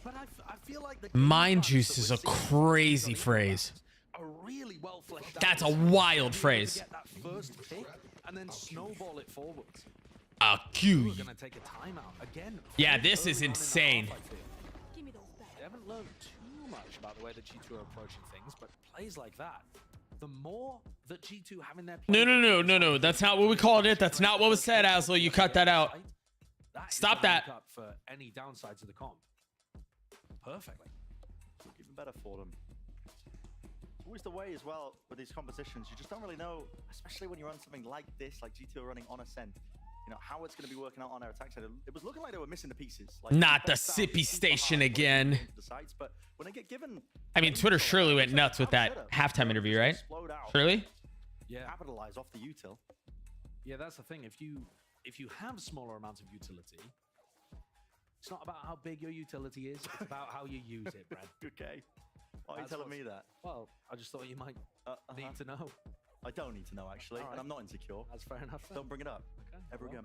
But I feel like the Mind juice is a crazy phrase. are really well fleshed out. That's a wild phrase. Get that first pick and then snowball it forwards. A Q. We're gonna take a timeout again. Yeah, this is insane. They haven't learned too much about the way that G2 are approaching things, but plays like that, the more that G2 have in their No. That's not what we called it. That's not what was said, Aslo. You cut that out. Stop that. Up for any downsides of the comp. Perfectly. Even better for them. It's always the way as well with these compositions. You just don't really know, especially when you run something like this, like G2 are running on Ascent. You know how it's going to be working out on their attack side. It was looking like they were missing the pieces. Like, Not the sippy station again. The sites, but when they get given, I mean, Twitter surely went nuts with that halftime interview, right? Surely? Yeah. Capitalize off the util. Yeah, that's the thing. If you have smaller amounts of utility, it's not about how big your utility is. It's about how you use it, Brad. Okay. Why are you telling me that? Well, I just thought you might need to know. I don't need to know, actually, All right. and I'm not insecure. That's fair enough. Don't bring it up. Okay, Ever well. again.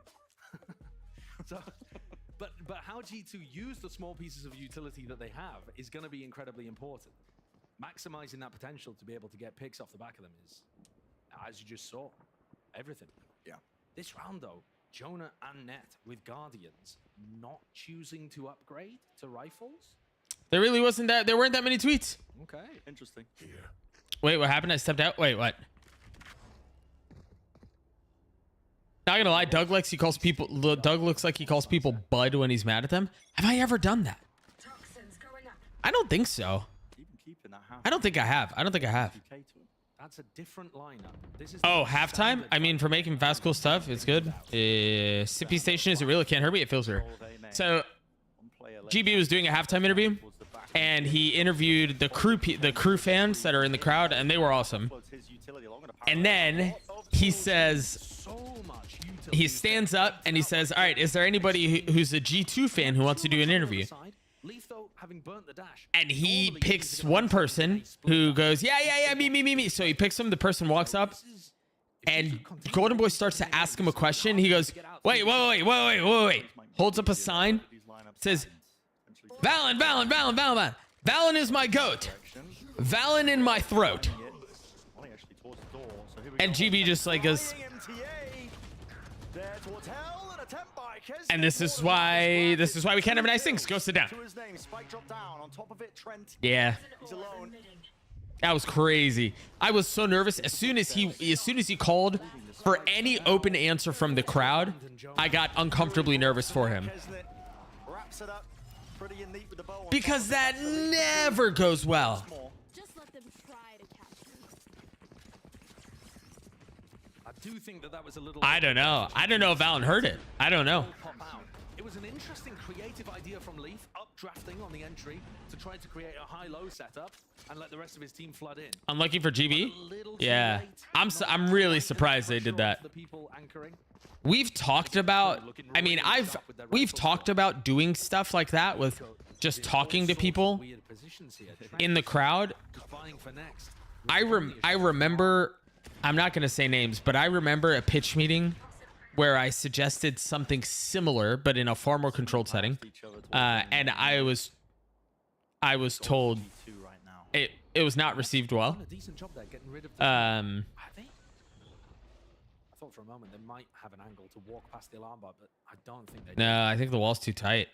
So, but how G2 use the small pieces of utility that they have is going to be incredibly important. Maximizing that potential to be able to get picks off the back of them is, as you just saw, everything. Yeah. This round, though, Jonah and Net with Guardians not choosing to upgrade to rifles. There really wasn't that. There weren't that many tweets. Okay. Interesting. Wait, what happened? I stepped out. Wait, what? Not gonna lie, Doug looks like he calls people bud when he's mad at them. Have I ever done that? I don't think so. I don't think I have. That's a different lineup. This is Oh, halftime? I mean, for making fast, cool stuff, it's good. Sippy Station, is it real? It can't hurt me. It feels weird. So, GB was doing a halftime interview, and he interviewed the crew fans that are in the crowd, and they were awesome. And then he says, he stands up and he says, all right, is there anybody who's a G2 fan who wants to do an interview? And he picks one person who goes, yeah, me. So he picks him. The person walks up, and Golden Boy starts to ask him a question. He goes, wait. Holds up a sign, says, Valen. Valen is my goat. Valen in my throat. And GB just like goes, and this is why we can't have nice things. Go sit down. Yeah. That was crazy. I was so nervous. As soon as he called for any open answer from the crowd, I got uncomfortably nervous for him. Because that never goes well. I do think that was a little. I don't know. I don't know if Valen heard it. I don't know. It was an interesting creative idea from Leaf, updrafting on the entry to try to create a high-low setup and let the rest of his team flood in. Unlucky for GB. Yeah, I'm really surprised they did that. We've talked about. I mean, we've talked about doing stuff like that with just talking to people in the crowd. I remember. I'm not going to say names, but I remember a pitch meeting where I suggested something similar, but in a far more controlled setting. And I was told it was not received well. I thought for a moment they might have an angle to walk past the alarm bar, but I don't think they do. No, I think the wall's too tight.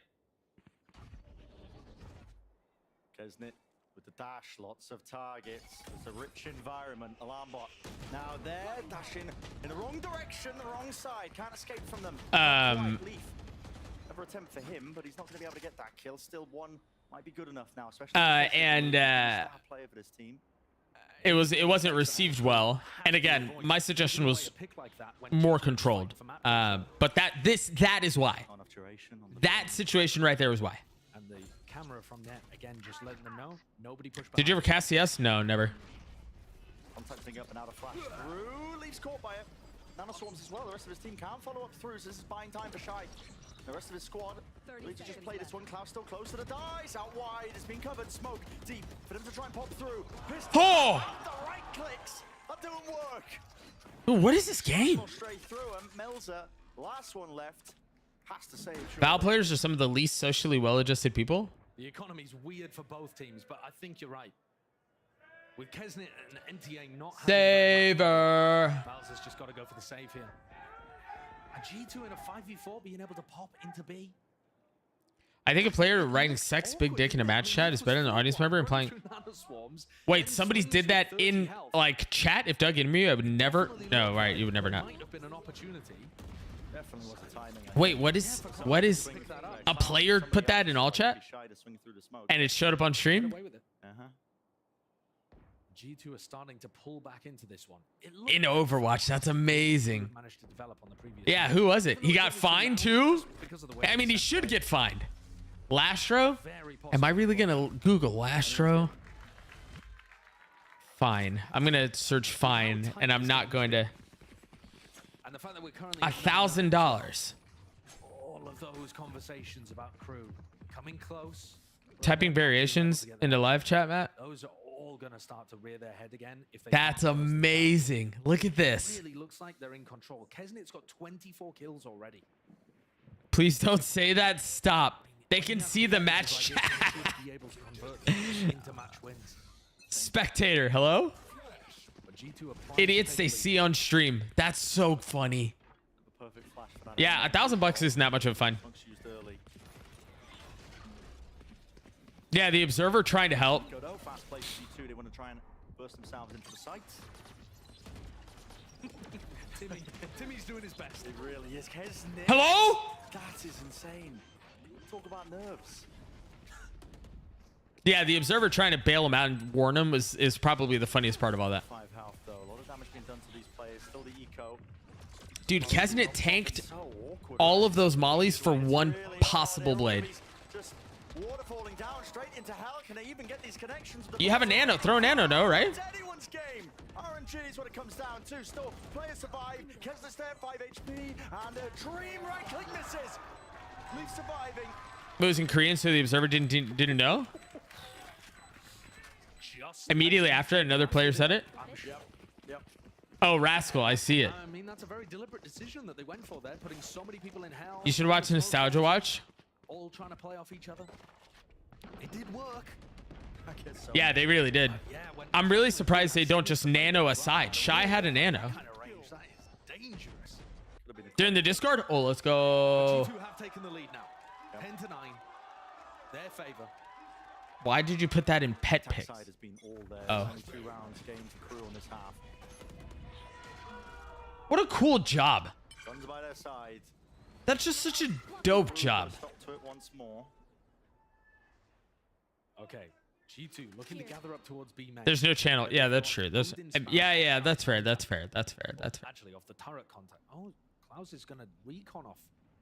Kesnit with the dash, lots of targets. It's a rich environment. Alarm bot. Now they're dashing in the wrong direction, the wrong side. Can't escape from them. Leaf. Never attempt for him, but he's not going to be able to get that kill. Still one might be good enough now, especially player for this team. It wasn't received well. And again, my suggestion was more controlled. But that is why. That situation right there was why. And the camera from Net again just letting them know nobody pushed back. Did you ever cast CS? No, never. Contacting up and out of flash through. Leaves caught by it. Nano Swarms as well. The rest of his team can't follow up through, so this is buying time for Shy. The rest of his squad need to just play this one. Cloud still close to the dice. Out wide. It's been covered. Smoke deep for them to try and pop through. Oh! The right clicks are doing work. Ooh, what is this game? Straight through him. Melzer, last one left. Has to say Val players are some of the least socially well-adjusted people. The economy's weird for both teams, but I think you're right. With Kesnet and NTA not Saver. Val's has just got to go for the save here. A G2 in a 5v4 being able to pop into B. I think a player writing sex big dick in a match chat is better than an audience member and playing. Wait, somebody did that in like chat? If Doug me, I would never. No, right, you would never know. Wait, what is a player put that in all chat? And it showed up on stream? G2 are starting to pull back into this one. In Overwatch, that's amazing. Yeah, who was it? He got fined too? I mean, he should get fined. Lastro? Am I really gonna Google Lastro? Fine. I'm gonna search fine, and I'm not going to. $1,000. All of those conversations about crew coming close. Typing variations into live chat, Matt. Those are all gonna start to rear their head again. If they That's amazing. Look at this. It really looks like they're in control. Kesnet's got 24 kills already. Please don't say that. Stop. They can see the match chat. Spectator, hello? Idiots they see on stream. That's so funny. Yeah, $1,000 isn't that much of a fun. Yeah, the observer trying to help. Fast play G2. They want to try and burst themselves into the site. Timmy's doing his best. It really is. Kesnet. Hello? That is insane. Talk about nerves. Yeah, the observer trying to bail him out and warn him is probably the funniest part of all that. 5 health though. A lot of damage being done to these players. Still the eco. Dude, Kesnet tanked all of those mollies for one possible blade. Just water falling down straight into hell. Can they even get these connections? You have a nano. Throw a nano, no, right? It's anyone's game. RNG is what it comes down to. Still, players survive. Kesnet's there, 5 HP, and a dream right click misses. Leave surviving. It was in Korean, so the observer didn't know. Immediately after, another player said it. Yep. Oh, Rascal, I see it. I mean, that's a very deliberate decision that they went for there, putting so many people in hell. You should watch Nostalgia Watch. All trying to play off each other. It did work. I guess so. Yeah, they really did. I'm really surprised they don't just nano aside. Shy had a nano. Dangerous. They're in the Discord? Oh, let's go. G2 have taken the lead now. 10-9. Their favor. Why did you put that in pet pics? Has been all there. Oh. 22 rounds game for crew on this half. What a cool job. Guns by their side. That's just such a dope job. Stop to it once more. Okay. G2 looking to gather up towards B main. There's no channel. Yeah, that's true. That's yeah, that's fair. That's fair. Actually, off the turret contact. Oh, Klaus is gonna recon off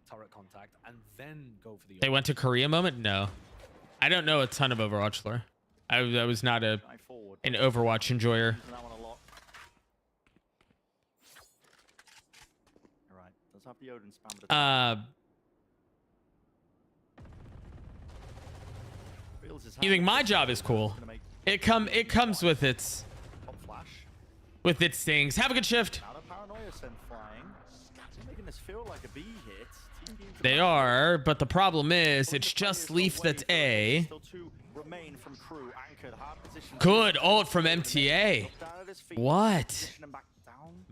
turret contact and then go for the. They went to Korea moment? No. I don't know a ton of Overwatch lore. I was not an Overwatch enjoyer. Alright, let's have the Odin spam. You think my job is cool? It comes with its things. Have a good shift. Making this feel like a B hit. They are, but the problem is it's just Leaf that's A. Good ult from MTA. What?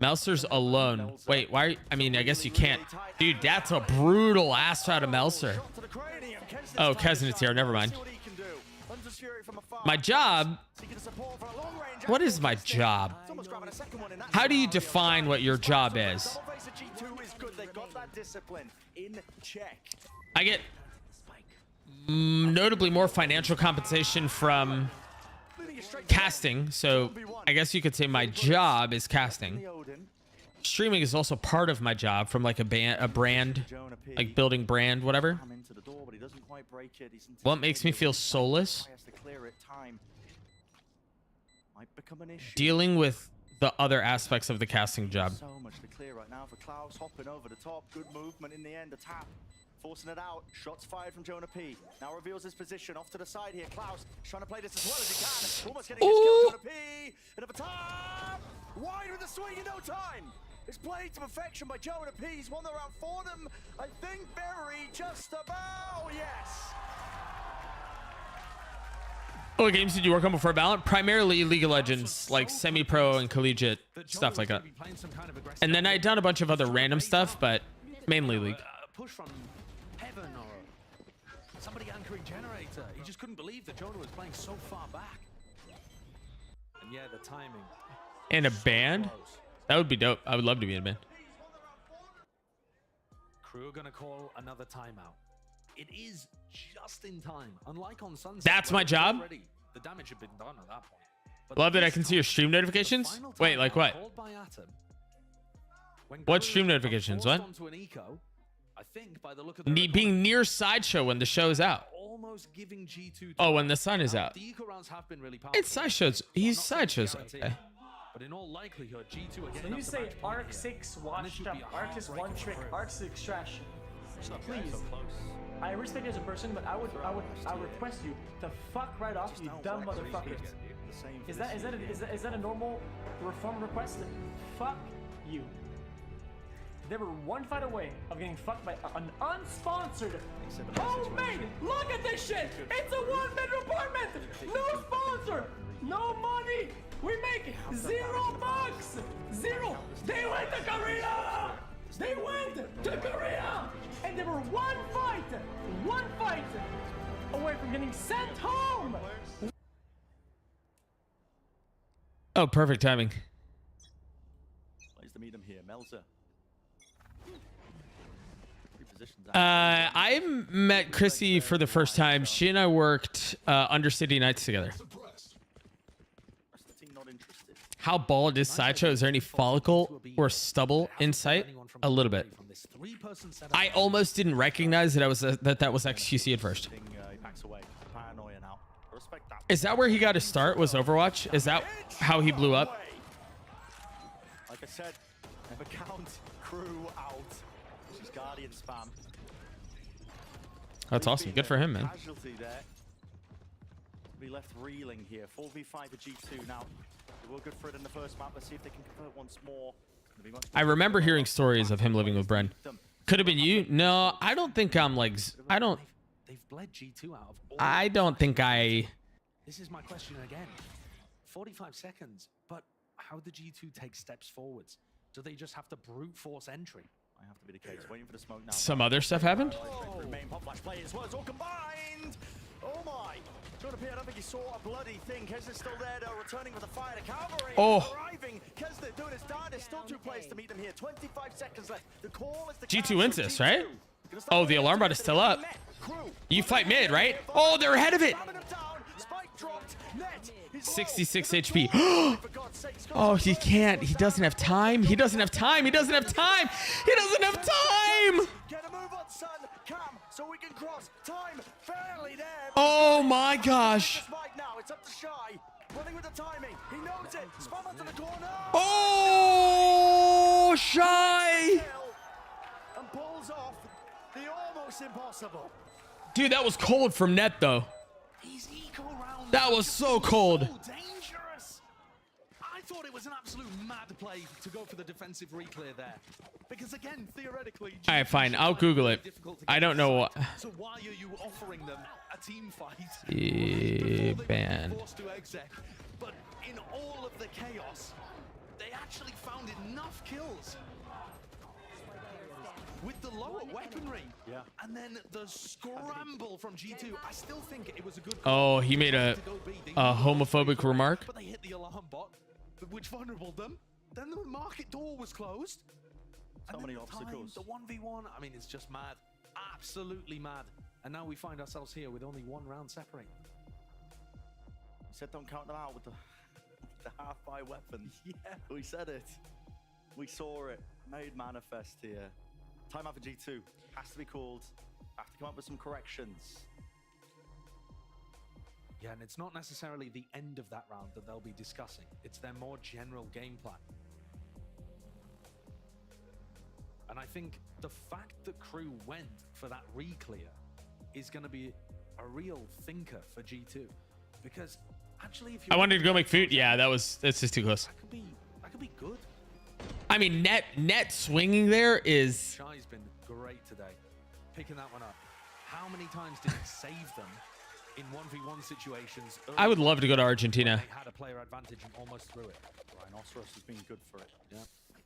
Melser's alone. Wait, why? I mean, I guess you can't. Dude, that's a brutal ass out of Melser. Oh, Kesnet's here. Never mind. My job? What is my job? How do you define what your job is? I get notably more financial compensation from casting, so I guess you could say my job is casting. Streaming is also part of my job, from like a brand, like building brand, whatever. What makes me feel soulless? Dealing with the other aspects of the casting job. So much to clear right now for Klaus, hopping over the top. Good movement in the end. A tap, forcing it out. Shots fired from Jonah P. Now reveals his position off to the side here. Klaus trying to play this as well as he can. Almost getting his kill. Jonah P. Another tap. Wide with the swing in no time. It's played to perfection by Jonah P. He's won the round for them. I think very just about. Yes. What games did you work on before Valorant? Primarily League of Legends, like semi-pro and collegiate stuff like that. And then I'd done a bunch of other random stuff, but mainly League. Push from heaven or somebody anchoring generator. He just couldn't believe that Jonah was playing so far back. And yeah, the timing. And a band? That would be dope. I would love to be in a band. Crew are going to call another timeout. It is just in time. Unlike on Sunset. That's my job? Already, the damage had been done at that point. But Love that I can see your stream notifications. Wait, like what? What stream notifications? What? I think by the look of the Being near Sideshow when the show's out. almost giving G2 Oh, when the sun is out. The eco rounds have been really powerful. It's Sideshow's. He's Sideshow's. Okay. But in all likelihood, G2 are getting When you up the say match point Arc here. 6 And washed this should up, be a Arc is one heartbreaker trick, for Arc 6 trash. Please. So close. I respect you as a person, but I would request you to fuck right off, you dumb motherfuckers. Is that a normal reform request? Fuck you. They were one fight away of getting fucked by an unsponsored homemade. Look at this shit! It's a one-bedroom apartment! No sponsor! No money! We make $0! Zero! They went to Korea! They went to Korea! And they were one fight away from getting sent home! Oh, perfect timing. Plays to meet him here. Melzer. I met Chrissy for the first time. She and I worked Undercity Nights together. How bald is Sideshow? Is there any follicle or stubble in sight? A little bit. I almost didn't recognize that that was XQC at first. Is that where he got his start? Was Overwatch? Is that how he blew up? Like I said, never count crew out. She's Guardian spam. That's awesome. Good for him, man. Casualty there. Be left reeling here. 4v5 for G2 now. They were good for it in the first map. Let's see if they can convert once more. I remember hearing stories of him living with Bren. Could have been you. No, I don't think I'm like. I don't. They've bled G2 out of all. I don't think I. This is my question again. 45 seconds, but how do G2 take steps forwards? Do they just have to brute force entry? I have to be the case. Waiting for the smoke now. Some other stuff happened. Main pop flash players was all combined. Oh my! Jonah P, I don't think he saw a bloody thing. Kesner's still there though, returning with a fire to cavalry. Oh. Arriving. Kesner doing his darn. There's still 2 players to meet them here. 25 seconds left. The call is the G2 wins this, right? Oh, the alarm bot is still up. You fight mid, right? Oh, they're ahead of it. 66 HP. Oh, he can't. He doesn't have time. He doesn't have time. He doesn't have time. He doesn't have time. Get a move on, son. Cam, so we can cross. Time fairly there. Oh my gosh. Right now, it's up to Shy. Running with the timing. He knows it. Spam onto the corner. Oh, Shy. And pulls off the almost impossible. Dude, that was cold from net, though. That was so cold. Dangerous. I thought it was an absolute mad play to go for the defensive reclear there. Because again, theoretically... All right, fine. I'll Google it. I don't know what... So why are you offering them a team fight? Ban. Forced to exec. But in all of the chaos, they actually found enough kills. With the lower weaponry. Yeah. And then the scramble from G2. I still think it was a good Oh, he made a homophobic remark. But they hit the alarm bot, which vulnerable them. Then the market door was closed. So many obstacles. The 1v1, I mean, it's just mad. Absolutely mad. And now we find ourselves here with only 1 round separating. We said don't count them out with the half-by weapons. Yeah. We said it. We saw it. Made manifest here. Timeout for G2. Has to be called. Have to come up with some corrections. Yeah, and it's not necessarily the end of that round that they'll be discussing. It's their more general game plan. And I think the fact that Crew went for that re-clear is going to be a real thinker for G2. Because actually, if you I wanted to go make food. Yeah, that's just too close. that could be good. I mean, net swinging there is. Shai's been great today, picking that one up. How many times did he save them in 1v1 situations? I would love to go to Argentina. They had a player advantage and almost threw it. Rhinoceros has been good for it. Yeah.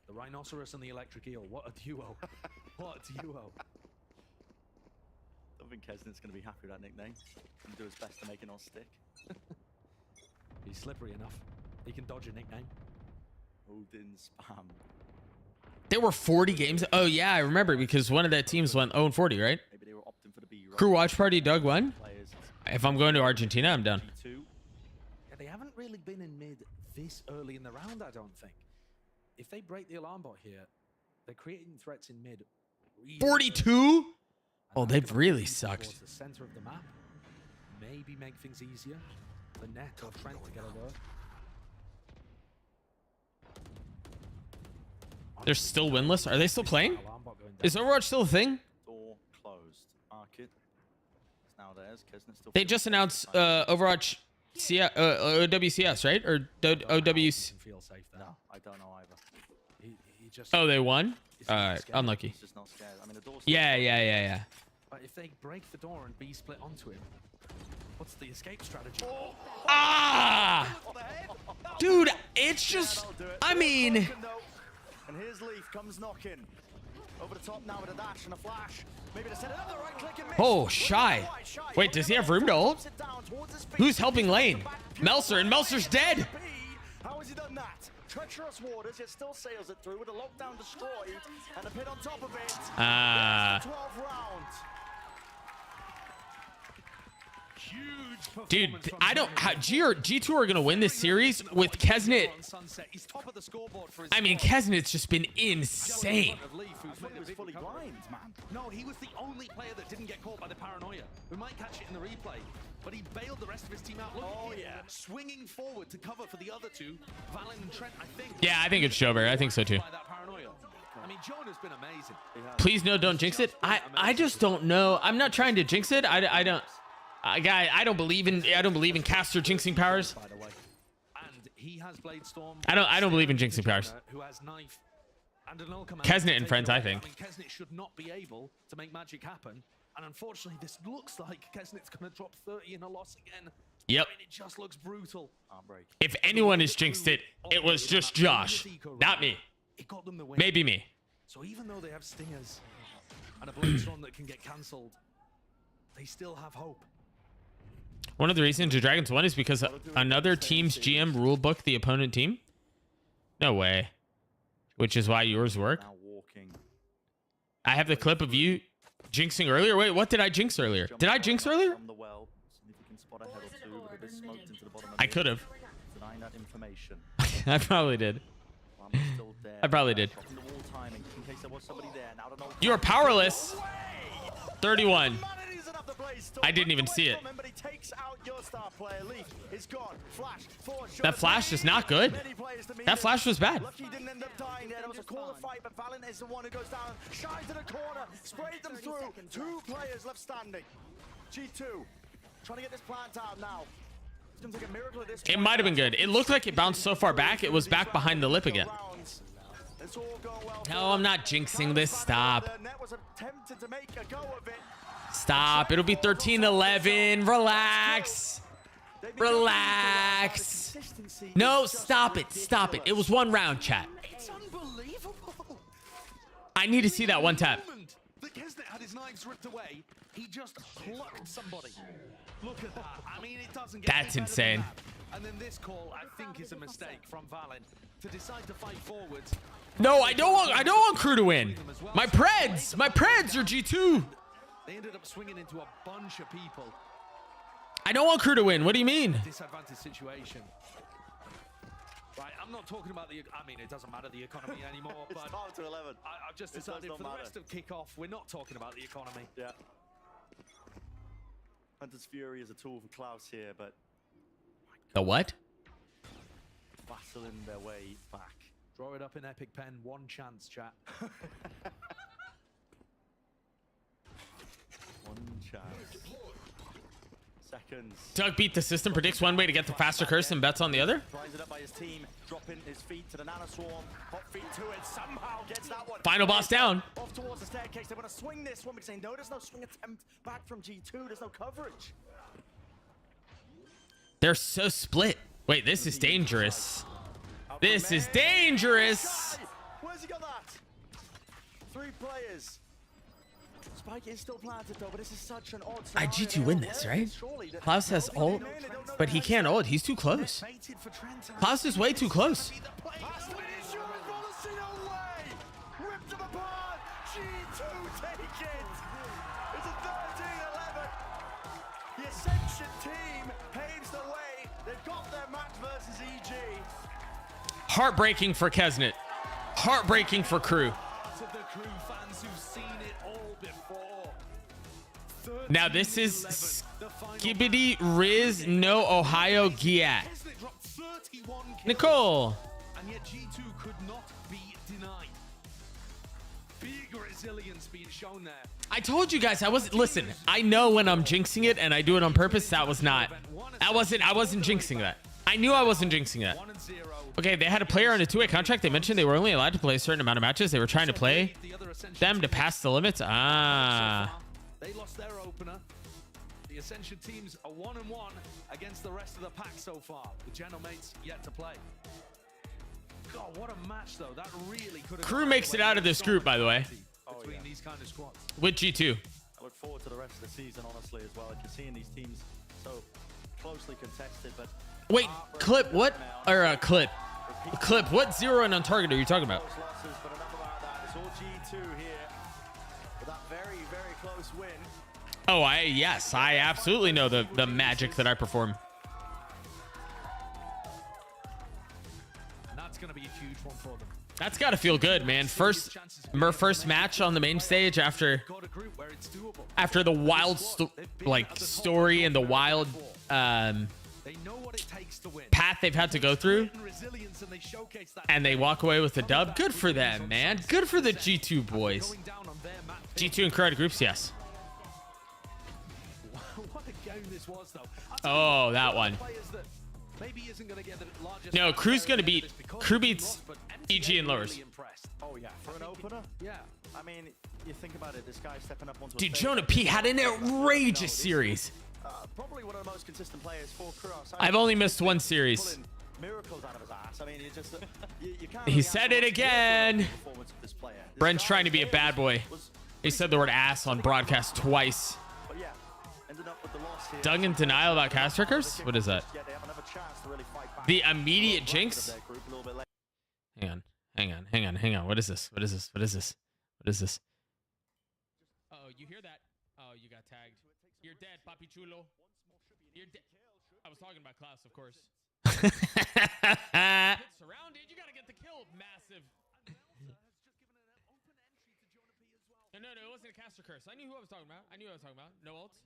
The Rhinoceros and the Electric Eel. What a duo. What a duo. I don't think Kesnet's going to be happy with that nickname. He'll do his best to make it not stick. He's slippery enough. He can dodge a nickname. Odin spam. There were 40 games. Oh, yeah, I remember because one of that teams went 0-40, right? Maybe they were opting for the B. Crew watch party, Doug won. Players. If I'm going to Argentina, I'm done. Yeah, they haven't really been in mid this early in the round, I don't think. If they break the alarm bot here, they're creating threats in mid. Really 42? Oh, they've really sucked. Towards the center of the map. Maybe make things easier. The net or Trent to get alert. They're still winless. Are they still playing? Is Overwatch still a thing? Door closed. Market. It's now theirs. Kesnet still. They just announced Overwatch OWCS, right? Or OWC? Feel safe there. No, I don't know either. He just. Oh, they won? Alright, unlucky. He's just not scared. I mean, the door's Yeah. But if they break the door and B split onto him, what's the escape strategy? Ah! Dude, it's just. I mean. And here's Leaf comes knocking. Over the top now with a dash and a flash. Maybe to set another right click and miss. Oh, Shy. Wait, does he have room to ult? Who's helping lane? Melser, and Melser's dead. How has he done that? Treacherous waters, it still sails it through with a lockdown destroyed and a pit on top of it. 12 rounds. Dude, I don't. G2 are gonna win this series with Kesnet. I mean, Kesnet's just been insane. He was fully blind, man. No, he was the only player that didn't get caught by the paranoia. We might catch it in the replay, but he bailed the rest of his team out. Look, swinging forward to cover for the other two, Valen and Trent. I think. Yeah, I think it's Jover. I think so too. I mean, Jonah's been amazing. Please no, don't jinx it. I just don't know. I'm not trying to jinx it. I don't. Guy, I don't believe in caster jinxing powers. By the way, and he has Blade Storm. I don't believe in jinxing powers. Who has knife and an ult command. Kesnet and friends, I think. I mean, Kesnet should not be able to make magic happen, and unfortunately, this looks like Kesnet's gonna drop 30 in a loss again. Yep. I mean, it just looks brutal. If anyone has jinxed it, it was just Josh, not me. It got them the win. Maybe me. So even though they have stingers and a Blade Storm that can get cancelled, they still have hope. One of the reasons the Dragons won is because another team's GM rulebook the opponent team. No way. Which is why yours work. I have the clip of you jinxing earlier. Wait, what did I jinx earlier? Did I jinx earlier? I could have. I probably did. I probably did. You are powerless. 31. I didn't even see it. That flash is not good. That flash was bad. Lucky didn't end up dying there. There was a corner fight, but Valen is the one who goes down. Shines to the corner, sprayed them through. 2 players left standing. G2 trying to get this plant out now. It's gonna take a miracle at this It might have been good. It looked like it bounced so far back, it was back behind the lip again. No, I'm not jinxing this. Stop. Stop. It'll be 13-11. Relax. Relax. No, stop it. Stop it. It was 1 round, chat. It's unbelievable. I need to see that one tap. The Kesnet had his knives ripped away. He just plucked somebody. Look at that. I mean, it doesn't get That's insane. And then this call, I think, is a mistake from Valen to decide to fight forwards. No, I don't want Crew to win. My Preds are G2. They ended up swinging into a bunch of people. I don't want Crew to win. What do you mean? Disadvantage situation. Right, I'm not talking about the. I mean, it doesn't matter the economy anymore. It's but 12 to 11. I've just decided for the rest of kickoff, we're not talking about the economy. Yeah. Hunter's Fury is a tool for Klaus here, but The what? Battling their way back. Draw it up in Epic Pen. One chance, chat. One chance. Seconds. Doug beat the system, predicts one way to get the faster curse and bets on the other. Tries it up by his team, dropping his feet to the Nana Swarm. Hot feet to it, somehow gets that one. Final boss down. Off towards the staircase. They want to swing this one, but saying no, there's no swing attempt back from G2. There's no coverage. They're so split. Wait, this is dangerous. This is dangerous. Where's he got that? 3 players. Spike is still planted though, but this is such an odd scenario. G2 win this, right? Klaus has ult, but he can't ult. He's too close. Klaus is way too close. Ripped him apart. G2 take it. It's a 13-11. The Ascension team paves the way. They've got their match versus EG. Heartbreaking for Kesnet. Heartbreaking for Crew. To the Crew fans who've seen it all before. Now this is Skibbity Riz No Ohio Giat. Nicole. And yet G2 could not be denied. Big resilience being shown there. I told you guys I wasn't. Listen, I know when I'm jinxing it and I do it on purpose. That was not. I wasn't jinxing that. I knew I wasn't jinxing that. Okay, they had a player on a 2-way contract. They mentioned they were only allowed to play a certain amount of matches. They were trying to play them to pass the limits. Ah. They lost their opener. The Ascension teams are 1-1 against the rest of the pack so far. The Genomates yet to play. God, what a match though. That really could have. Crew makes it out of this group, by the way, between these kind of squads. with G2. I look forward to the rest of the season, honestly, as well. You're seeing these teams so closely contested, but Wait, clip what? Or clip. Clip, what zero and on target are you talking about? losses, but enough about that. It's all G2 here with that very, very close win. Oh, yes, I absolutely know the magic that I perform. And that's going to be a huge one for them. That's got to feel good, man. First match on the main stage after the wild story and the wild path they've had to go through, and they walk away with a dub. Good for them, man. Good for the G2 boys. G2 and crowded groups, yes. What a game this was, though. Oh, that one. No, Crew's gonna beat. Crew beats EG and lowers. Oh yeah, for an opener. Yeah, I mean, you think about it. This guy stepping up onto. Dude, Jonah P had an outrageous series. Probably one of the most consistent players for Crew outside. I've only missed one series. Miracles out of his ass. I mean, you just you can't. He said it again. Brent's trying to be a bad boy. He said the word ass on broadcast twice. But yeah, ended up with the loss here. Doug in denial about cast trickers? What is that? Yeah, they have another chance to really fight back. The immediate jinx? Hang on. What is this? What is this? Oh, you hear that? Oh, you got tagged. You're dead, papi chulo. You're dead. I was talking about Klaus, of course. Surrounded. You gotta get the kill. Massive. No, it wasn't a caster curse. I knew who I was talking about. No ults.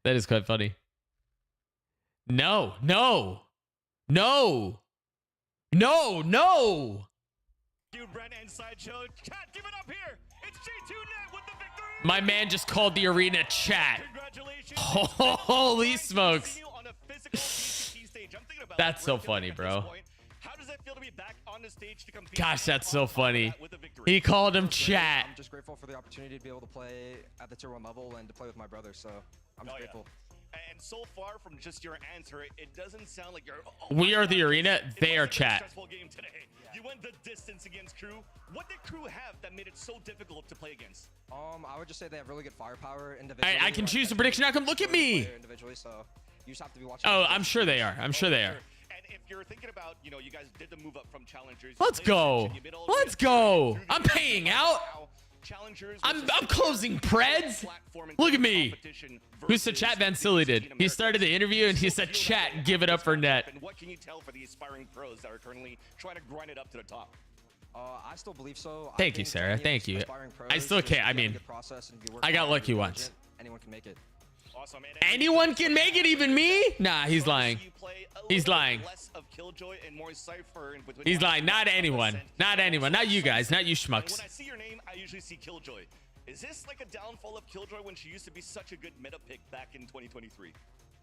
That is quite funny. No. You, Brent, and Sideshow. Chat, give it up here. It's G2 Net with the victory. My man just called the arena chat. Holy smokes. That's so funny, bro. How does it feel to be back on the stage to compete? Gosh, that's so funny. He called him chat. I'm just grateful for the opportunity to be able to play at the tier 1 level and to play with my brother, so I'm just grateful. And so far from just your answer, it doesn't sound like you're. We are the arena. They are chat. Stressful game today. You went the distance against Crew. What did Crew have that made it so difficult to play against? I would just say they have really good firepower individually. I can choose the prediction outcome. Look at me. Individually, so you just have to be watching. Oh, I'm sure they are. And if you're thinking about, you guys did the move up from challengers. Let's go. I'm paying out. I'm closing Preds. Look at me. Who said chat? Van Silly did. He started the interview and he said, chat, give it up for net. And what can you tell for the aspiring pros that are currently trying to grind it up to the top? I still believe so. Thank you, Sarah. Thank you. I still can't. I mean, I got lucky once. Anyone can make it. Awesome. Anyone can make it, even me? Nah, he's lying. He's lying. Less of Killjoy and more Cypher. He's lying. Not anyone. Not anyone. Not you guys. Not you schmucks. When I see your name, I usually see Killjoy. Is this like a downfall of Killjoy when she used to be such a good meta pick back in 2023?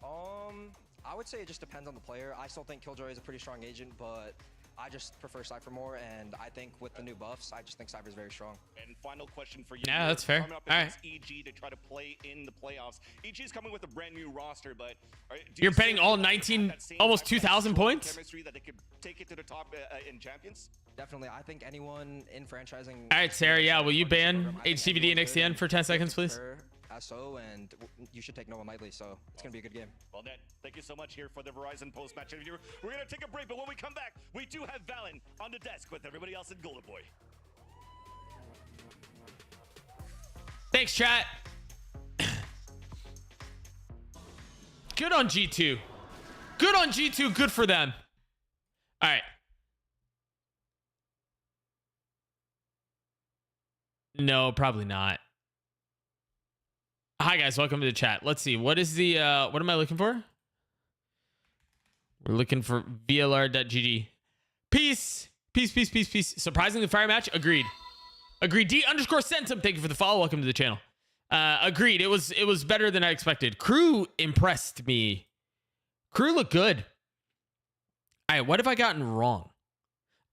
I would say it just depends on the player. I still think Killjoy is a pretty strong agent, but I just prefer Cypher more, and I think with the new buffs, I just think Cypher is very strong. And final question for you. Yeah, that's fair. Coming up All against EG to try to play in the playoffs. EG is coming with a brand new roster, but You're betting all 19, almost 2,000 points? chemistry that they could take it to the top in champions? Definitely. I think anyone in franchising... All right, Sarah, yeah, will you ban HCVD and XDN for 10 seconds, please? SO, and you should take no one lightly, so it's going to be a good game. Well, Ned, thank you so much here for the Verizon post-match interview. We're going to take a break, but when we come back, we do have Valen on the desk with everybody else in Golden Boy. Thanks, chat. Good on G2. Good on G2. Good for them. All right. No, probably not. Hi, guys. Welcome to the chat. Let's see. What is the... what am I looking for? We're looking for VLR.gg. Peace. Peace, peace, peace, peace. Surprisingly fire match? Agreed. Agreed. D_Sentum. Thank you for the follow. Welcome to the channel. Agreed. It was better than I expected. Crew impressed me. Crew looked good. All right, what have I gotten wrong?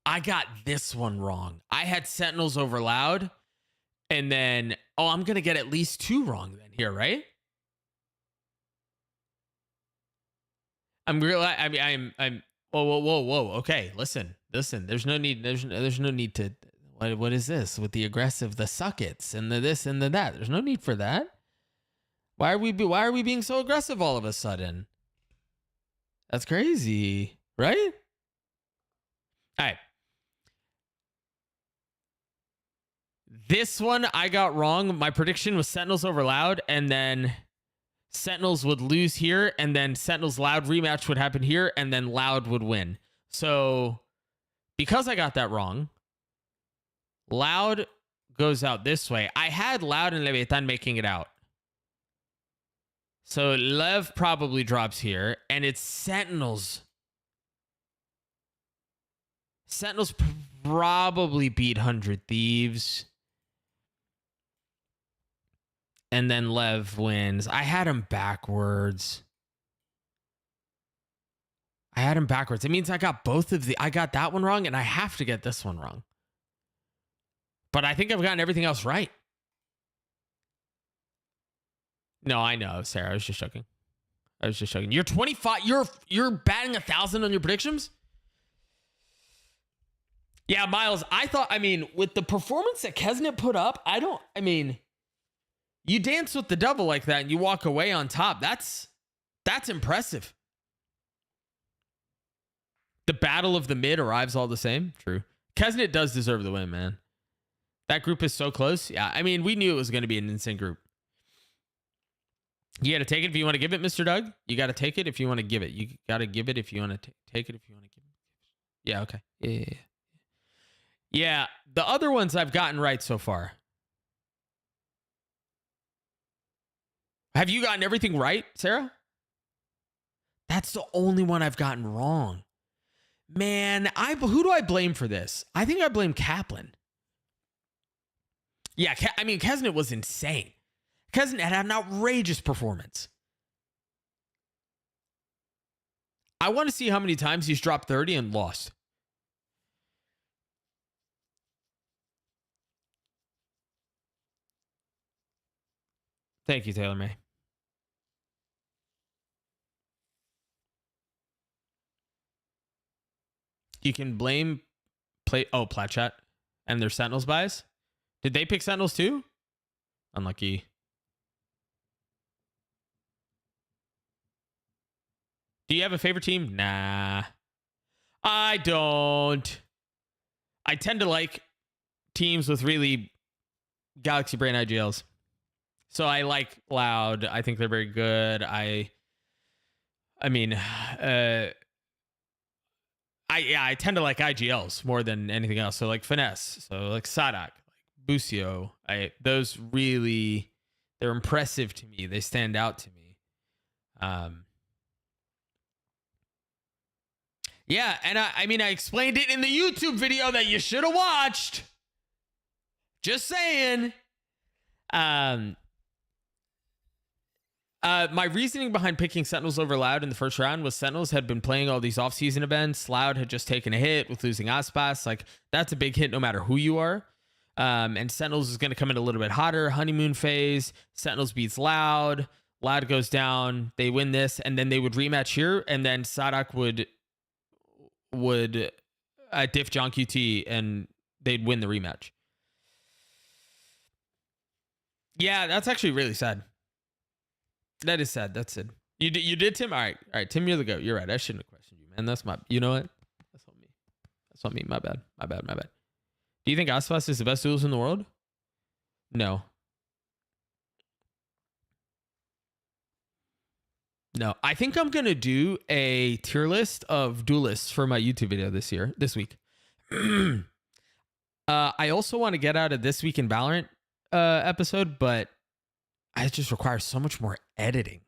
I got this one wrong. I had Sentinels over Loud, and then I'm gonna get at least 2 wrong then here, right? I'm whoa. Okay, listen. There's no need. There's no need to. What is this with the aggressive, the suckets, and the this and the that? There's no need for that. Why are we being so aggressive all of a sudden? That's crazy, right? All right. This one I got wrong. My prediction was Sentinels over Loud, and then Sentinels would lose here, and then Sentinels Loud rematch would happen here, and then Loud would win. So because I got that wrong, Loud goes out this way. I had Loud and Leviathan making it out. So Lev probably drops here, and it's Sentinels. Sentinels probably beat 100 Thieves. And then Lev wins. I had him backwards. It means I got I got that one wrong, and I have to get this one wrong. But I think I've gotten everything else right. No, I know, Sarah. I was just joking. You're 25. You're batting 1,000 on your predictions? Yeah, Miles, with the performance that Kesnet put up, you dance with the double like that and you walk away on top. That's impressive. The battle of the mid arrives all the same. True. Kesnet does deserve the win, man. That group is so close. Yeah, we knew it was going to be an insane group. You got to take it if you want to give it, Mr. Doug. You got to take it if you want to give it. You got to give it if you want to take it if you want to give it. Yeah, okay. Yeah. Yeah, the other ones I've gotten right so far. Have you gotten everything right, Sarah? That's the only one I've gotten wrong. Man, who do I blame for this? I think I blame Kaplan. Yeah, Kesnet was insane. Kesnet had an outrageous performance. I want to see how many times he's dropped 30 and lost. Thank you, Taylor May. You can blame Plat Chat and their Sentinels bias. Did they pick Sentinels too? Unlucky. Do you have a favorite team? Nah. I don't. I tend to like teams with really Galaxy Brain IGLs. So I like Loud. I think they're very good. I tend to like IGLs more than anything else. So like Finesse. So like Sadak, like Busio. Those really, they're impressive to me. They stand out to me. Yeah, and I mean, I explained it in the YouTube video that you should have watched. Just saying. My reasoning behind picking Sentinels over Loud in the first round was Sentinels had been playing all these off-season events. Loud had just taken a hit with losing Aspas. Like, that's a big hit no matter who you are. And Sentinels is going to come in a little bit hotter. Honeymoon phase. Sentinels beats Loud. Loud goes down. They win this, and then they would rematch here, and then Sadak would diff John QT, and they'd win the rematch. Yeah, that's actually really sad. That is sad. That's it. You did, Tim? All right, Tim, you're the GOAT. You're right. I shouldn't have questioned you, man. That's my, you know what? That's on me. That's on me. My bad. Do you think Aspas is the best duelist in the world? No. No, I think I'm going to do a tier list of duelists for my YouTube video this week. I also want to get out of This Week in Valorant episode, but it just requires so much more editing.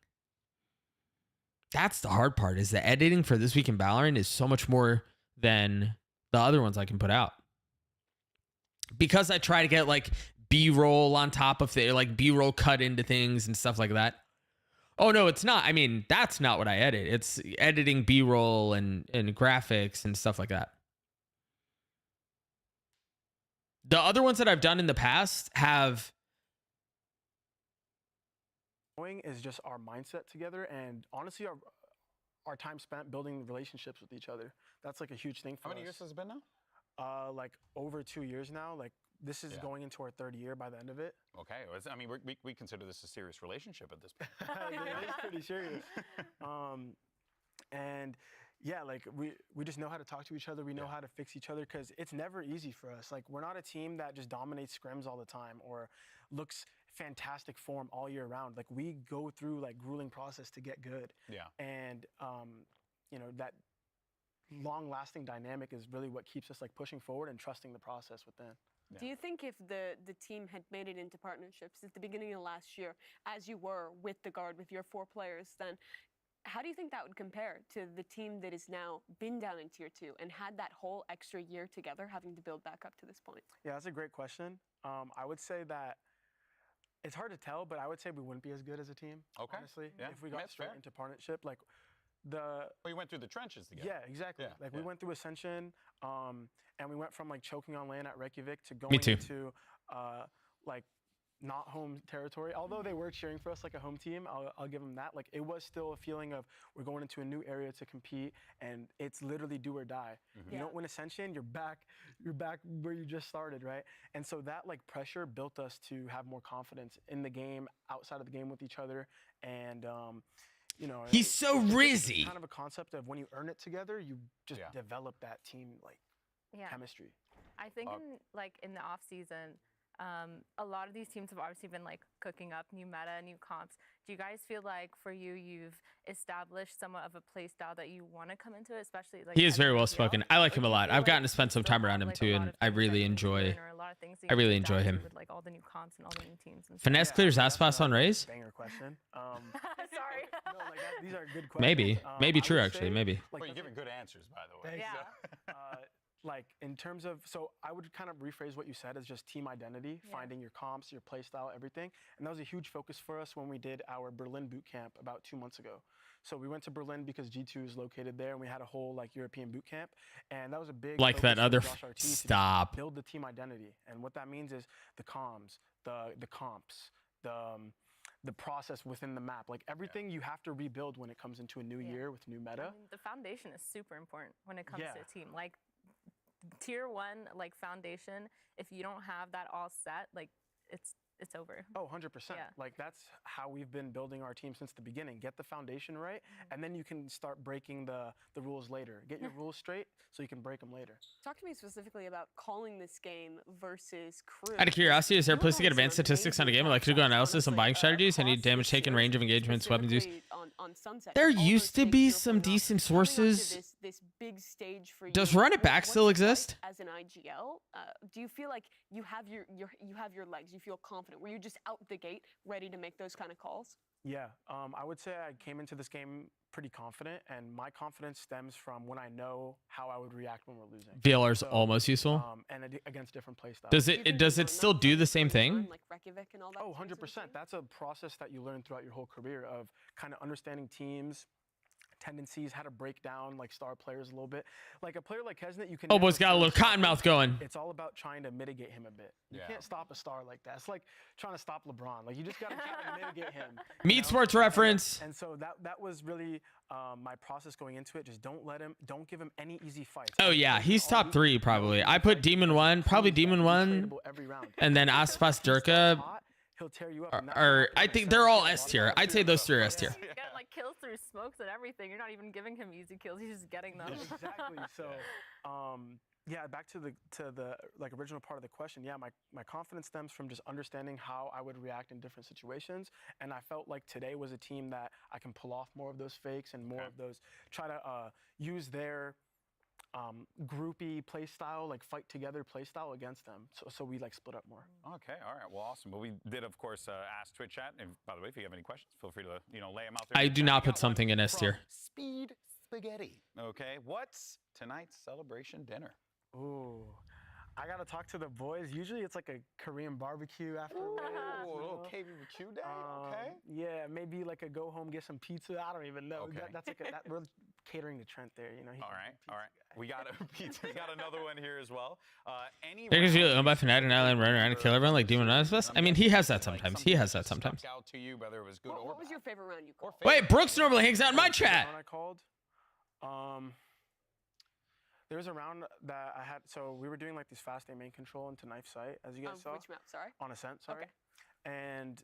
That's the hard part, is the editing for This Week in Valorant is so much more than the other ones I can put out. Because I try to get like B-roll on top of it, like B-roll cut into things and stuff like that. Oh, no, it's not. I mean, that's not what I edit. It's editing B-roll and graphics and stuff like that. The other ones that I've done in the past have... Is just our mindset together, and honestly, our time spent building relationships with each other. That's like a huge thing for us. How many years has it been now? Like over 2 years now. Like this is going into our 3rd year by the end of it. Okay, I mean, we consider this a serious relationship at this point. It is pretty serious. And yeah, like we just know how to talk to each other. We know how to fix each other, because it's never easy for us. Like, we're not a team that just dominates scrims all the time or looks fantastic form all year round. Like, we go through like grueling process to get good. Yeah. And you know, that long-lasting dynamic is really what keeps us like pushing forward and trusting the process within. Yeah. Do you think if the team had made it into partnerships at the beginning of last year, as you were with the Guard, with your 4 players, then how do you think that would compare to the team that has now been down in Tier 2 and had that whole extra year together, having to build back up to this point? Yeah, that's a great question. I would say that it's hard to tell, but I would say we wouldn't be as good as a team, honestly, if we got straight into partnership. Like, well, you went through the trenches together. Yeah, exactly. Yeah, like we went through Ascension, and we went from like choking on LAN at Reykjavik to going Me too. into like not home territory. Although they were cheering for us like a home team, I'll give them that. Like, it was still a feeling of we're going into a new area to compete, and it's literally do or die. You don't win Ascension, you're back where you just started, right? And so that like pressure built us to have more confidence in the game, outside of the game with each other, and you know, he's so rizzy. Kind of a concept of when you earn it together, you just develop that team like chemistry. I think in the off season, a lot of these teams have obviously been like cooking up new meta, new comps. Do you guys feel like for you've established somewhat of a play style that you want to come into, especially like? He is very well spoken. I like him a lot. I've gotten to spend some time around him too, and I really enjoy him. With like all the new comps and all the new teams. Finesse clears Aspas on Raze. Banger question. Sorry. No, like these are good questions. Maybe true actually. Maybe. Well, you're giving good answers, by the way. Yeah. Like, in terms of, so I would kind of rephrase what you said as just team identity, finding your comps, your play style, everything. And that was a huge focus for us when we did our Berlin boot camp about 2 months ago. So we went to Berlin because G2 is located there, and we had a whole like European boot camp. And that was a big like that other to build the team identity. And what that means is the comms, the comps, the process within the map, like everything you have to rebuild when it comes into a new year with new meta. I mean, the foundation is super important when it comes to a team. Like, Tier 1, like, foundation, if you don't have that all set, like, it's over. Oh, 100%. Yeah. Like, that's how we've been building our team since the beginning. Get the foundation right, and then you can start breaking the rules later. Get your rules straight so you can break them later. Talk to me specifically about calling this game versus crew. Out of curiosity, is there a place to get advanced statistics on a game, like to go analysis on buying strategies? Any damage taken, range of engagements, weapons used? There used to be some decent sources. This big stage for you. Does Run It Back still exist? As an IGL, do you feel like you have your legs? You feel confident confident? Were you just out the gate ready to make those kind of calls? Yeah, I would say I came into this game pretty confident, and my confidence stems from when I know how I would react when we're losing. VLR's almost useful. Against different play styles. Does it still do the same thing? Like Reykjavik and all that? Oh, 100%. That's a process that you learn throughout your whole career of kind of understanding teams, tendencies, how to break down like star players a little bit. Like a player like Kesnet, you can. Oh, boy's never got a little force cotton mouth going. It's all about trying to mitigate him a bit. You can't stop a star like that. It's like trying to stop LeBron. Like you just got to try to mitigate him. Meat sports reference. And so that was really my process going into it. Just don't give him any easy fights. Oh yeah, he's top 3 probably. I put Demon 1, probably Demon 1, and then Aspas Durka. He'll tear you up. Or I think they're all S tier. I'd say those 3 are S tier. You get like kills through smokes and everything. You're not even giving him easy kills. He's just getting them. Exactly. So, yeah, back to the like original part of the question. Yeah, my confidence stems from just understanding how I would react in different situations, and I felt like today was a team that I can pull off more of those fakes and more of those, try to use their groupy play style, like fight together play style against them. So we like split up more. Okay, all right, well, awesome. Well, we did, of course, ask Twitch chat. And by the way, if you have any questions, feel free to lay them out there. I do not put something in S tier. Speed Spaghetti. Okay, what's tonight's celebration dinner? Ooh, I gotta talk to the boys. Usually it's like a Korean barbecue after. Ooh, a little KBBQ day. Okay. Yeah, maybe like a go home get some pizza. I don't even know. Okay. That's like we're catering to Trent there. You know. All right. We got a pizza. We got another one here as well. Because you owned by Fnatic and Island run around and kill everyone like Demon Aspas. I mean, he has that sometimes. He has that sometimes. Stuck out to you, whether it was good or What was your favorite round you called? Wait, Brooks normally hangs out in my chat. I called. There was a round that I had. So we were doing like this fast A main control into knife sight, as you guys saw. Which map? Sorry. On Ascent. Sorry. Okay. And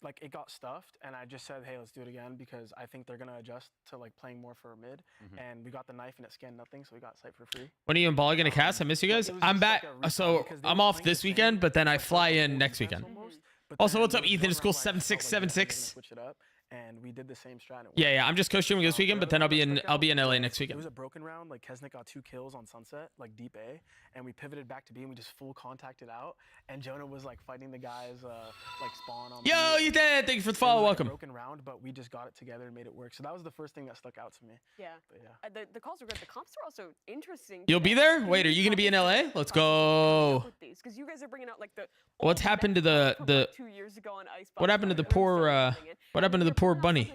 like it got stuffed, and I just said, hey, let's do it again because I think they're gonna adjust to like playing more for a mid. And we got the knife and it scanned nothing, so we got sight for free. When are you and Ball gonna cast? I miss you guys. I'm back. So I'm off this weekend, but then I fly in next weekend. Also, what's up, Ethan? It's cool. 7676. Switch it up, and we did the same strat. Yeah. I'm just co-streaming this weekend, but then I'll be in LA next It weekend. was a broken round. Like Kesnet got 2 kills on Sunset, like deep A, and we pivoted back to B and we just full contacted out. And Jonah was like fighting the guys like spawn on. Yo, Ethan, thank you for the follow. Welcome. Broken round, but we just got it together and made it work. So that was the first thing that stuck out to me. Yeah. But yeah. The calls were good. The comps are also interesting. You'll be there? Wait, are you gonna be in LA? Let's go. Because you guys are bringing out like the. What's happened to the 2 years ago on Ice. what happened to the poor what happened to the poor bunny?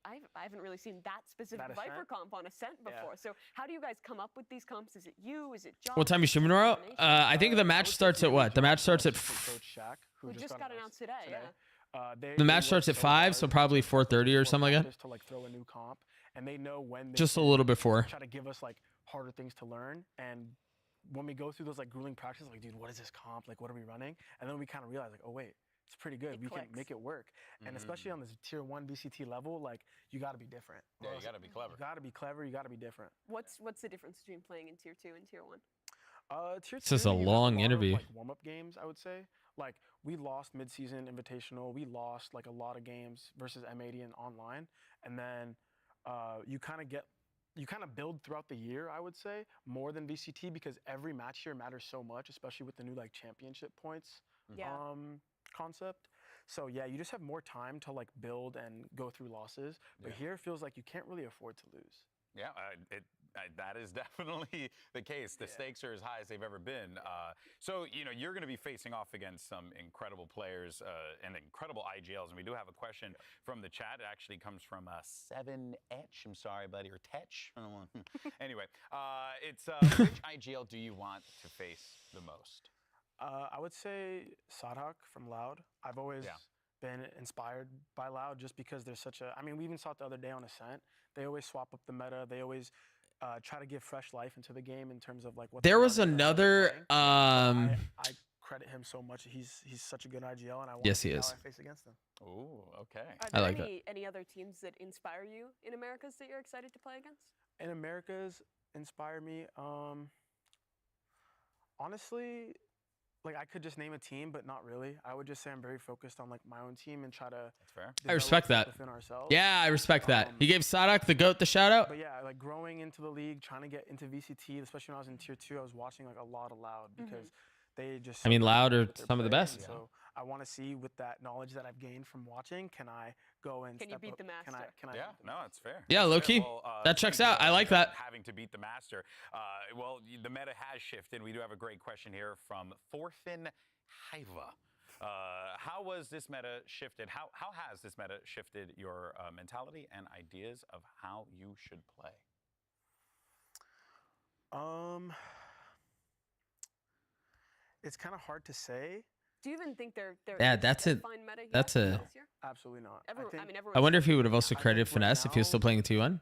I haven't really seen that specific Viper comp on Ascent before. So how do you guys come up with these comps? Is it you? Is it John? What time are you streaming tomorrow? I think the match starts at what? The match starts at Who just got announced today. Yeah. the match starts at 5, so probably 4:30 or something like that. To like throw a new comp, and they know when. Just a little before. Try to give us like harder things to learn, and when we go through those like grueling practices, like dude, what is this comp? Like, what are we running? And then we kind of realize like, oh wait, it's pretty good. We can make it work. And especially on this tier 1 VCT level, like you got to be different. Yeah, you got to be clever. You got to be clever. You got to be different. What's the difference between playing in tier 2 and tier 1? Tier 2. This is a long interview. Like warm-up games, I would say. Like we lost mid-season invitational. We lost like a lot of games versus M80 and online. And then you kind of build throughout the year, I would say, more than VCT because every match here matters so much, especially with the new like championship points concept. So yeah, you just have more time to like build and go through losses. But here it feels like you can't really afford to lose. Yeah, that is definitely the case. The stakes are as high as they've ever been. So, you're going to be facing off against some incredible players and incredible IGLs. And we do have a question from the chat. It actually comes from 7Etch. I'm sorry, buddy. Or Tetch. Anyway, it's which IGL do you want to face the most? I would say Sadhak from Loud. I've always been inspired by Loud just because there's such a. I mean, we even saw it the other day on Ascent. They always swap up the meta. They always try to give fresh life into the game in terms of like what. There was another. I credit him so much. He's such a good IGL, and I want to see how I face against him. Ooh, okay. Are there any other teams that inspire you in Americas that you're excited to play against? In Americas, inspire me. Honestly. Like I could just name a team, but not really. I would just say I'm very focused on like my own team and try to. That's fair. I respect that. Within ourselves. Yeah, I respect that. He gave Sadak the GOAT the shout out. But yeah, like growing into the league, trying to get into VCT, especially when I was in tier 2, I was watching like a lot of Loud because they just. I mean, simply Loud know are what they're some of the playing, best. and So I want to see with that knowledge that I've gained from watching, can I go and Can you step beat up- the master? Can I? Yeah, beat the no, it's fair. Yeah, That's low fair. key. Well, That checks speaking out. of I like that. Having to beat the master. Well, the meta has shifted. We do have a great question here from Thorfinn Haiva. How was this meta shifted? How has this meta shifted your mentality and ideas of how you should play? It's kind of hard to say. Do you even think they're Yeah, is that's a it. fine meta That's yet a. this year? Absolutely not. Everyone, think, I mean, I wonder if he would have also I think credited right Finesse if he was still now, playing T1.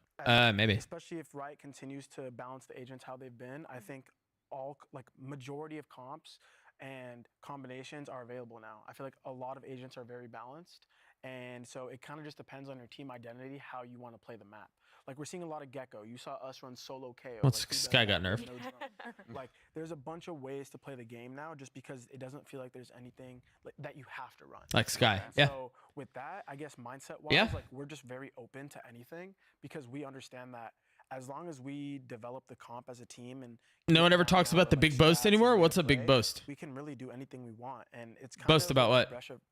Maybe. Especially if Riot continues to balance the agents how they've been, I think all like majority of comps and combinations are available now. I feel like a lot of agents are very balanced, and so it kind of just depends on your team identity how you want to play the map. Like we're seeing a lot of Gecko. You saw us run solo KO. Once like, who does Sky that? got nerfed. No drone. Like there's a bunch of ways to play the game now, just because it doesn't feel like there's anything like, that you have to run. Like Sky, And yeah. So with that, I guess mindset-wise, Yeah. like we're just very open to anything because we understand that as long as we develop the comp as a team and No one ever talks about the big boast anymore. What's a big boast? we can really do anything we want, and it's kind Boast of about like what?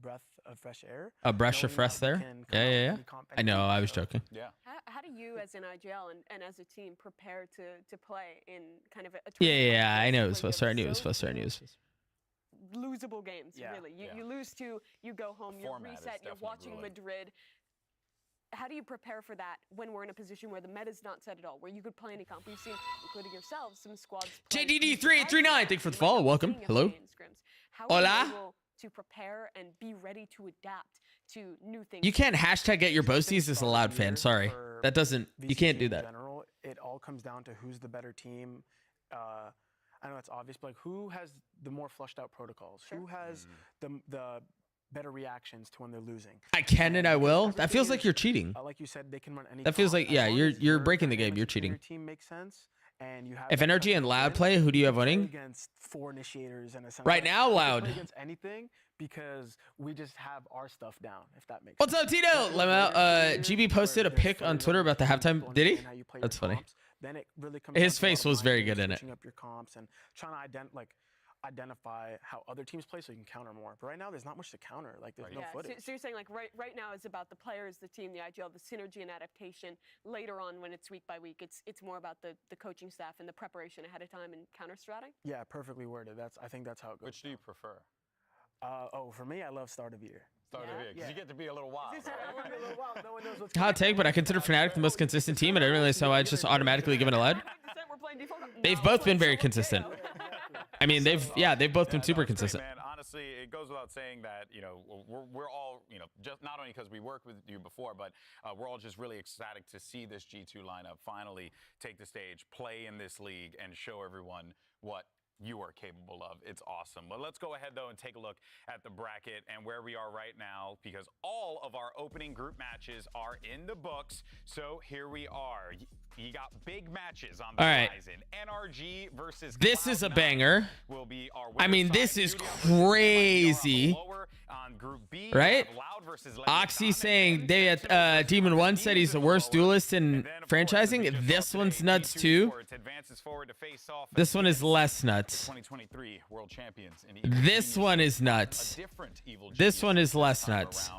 breath of fresh air. A brush of knowing fresh that we there. can come Yeah, out yeah, with yeah. any comp I know. anytime, I was so- joking. Yeah. How do you, as an IGL and as a team, prepare to play in kind of a Yeah, tournament yeah. like I this know it where was you supposed to. I have knew it was so supposed to. I knew it was few supposed to. losable games, Yeah. really. You, Yeah. you lose two, you go home, you format is reset, you're definitely watching grueling. Madrid. How do you prepare for that when we're in a position where the meta's not set at all, where you could play any comp? We've seen, including yourselves, some squads play JDD3839, thank you for the follow. Welcome. Hello. How are you Hola. able to prepare and be ready to adapt to new things? You can't hashtag get your boasties as a loud fan. Sorry. That doesn't. You can't do in that. general, it all comes down to who's the better team. I know it's obvious, but like who has the more flushed out protocols? Who has the better reactions to when they're losing? I can and I will. That Everything feels like is- you're cheating. like you said, they can run any. That feels comp like as yeah. long You're as you're breaking the dynamics game. You're between cheating. Your team makes sense, and you have. If that Energy sense and of Loud win, play, who do you have can play winning? against 4 initiators and a Right now, we can Loud. play against anything because we just have our stuff down. If that makes What's sense. up, Tito? GB posted a pic on Twitter about the halftime. Did he? That's funny. Then it really comes His down to a lot face of was very mind games, good in it. switching up your comps and trying to identify how other teams play so you can counter more. But right now, there's not much to counter. Like there's no Yeah, footage. so you're saying like right now is about the players, the team, the IGL, the synergy and adaptation. Later on, when it's week by week, it's more about the coaching staff and the preparation ahead of time and counter stratting. Yeah, perfectly worded. I think that's how it goes. Which do you prefer? For me, I love start of year. Start of year, because you get to be a little wild. Right? No one knows what's Hot take, but I consider Fnatic the most consistent team. I didn't realize how I just automatically given a Loud. They've both been very consistent. I mean, they've both been super consistent. Man, honestly, it goes without saying that we're all just not only because we worked with you before, but we're all just really ecstatic to see this G2 lineup finally take the stage, play in this league, and show everyone what you are capable of. It's awesome. But let's go ahead, though, and take a look at the bracket and where we are right now, because all of our opening group matches are in the books. So here we are. You got big matches on the All right. horizon. NRG versus This is a Cloud9 banger. will be our I mean, winner's this side. is Studio versus MIDR crazy. lower. On Group B, Right? we have Loud versus Oxy saying Demon 1 said he's the worst duelist in franchising. This one's nuts too. advances forward to face off This one is less nuts. 2023 world champions in This one is nuts. This one is less nuts.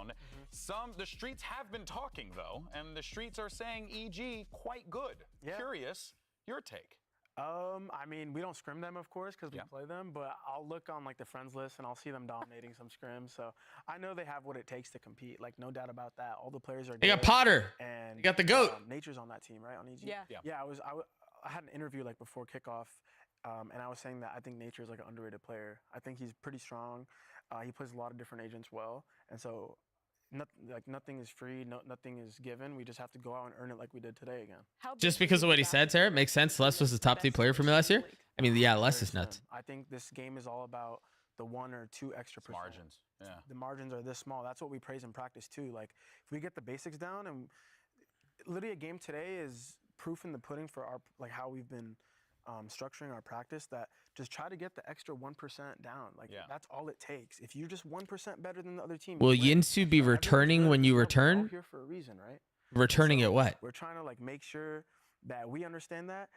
The streets have been talking though, and the streets are saying EG quite good. Yeah. Curious, your take. I mean, we don't scrim them, of course, because we play them, but I'll look on like the friends list and I'll see them dominating some scrims. So I know they have what it takes to compete. Like, no doubt about that. All the players are They got good, Potter. and They got the GOAT. Nature's on that team, right? On EG. Yeah. I had an interview like before kickoff, and I was saying that I think Nature is like an underrated player. I think he's pretty strong. He plays a lot of different agents well, and so. Nothing is free, nothing is given. We just have to go out and earn it like we did today again. Just because of what he said, Sarah, it makes sense. Les was the top 3 player for me last year. I mean, yeah, Les is nuts. I think this game is all about the 1 or 2 extra percent. Margins. Yeah. The margins are this small. That's what we praise in practice too. Like if we get the basics down, and literally a game today is proof in the pudding for our how we've been structuring our practice, that just try to get the extra 1% down. That's all it takes. If you're just 1% better than the other team, Will you win. Yinsu be returning when you We're all return? here for a reason, right? Returning at what? We're trying to make sure that we understand that,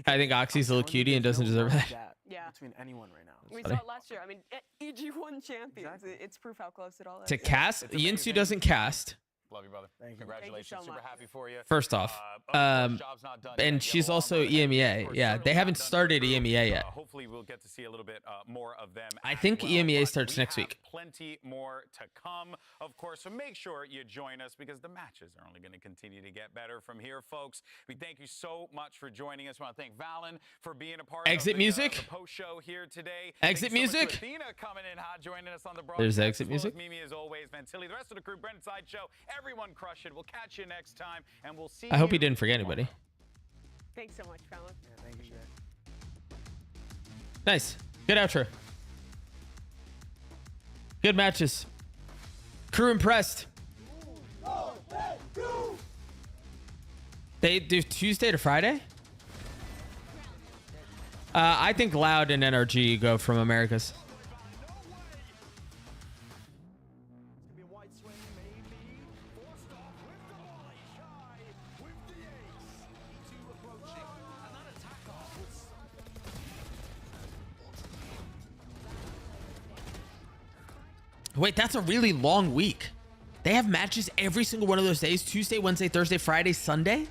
I think Oxy's a little cutie and doesn't deserve that. Yeah. Between anyone right now. We funny. saw it last year. I mean, EG1 champions. It's proof how close it all is. To cast, Yinsu doesn't cast. Love you, brother. Congratulations. Thank you so Super much. happy for you. First off, and she's also EMEA. Yeah, they haven't started EMEA yet. Hopefully, we'll get to see a little bit more of them. I think EMEA starts next week. Plenty more to come, of course. So make sure you join us because the matches are only going to continue to get better from here, folks. We thank you so much for joining us. I want to thank Valen for being a part Exit of music. The post show here today. Exit Thank you so much music. to Athena coming in hot, joining us on the broadcast. There's exit as well as music. Mimi, as always, Vantilli, the rest of the crew, Brent Sideshow, everyone crush it. We'll catch you next time, and we'll see I hope you he didn't forget anybody. Thanks so much, Fallon. Yeah, thank you, Jack. Nice. Good outro. Good matches. Crew impressed. They do Tuesday to Friday? I think Loud and NRG go from Americas. Wait, that's a really long week. They have matches every single one of those days. Tuesday, Wednesday, Thursday, Friday, Sunday.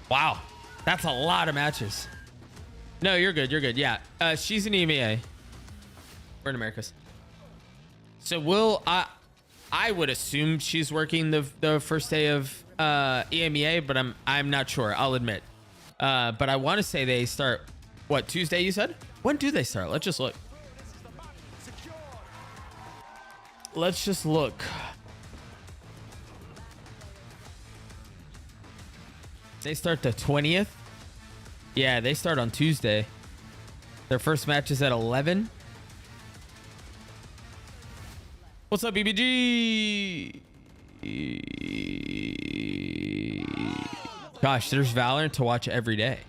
Wow. That's a lot of matches. No, you're good. You're good. Yeah. She's in EMEA. We're in Americas. So I would assume she's working the first day of EMEA, but I'm not sure. I'll admit. But I want to say they start what, Tuesday you said? When do they start? Let's just look. Let's just look. They start the 20th. Yeah, they start on Tuesday. Their first match is at 11. What's up, BBG? Gosh, there's Valorant to watch every day.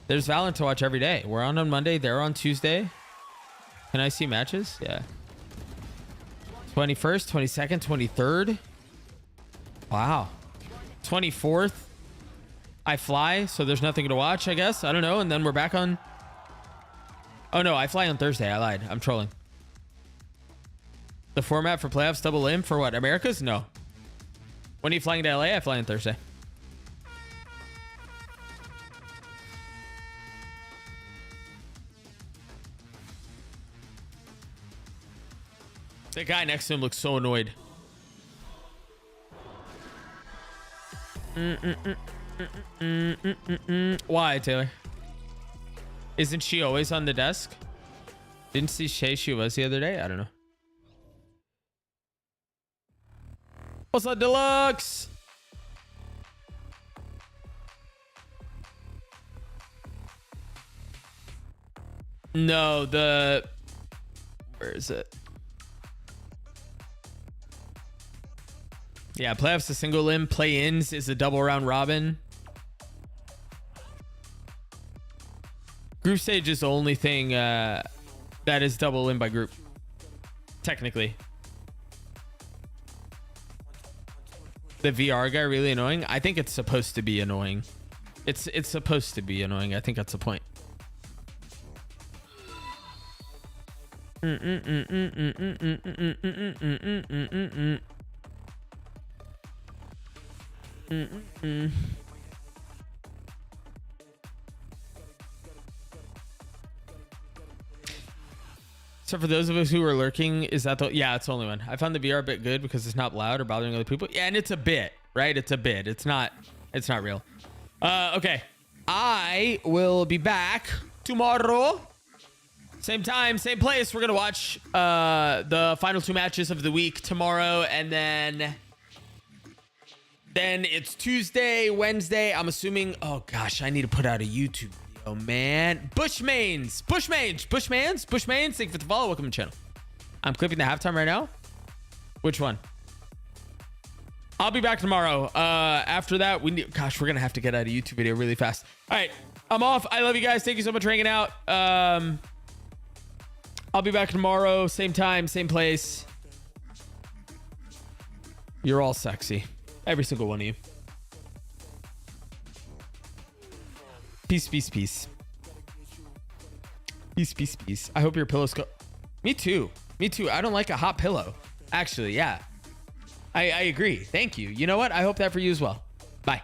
There's Valorant to watch every day. We're on Monday. They're on Tuesday. Can I see matches? Yeah. 21st, 22nd, 23rd. Wow. 24th. I fly, so there's nothing to watch, I guess. I don't know. And then we're back on. Oh, no. I fly on Thursday. I lied. I'm trolling. The format for playoffs double in for what? Americas? No. When are you flying to LA? I fly on Thursday. The guy next to him looks so annoyed. Why, Taylor? Isn't she always on the desk? Didn't see she was the other day? I don't know. What's up, Deluxe? No, where is it? Yeah, playoffs a single limb. Play-ins is a double round robin. Group stage is the only thing that is double limb by group. Technically. The VR guy really annoying? I think it's supposed to be annoying. It's supposed to be annoying. I think that's the point. So for those of us who are lurking, is that yeah, it's the only one. I found the VR a bit good because it's not loud or bothering other people. Yeah, and it's a bit, right? It's a bit. It's not real. Okay. I will be back tomorrow. Same time, same place. We're gonna watch the final two matches of the week tomorrow, and then it's Tuesday, Wednesday. I'm assuming. Oh gosh, I need to put out a YouTube video, man. Bushmains. Thank you for the follow. Welcome to the channel. I'm clipping the halftime right now. Which one? I'll be back tomorrow. After that, gosh, we're gonna have to get out a YouTube video really fast. All right, I'm off. I love you guys. Thank you so much for hanging out. I'll be back tomorrow, same time, same place. You're all sexy. Every single one of you. Peace, peace, peace. Peace, peace, peace. I hope your pillows go. Me too. Me too. I don't like a hot pillow. Actually, yeah. I agree. Thank you. You know what? I hope that for you as well. Bye.